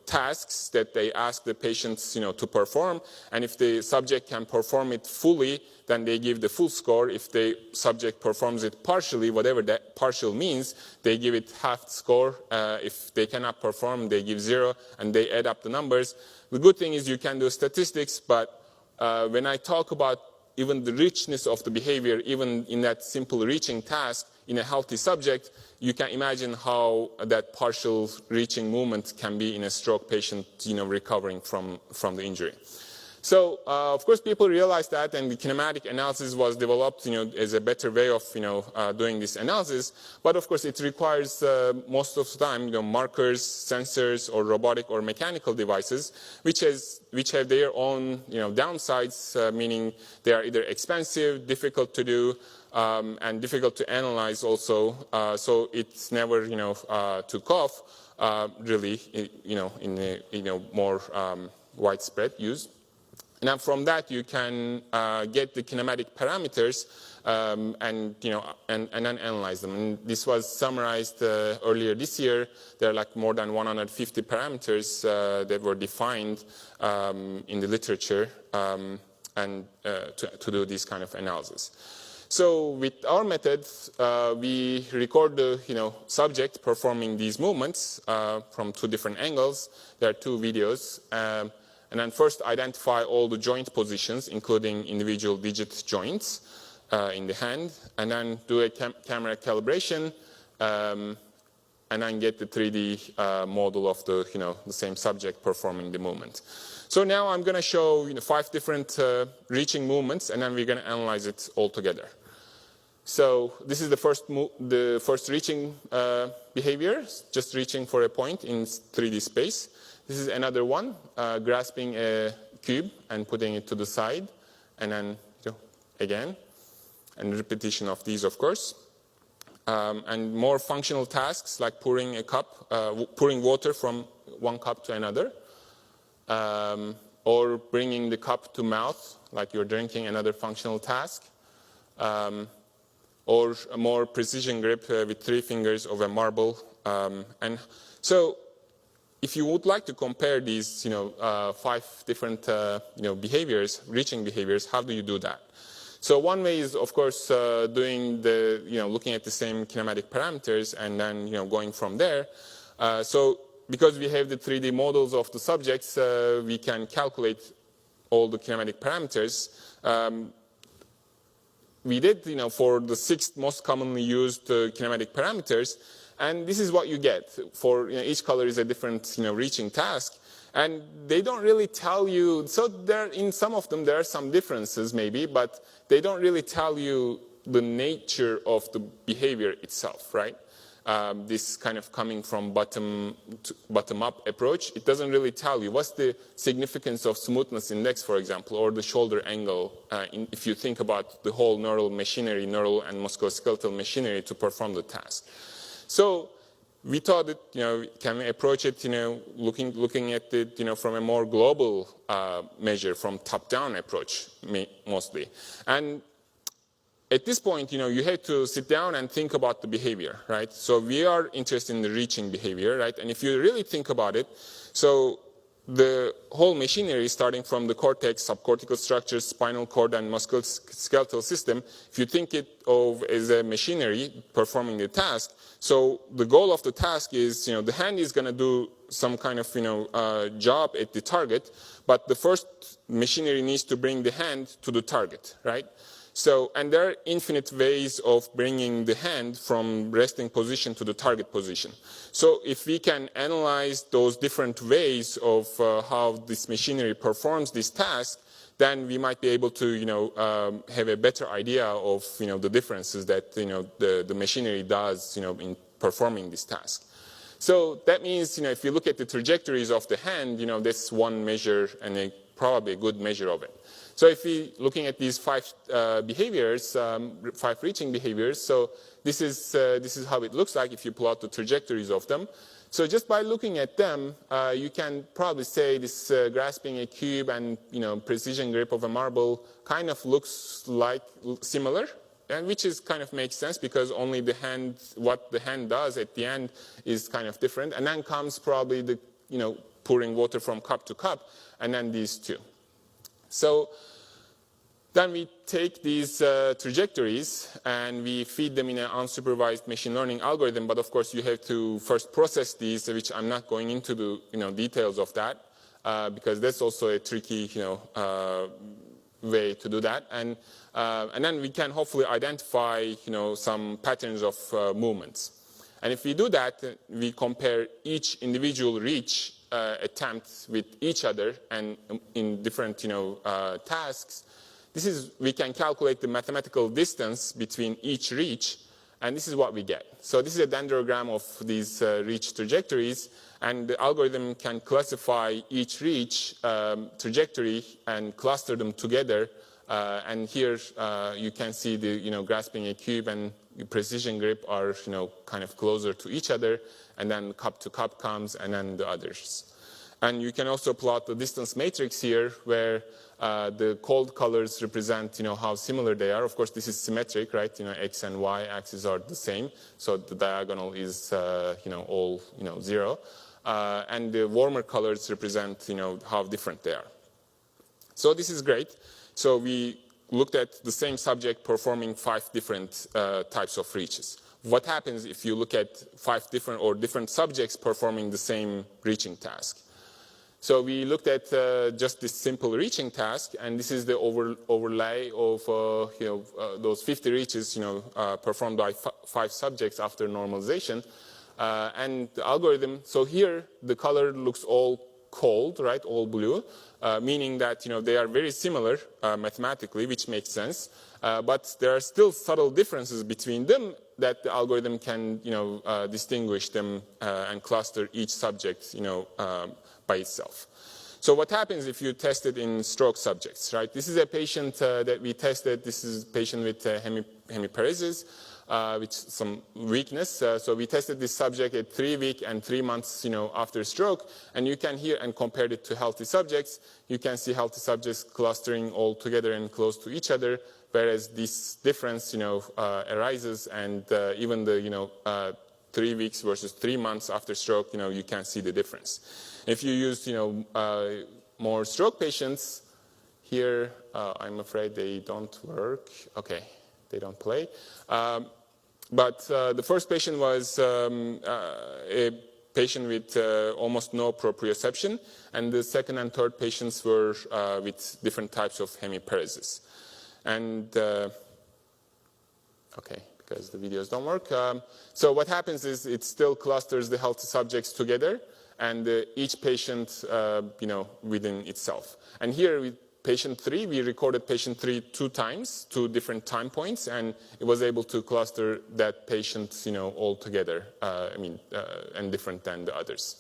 tasks that they ask the patients, to perform, and if the subject can perform it fully, then they give the full score. If the subject performs it partially, whatever that partial means, they give it half score. If they cannot perform, they give 0, and they add up the numbers. The good thing is you can do statistics, but when I talk about even the richness of the behavior, even in that simple reaching task in a healthy subject, you can imagine how that partial reaching movement can be in a stroke patient, recovering from the injury. So, of course, people realized that, and the kinematic analysis was developed, as a better way of, doing this analysis. But of course, it requires most of the time, markers, sensors, or robotic or mechanical devices, which have their own, downsides, meaning they are either expensive, difficult to do, and difficult to analyze also. So it's never, took off, really, in a, more widespread use. Now, from that, you can get the kinematic parameters and then analyze them. And this was summarized earlier this year. There are like more than 150 parameters that were defined in the literature and to do this kind of analysis. So with our methods, we record the subject performing these movements from 2 different angles. There are 2 videos. And then first identify all the joint positions, including individual digit joints in the hand, and then do a camera calibration, and then get the 3D model of the, the same subject performing the movement. So now I'm going to show 5 different reaching movements, and then we're going to analyze it all together. So this is the first reaching behavior, just reaching for a point in 3D space. This is another one, grasping a cube and putting it to the side, and then again, and repetition of these, of course. And more functional tasks like pouring water from one cup to another, or bringing the cup to mouth, like you're drinking, another functional task, or a more precision grip with 3 fingers of a marble. And so, if you would like to compare these, 5 different, behaviors, reaching behaviors, how do you do that? So one way is, of course, doing the, looking at the same kinematic parameters and then, going from there. So because we have the 3D models of the subjects, we can calculate all the kinematic parameters. We did, for the 6 most commonly used kinematic parameters, and this is what you get. For each color is a different, reaching task. And they don't really tell you, so in some of them there are some differences maybe, but they don't really tell you the nature of the behavior itself, right? This kind of coming from bottom-up approach, it doesn't really tell you what's the significance of smoothness index, for example, or the shoulder angle, if you think about the whole neural machinery, neural and musculoskeletal machinery to perform the task. So we thought that, can we approach it, looking at it, from a more global measure, from top-down approach, mostly. And at this point, you have to sit down and think about the behavior, right? So we are interested in the reaching behavior, right? And if you really think about it, so the whole machinery, starting from the cortex, subcortical structures, spinal cord, and musculoskeletal system, if you think it of as a machinery performing the task, so the goal of the task is, the hand is going to do some kind of, job at the target, but the first machinery needs to bring the hand to the target, right? So, and there are infinite ways of bringing the hand from resting position to the target position. So if we can analyze those different ways of how this machinery performs this task, then we might be able to, have a better idea of, the differences that, the machinery does, in performing this task. So that means, if you look at the trajectories of the hand, that's one measure and probably a good measure of it. So if we're looking at these 5 behaviors, 5 reaching behaviors, so this is how it looks like if you plot the trajectories of them. So just by looking at them, you can probably say this grasping a cube and precision grip of a marble kind of looks like similar, and which is kind of makes sense because only the hand, what the hand does at the end is kind of different, and then comes probably the pouring water from cup to cup, and then these 2. So then we take these trajectories and we feed them in an unsupervised machine learning algorithm. But of course, you have to first process these, which I'm not going into the details of that because that's also a tricky way to do that. And then we can hopefully identify some patterns of movements. And if we do that, we compare each individual reach attempt with each other and in different tasks. We can calculate the mathematical distance between each reach, and this is what we get. So this is a dendrogram of these reach trajectories, and the algorithm can classify each reach trajectory and cluster them together. And here you can see the grasping a cube and precision grip are kind of closer to each other, and then cup to cup comes, and then the others. And you can also plot the distance matrix here, where the cold colors represent how similar they are. Of course, this is symmetric, right? X and Y axes are the same, so the diagonal is all 0. And the warmer colors represent how different they are. So this is great. So we looked at the same subject performing 5 different types of reaches. What happens if you look at 5 different subjects performing the same reaching task? So we looked at just this simple reaching task, and this is the overlay of those 50 reaches performed by 5 subjects after normalization. And the algorithm, so here the color looks all cold, right, all blue, meaning that they are very similar mathematically, which makes sense. But there are still subtle differences between them that the algorithm can distinguish them and cluster each subject by itself. So what happens if you test it in stroke subjects, right? This is a patient that we tested. This is a patient with hemiparesis, with some weakness. So we tested this subject at 3 weeks and 3 months after stroke, and you can hear and compared it to healthy subjects. You can see healthy subjects clustering all together and close to each other, whereas this difference arises, and even the 3 weeks versus 3 months after stroke, you can see the difference. If you use more stroke patients, here I'm afraid they don't work. Okay, they don't play. But the first patient was a patient with almost no proprioception, and the second and third patients were with different types of hemiparesis. And okay, because the videos don't work. So what happens is it still clusters the healthy subjects together, and each patient, within itself. And here with patient 3, we recorded patient 3 2 times, 2 different time points, and it was able to cluster that patient, all together, and different than the others.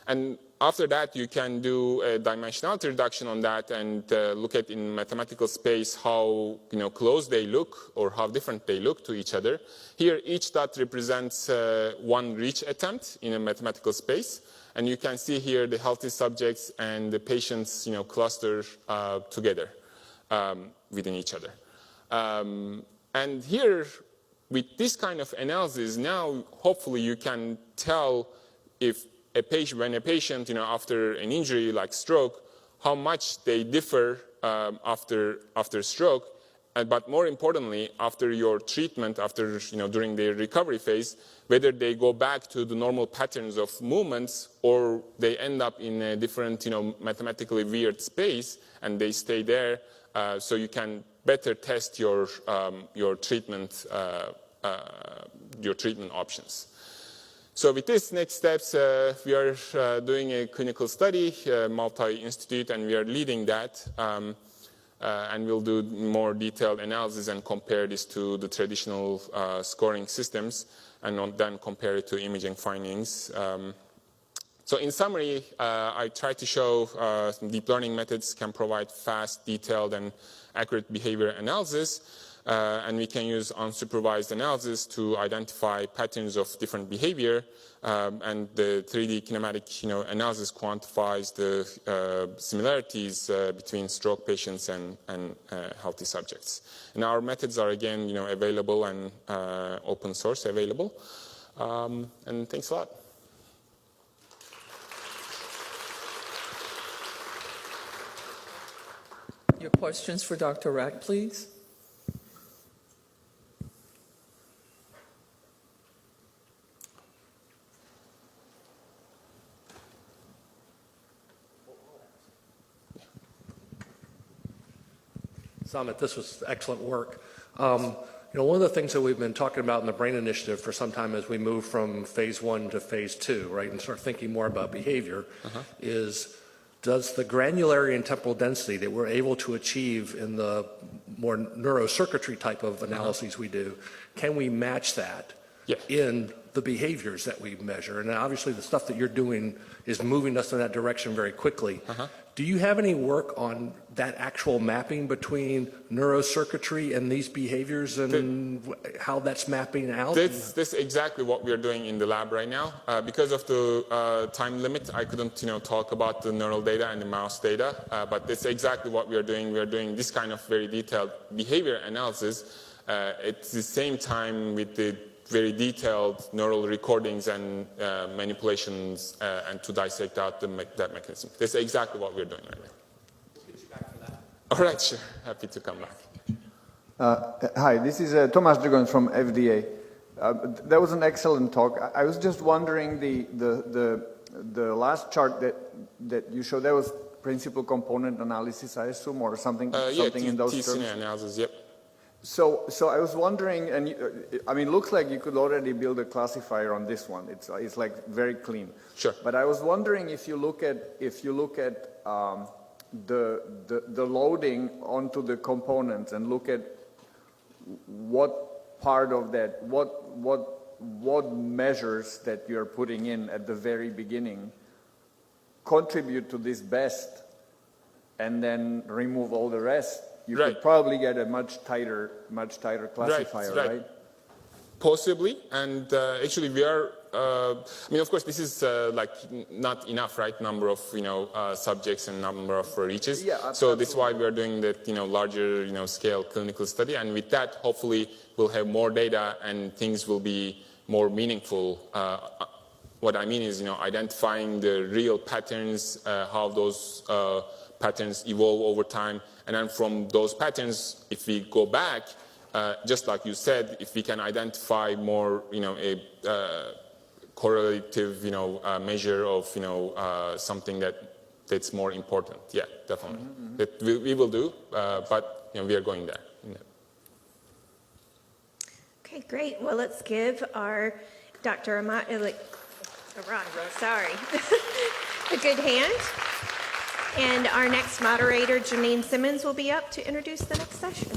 And after that, you can do a dimensionality reduction on that and look at in mathematical space how close they look or how different they look to each other. Here, each dot represents one reach attempt in a mathematical space, and you can see here the healthy subjects and the patients, cluster together within each other. And here, with this kind of analysis, now hopefully you can tell if when a patient, after an injury like stroke, how much they differ after stroke, but more importantly, after your treatment, during their recovery phase, whether they go back to the normal patterns of movements or they end up in a different, mathematically weird space and they stay there, so you can better test your treatment options. So with this next steps, we are doing a clinical study, multi-institute, and we are leading that. And we'll do more detailed analysis and compare this to the traditional scoring systems, and then compare it to imaging findings. So in summary, I tried to show some deep learning methods can provide fast, detailed, and accurate behavior analysis. And we can use unsupervised analysis to identify patterns of different behavior. And the 3D kinematic analysis quantifies the similarities between stroke patients and healthy subjects. And our methods are, again, available and open source available. And thanks a lot. Your questions for Dr. Rack, please. Samit, this was excellent work. One of the things that we've been talking about in the BRAIN Initiative for some time as we move from phase 1 to phase 2, right, and start thinking more about behavior, is does the granularity and temporal density that we're able to achieve in the more neurocircuitry type of analyses we do, can we match that in the behaviors that we measure? And obviously the stuff that you're doing is moving us in that direction very quickly. Do you have any work on that actual mapping between neurocircuitry and these behaviors and how that's mapping out? This is exactly what we're doing in the lab right now. Because of the time limit, I couldn't talk about the neural data and the mouse data, but that's exactly what we are doing. We are doing this kind of very detailed behavior analysis at the same time with the very detailed neural recordings and manipulations and to dissect out that mechanism. That's exactly what we're doing right now. We'll get you back for that. All right, sure. Happy to come back. Hi, this is Tomasz Dragon from FDA. That was an excellent talk. I was just wondering the the last chart that you showed, that was principal component analysis, I assume, or something in those terms? TCNA analysis, yep. So I was wondering, and I mean, looks like you could already build a classifier on this one. It's like very clean. Sure. But I was wondering if you look at the loading onto the components and look at what part of that, what measures that you're putting in at the very beginning contribute to this best, and then remove all the rest. You could probably get a much tighter classifier, right? Possibly, and actually we are. I mean, of course, this is like not enough, right? Number of subjects and number of reaches. Yeah, so that's why we are doing that larger scale clinical study, and with that, hopefully, we'll have more data and things will be more meaningful. What I mean is, identifying the real patterns, how those patterns evolve over time. And then from those patterns, if we go back, just like you said, if we can identify more, a correlative, measure of, something that's more important. Yeah, definitely. Mm-hmm. That we will do, but we are going there. Okay, great. Well, let's give our Dr. a good hand. And our next moderator, Janine Simmons, will be up to introduce the next session.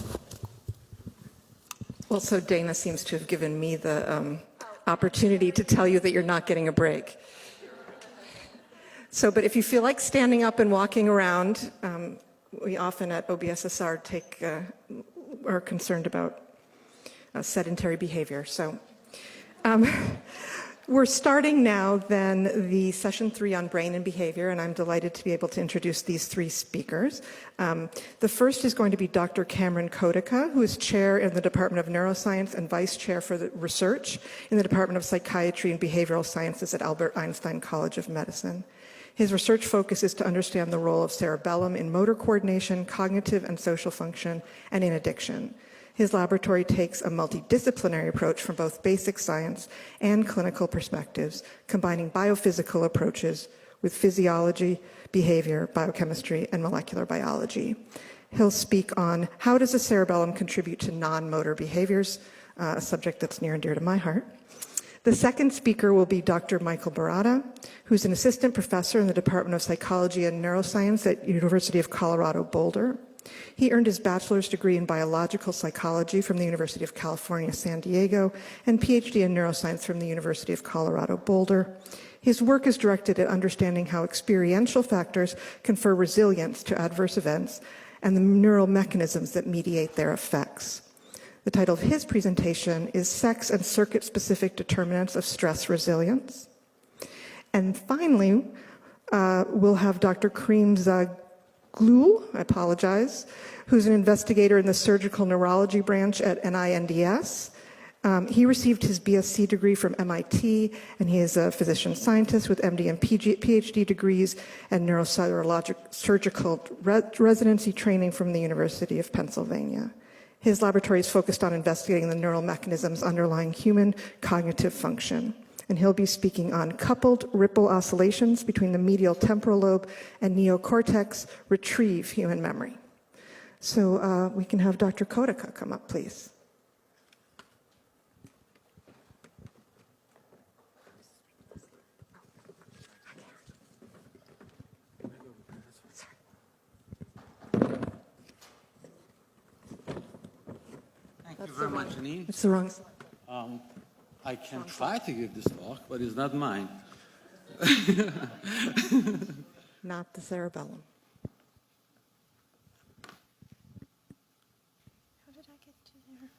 Well, so Dana seems to have given me the opportunity to tell you that you're not getting a break. So, but if you feel like standing up and walking around, we often at OBSSR are concerned about sedentary behavior. So we're starting now then the session 3 on brain and behavior, and I'm delighted to be able to introduce these 3 speakers. The first is going to be Dr. Cameron Kodica, who is chair in the Department of Neuroscience and vice chair for the research in the Department of Psychiatry and Behavioral Sciences at Albert Einstein College of Medicine. His research focus is to understand the role of cerebellum in motor coordination, cognitive and social function, and in addiction. His laboratory takes a multidisciplinary approach from both basic science and clinical perspectives, combining biophysical approaches with physiology, behavior, biochemistry, and molecular biology. He'll speak on how does the cerebellum contribute to non-motor behaviors, a subject that's near and dear to my heart. The second speaker will be Dr. Michael Barata, who's an assistant professor in the Department of Psychology and Neuroscience at University of Colorado Boulder. He earned his bachelor's degree in biological psychology from the University of California, San Diego, and PhD in neuroscience from the University of Colorado Boulder. His work is directed at understanding how experiential factors confer resilience to adverse events and the neural mechanisms that mediate their effects. The title of his presentation is Sex and Circuit-Specific Determinants of Stress Resilience. And finally, we'll have Dr. Karim Zaghloul, I apologize, who's an investigator in the surgical neurology branch at NINDS. He received his BSc degree from MIT, and he is a physician scientist with MD and PhD degrees and neurosurgical residency training from the University of Pennsylvania. His laboratory is focused on investigating the neural mechanisms underlying human cognitive function. And he'll be speaking on coupled ripple oscillations between the medial temporal lobe and neocortex retrieve human memory. So we can have Dr. Kodica come up, please. Thank you very much, Janine. It's the wrong slide. I can try to give this talk, but it's not mine. Not the cerebellum. How did I get to there?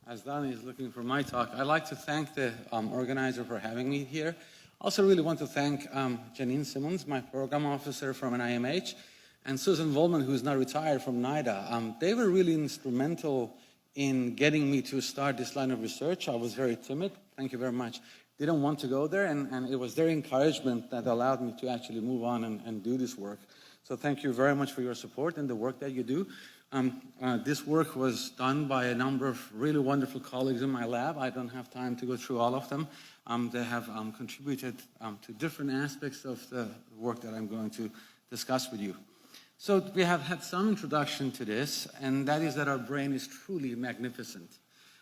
As Donnie is looking for my talk, I'd like to thank the organizer for having me here. Also really want to thank Janine Simmons, my program officer from NIMH, and Susan Volman, who's now retired from NIDA. They were really instrumental in getting me to start this line of research. I was very timid, thank you very much. Didn't want to go there, and it was their encouragement that allowed me to actually move on and do this work. So thank you very much for your support and the work that you do. This work was done by a number of really wonderful colleagues in my lab. I don't have time to go through all of them. They have contributed to different aspects of the work that I'm going to discuss with you. So we have had some introduction to this, and that is that our brain is truly magnificent.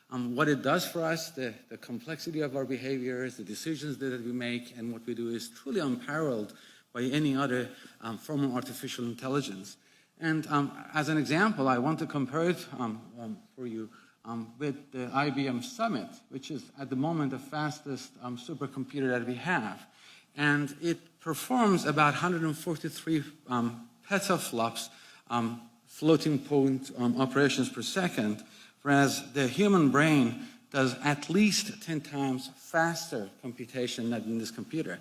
What it does for us, the complexity of our behaviors, the decisions that we make, and what we do is truly unparalleled by any other form of artificial intelligence. And as an example, I want to compare it for you with the IBM Summit, which is at the moment the fastest supercomputer that we have. And it performs about 143 petaflops floating point operations per second, whereas the human brain does at least 10 times faster computation than in this computer.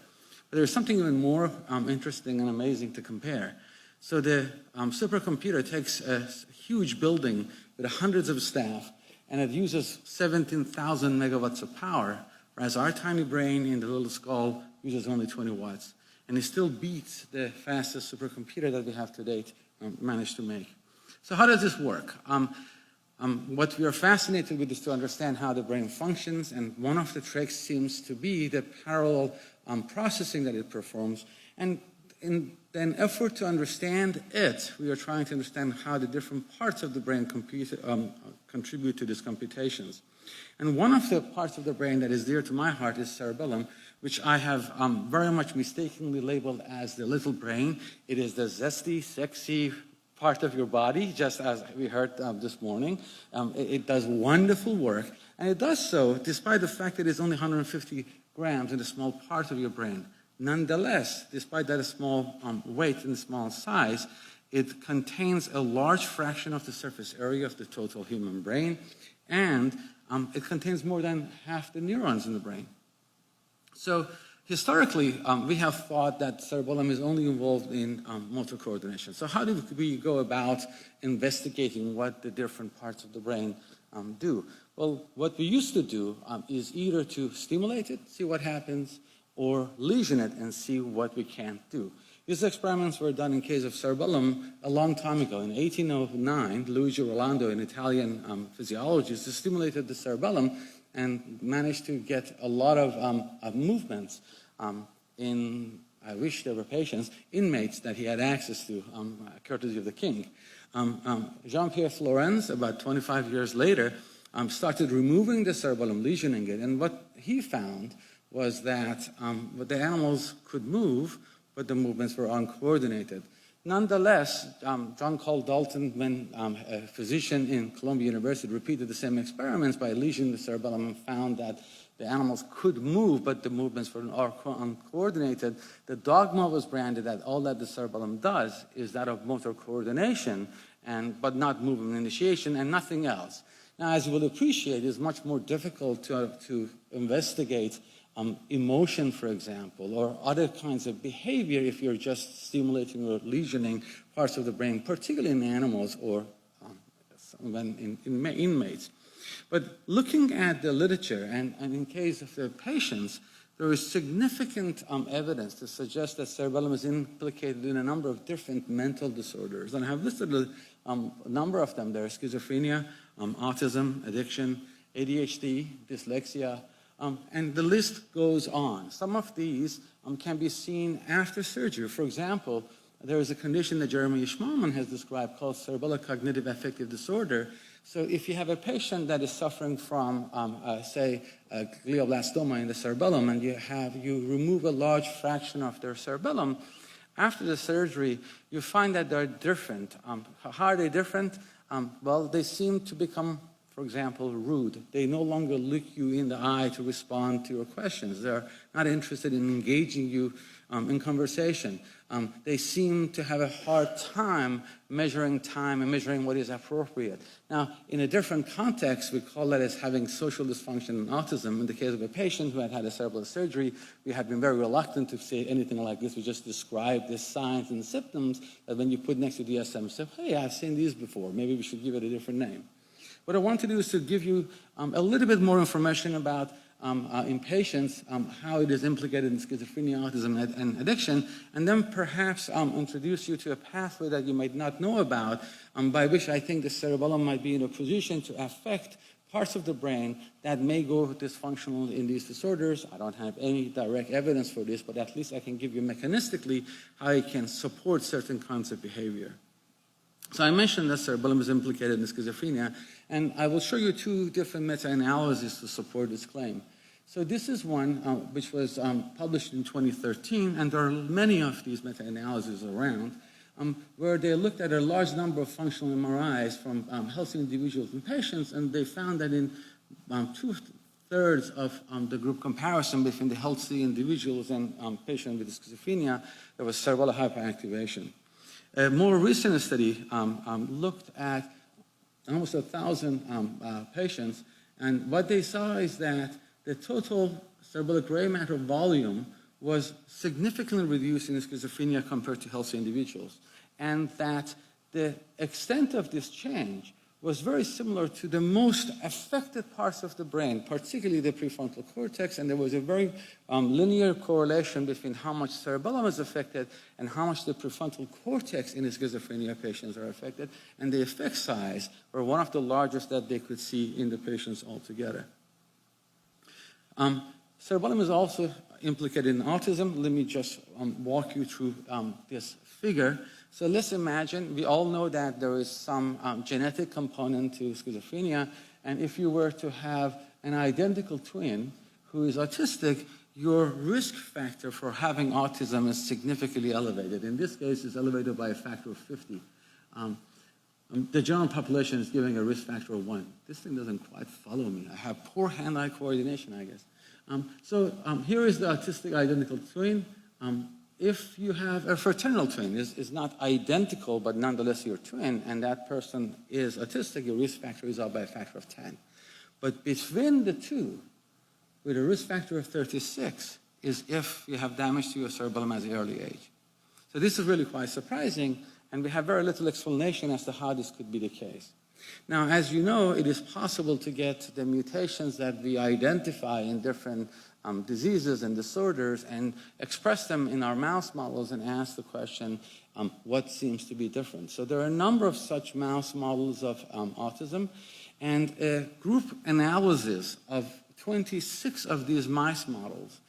But there's something even more interesting and amazing to compare. So the supercomputer takes a huge building with hundreds of staff, and it uses 17,000 megawatts of power, whereas our tiny brain in the little skull uses only 20 watts. And it still beats the fastest supercomputer that we have to date managed to make. So how does this work? What we are fascinated with is to understand how the brain functions, and one of the tricks seems to be the parallel processing that it performs. And in an effort to understand it, we are trying to understand how the different parts of the brain contribute to these computations. And one of the parts of the brain that is dear to my heart is cerebellum, which I have very much mistakenly labeled as the little brain. It is the zesty, sexy part of your body, just as we heard this morning. It does wonderful work, and it does so despite the fact that it's only 150 grams in a small part of your brain. Nonetheless, despite that small weight and small size, it contains a large fraction of the surface area of the total human brain, and it contains more than half the neurons in the brain. So historically, we have thought that cerebellum is only involved in motor coordination. So how do we go about investigating what the different parts of the brain do? Well, what we used to do is either to stimulate it, see what happens, or lesion it and see what we can't do. These experiments were done in case of cerebellum a long time ago. In 1809, Luigi Rolando, an Italian physiologist, stimulated the cerebellum and managed to get a lot of movements in, I wish there were patients, inmates that he had access to, courtesy of the king. Jean-Pierre Florenz, about 25 years later, started removing the cerebellum, lesioning it, and what he found was that the animals could move, but the movements were uncoordinated. Nonetheless, John Cole Dalton, when a physician in Columbia University repeated the same experiments by lesioning the cerebellum and found that the animals could move, but the movements were uncoordinated, the dogma was branded that all that the cerebellum does is that of motor coordination, but not movement initiation and nothing else. Now, as you will appreciate, it's much more difficult to investigate emotion, for example, or other kinds of behavior if you're just stimulating or lesioning parts of the brain, particularly in animals or in inmates. But looking at the literature, and in case of the patients, there is significant evidence to suggest that cerebellum is implicated in a number of different mental disorders. And I have listed a number of them there: schizophrenia, autism, addiction, ADHD, dyslexia, and the list goes on. Some of these can be seen after surgery. For example, there is a condition that Jeremy Schmalman has described called cerebello-cognitive affective disorder. So if you have a patient that is suffering from, say, a glioblastoma in the cerebellum, and you remove a large fraction of their cerebellum, after the surgery, you find that they're different. How are they different? Well, they seem to become, for example, rude. They no longer look you in the eye to respond to your questions. They're not interested in engaging you in conversation. They seem to have a hard time measuring time and measuring what is appropriate. Now, in a different context, we call that as having social dysfunction and autism. In the case of a patient who had had a cerebral surgery, we had been very reluctant to say anything like this. We just describe the signs and symptoms that when you put next to DSM, say, hey, I've seen these before. Maybe we should give it a different name. What I want to do is to give you a little bit more information about in patients, how it is implicated in schizophrenia, autism, and addiction, and then perhaps introduce you to a pathway that you might not know about, by which I think the cerebellum might be in a position to affect parts of the brain that may go dysfunctional in these disorders. I don't have any direct evidence for this, but at least I can give you mechanistically how it can support certain kinds of behavior. So I mentioned that cerebellum is implicated in schizophrenia, and I will show you two different meta-analyses to support this claim. So this is one which was published in 2013, and there are many of these meta-analyses around, where they looked at a large number of functional MRIs from healthy individuals and patients, and they found that in 2/3 of the group comparison between the healthy individuals and patients with schizophrenia, there was cerebellar hyperactivation. A more recent study looked at almost 1,000 patients, and what they saw is that the total cerebellar gray matter volume was significantly reduced in schizophrenia compared to healthy individuals, and that the extent of this change was very similar to the most affected parts of the brain, particularly the prefrontal cortex, and there was a very linear correlation between how much cerebellum is affected and how much the prefrontal cortex in the schizophrenia patients are affected, and the effect size were one of the largest that they could see in the patients altogether. Cerebellum is also implicated in autism. Let me just walk you through this figure. So let's imagine, we all know that there is some genetic component to schizophrenia, and if you were to have an identical twin who is autistic, your risk factor for having autism is significantly elevated. In this case, it's elevated by a factor of 50. The general population is giving a risk factor of 1. This thing doesn't quite follow me. I have poor hand-eye coordination, I guess. Here is the autistic identical twin. If you have a fraternal twin, is not identical, but nonetheless your twin, and that person is autistic, your risk factor is up by a factor of 10. But between the two, with a risk factor of 36, is if you have damage to your cerebellum at an early age. So this is really quite surprising, and we have very little explanation as to how this could be the case. Now, as you know, it is possible to get the mutations that we identify in different diseases and disorders and express them in our mouse models and ask the question, what seems to be different? So there are a number of such mouse models of autism, and a group analysis of 26 of these mice models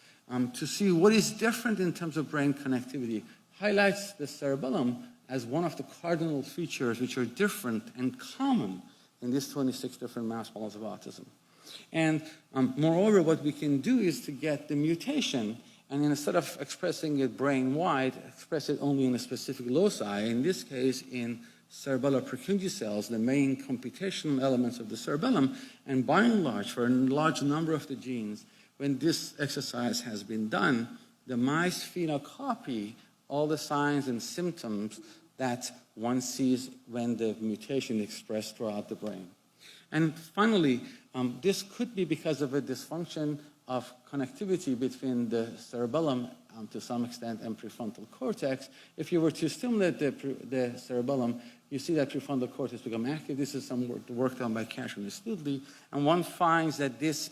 to see what is different in terms of brain connectivity highlights the cerebellum as one of the cardinal features which are different and common in these 26 different mouse models of autism. And moreover, what we can do is to get the mutation, and instead of expressing it brain-wide, express it only in a specific loci, in this case in cerebellar Purkinje cells, the main computational elements of the cerebellum, and by and large, for a large number of the genes, when this exercise has been done, the mice phenocopy all the signs and symptoms that one sees when the mutation is expressed throughout the brain. And finally, this could be because of a dysfunction of connectivity between the cerebellum to some extent and prefrontal cortex. If you were to stimulate the cerebellum, you see that prefrontal cortex become active. This is some work done by Kasher and Studley, and one finds that this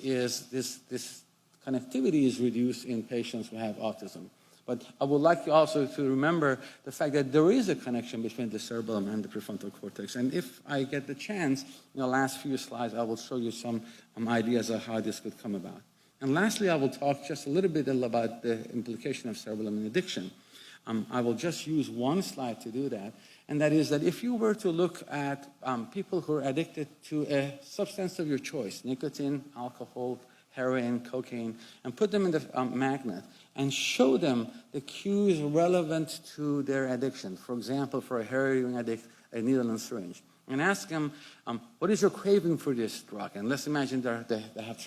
connectivity is reduced in patients who have autism. But I would like you also to remember the fact that there is a connection between the cerebellum and the prefrontal cortex. And if I get the chance, in the last few slides, I will show you some ideas of how this could come about. And lastly, I will talk just a little bit about the implication of cerebellum in addiction. I will just use one slide to do that, and that is that if you were to look at people who are addicted to a substance of your choice, nicotine, alcohol, heroin, cocaine, and put them in the magnet and show them the cues relevant to their addiction. For example, for a heroin addict, a needle and syringe. And ask them, what is your craving for this drug? And let's imagine they have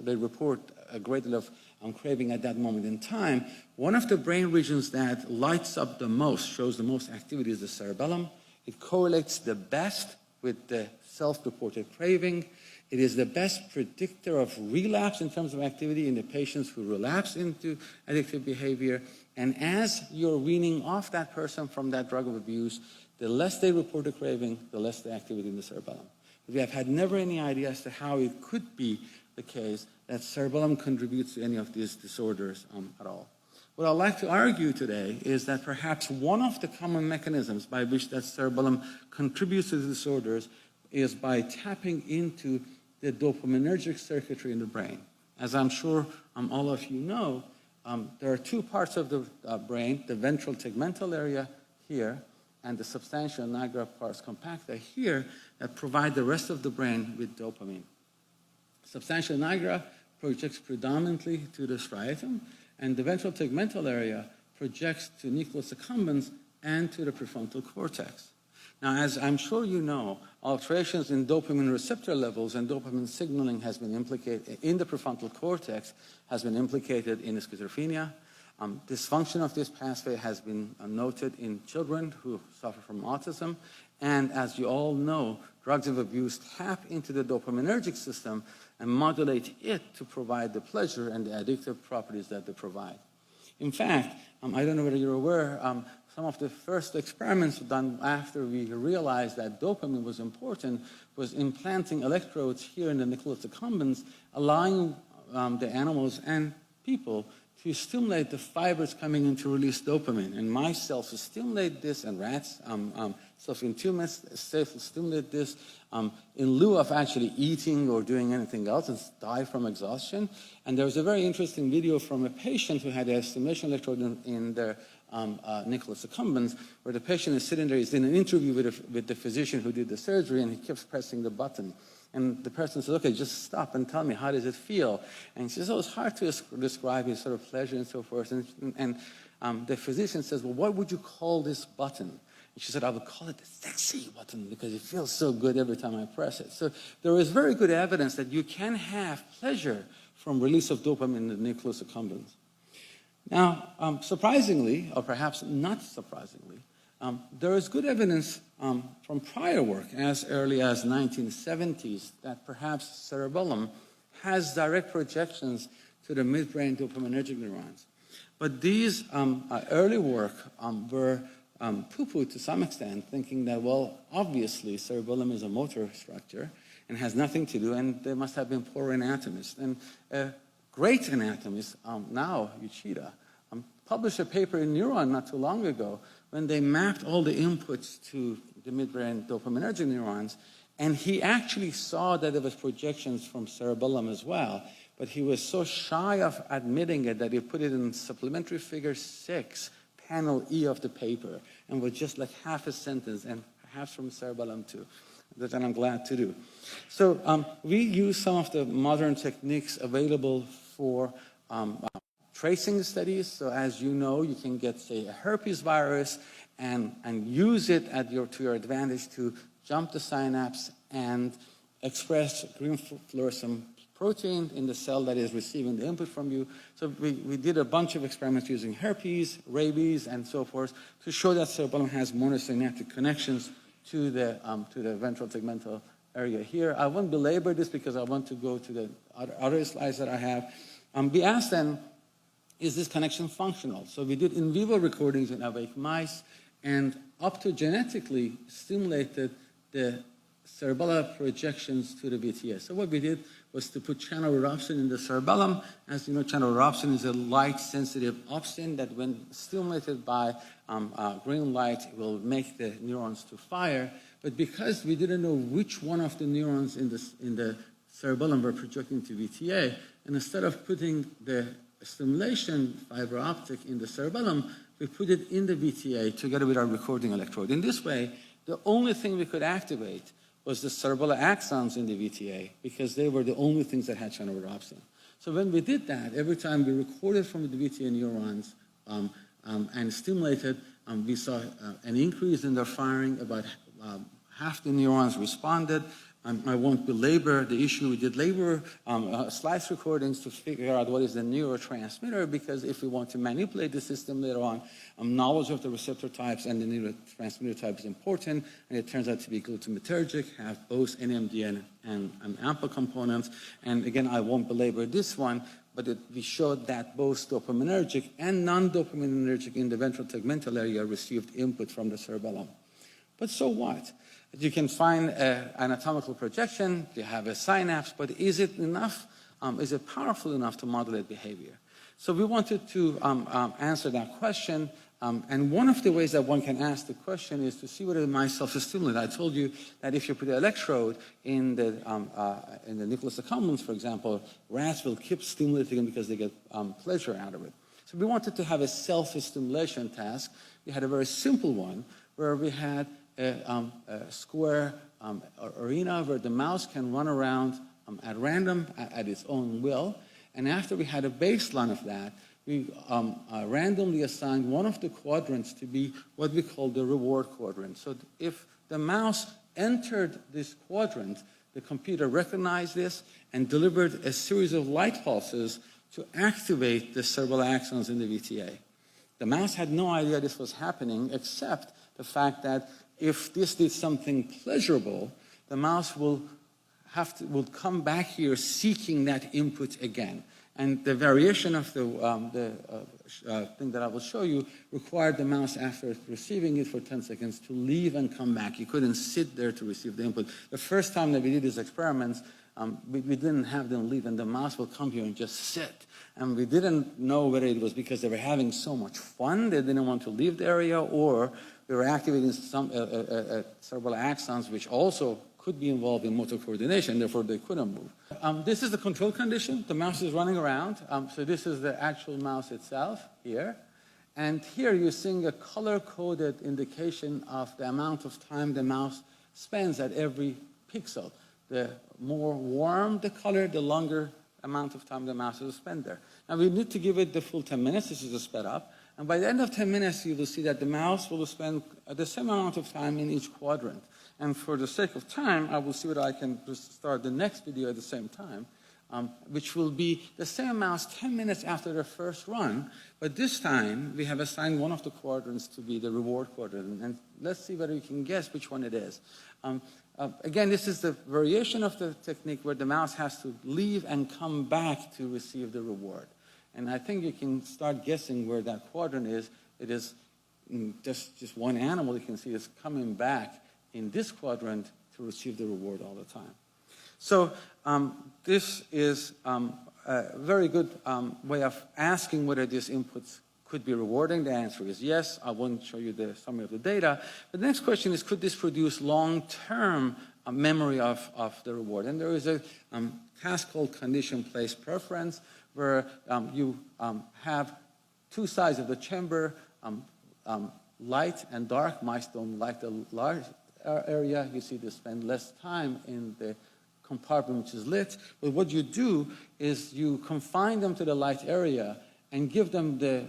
they report a great deal of craving at that moment in time. One of the brain regions that lights up the most, shows the most activity, is the cerebellum. It correlates the best with the self-reported craving. It is the best predictor of relapse in terms of activity in the patients who relapse into addictive behavior. And as you're weaning off that person from that drug of abuse, the less they report the craving, the less the activity in the cerebellum. We have had never any idea as to how it could be the case that cerebellum contributes to any of these disorders at all. What I'd like to argue today is that perhaps one of the common mechanisms by which that cerebellum contributes to the disorders is by tapping into the dopaminergic circuitry in the brain. As I'm sure all of you know, there are two parts of the brain, the ventral tegmental area here and the substantia nigra pars compacta here, that provide the rest of the brain with dopamine. Substantia nigra projects predominantly to the striatum, and the ventral tegmental area projects to nucleus accumbens and to the prefrontal cortex. Now, as I'm sure you know, alterations in dopamine receptor levels and dopamine signaling has been implicated in the prefrontal cortex, has been implicated in schizophrenia. Dysfunction of this pathway has been noted in children who suffer from autism. And as you all know, drugs of abuse tap into the dopaminergic system and modulate it to provide the pleasure and the addictive properties that they provide. In fact, I don't know whether you're aware, some of the first experiments done after we realized that dopamine was important was implanting electrodes here in the nucleus accumbens, allowing the animals and people to stimulate the fibers coming in to release dopamine. And mice self-stimulate this, and rats self-stimulate this in lieu of actually eating or doing anything else and die from exhaustion. And there was a very interesting video from a patient who had a stimulation electrode in their nucleus accumbens, where the patient is sitting there, he's in an interview with the physician who did the surgery, and he keeps pressing the button. And the person says, okay, just stop and tell me, how does it feel? And he says, oh, it's hard to describe his sort of pleasure and so forth. And the physician says, well, what would you call this button? And she said, I would call it the sexy button because it feels so good every time I press it. So there is very good evidence that you can have pleasure from release of dopamine in the nucleus accumbens. Now, surprisingly, or perhaps not surprisingly, there is good evidence from prior work as early as 1970s that perhaps cerebellum has direct projections to the midbrain dopaminergic neurons. But these early work were poo-pooed to some extent, thinking that, well, obviously cerebellum is a motor structure and has nothing to do, and they must have been poor anatomists. And a great anatomist, now Uchida, published a paper in Neuron not too long ago when they mapped all the inputs to the midbrain dopaminergic neurons, and he actually saw that there was projections from cerebellum as well, but he was so shy of admitting it that he put it in supplementary figure 6, panel E of the paper, and was just like half a sentence, and perhaps from cerebellum too, that I'm glad to do. So we use some of the modern techniques available for tracing studies. So as you know, you can get, say, a herpes virus and use it to your advantage to jump the synapse and express green fluorescent protein in the cell that is receiving the input from you. So we did a bunch of experiments using herpes, rabies, and so forth to show that cerebellum has monosynaptic connections to the ventral tegmental area here. I won't belabor this because I want to go to the other slides that I have. We asked them, is this connection functional? So we did in vivo recordings in awake mice and optogenetically stimulated the cerebellar projections to the VTA. So what we did was to put channel rhodopsin in the cerebellum. As you know, channel rhodopsin is a light-sensitive opsin that when stimulated by green light will make the neurons to fire. But because we didn't know which one of the neurons in the cerebellum were projecting to VTA, and instead of putting the stimulation fiber optic in the cerebellum, we put it in the VTA together with our recording electrode. In this way, the only thing we could activate was the cerebellar axons in the VTA because they were the only things that had channel rhodopsin. So when we did that, every time we recorded from the VTA neurons and stimulated, we saw an increase in their firing. About half the neurons responded. I won't belabor the issue. We did labor slice recordings to figure out what is the neurotransmitter, because if we want to manipulate the system later on, knowledge of the receptor types and the neurotransmitter type is important, and it turns out to be glutamatergic, have both NMDA and AMPA components. And again, I won't belabor this one, but we showed that both dopaminergic and non-dopaminergic in the ventral tegmental area received input from the cerebellum. But so what? You can find an anatomical projection, you have a synapse, but is it enough is it powerful enough to modulate behavior? So we wanted to answer that question. And one of the ways that one can ask the question is to see whether the mice self-stimulate. I told you that if you put an electrode in the nucleus accumbens, for example, rats will keep stimulating them because they get pleasure out of it. So we wanted to have a self-stimulation task. We had a very simple one where we had a square arena where the mouse can run around at random at its own will. And after we had a baseline of that, we randomly assigned one of the quadrants to be what we call the reward quadrant. So if the mouse entered this quadrant, the computer recognized this and delivered a series of light pulses to activate the cerebral axons in the VTA. The mouse had no idea this was happening, except the fact that if this did something pleasurable, the mouse will come back here seeking that input again. And the variation of the thing that I will show you required the mouse, after receiving it for 10 seconds, to leave and come back. You couldn't sit there to receive the input. The first time that we did these experiments, we didn't have them leave, and the mouse will come here and just sit. And we didn't know whether it was because they were having so much fun, they didn't want to leave the area, or we were activating some cerebral axons, which also could be involved in motor coordination, therefore they couldn't move. This is the control condition. The mouse is running around. So this is the actual mouse itself here. And here you're seeing a color-coded indication of the amount of time the mouse spends at every pixel. The more warm the color, the longer amount of time the mouse will spend there. Now we need to give it the full 10 minutes. This is a sped up. And by the end of 10 minutes, you will see that the mouse will spend the same amount of time in each quadrant. And for the sake of time, I will see whether I can just start the next video at the same time, which will be the same mouse 10 minutes after the first run. But this time, we have assigned one of the quadrants to be the reward quadrant. And let's see whether you can guess which one it is. Again, this is the variation of the technique where the mouse has to leave and come back to receive the reward. And I think you can start guessing where that quadrant is. It is just one animal you can see is coming back in this quadrant to receive the reward all the time. So this is a very good way of asking whether these inputs could be rewarding. The answer is yes. I won't show you the summary of the data. But the next question is, could this produce long-term memory of the reward? And there is a task called condition place preference, where you have two sides of the chamber, light and dark. Mice don't like the large area. You see they spend less time in the compartment which is lit. But what you do is you confine them to the light area and give them the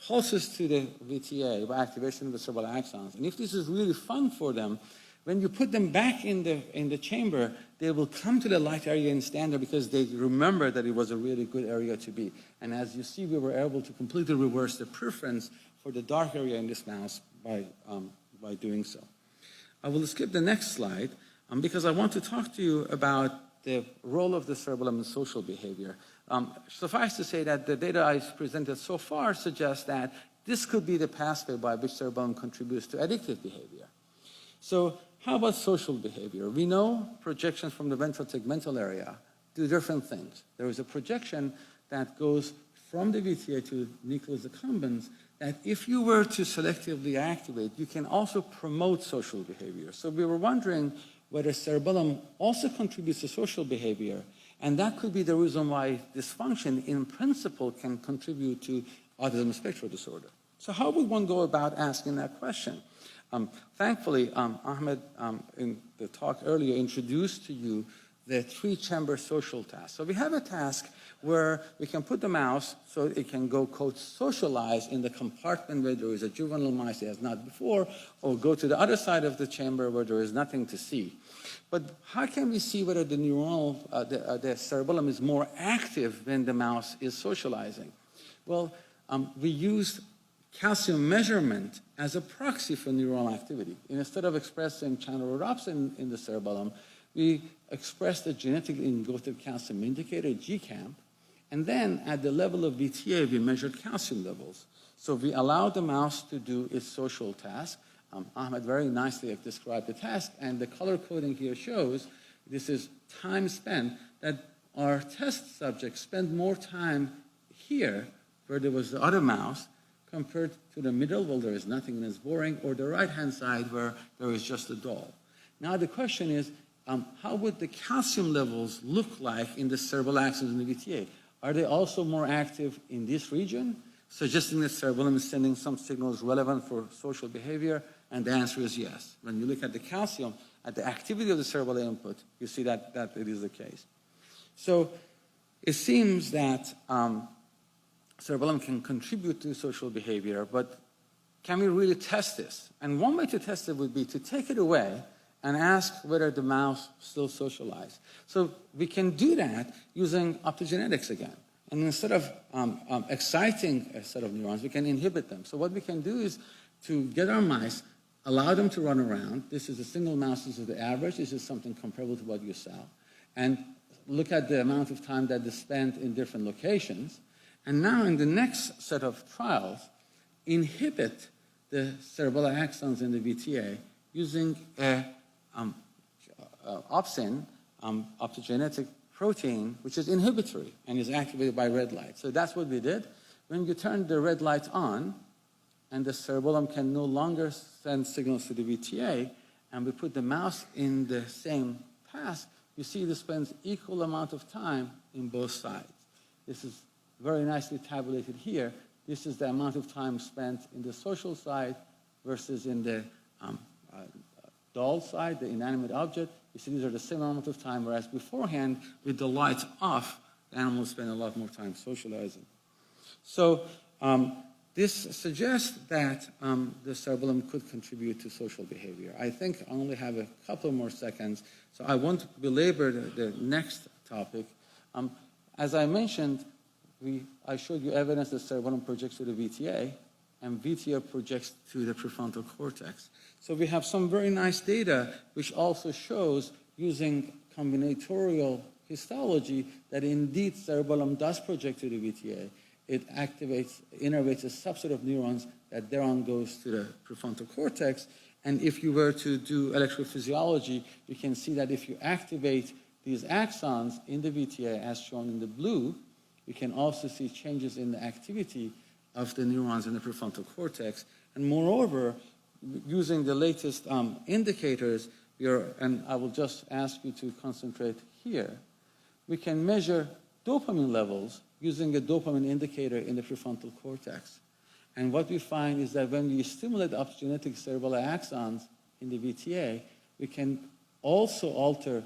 pulses to the VTA by activation of the cerebral axons. And if this is really fun for them, when you put them back in the chamber, they will come to the light area and stand there because they remember that it was a really good area to be. And as you see, we were able to completely reverse the preference for the dark area in this mouse by doing so. I will skip the next slide because I want to talk to you about the role of the cerebellum in social behavior. Suffice to say that the data I've presented so far suggests that this could be the pathway by which cerebellum contributes to addictive behavior. So how about social behavior? We know projections from the ventral tegmental area do different things. There is a projection that goes from the VTA to nucleus accumbens that if you were to selectively activate, you can also promote social behavior. So we were wondering whether cerebellum also contributes to social behavior, and that could be the reason why dysfunction in principle can contribute to autism spectrum disorder. So how would one go about asking that question? Thankfully, Ahmed, in the talk earlier, introduced to you the three-chamber social task. So we have a task where we can put the mouse so it can go, quote, socialize in the compartment where there is a juvenile mice it has not before, or go to the other side of the chamber where there is nothing to see. But how can we see whether the neuronal, the cerebellum is more active when the mouse is socializing? Well, we used calcium measurement as a proxy for neuronal activity. Instead of expressing channel rhodopsin in the cerebellum, we expressed a genetically encoded calcium indicator, GCAMP, and then at the level of VTA, we measured calcium levels. So we allowed the mouse to do its social task. Ahmed very nicely described the task, and the color coding here shows this is time spent that our test subjects spent more time here, where there was the other mouse, compared to the middle, well, there is nothing and it's boring, or the right-hand side, where there is just a doll. Now the question is, how would the calcium levels look like in the cerebral axons in the VTA? Are they also more active in this region, suggesting that cerebellum is sending some signals relevant for social behavior? And the answer is yes. When you look at the calcium, at the activity of the cerebral input, you see that it is the case. So it seems that cerebellum can contribute to social behavior, but can we really test this? And one way to test it would be to take it away and ask whether the mouse still socializes. So we can do that using optogenetics again. And instead of exciting a set of neurons, we can inhibit them. So what we can do is to get our mice, allow them to run around. This is a single mouse, this is the average. This is something comparable to what you saw. And look at the amount of time that they spent in different locations. And now in the next set of trials, inhibit the cerebellar axons in the VTA using a opsin, optogenetic protein, which is inhibitory and is activated by red light. So that's what we did. When you turn the red light on, and the cerebellum can no longer send signals to the VTA, and we put the mouse in the same path, you see this spends equal amount of time in both sides. This is very nicely tabulated here. This is the amount of time spent in the social side versus in the doll side, the inanimate object. You see these are the same amount of time, whereas beforehand, with the lights off, the animals spend a lot more time socializing. So this suggests that the cerebellum could contribute to social behavior. I think I only have a couple more seconds, so I won't belabor the next topic. As I mentioned, I showed you evidence that cerebellum projects to the VTA, and VTA projects to the prefrontal cortex. So we have some very nice data which also shows, using combinatorial histology, that indeed cerebellum does project to the VTA. It innervates a subset of neurons that thereon goes to the prefrontal cortex. And if you were to do electrophysiology, you can see that if you activate these axons in the VTA, as shown in the blue, you can also see changes in the activity of the neurons in the prefrontal cortex. And moreover, using the latest indicators, and I will just ask you to concentrate here, we can measure dopamine levels using a dopamine indicator in the prefrontal cortex. And what we find is that when we stimulate optogenetic cerebellar axons in the VTA, we can also alter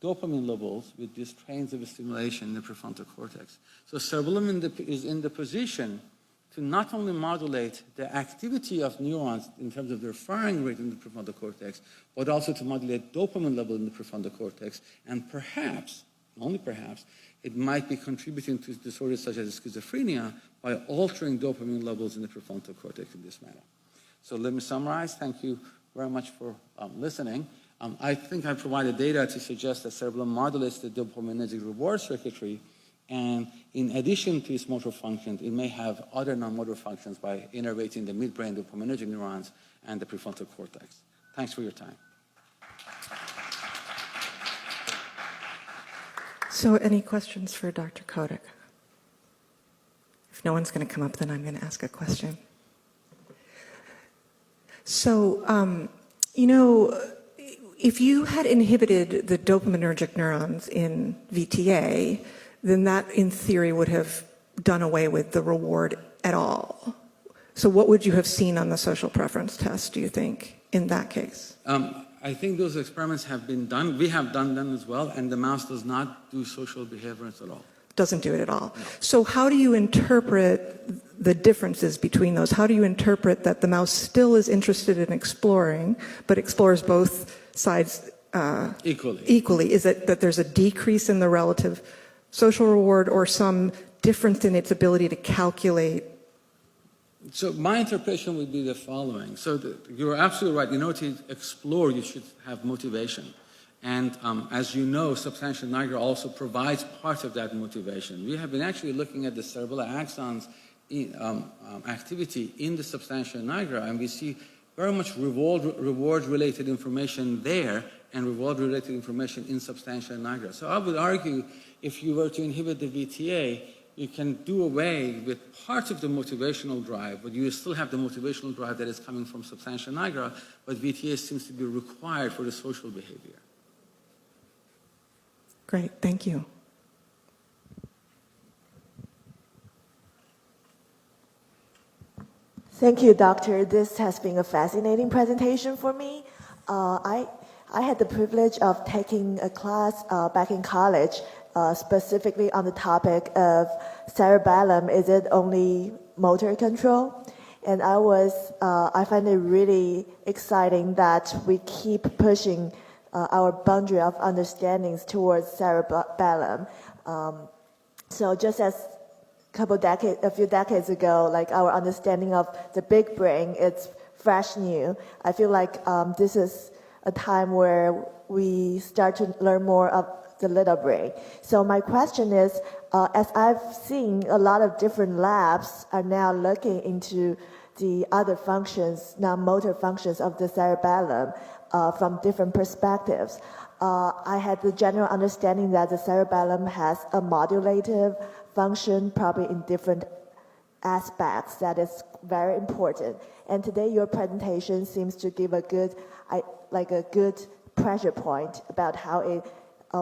dopamine levels with these trains of stimulation in the prefrontal cortex. So cerebellum is in the position to not only modulate the activity of neurons in terms of their firing rate in the prefrontal cortex, but also to modulate dopamine level in the prefrontal cortex. And perhaps, only perhaps, it might be contributing to disorders such as schizophrenia by altering dopamine levels in the prefrontal cortex in this manner. So let me summarize. Thank you very much for listening. I think I provided data to suggest that cerebellum modulates the dopaminergic reward circuitry, and in addition to its motor function, it may have other non-motor functions by innervating the midbrain dopaminergic neurons and the prefrontal cortex. Thanks for your time. So any questions for Dr. Kodak? If no one's going to come up, then I'm going to ask a question. So, if you had inhibited the dopaminergic neurons in VTA, then that, in theory, would have done away with the reward at all. So what would you have seen on the social preference test, do you think, in that case? I think those experiments have been done. We have done them as well, and the mouse does not do social behaviors at all. Doesn't do it at all. No. So how do you interpret the differences between those? How do you interpret that the mouse still is interested in exploring, but explores both sides equally? Is it that there's a decrease in the relative social reward, or some difference in its ability to calculate? So my interpretation would be the following. So you're absolutely right. In order to explore, you should have motivation. And as you know, substantia nigra also provides part of that motivation. We have been actually looking at the cerebellar axons activity in the substantia nigra, and we see very much reward-related information there, and reward-related information in substantia nigra. So I would argue if you were to inhibit the VTA, you can do away with parts of the motivational drive, but you still have the motivational drive that is coming from substantia nigra, but VTA seems to be required for the social behavior. Great, thank you. Thank you, Doctor. This has been a fascinating presentation for me. I had the privilege of taking a class back in college, specifically on the topic of cerebellum. Is it only motor control? And I find it really exciting that we keep pushing our boundary of understandings towards cerebellum. So just as a few decades ago, like our understanding of the big brain, it's fresh new. I feel like this is a time where we start to learn more of the little brain. So my question is, as I've seen a lot of different labs are now looking into the other functions, non-motor functions of the cerebellum from different perspectives. I had the general understanding that the cerebellum has a modulative function, probably in different aspects that is very important. And today your presentation seems to give a good pressure point about how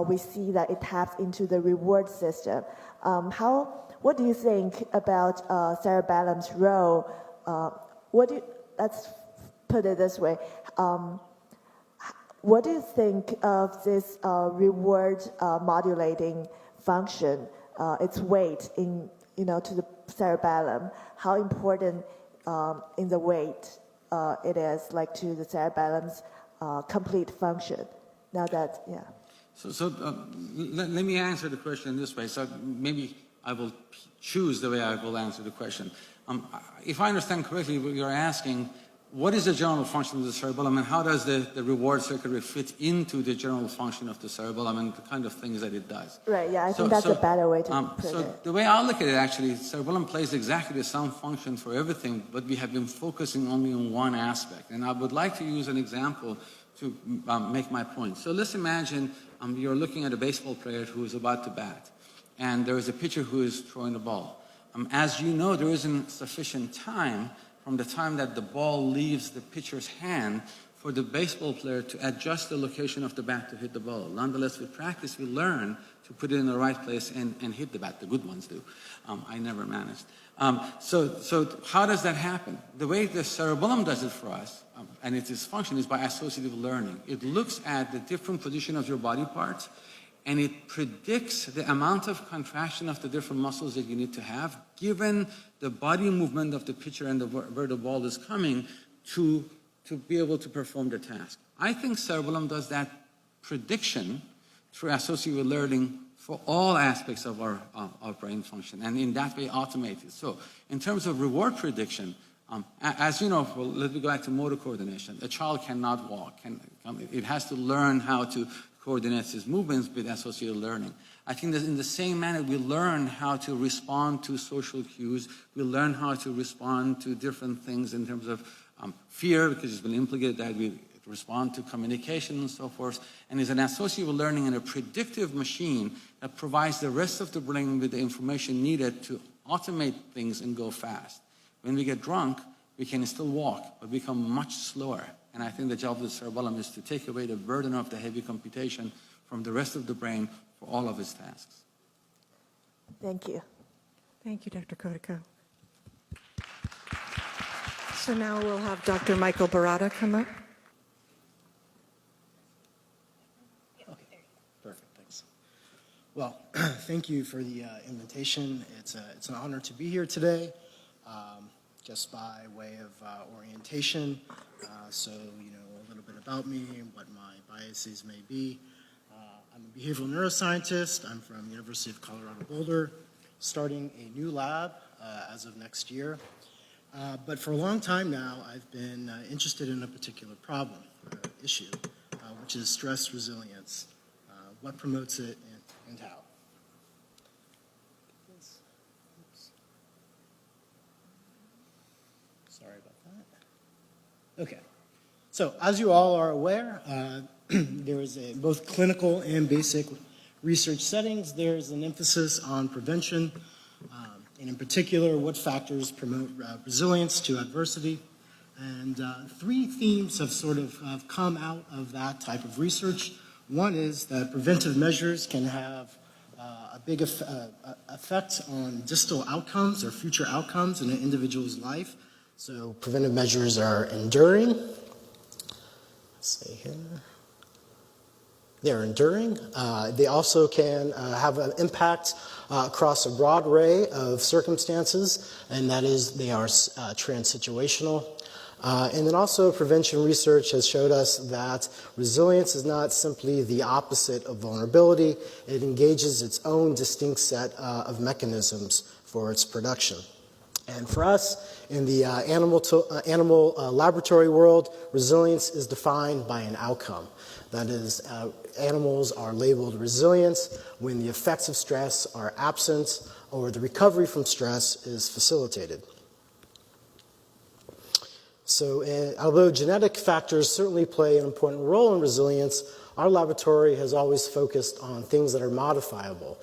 we see that it taps into the reward system. What do you think about cerebellum's role? Let's put it this way. What do you think of this reward modulating function, its weight to the cerebellum? How important in the weight it is, like to the cerebellum's complete function? Now that, yeah. So let me answer the question this way. So maybe I will choose the way I will answer the question. If I understand correctly, what you're asking, what is the general function of the cerebellum and how does the reward circuitry fit into the general function of the cerebellum and the kind of things that it does? Right, yeah, I think that's a better way to put it. So the way I look at it, actually, cerebellum plays exactly the same function for everything, but we have been focusing only on one aspect. And I would like to use an example to make my point. So let's imagine you're looking at a baseball player who is about to bat, and there is a pitcher who is throwing the ball. As you know, there isn't sufficient time from the time that the ball leaves the pitcher's hand for the baseball player to adjust the location of the bat to hit the ball. Nonetheless, with practice, we learn to put it in the right place and hit the bat. The good ones do. I never managed. So how does that happen? The way the cerebellum does it for us, and its function is by associative learning. It looks at the different position of your body parts, and it predicts the amount of contraction of the different muscles that you need to have, given the body movement of the pitcher and where the ball is coming, to be able to perform the task. I think cerebellum does that prediction through associative learning for all aspects of our brain function, and in that way automate it. So in terms of reward prediction, as you know, let me go back to motor coordination. A child cannot walk. It has to learn how to coordinate its movements with associative learning. I think that in the same manner, we learn how to respond to social cues. We learn how to respond to different things in terms of fear, because it's been implicated that we respond to communication and so forth. And it's an associative learning and a predictive machine that provides the rest of the brain with the information needed to automate things and go fast. When we get drunk, we can still walk, but become much slower. And I think the job of the cerebellum is to take away the burden of the heavy computation from the rest of the brain for all of its tasks. Thank you. Thank you, Dr. Kotico. So now we'll have Dr. Michael Barada come up. Perfect, thanks. Well, thank you for the invitation. It's an honor to be here today, just by way of orientation. So, a little bit about me and what my biases may be. I'm a behavioral neuroscientist. I'm from University of Colorado Boulder, starting a new lab as of next year. But for a long time now, I've been interested in a particular problem, issue, which is stress resilience. What promotes it and how? Sorry about that. Okay. So as you all are aware, there is both clinical and basic research settings, there is an emphasis on prevention, and in particular, what factors promote resilience to adversity. And 3 themes have sort of come out of that type of research. One is that preventive measures can have a big effect on distal outcomes or future outcomes in an individual's life. So preventive measures are enduring. Let's see here. They're enduring. They also can have an impact across a broad array of circumstances, and that is they are transsituational. And then also prevention research has showed us that resilience is not simply the opposite of vulnerability. It engages its own distinct set of mechanisms for its production. And for us, in the animal laboratory world, resilience is defined by an outcome. That is, animals are labeled resilient when the effects of stress are absent or the recovery from stress is facilitated. So although genetic factors certainly play an important role in resilience, our laboratory has always focused on things that are modifiable,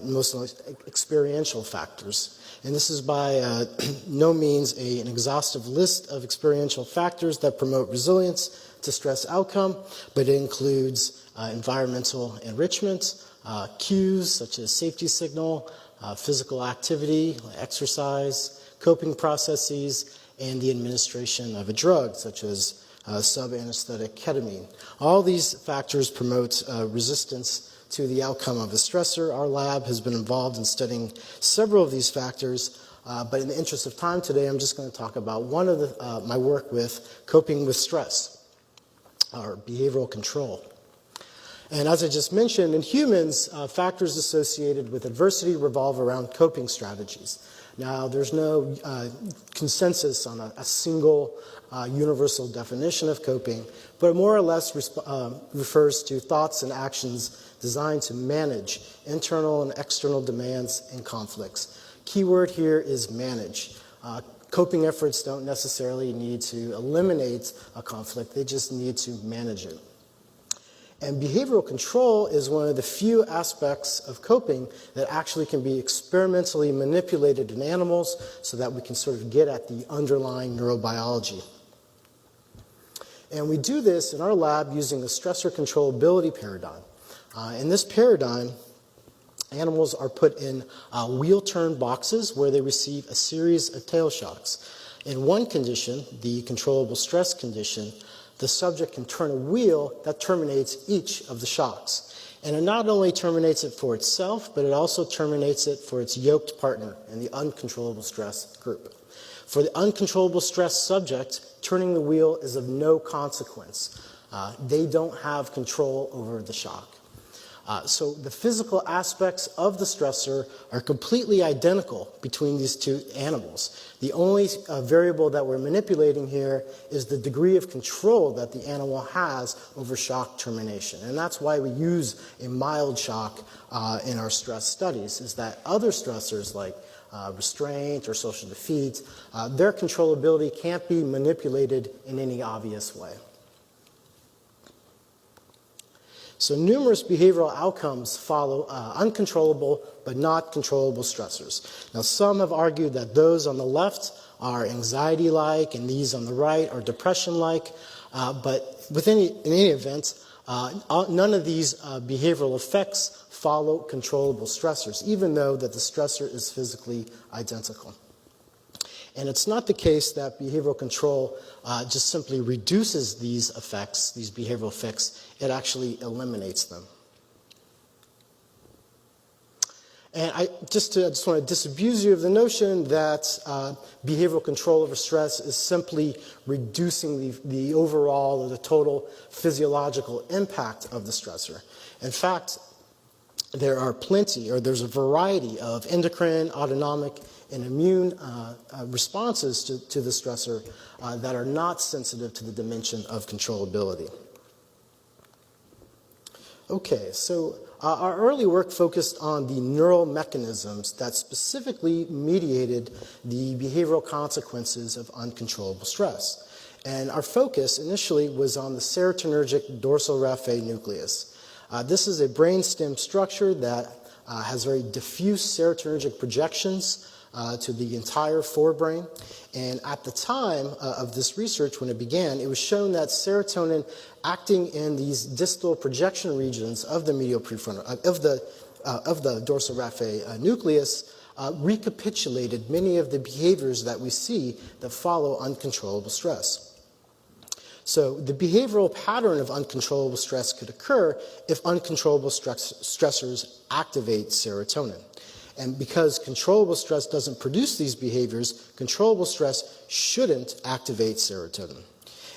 mostly experiential factors. And this is by no means an exhaustive list of experiential factors that promote resilience to stress outcome, but it includes environmental enrichment, cues such as safety signal, physical activity, exercise, coping processes, and the administration of a drug such as subanesthetic ketamine. All these factors promote resistance to the outcome of a stressor. Our lab has been involved in studying several of these factors, but in the interest of time today, I'm just going to talk about one of my work with coping with stress, or behavioral control. And as I just mentioned, in humans, factors associated with adversity revolve around coping strategies. Now, there's no consensus on a single universal definition of coping, but it more or less refers to thoughts and actions designed to manage internal and external demands and conflicts. Keyword here is manage. Coping efforts don't necessarily need to eliminate a conflict, they just need to manage it. And behavioral control is one of the few aspects of coping that actually can be experimentally manipulated in animals so that we can sort of get at the underlying neurobiology. And we do this in our lab using the stressor controllability paradigm. In this paradigm, animals are put in wheel-turn boxes where they receive a series of tail shocks. In one condition, the controllable stress condition, the subject can turn a wheel that terminates each of the shocks. And it not only terminates it for itself, but it also terminates it for its yoked partner in the uncontrollable stress group. For the uncontrollable stress subject, turning the wheel is of no consequence. They don't have control over the shock. So the physical aspects of the stressor are completely identical between these two animals. The only variable that we're manipulating here is the degree of control that the animal has over shock termination. And that's why we use a mild shock in our stress studies, is that other stressors like restraint or social defeat, their controllability can't be manipulated in any obvious way. So numerous behavioral outcomes follow uncontrollable but not controllable stressors. Now, some have argued that those on the left are anxiety-like and these on the right are depression-like, but in any event, none of these behavioral effects follow controllable stressors, even though that the stressor is physically identical. And it's not the case that behavioral control just simply reduces these effects, these behavioral effects. It actually eliminates them. And I just want to disabuse you of the notion that behavioral control over stress is simply reducing the overall or the total physiological impact of the stressor. In fact, there's a variety of endocrine, autonomic, and immune responses to the stressor that are not sensitive to the dimension of controllability. Okay, so our early work focused on the neural mechanisms that specifically mediated the behavioral consequences of uncontrollable stress. And our focus initially was on the serotonergic dorsal raphe nucleus. This is a brainstem structure that has very diffuse serotonergic projections to the entire forebrain. And at the time of this research, when it began, it was shown that serotonin acting in these distal projection regions of the medial prefrontal, of the dorsal raphe nucleus, recapitulated many of the behaviors that we see that follow uncontrollable stress. So the behavioral pattern of uncontrollable stress could occur if uncontrollable stressors activate serotonin. And because controllable stress doesn't produce these behaviors, controllable stress shouldn't activate serotonin.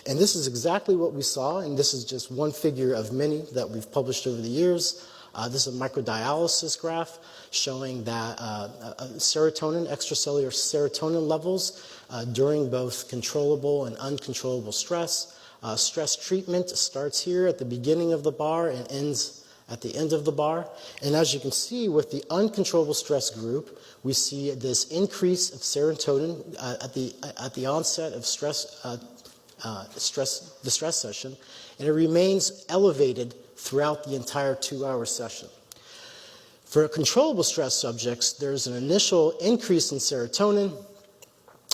And this is exactly what we saw, and this is just one figure of many that we've published over the years. This is a microdialysis graph showing that serotonin, extracellular serotonin levels during both controllable and uncontrollable stress. Stress treatment starts here at the beginning of the bar and ends at the end of the bar. And as you can see, with the uncontrollable stress group, we see this increase of serotonin at the onset of the stress session, and it remains elevated throughout the entire 2-hour session. For controllable stress subjects, there's an initial increase in serotonin,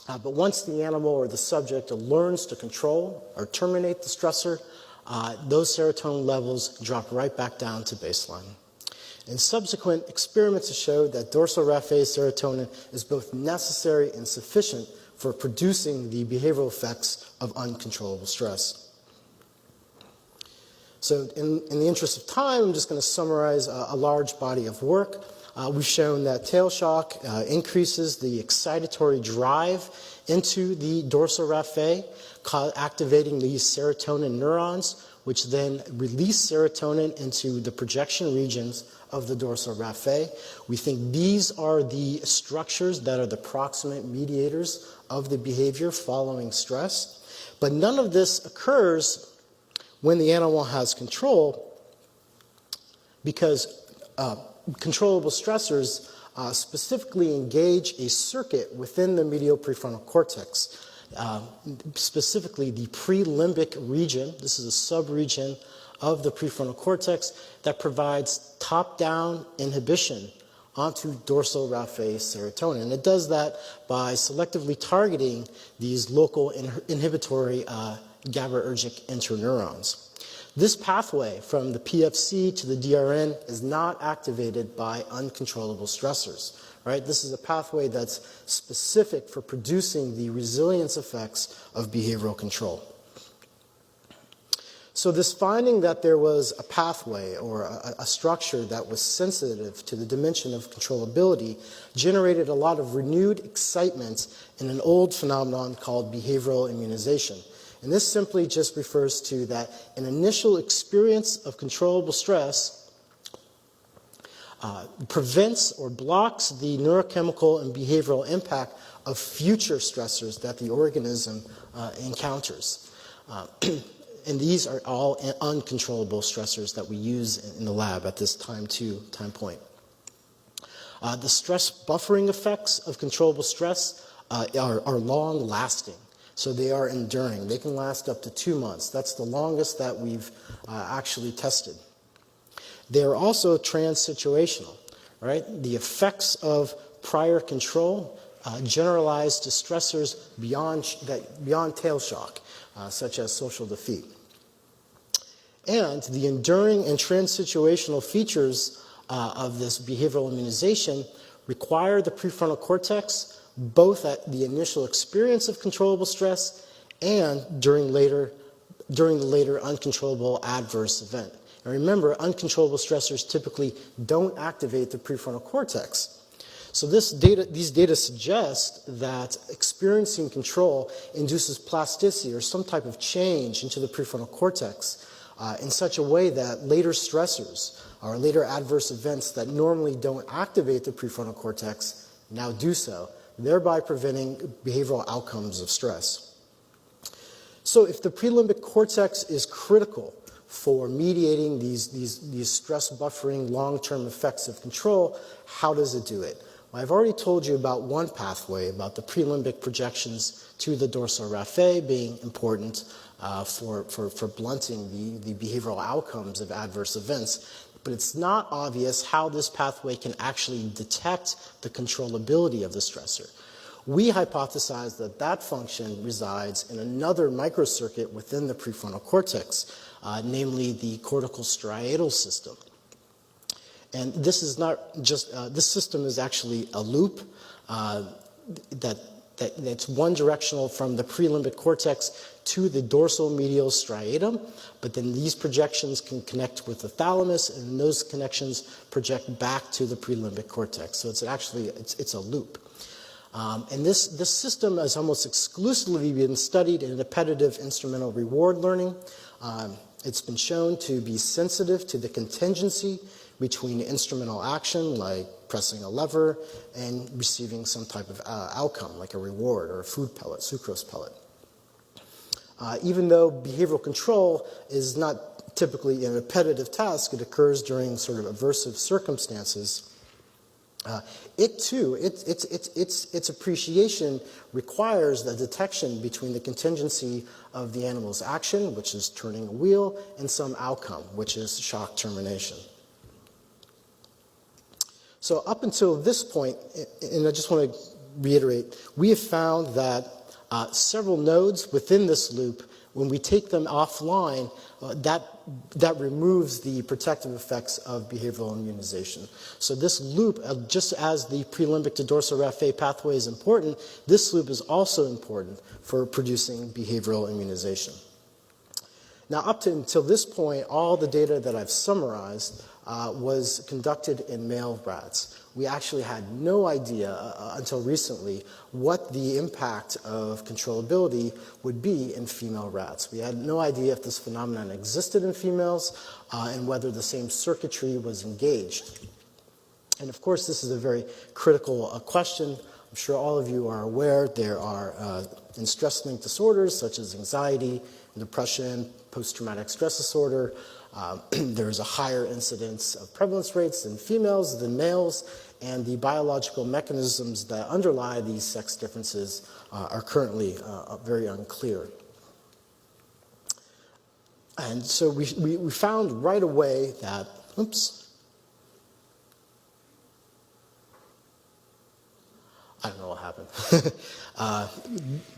but once the animal or the subject learns to control or terminate the stressor, those serotonin levels drop right back down to baseline. And subsequent experiments have showed that dorsal raphe serotonin is both necessary and sufficient for producing the behavioral effects of uncontrollable stress. So in the interest of time, I'm just going to summarize a large body of work. We've shown that tail shock increases the excitatory drive into the dorsal raphe, activating these serotonin neurons, which then release serotonin into the projection regions of the dorsal raphe. We think these are the structures that are the proximate mediators of the behavior following stress. But none of this occurs when the animal has control, because controllable stressors specifically engage a circuit within the medial prefrontal cortex, specifically the prelimbic region. This is a subregion of the prefrontal cortex that provides top-down inhibition onto dorsal raphe serotonin. And it does that by selectively targeting these local inhibitory GABAergic interneurons. This pathway from the PFC to the DRN is not activated by uncontrollable stressors. Right? This is a pathway that's specific for producing the resilience effects of behavioral control. So this finding that there was a pathway or a structure that was sensitive to the dimension of controllability generated a lot of renewed excitement in an old phenomenon called behavioral immunization. And this simply just refers to that an initial experience of controllable stress prevents or blocks the neurochemical and behavioral impact of future stressors that the organism encounters. And these are all uncontrollable stressors that we use in the lab at this time point. The stress buffering effects of controllable stress are long-lasting. So they are enduring. They can last up to 2 months. That's the longest that we've actually tested. They are also transsituational, right? The effects of prior control generalize to stressors beyond tail shock, such as social defeat. And the enduring and transsituational features of this behavioral immunization require the prefrontal cortex both at the initial experience of controllable stress and during the later uncontrollable adverse event. And remember, uncontrollable stressors typically don't activate the prefrontal cortex. So these data suggest that experiencing control induces plasticity or some type of change into the prefrontal cortex in such a way that later stressors or later adverse events that normally don't activate the prefrontal cortex now do so, thereby preventing behavioral outcomes of stress. So if the prelimbic cortex is critical for mediating these stress buffering long-term effects of control, how does it do it? Well, I've already told you about one pathway, about the prelimbic projections to the dorsal raphe being important for blunting the behavioral outcomes of adverse events. But it's not obvious how this pathway can actually detect the controllability of the stressor. We hypothesize that that function resides in another microcircuit within the prefrontal cortex, namely the cortical striatal system. And this is not just, this system is actually a loop that's one directional from the prelimbic cortex to the dorsal medial striatum, but then these projections can connect with the thalamus, and those connections project back to the prelimbic cortex. So it's actually, it's a loop. And this system has almost exclusively been studied in repetitive instrumental reward learning. It's been shown to be sensitive to the contingency between instrumental action, like pressing a lever, and receiving some type of outcome, like a reward or a food pellet, sucrose pellet. Even though behavioral control is not typically a repetitive task, it occurs during sort of aversive circumstances. Its appreciation requires the detection between the contingency of the animal's action, which is turning a wheel, and some outcome, which is shock termination. So up until this point, and I just want to reiterate, we have found that several nodes within this loop, when we take them offline, that removes the protective effects of behavioral immunization. So this loop, just as the prelimbic to dorsal raphe pathway is important, this loop is also important for producing behavioral immunization. Now, up until this point, all the data that I've summarized was conducted in male rats. We actually had no idea until recently what the impact of controllability would be in female rats. We had no idea if this phenomenon existed in females and whether the same circuitry was engaged. And of course, this is a very critical question. I'm sure all of you are aware there are in stress-linked disorders such as anxiety, depression, post-traumatic stress disorder, there's a higher incidence of prevalence rates in females than males, and the biological mechanisms that underlie these sex differences are currently very unclear. And so we found right away that, I don't know what happened.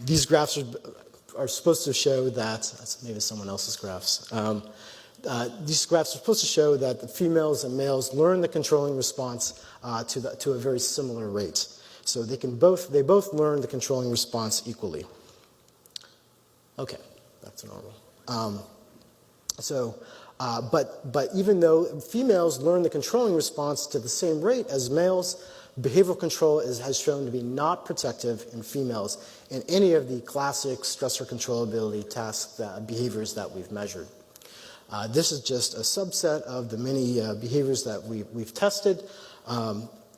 These graphs are supposed to show that, that's maybe someone else's graphs. These graphs are supposed to show that the females and males learn the controlling response to a very similar rate. So they both learn the controlling response equally. Okay, that's normal. But even though females learn the controlling response to the same rate as males, behavioral control has shown to be not protective in females in any of the classic stressor controllability behaviors that we've measured. This is just a subset of the many behaviors that we've tested.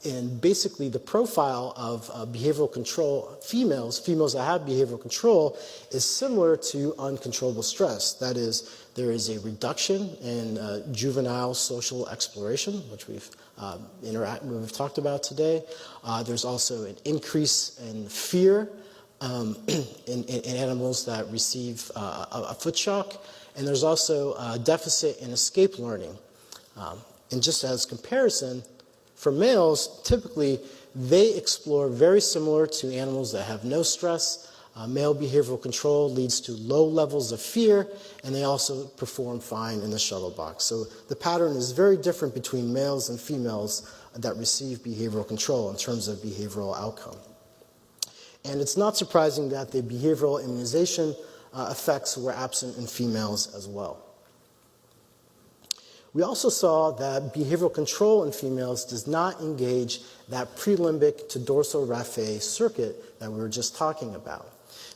And basically the profile of behavioral control, females that have behavioral control, is similar to uncontrollable stress. That is, there is a reduction in juvenile social exploration, which we've talked about today. There's also an increase in fear in animals that receive a foot shock. And there's also a deficit in escape learning. And just as comparison, for males, typically they explore very similar to animals that have no stress. Male behavioral control leads to low levels of fear, and they also perform fine in the shuttle box. So the pattern is very different between males and females that receive behavioral control in terms of behavioral outcome. And it's not surprising that the behavioral immunization effects were absent in females as well. We also saw that behavioral control in females does not engage that prelimbic to dorsal raphe circuit that we were just talking about.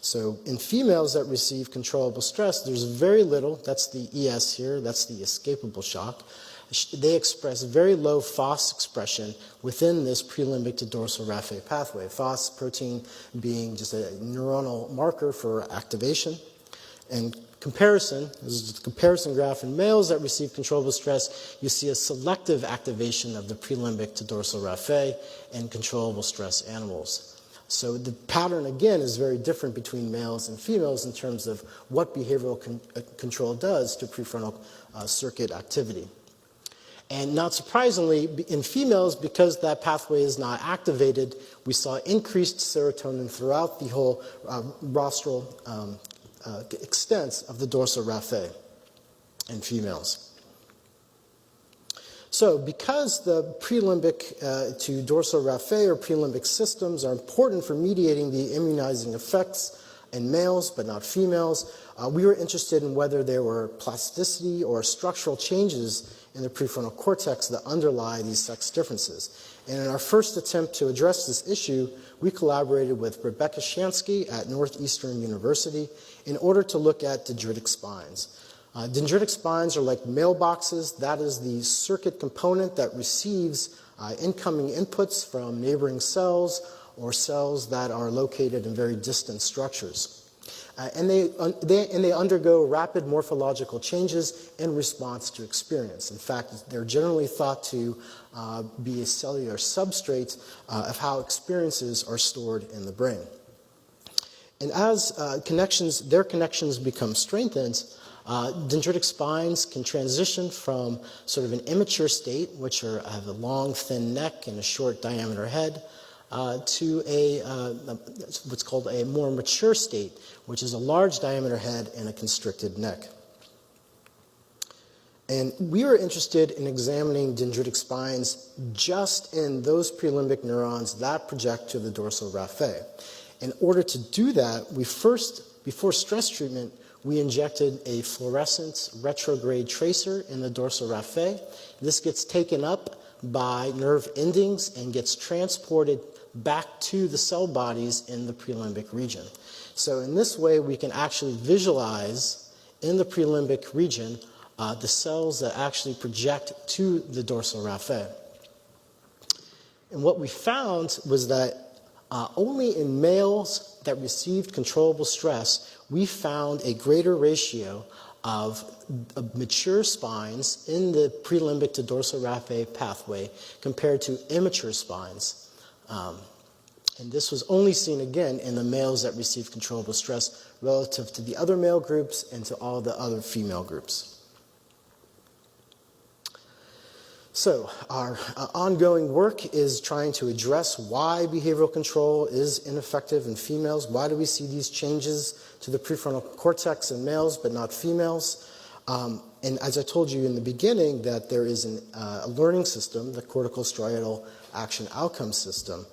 So in females that receive controllable stress, there's very little, that's the ES here, that's the escapable shock. They express very low FOS expression within this prelimbic to dorsal raphe pathway. FOS protein being just a neuronal marker for activation. In comparison, this is the comparison graph in males that receive controllable stress, you see a selective activation of the prelimbic to dorsal raphe in controllable stress animals. So the pattern, again, is very different between males and females in terms of what behavioral control does to prefrontal circuit activity. And not surprisingly, in females, because that pathway is not activated, we saw increased serotonin throughout the whole rostral extent of the dorsal raphe in females. So because the prelimbic to dorsal raphe or prelimbic systems are important for mediating the immunizing effects in males but not females, we were interested in whether there were plasticity or structural changes in the prefrontal cortex that underlie these sex differences. And in our first attempt to address this issue, we collaborated with Rebecca Shansky at Northeastern University in order to look at dendritic spines. Dendritic spines are like mailboxes. That is the circuit component that receives incoming inputs from neighboring cells or cells that are located in very distant structures. And they undergo rapid morphological changes in response to experience. In fact, they're generally thought to be a cellular substrate of how experiences are stored in the brain. And as their connections become strengthened, dendritic spines can transition from sort of an immature state, which have a long, thin neck and a short diameter head, to what's called a more mature state, which is a large diameter head and a constricted neck. And we were interested in examining dendritic spines just in those prelimbic neurons that project to the dorsal raphe. In order to do that, we first, before stress treatment, we injected a fluorescent retrograde tracer in the dorsal raphe. This gets taken up by nerve endings and gets transported back to the cell bodies in the prelimbic region. So in this way, we can actually visualize in the prelimbic region the cells that actually project to the dorsal raphe. And what we found was that only in males that received controllable stress, we found a greater ratio of mature spines in the prelimbic to dorsal raphe pathway compared to immature spines. And this was only seen again in the males that received controllable stress relative to the other male groups and to all the other female groups. So our ongoing work is trying to address why behavioral control is ineffective in females. Why do we see these changes to the prefrontal cortex in males but not females? And as I told you in the beginning, that there is a learning system, the cortical striatal action outcome system,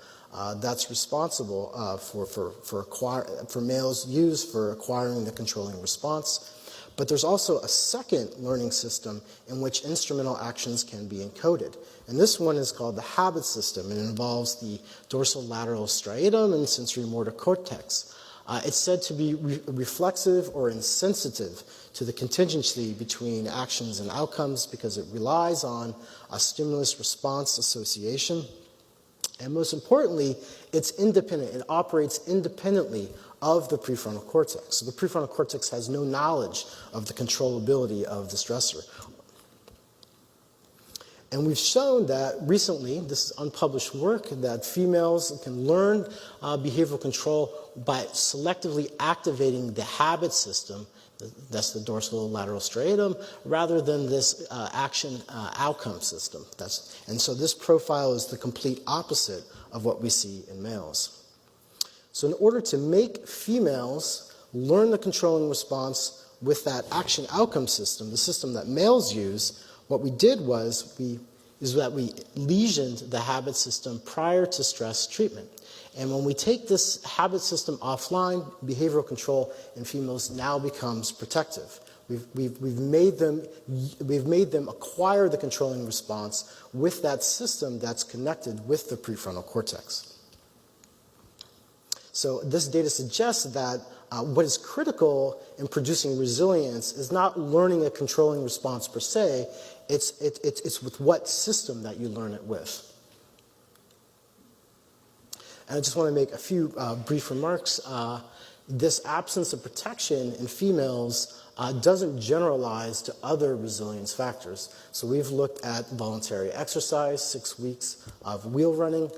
that's responsible for males used for acquiring the controlling response. But there's also a second learning system in which instrumental actions can be encoded. And this one is called the habit system. It involves the dorsolateral striatum and sensory motor cortex. It's said to be reflexive or insensitive to the contingency between actions and outcomes because it relies on a stimulus-response association. And most importantly, it's independent. It operates independently of the prefrontal cortex. So the prefrontal cortex has no knowledge of the controllability of the stressor. And we've shown that recently, this is unpublished work, that females can learn behavioral control by selectively activating the habit system, that's the dorsolateral striatum, rather than this action outcome system. And so this profile is the complete opposite of what we see in males. So in order to make females learn the controlling response with that action outcome system, the system that males use, what we did was we lesioned the habit system prior to stress treatment. And when we take this habit system offline, behavioral control in females now becomes protective. We've made them acquire the controlling response with that system that's connected with the prefrontal cortex. So this data suggests that what is critical in producing resilience is not learning a controlling response per se, it's with what system that you learn it with. And I just want to make a few brief remarks. this absence of protection in females doesn't generalize to other resilience factors. So we've looked at voluntary exercise, 6 weeks of wheel running.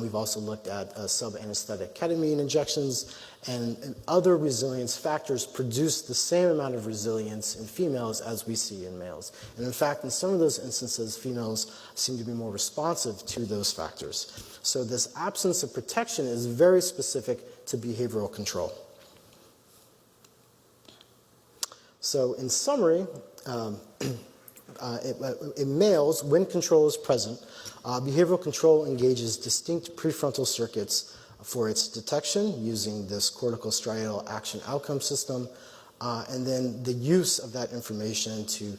We've also looked at sub-anesthetic ketamine injections, and other resilience factors produce the same amount of resilience in females as we see in males. And in fact, in some of those instances, females seem to be more responsive to those factors. So this absence of protection is very specific to behavioral control. So in summary, in males, when control is present, behavioral control engages distinct prefrontal circuits for its detection using this cortical striatal action outcome system, and then the use of that information to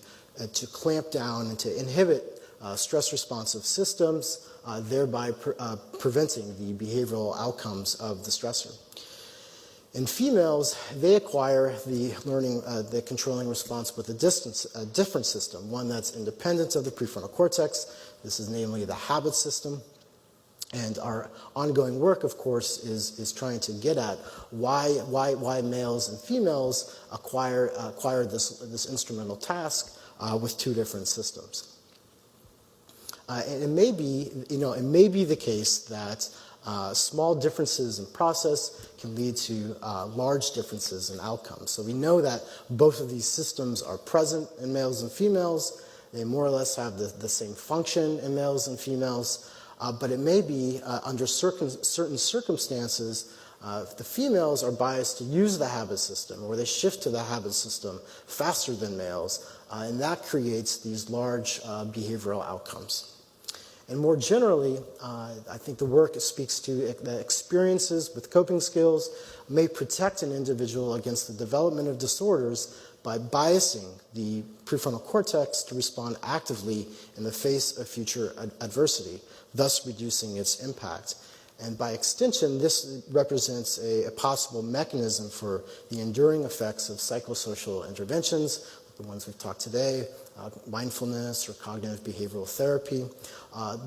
clamp down and to inhibit stress responsive systems, thereby preventing the behavioral outcomes of the stressor. In females, they acquire the controlling response with a different system, one that's independent of the prefrontal cortex. This is namely the habit system. And our ongoing work, of course, is trying to get at why males and females acquire this instrumental task with two different systems. And it may be the case that small differences in process can lead to large differences in outcomes. So we know that both of these systems are present in males and females. They more or less have the same function in males and females. But it may be under certain circumstances, the females are biased to use the habit system, or they shift to the habit system faster than males, and that creates these large behavioral outcomes. And more generally, I think the work speaks to the experiences with coping skills may protect an individual against the development of disorders by biasing the prefrontal cortex to respond actively in the face of future adversity, thus reducing its impact. And by extension, this represents a possible mechanism for the enduring effects of psychosocial interventions, the ones we've talked today, mindfulness or cognitive behavioral therapy.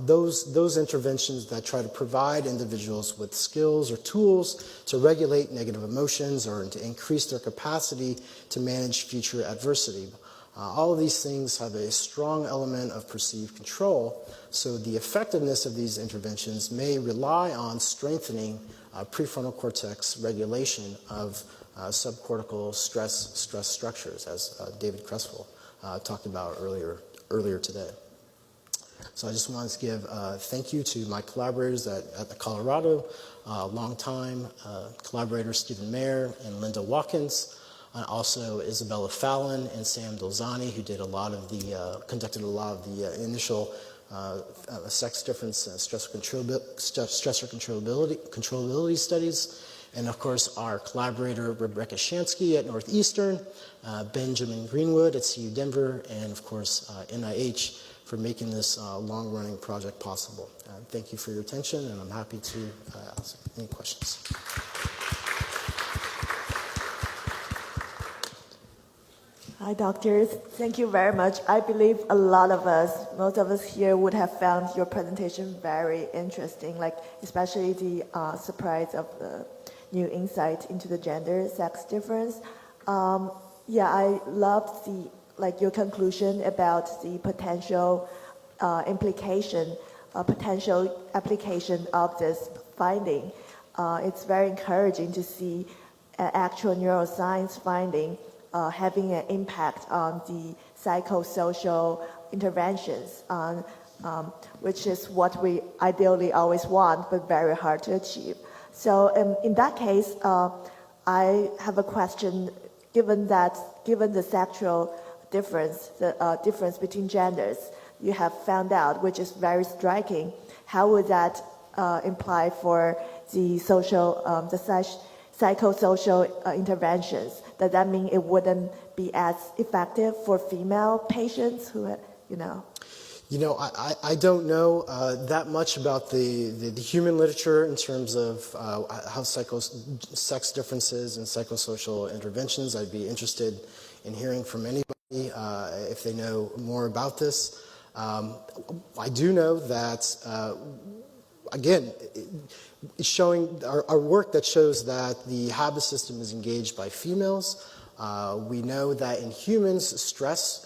Those interventions that try to provide individuals with skills or tools to regulate negative emotions or to increase their capacity to manage future adversity. All of these things have a strong element of perceived control, so the effectiveness of these interventions may rely on strengthening prefrontal cortex regulation of subcortical stress structures, as David Creswell talked about earlier today. So I just wanted to give thank you to my collaborators at the Colorado, longtime collaborators Stephen Mayer and Linda Watkins, also Isabella Fallon and Sam Dolzani, who did conducted a lot of the initial sex difference stressor controllability studies. And of course, our collaborator, Rebecca Shansky at Northeastern, Benjamin Greenwood at CU Denver, and of course, NIH for making this long-running project possible. Thank you for your attention, and I'm happy to ask any questions. Hi, doctors. Thank you very much. I believe most of us here would have found your presentation very interesting, especially the surprise of the new insight into the gender sex difference. I loved your conclusion about the potential potential application of this finding. It's very encouraging to see actual neuroscience finding having an impact on the psychosocial interventions, which is what we ideally always want, but very hard to achieve. So in that case, I have a question. Given the sexual difference, the difference between genders, you have found out, which is very striking, how would that imply for the psychosocial interventions? Does that mean it wouldn't be as effective for female patients who, I don't know that much about the human literature in terms of how sex differences and psychosocial interventions. I'd be interested in hearing from anybody if they know more about this. I do know that again, it's showing our work that shows that the habit system is engaged by females. We know that in humans, stress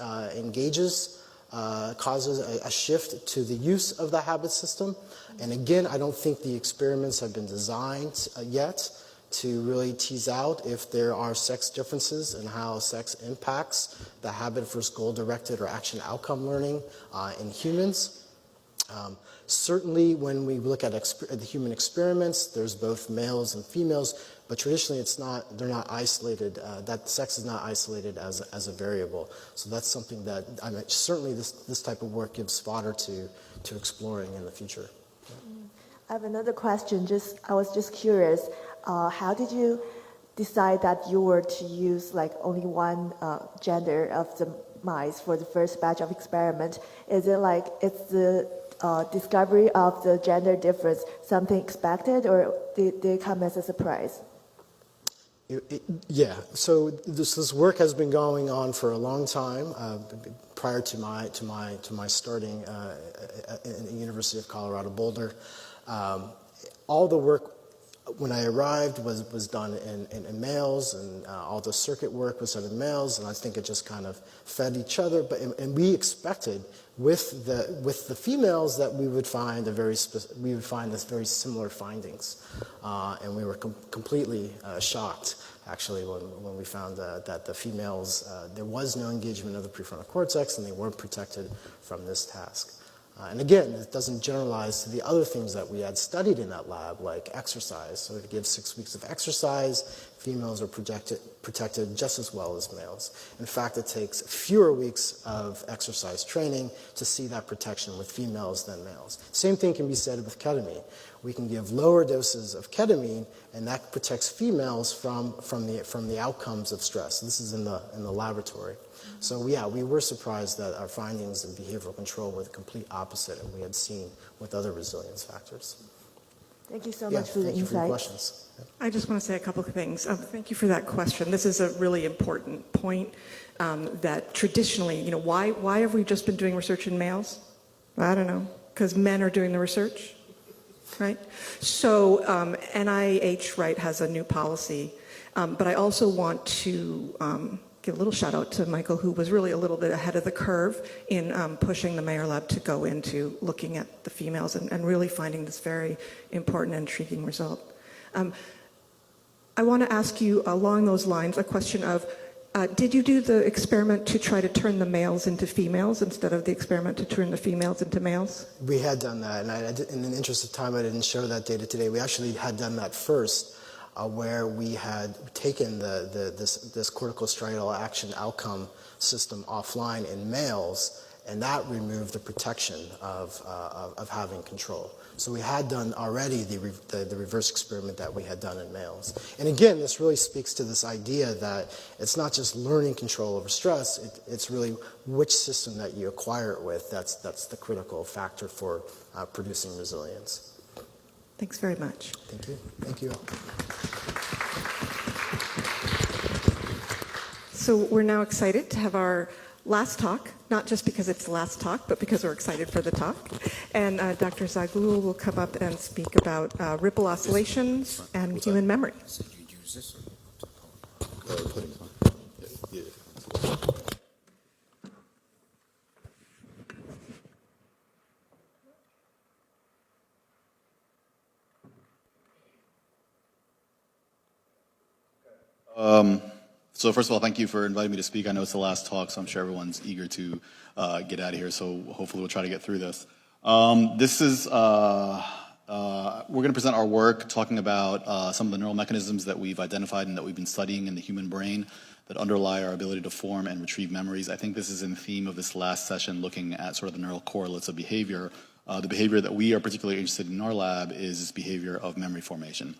causes a shift to the use of the habit system. And again, I don't think the experiments have been designed yet to really tease out if there are sex differences and how sex impacts the habit versus goal-directed or action outcome learning in humans. Certainly, when we look at the human experiments, there's both males and females, but traditionally they're not isolated, that sex is not isolated as a variable. So that's something that certainly this type of work gives fodder to exploring in the future. I have another question. I was just curious, how did you decide that you were to use like only one gender of the mice for the first batch of experiment? Is it like it's the discovery of the gender difference something expected, or did it come as a surprise? Yeah, so this work has been going on for a long time. Prior to my starting in the University of Colorado Boulder, all the work when I arrived was done in males, and all the circuit work was done in males, and I think it just kind of fed each other. And we expected with the females that we would find this very similar findings, and we were completely shocked actually when we found that the females there was no engagement of the prefrontal cortex, and they weren't protected from this task. And again, it doesn't generalize to the other things that we had studied in that lab, like exercise. So it gives 6 weeks of exercise. Females are protected just as well as males. In fact, it takes fewer weeks of exercise training to see that protection with females than males. Same thing can be said with ketamine. We can give lower doses of ketamine, and that protects females from the outcomes of stress. This is in the laboratory. So yeah, we were surprised that our findings in behavioral control were the complete opposite of what we had seen with other resilience factors. Thank you so much for the insight. Thank you for your questions. I just want to say a couple of things. Thank you for that question. This is a really important point that traditionally, why have we just been doing research in males? I don't know, because men are doing the research, right? So NIH, right, has a new policy, but I also want to give a little shout out to Michael, who was really a little bit ahead of the curve in pushing the Mayer Lab to go into looking at the females and really finding this very important and intriguing result. I want to ask you along those lines a question of, did you do the experiment to try to turn the males into females instead of the experiment to turn the females into males? We had done that, and in the interest of time, I didn't show that data today. We actually had done that first, where we had taken this corticostriatal action outcome system offline in males, and that removed the protection of having control. So we had done already the reverse experiment that we had done in males. And again, this really speaks to this idea that it's not just learning control over stress, it's really which system that you acquire it with that's the critical factor for producing resilience. Thanks very much. Thank you. Thank you. So we're now excited to have our last talk, not just because it's the last talk, but because we're excited for the talk. And Dr. Zaghloul will come up and speak about ripple oscillations and human memory. So first of all, thank you for inviting me to speak. I know it's the last talk, so I'm sure everyone's eager to get out of here, so hopefully we'll try to get through this. We're going to present our work talking about some of the neural mechanisms that we've identified and that we've been studying in the human brain that underlie our ability to form and retrieve memories. I think this is in theme of this last session, looking at sort of the neural correlates of behavior. The behavior that we are particularly interested in our lab is this behavior of memory formation.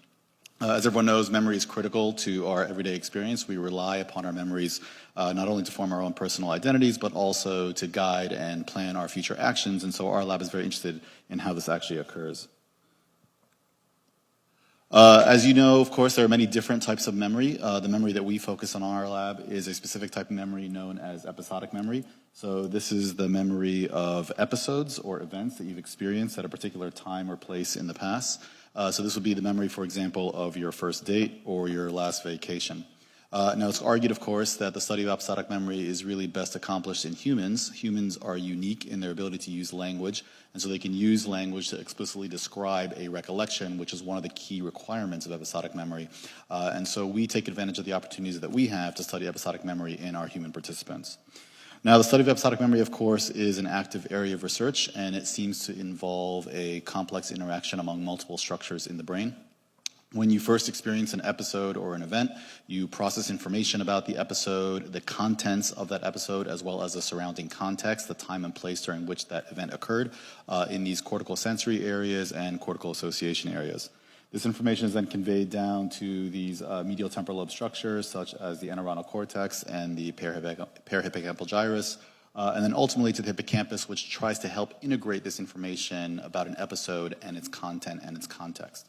As everyone knows, memory is critical to our everyday experience. We rely upon our memories not only to form our own personal identities, but also to guide and plan our future actions. And so our lab is very interested in how this actually occurs. As you know, of course, there are many different types of memory. The memory that we focus on in our lab is a specific type of memory known as episodic memory. So this is the memory of episodes or events that you've experienced at a particular time or place in the past. So this would be the memory, for example, of your first date or your last vacation. Now, it's argued, of course, that the study of episodic memory is really best accomplished in humans. Humans are unique in their ability to use language, and so they can use language to explicitly describe a recollection, which is one of the key requirements of episodic memory. And so we take advantage of the opportunities that we have to study episodic memory in our human participants. Now, the study of episodic memory, of course, is an active area of research, and it seems to involve a complex interaction among multiple structures in the brain. When you first experience an episode or an event, you process information about the episode, the contents of that episode, as well as the surrounding context, the time and place during which that event occurred, in these cortical sensory areas and cortical association areas. This information is then conveyed down to these medial temporal lobe structures, such as the entorhinal cortex and the parahippocampal gyrus, and then ultimately to the hippocampus, which tries to help integrate this information about an episode and its content and its context.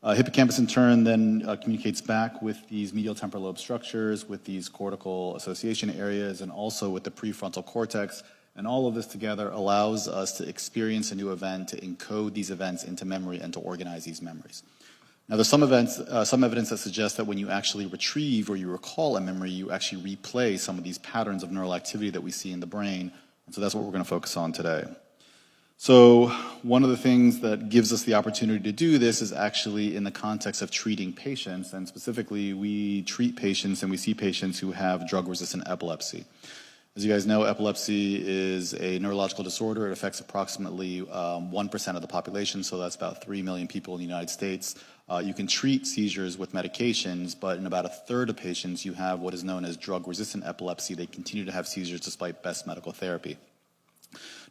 Hippocampus, in turn, then communicates back with these medial temporal lobe structures, with these cortical association areas, and also with the prefrontal cortex. And all of this together allows us to experience a new event, to encode these events into memory, and to organize these memories. Now, there's some evidence that suggests that when you actually retrieve or you recall a memory, you actually replay some of these patterns of neural activity that we see in the brain. And so that's what we're going to focus on today. So one of the things that gives us the opportunity to do this is actually in the context of treating patients, and specifically we treat patients and we see patients who have drug-resistant epilepsy. As you guys know, epilepsy is a neurological disorder. It affects approximately 1% of the population, so that's about 3 million people in the United States. You can treat seizures with medications, but in about a third of patients you have what is known as drug-resistant epilepsy. They continue to have seizures despite best medical therapy.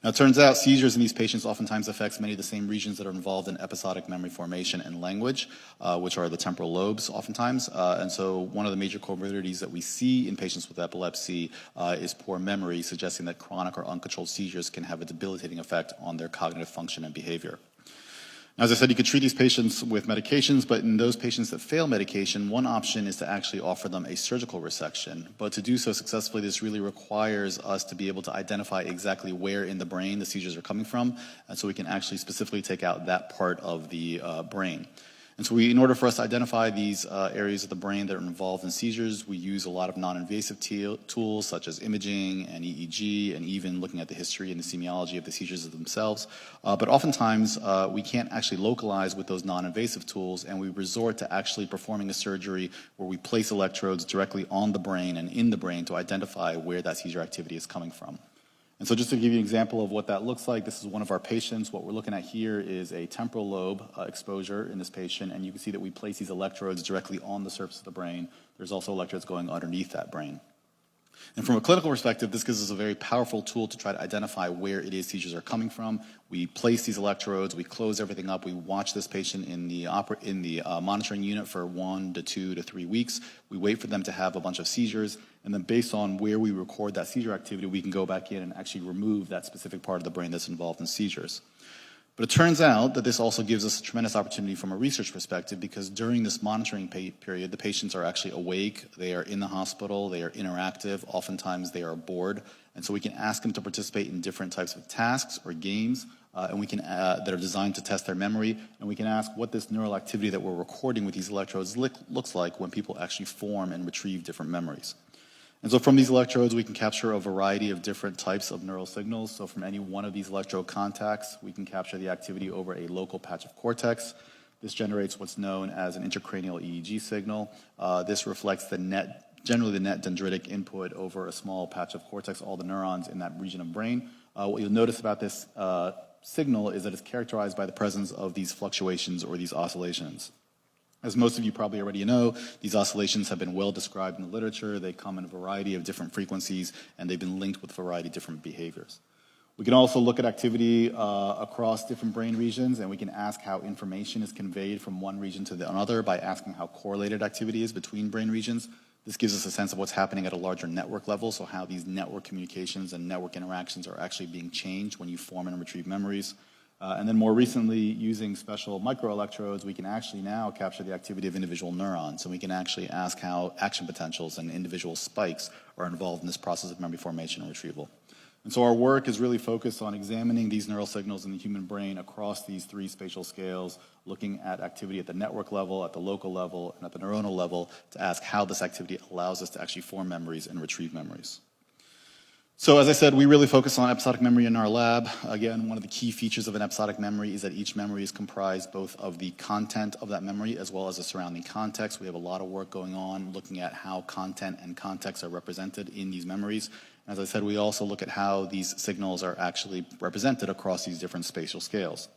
Now, it turns out seizures in these patients oftentimes affects many of the same regions that are involved in episodic memory formation and language, which are the temporal lobes oftentimes. And so one of the major comorbidities that we see in patients with epilepsy is poor memory, suggesting that chronic or uncontrolled seizures can have a debilitating effect on their cognitive function and behavior. Now, as I said, you could treat these patients with medications, but in those patients that fail medication, one option is to actually offer them a surgical resection. But to do so successfully, this really requires us to be able to identify exactly where in the brain the seizures are coming from, and so we can actually specifically take out that part of the brain. And so in order for us to identify these areas of the brain that are involved in seizures, we use a lot of non-invasive tools such as imaging and EEG, and even looking at the history and the semiology of the seizures themselves. But oftentimes, we can't actually localize with those non-invasive tools, and we resort to actually performing a surgery where we place electrodes directly on the brain and in the brain to identify where that seizure activity is coming from. And so just to give you an example of what that looks like, this is one of our patients. What we're looking at here is a temporal lobe exposure in this patient, and you can see that we place these electrodes directly on the surface of the brain. There's also electrodes going underneath that brain. And from a clinical perspective, this gives us a very powerful tool to try to identify where it is seizures are coming from. We place these electrodes, we close everything up, we watch this patient in the monitoring unit for 1 to 2 to 3 weeks. We wait for them to have a bunch of seizures, and then based on where we record that seizure activity, we can go back in and actually remove that specific part of the brain that's involved in seizures. But it turns out that this also gives us a tremendous opportunity from a research perspective, because during this monitoring period, the patients are actually awake, they are in the hospital, they are interactive, oftentimes they are bored, and so we can ask them to participate in different types of tasks or games and we can that are designed to test their memory, and we can ask what this neural activity that we're recording with these electrodes looks like when people actually form and retrieve different memories. And so from these electrodes, we can capture a variety of different types of neural signals. So from any one of these electrode contacts, we can capture the activity over a local patch of cortex. This generates what's known as an intracranial EEG signal. This reflects generally the net dendritic input over a small patch of cortex, all the neurons in that region of brain. What you'll notice about this signal is that it's characterized by the presence of these fluctuations or these oscillations. As most of you probably already know, these oscillations have been well described in the literature. They come in a variety of different frequencies, and they've been linked with a variety of different behaviors. We can also look at activity across different brain regions, and we can ask how information is conveyed from one region to another by asking how correlated activity is between brain regions. This gives us a sense of what's happening at a larger network level, so how these network communications and network interactions are actually being changed when you form and retrieve memories. And then more recently, using special microelectrodes, we can actually now capture the activity of individual neurons, and we can actually ask how action potentials and individual spikes are involved in this process of memory formation and retrieval. And so our work is really focused on examining these neural signals in the human brain across these three spatial scales, looking at activity at the network level, at the local level, and at the neuronal level to ask how this activity allows us to actually form memories and retrieve memories. So as I said, we really focus on episodic memory in our lab. Again, one of the key features of an episodic memory is that each memory is comprised both of the content of that memory as well as the surrounding context. We have a lot of work going on looking at how content and context are represented in these memories. As I said, we also look at how these signals are actually represented across these different spatial scales.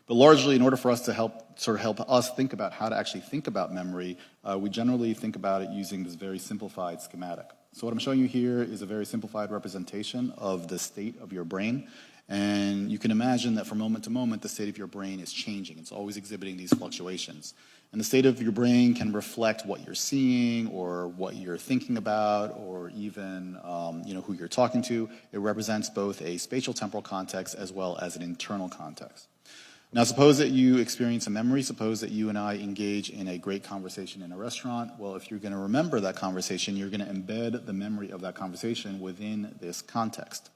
But largely, in order for us to help us think about how to actually think about memory, we generally think about it using this very simplified schematic. So what I'm showing you here is a very simplified representation of the state of your brain. And you can imagine that from moment to moment, the state of your brain is changing. It's always exhibiting these fluctuations. And the state of your brain can reflect what you're seeing or what you're thinking about or even who you're talking to. It represents both a spatial temporal context as well as an internal context. Now, suppose that you experience a memory. Suppose that you and I engage in a great conversation in a restaurant. Well, if you're going to remember that conversation, you're going to embed the memory of that conversation within this context.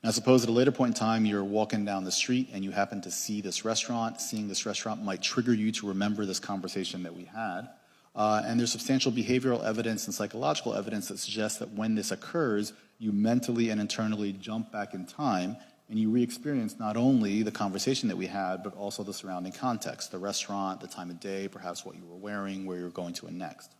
Now, suppose at a later point in time, you're walking down the street and you happen to see this restaurant. Seeing this restaurant might trigger you to remember this conversation that we had. And there's substantial behavioral evidence and psychological evidence that suggests that when this occurs, you mentally and internally jump back in time and you re-experience not only the conversation that we had, but also the surrounding context, the restaurant, the time of day, perhaps what you were wearing, where you're going to next.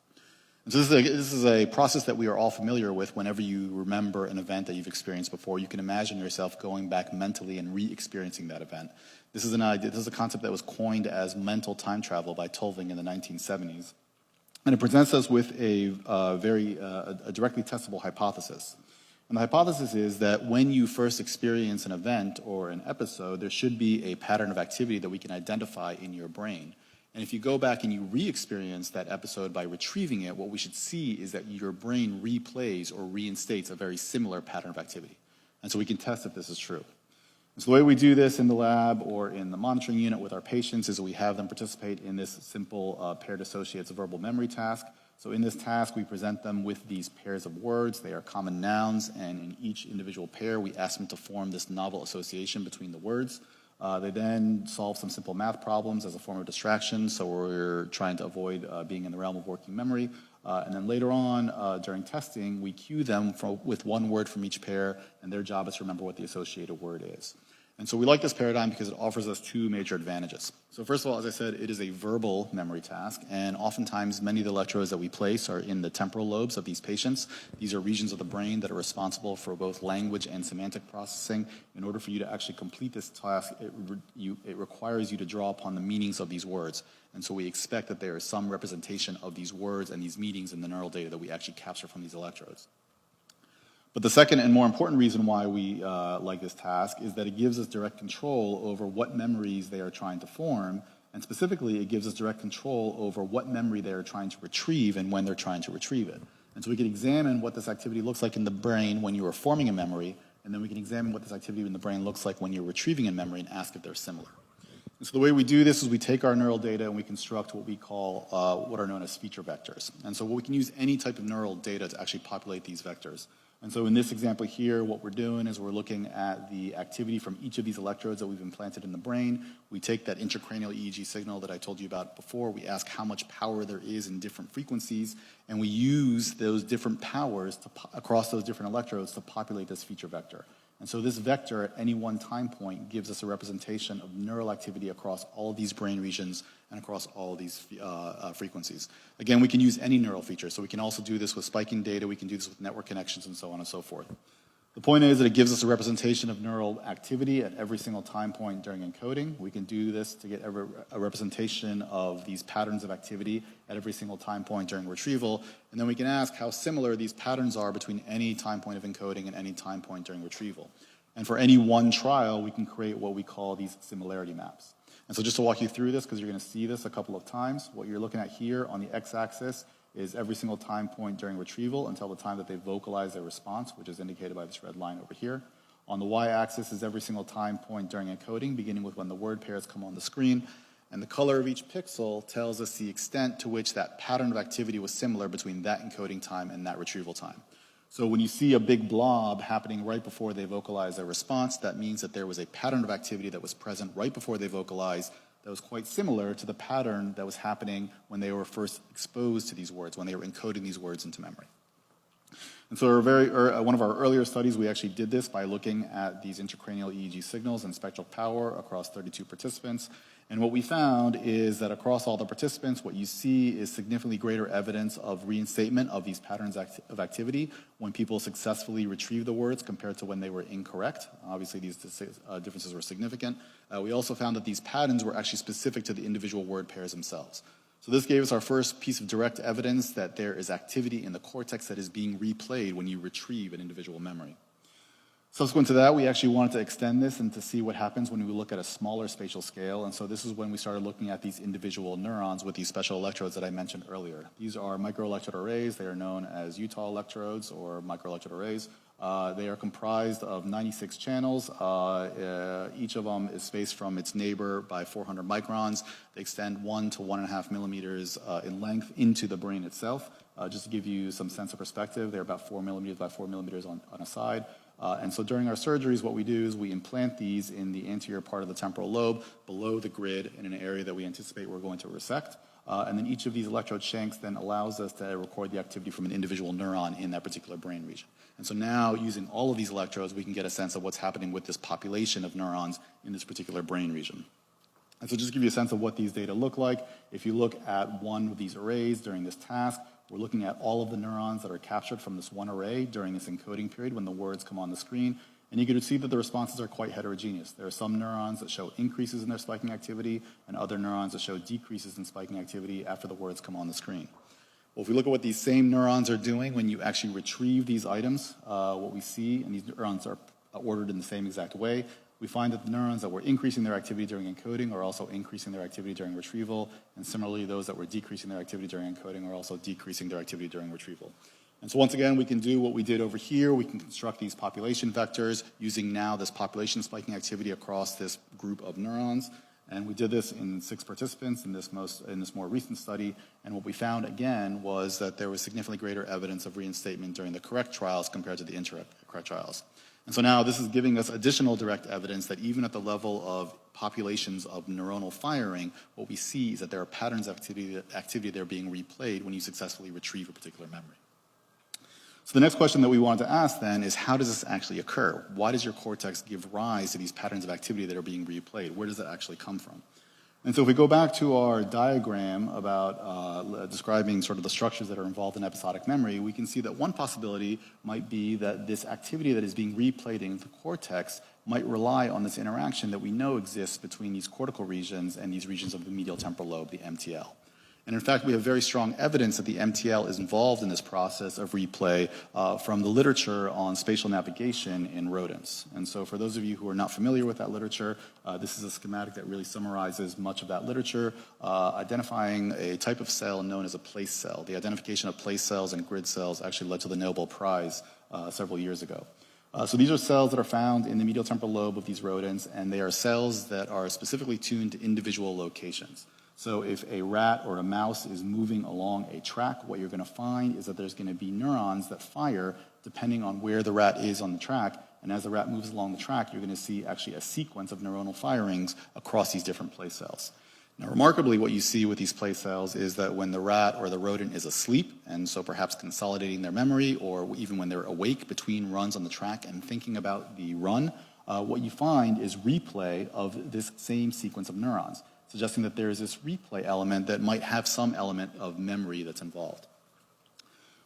And so this is a process that we are all familiar with whenever you remember an event that you've experienced before. You can imagine yourself going back mentally and re-experiencing that event. This is a concept that was coined as mental time travel by Tulving in the 1970s. And it presents us with a directly testable hypothesis. And the hypothesis is that when you first experience an event or an episode, there should be a pattern of activity that we can identify in your brain. And if you go back and you re-experience that episode by retrieving it, what we should see is that your brain replays or reinstates a very similar pattern of activity. And so we can test if this is true. And so the way we do this in the lab or in the monitoring unit with our patients is we have them participate in this simple paired associates verbal memory task. So in this task, we present them with these pairs of words. They are common nouns, and in each individual pair, we ask them to form this novel association between the words. They then solve some simple math problems as a form of distraction, so we're trying to avoid being in the realm of working memory. And then later on, during testing, we cue them with one word from each pair, and their job is to remember what the associated word is. And so we like this paradigm because it offers us two major advantages. So first of all, as I said, it is a verbal memory task, and oftentimes many of the electrodes that we place are in the temporal lobes of these patients. These are regions of the brain that are responsible for both language and semantic processing. In order for you to actually complete this task, it requires you to draw upon the meanings of these words. And so we expect that there is some representation of these words and these meanings in the neural data that we actually capture from these electrodes. But the second and more important reason why we like this task is that it gives us direct control over what memories they are trying to form, and specifically it gives us direct control over what memory they are trying to retrieve and when they're trying to retrieve it. And so we can examine what this activity looks like in the brain when you are forming a memory, and then we can examine what this activity in the brain looks like when you're retrieving a memory and ask if they're similar. And so the way we do this is we take our neural data and we construct what we call what are known as feature vectors. And so we can use any type of neural data to actually populate these vectors. And so in this example here, what we're doing is we're looking at the activity from each of these electrodes that we've implanted in the brain. We take that intracranial EEG signal that I told you about before. We ask how much power there is in different frequencies, and we use those different powers across those different electrodes to populate this feature vector. And so this vector at any one time point gives us a representation of neural activity across all of these brain regions and across all of these frequencies. Again, we can use any neural feature. So we can also do this with spiking data. We can do this with network connections and so on and so forth. The point is that it gives us a representation of neural activity at every single time point during encoding. We can do this to get a representation of these patterns of activity at every single time point during retrieval. And then we can ask how similar these patterns are between any time point of encoding and any time point during retrieval. And for any one trial, we can create what we call these similarity maps. And so just to walk you through this, because you're going to see this a couple of times, what you're looking at here on the x-axis is every single time point during retrieval until the time that they vocalize their response, which is indicated by this red line over here. On the y-axis is every single time point during encoding, beginning with when the word pairs come on the screen. And the color of each pixel tells us the extent to which that pattern of activity was similar between that encoding time and that retrieval time. So when you see a big blob happening right before they vocalize their response, that means that there was a pattern of activity that was present right before they vocalized that was quite similar to the pattern that was happening when they were first exposed to these words, when they were encoding these words into memory. And so one of our earlier studies, we actually did this by looking at these intracranial EEG signals and spectral power across 32 participants. And what we found is that across all the participants, what you see is significantly greater evidence of reinstatement of these patterns of activity when people successfully retrieve the words compared to when they were incorrect. Obviously, these differences were significant. We also found that these patterns were actually specific to the individual word pairs themselves. So this gave us our first piece of direct evidence that there is activity in the cortex that is being replayed when you retrieve an individual memory. Subsequent to that, we actually wanted to extend this and to see what happens when we look at a smaller spatial scale. And so this is when we started looking at these individual neurons with these special electrodes that I mentioned earlier. These are microelectrode arrays. They are known as Utah electrodes or microelectrode arrays. They are comprised of 96 channels. Each of them is spaced from its neighbor by 400 microns. They extend 1 to 1.5 millimeters in length into the brain itself. Just to give you some sense of perspective, they're about 4 millimeters by 4 millimeters on a side. And so during our surgeries, what we do is we implant these in the anterior part of the temporal lobe below the grid in an area that we anticipate we're going to resect. And then each of these electrode shanks then allows us to record the activity from an individual neuron in that particular brain region. And so now, using all of these electrodes, we can get a sense of what's happening with this population of neurons in this particular brain region. And so just to give you a sense of what these data look like, if you look at one of these arrays during this task, we're looking at all of the neurons that are captured from this one array during this encoding period when the words come on the screen. And you can see that the responses are quite heterogeneous. There are some neurons that show increases in their spiking activity and other neurons that show decreases in spiking activity after the words come on the screen. Well, if we look at what these same neurons are doing when you actually retrieve these items, what we see, and these neurons are ordered in the same exact way, we find that the neurons that were increasing their activity during encoding are also increasing their activity during retrieval, and similarly, those that were decreasing their activity during encoding are also decreasing their activity during retrieval. And so once again, we can do what we did over here. We can construct these population vectors using now this population spiking activity across this group of neurons. And we did this in 6 participants in this more recent study. And what we found, again, was that there was significantly greater evidence of reinstatement during the correct trials compared to the incorrect trials. And so now this is giving us additional direct evidence that even at the level of populations of neuronal firing, what we see is that there are patterns of activity that are being replayed when you successfully retrieve a particular memory. So the next question that we wanted to ask then is, how does this actually occur? Why does your cortex give rise to these patterns of activity that are being replayed? Where does that actually come from? And so if we go back to our diagram about describing sort of the structures that are involved in episodic memory, we can see that one possibility might be that this activity that is being replayed in the cortex might rely on this interaction that we know exists between these cortical regions and these regions of the medial temporal lobe, the MTL. And in fact, we have very strong evidence that the MTL is involved in this process of replay from the literature on spatial navigation in rodents. And so for those of you who are not familiar with that literature, this is a schematic that really summarizes much of that literature, identifying a type of cell known as a place cell. The identification of place cells and grid cells actually led to the Nobel Prize several years ago. So these are cells that are found in the medial temporal lobe of these rodents, and they are cells that are specifically tuned to individual locations. So if a rat or a mouse is moving along a track, what you're going to find is that there's going to be neurons that fire depending on where the rat is on the track. And as the rat moves along the track, you're going to see actually a sequence of neuronal firings across these different place cells. Now, remarkably, what you see with these place cells is that when the rat or the rodent is asleep, and so perhaps consolidating their memory, or even when they're awake between runs on the track and thinking about the run, what you find is replay of this same sequence of neurons, suggesting that there is this replay element that might have some element of memory that's involved.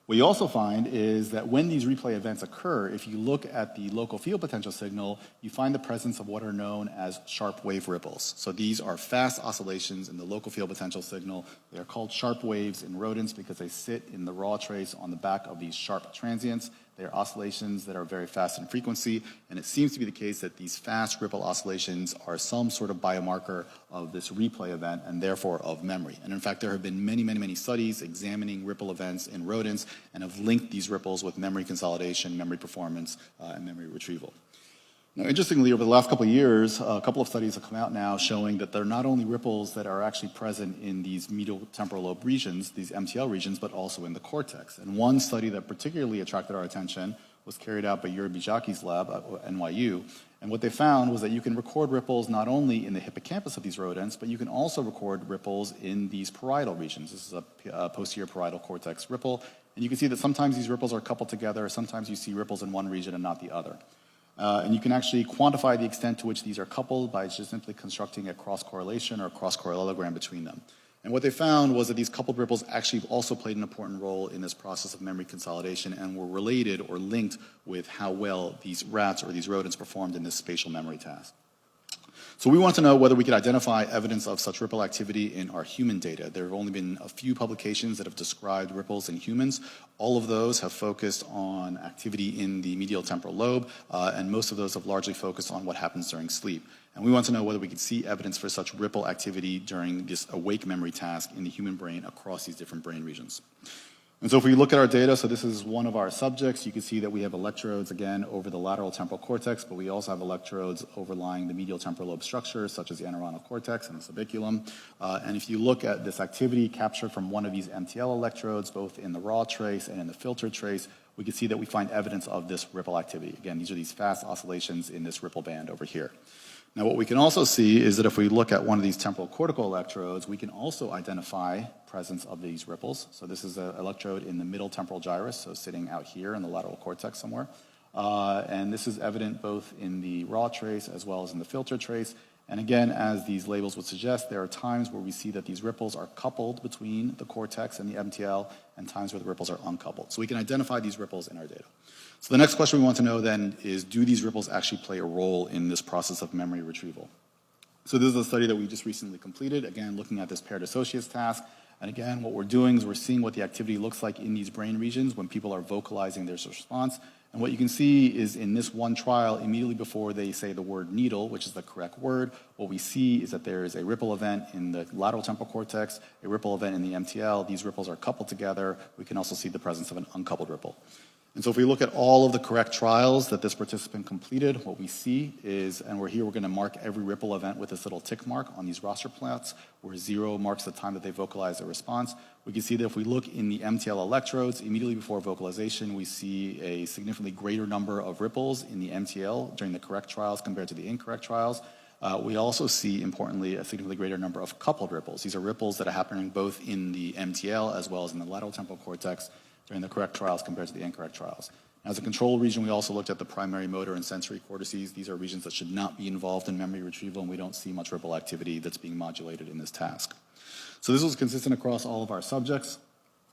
What you also find is that when these replay events occur, if you look at the local field potential signal, you find the presence of what are known as sharp wave ripples. So these are fast oscillations in the local field potential signal. They are called sharp waves in rodents because they sit in the raw trace on the back of these sharp transients. They are oscillations that are very fast in frequency, and it seems to be the case that these fast ripple oscillations are some sort of biomarker of this replay event and therefore of memory. And in fact, there have been many, many, many studies examining ripple events in rodents and have linked these ripples with memory consolidation, memory performance, and memory retrieval. Now, interestingly, over the last couple of years, a couple of studies have come out now showing that there are not only ripples that are actually present in these medial temporal lobe regions, these MTL regions, but also in the cortex. And one study that particularly attracted our attention was carried out by Yuri Bijaki's lab at NYU. And what they found was that you can record ripples not only in the hippocampus of these rodents, but you can also record ripples in these parietal regions. This is a posterior parietal cortex ripple. And you can see that sometimes these ripples are coupled together, sometimes you see ripples in one region and not the other. And you can actually quantify the extent to which these are coupled by just simply constructing a cross-correlation or a cross-correlogram between them. And what they found was that these coupled ripples actually also played an important role in this process of memory consolidation and were related or linked with how well these rats or these rodents performed in this spatial memory task. So we want to know whether we could identify evidence of such ripple activity in our human data. There have only been a few publications that have described ripples in humans. All of those have focused on activity in the medial temporal lobe, and most of those have largely focused on what happens during sleep. And we want to know whether we could see evidence for such ripple activity during this awake memory task in the human brain across these different brain regions. And so if we look at our data, so this is one of our subjects, you can see that we have electrodes, again, over the lateral temporal cortex, but we also have electrodes overlying the medial temporal lobe structures, such as the entorhinal cortex and the subiculum. And if you look at this activity captured from one of these MTL electrodes, both in the raw trace and in the filtered trace, we can see that we find evidence of this ripple activity. Again, these are these fast oscillations in this ripple band over here. Now, what we can also see is that if we look at one of these temporal cortical electrodes, we can also identify presence of these ripples. So this is an electrode in the middle temporal gyrus, so sitting out here in the lateral cortex somewhere. And this is evident both in the raw trace as well as in the filter trace. And again, as these labels would suggest, there are times where we see that these ripples are coupled between the cortex and the MTL, and times where the ripples are uncoupled. So we can identify these ripples in our data. So the next question we want to know then is, do these ripples actually play a role in this process of memory retrieval? So this is a study that we just recently completed, again, looking at this paired associates task. And again, what we're doing is we're seeing what the activity looks like in these brain regions when people are vocalizing their response. And what you can see is in this one trial, immediately before they say the word needle, which is the correct word, what we see is that there is a ripple event in the lateral temporal cortex, a ripple event in the MTL. These ripples are coupled together. We can also see the presence of an uncoupled ripple. And so if we look at all of the correct trials that this participant completed, what we see is, and we're going to mark every ripple event with this little tick mark on these roster plots, where 0 marks the time that they vocalize their response. We can see that if we look in the MTL electrodes, immediately before vocalization, we see a significantly greater number of ripples in the MTL during the correct trials compared to the incorrect trials. We also see, importantly, a significantly greater number of coupled ripples. These are ripples that are happening both in the MTL as well as in the lateral temporal cortex during the correct trials compared to the incorrect trials. As a control region, we also looked at the primary motor and sensory cortices. These are regions that should not be involved in memory retrieval, and we don't see much ripple activity that's being modulated in this task. So this was consistent across all of our subjects.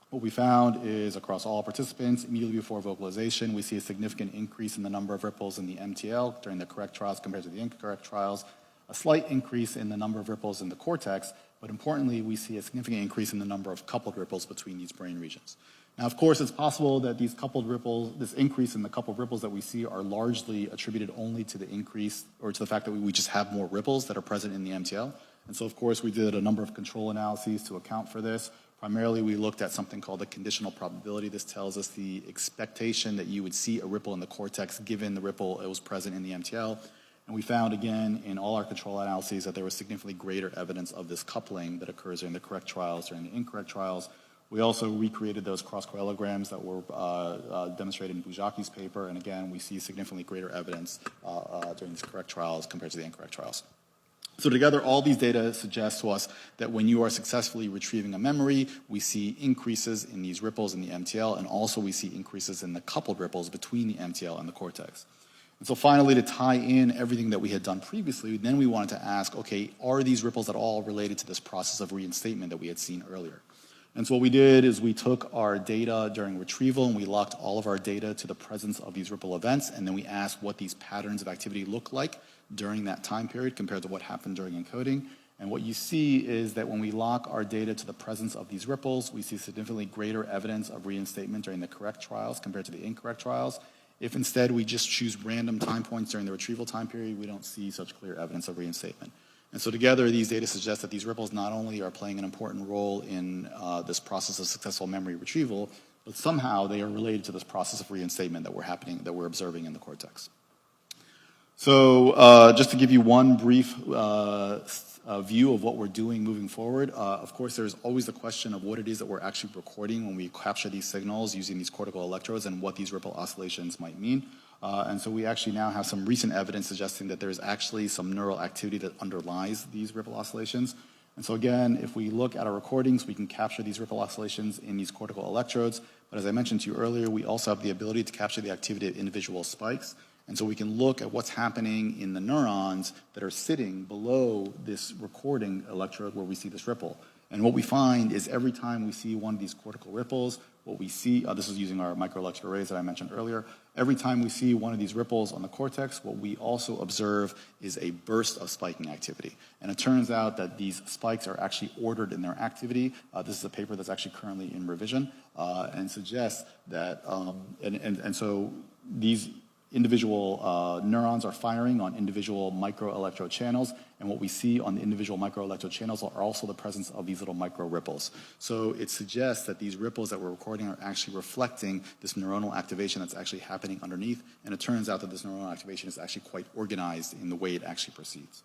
What we found is across all participants, immediately before vocalization, we see a significant increase in the number of ripples in the MTL during the correct trials compared to the incorrect trials, a slight increase in the number of ripples in the cortex, but importantly, we see a significant increase in the number of coupled ripples between these brain regions. Now, of course, it's possible that these coupled ripples, this increase in the coupled ripples that we see are largely attributed only to the increase or to the fact that we just have more ripples that are present in the MTL. And so, of course, we did a number of control analyses to account for this. Primarily, we looked at something called the conditional probability. This tells us the expectation that you would see a ripple in the cortex given the ripple that was present in the MTL. And we found, again, in all our control analyses that there was significantly greater evidence of this coupling that occurs during the correct trials, during the incorrect trials. We also recreated those cross-correlograms that were demonstrated in Bijaki's paper, and again, we see significantly greater evidence during these correct trials compared to the incorrect trials. So together, all these data suggest to us that when you are successfully retrieving a memory, we see increases in these ripples in the MTL, and also we see increases in the coupled ripples between the MTL and the cortex. And so finally, to tie in everything that we had done previously, then we wanted to ask, okay, are these ripples at all related to this process of reinstatement that we had seen earlier? And so what we did is we took our data during retrieval and we locked all of our data to the presence of these ripple events, and then we asked what these patterns of activity look like during that time period compared to what happened during encoding. And what you see is that when we lock our data to the presence of these ripples, we see significantly greater evidence of reinstatement during the correct trials compared to the incorrect trials. If instead we just choose random time points during the retrieval time period, we don't see such clear evidence of reinstatement. And so together, these data suggest that these ripples not only are playing an important role in this process of successful memory retrieval, but somehow they are related to this process of reinstatement that we're observing in the cortex. So just to give you one brief view of what we're doing moving forward, of course, there's always the question of what it is that we're actually recording when we capture these signals using these cortical electrodes and what these ripple oscillations might mean. And so we actually now have some recent evidence suggesting that there's actually some neural activity that underlies these ripple oscillations. And so again, if we look at our recordings, we can capture these ripple oscillations in these cortical electrodes. But as I mentioned to you earlier, we also have the ability to capture the activity of individual spikes. And so we can look at what's happening in the neurons that are sitting below this recording electrode where we see this ripple. And what we find is every time we see one of these cortical ripples, what we see, this is using our microelectric arrays that I mentioned earlier, every time we see one of these ripples on the cortex, what we also observe is a burst of spiking activity. And it turns out that these spikes are actually ordered in their activity. This is a paper that's actually currently in revision and suggests that, and so these individual neurons are firing on individual microelectrode channels, and what we see on the individual microelectrode channels are also the presence of these little micro ripples. So it suggests that these ripples that we're recording are actually reflecting this neuronal activation that's actually happening underneath, and it turns out that this neuronal activation is actually quite organized in the way it actually proceeds.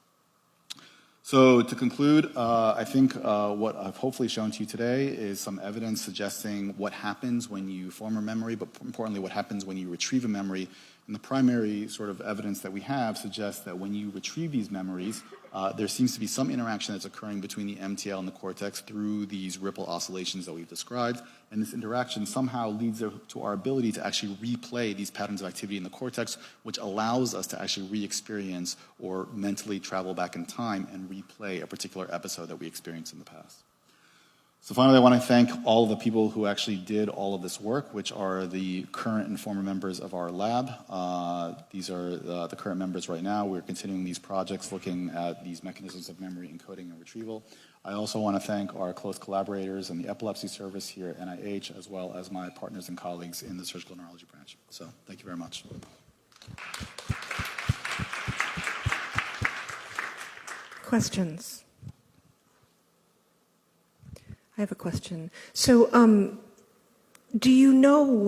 So to conclude, I think what I've hopefully shown to you today is some evidence suggesting what happens when you form a memory, but importantly, what happens when you retrieve a memory. And the primary sort of evidence that we have suggests that when you retrieve these memories, there seems to be some interaction that's occurring between the MTL and the cortex through these ripple oscillations that we've described. And this interaction somehow leads to our ability to actually replay these patterns of activity in the cortex, which allows us to actually re-experience or mentally travel back in time and replay a particular episode that we experienced in the past. So finally, I want to thank all of the people who actually did all of this work, which are the current and former members of our lab. These are the current members right now. We're continuing these projects looking at these mechanisms of memory encoding and retrieval. I also want to thank our close collaborators in the epilepsy service here at NIH, as well as my partners and colleagues in the surgical neurology branch. So thank you very much. Questions? I have a question. So, do you know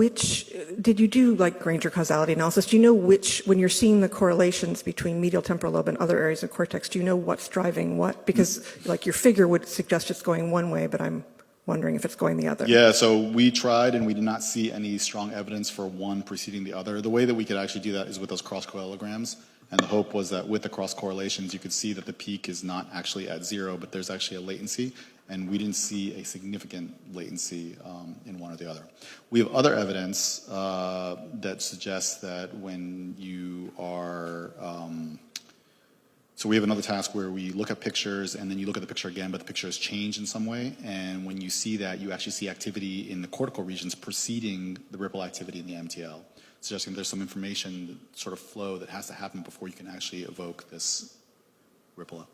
did you do like Granger causality analysis? Do you know when you're seeing the correlations between medial temporal lobe and other areas of cortex, do you know what's driving what? Because like your figure would suggest it's going one way, but I'm wondering if it's going the other. Yeah, so we tried and we did not see any strong evidence for one preceding the other. The way that we could actually do that is with those cross-correlograms. And the hope was that with the cross correlations, you could see that the peak is not actually at zero, but there's actually a latency. And we didn't see a significant latency in one or the other. We have other evidence that suggests that when you are, so we have another task where we look at pictures and then you look at the picture again, but the picture has changed in some way. And when you see that, you actually see activity in the cortical regions preceding the ripple activity in the MTL, suggesting there's some information sort of flow that has to happen before you can actually evoke this ripple up.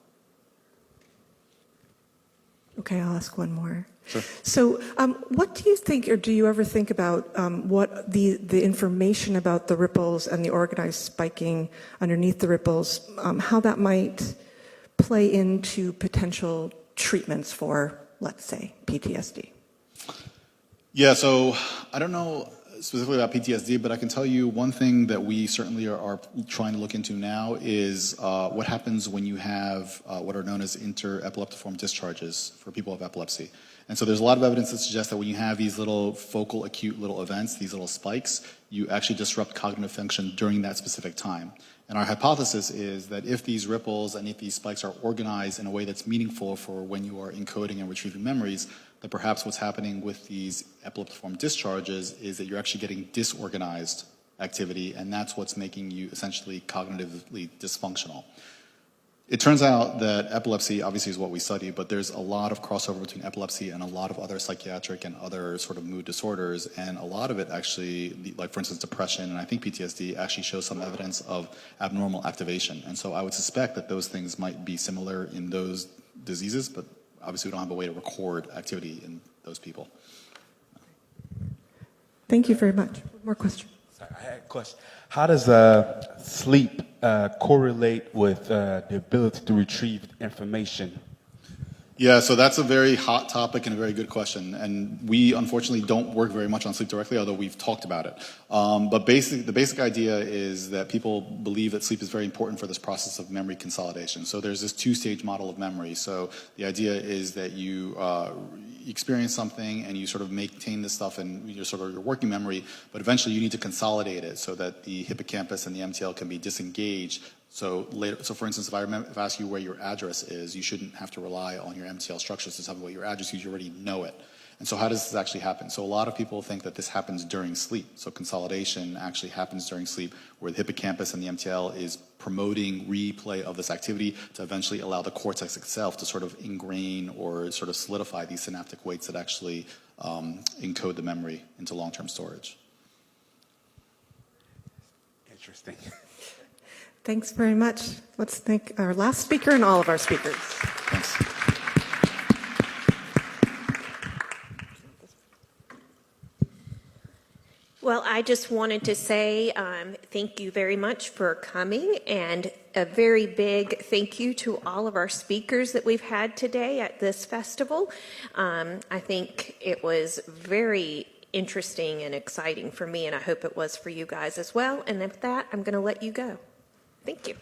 Okay, I'll ask one more. Sure. So what do you think, or do you ever think about what the information about the ripples and the organized spiking underneath the ripples, how that might play into potential treatments for, let's say, PTSD? Yeah, so I don't know specifically about PTSD, but I can tell you one thing that we certainly are trying to look into now is what happens when you have what are known as inter-epileptiform discharges for people with epilepsy. And so there's a lot of evidence that suggests that when you have these little focal acute little events, these little spikes, you actually disrupt cognitive function during that specific time. And our hypothesis is that if these ripples and if these spikes are organized in a way that's meaningful for when you are encoding and retrieving memories, that perhaps what's happening with these epileptiform discharges is that you're actually getting disorganized activity, and that's what's making you essentially cognitively dysfunctional. It turns out that epilepsy obviously is what we study, but there's a lot of crossover between epilepsy and a lot of other psychiatric and other sort of mood disorders, and a lot of it actually, like for instance depression and I think PTSD, actually shows some evidence of abnormal activation. And so I would suspect that those things might be similar in those diseases, but obviously we don't have a way to record activity in those people. Thank you very much. More questions? Sorry, I had a question. How does sleep correlate with the ability to retrieve information? Yeah, so that's a very hot topic and a very good question. And we unfortunately don't work very much on sleep directly, although we've talked about it. But the basic idea is that people believe that sleep is very important for this process of memory consolidation. So there's this two-stage model of memory. So the idea is that you experience something and you sort of maintain this stuff in your sort of your working memory, but eventually you need to consolidate it so that the hippocampus and the MTL can be disengaged. So for instance, if I ask you where your address is, you shouldn't have to rely on your MTL structures to tell me what your address is. You already know it. And so how does this actually happen? So a lot of people think that this happens during sleep. So consolidation actually happens during sleep, where the hippocampus and the MTL is promoting replay of this activity to eventually allow the cortex itself to sort of ingrain or sort of solidify these synaptic weights that actually encode the memory into long-term storage. Interesting. Thanks very much. Let's thank our last speaker and all of our speakers. Thanks. Well, I just wanted to say thank you very much for coming, and a very big thank you to all of our speakers that we've had today at this festival. I think it was very interesting and exciting for me, and I hope it was for you guys as well. And with that, I'm going to let you go. Thank you.